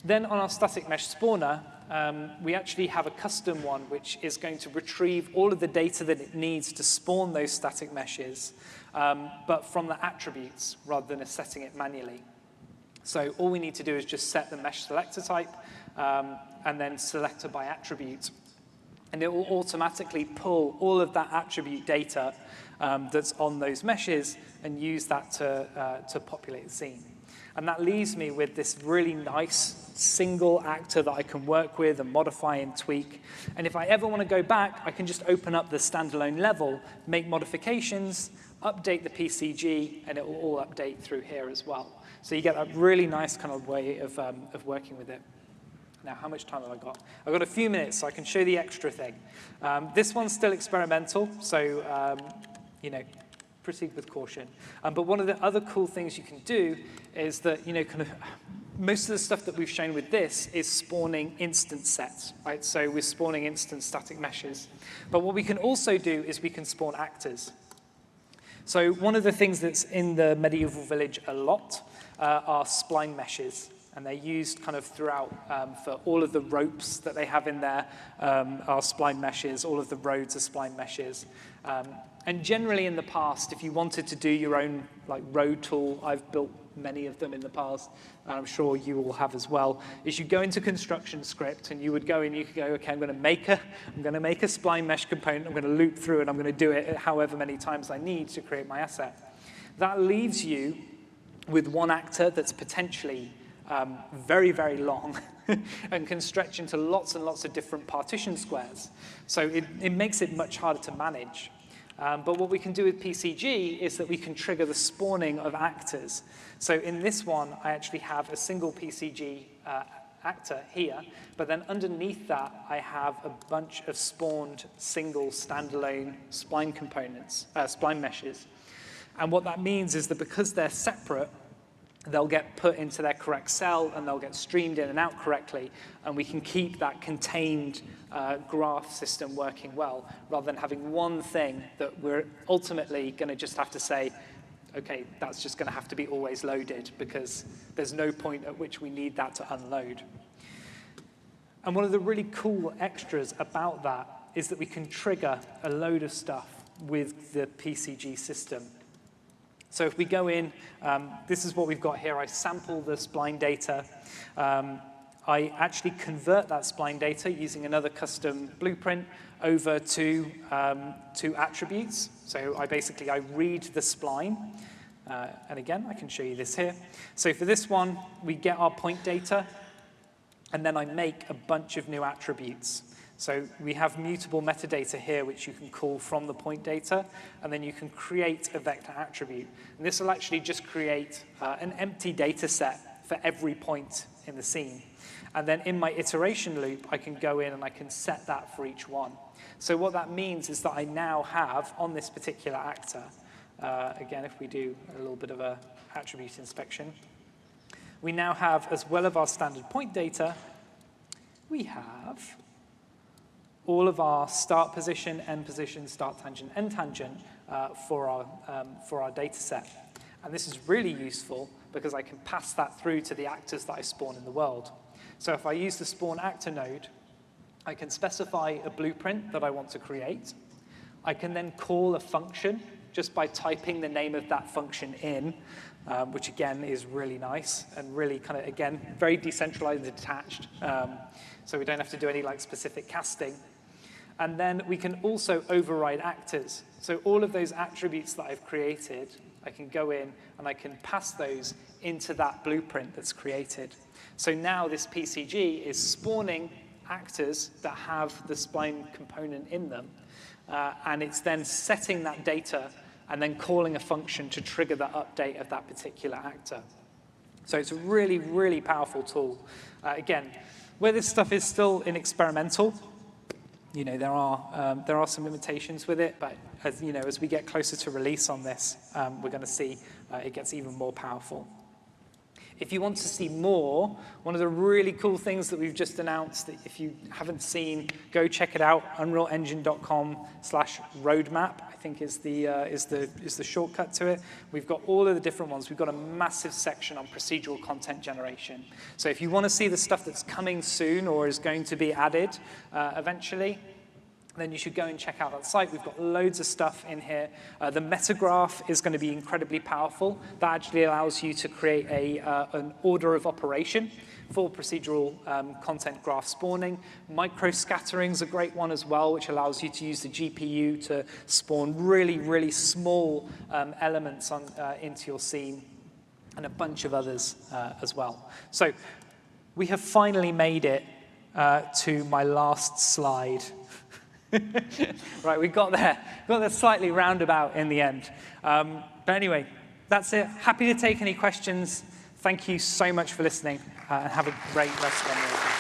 Then on our static mesh spawner, we actually have a custom one which is going to retrieve all of the data that it needs to spawn those static meshes, but from the attributes rather than setting it manually. So all we need to do is just set the mesh selector type and then selector by attribute. And it will automatically pull all of that attribute data that's on those meshes and use that to populate the scene. And that leaves me with this really nice single actor that I can work with and modify and tweak. And if I ever want to go back, I can just open up the standalone level, make modifications, update the PCG, and it will all update through here as well. So you get that really nice kind of way of working with it. Now, how much time have I got? I've got a few minutes, so I can show the extra thing. This one's still experimental, so proceed with caution. But one of the other cool things you can do is that, kind of most of the stuff that we've shown with this is spawning instance sets, right? So we're spawning instance static meshes. But what we can also do is we can spawn actors. So one of the things that's in the medieval village a lot are spline meshes. And they're used kind of throughout for all of the ropes that they have in there are spline meshes. All of the roads are spline meshes. And generally in the past, if you wanted to do your own road tool, I've built many of them in the past, and I'm sure you all have as well, is you go into construction script and you would go in, you could go, okay, I'm going to make a spline mesh component, I'm going to loop through it, I'm going to do it however many times I need to create my asset. That leaves you with one actor that's potentially very, very long and can stretch into lots and lots of different partition squares. So it makes it much harder to manage. But what we can do with PCG is that we can trigger the spawning of actors. So in this one, I actually have a single PCG actor here, but then underneath that, I have a bunch of spawned single standalone spline components, spline meshes. And what that means is that because they're separate, they'll get put into their correct cell and they'll get streamed in and out correctly, and we can keep that contained graph system working well, rather than having one thing that we're ultimately going to just have to say, okay, that's just going to have to be always loaded because there's no point at which we need that to unload. And one of the really cool extras about that is that we can trigger a load of stuff with the PCG system. So if we go in, this is what we've got here. I sample the spline data. I actually convert that spline data using another custom blueprint over to attributes. So I read the spline. And again, I can show you this here. So for this one, we get our point data, and then I make a bunch of new attributes. So we have mutable metadata here, which you can call from the point data, and then you can create a vector attribute. And this will actually just create an empty data set for every point in the scene. And then in my iteration loop, I can go in and I can set that for each one. So what that means is that I now have, on this particular actor, again, if we do a little bit of a attribute inspection, we now have, as well as our standard point data, we have all of our start position, end position, start tangent, end tangent for our data set. And this is really useful because I can pass that through to the actors that I spawn in the world. So if I use the spawn actor node, I can specify a blueprint that I want to create. I can then call a function just by typing the name of that function in, which again is really nice and really kind of, again, very decentralized and detached. So we don't have to do any like specific casting. And then we can also override actors. So all of those attributes that I've created, I can go in and I can pass those into that blueprint that's created. So now this PCG is spawning actors that have the spline component in them. And it's then setting that data and then calling a function to trigger the update of that particular actor. So it's a really, really powerful tool. Again, where this stuff is still in experimental, you know, there are some limitations with it, but as you know, as we get closer to release on this, we're going to see it gets even more powerful. If you want to see more, one of the really cool things that we've just announced, that if you haven't seen, go check it out. unrealengine.com/roadmap, I think is the shortcut to it. We've got all of the different ones. We've got a massive section on procedural content generation. So if you want to see the stuff that's coming soon or is going to be added eventually, then you should go and check out that site. We've got loads of stuff in here. The metagraph is going to be incredibly powerful. That actually allows you to create an order of operation for procedural content graph spawning. Microscattering is a great one as well, which allows you to use the GPU to spawn really, really small elements into your scene, and a bunch of others as well. So we have finally made it to my last slide. Right, we got there slightly roundabout in the end. But anyway, that's it. Happy to take any questions. Thank you so much for listening, and have a great rest of the day.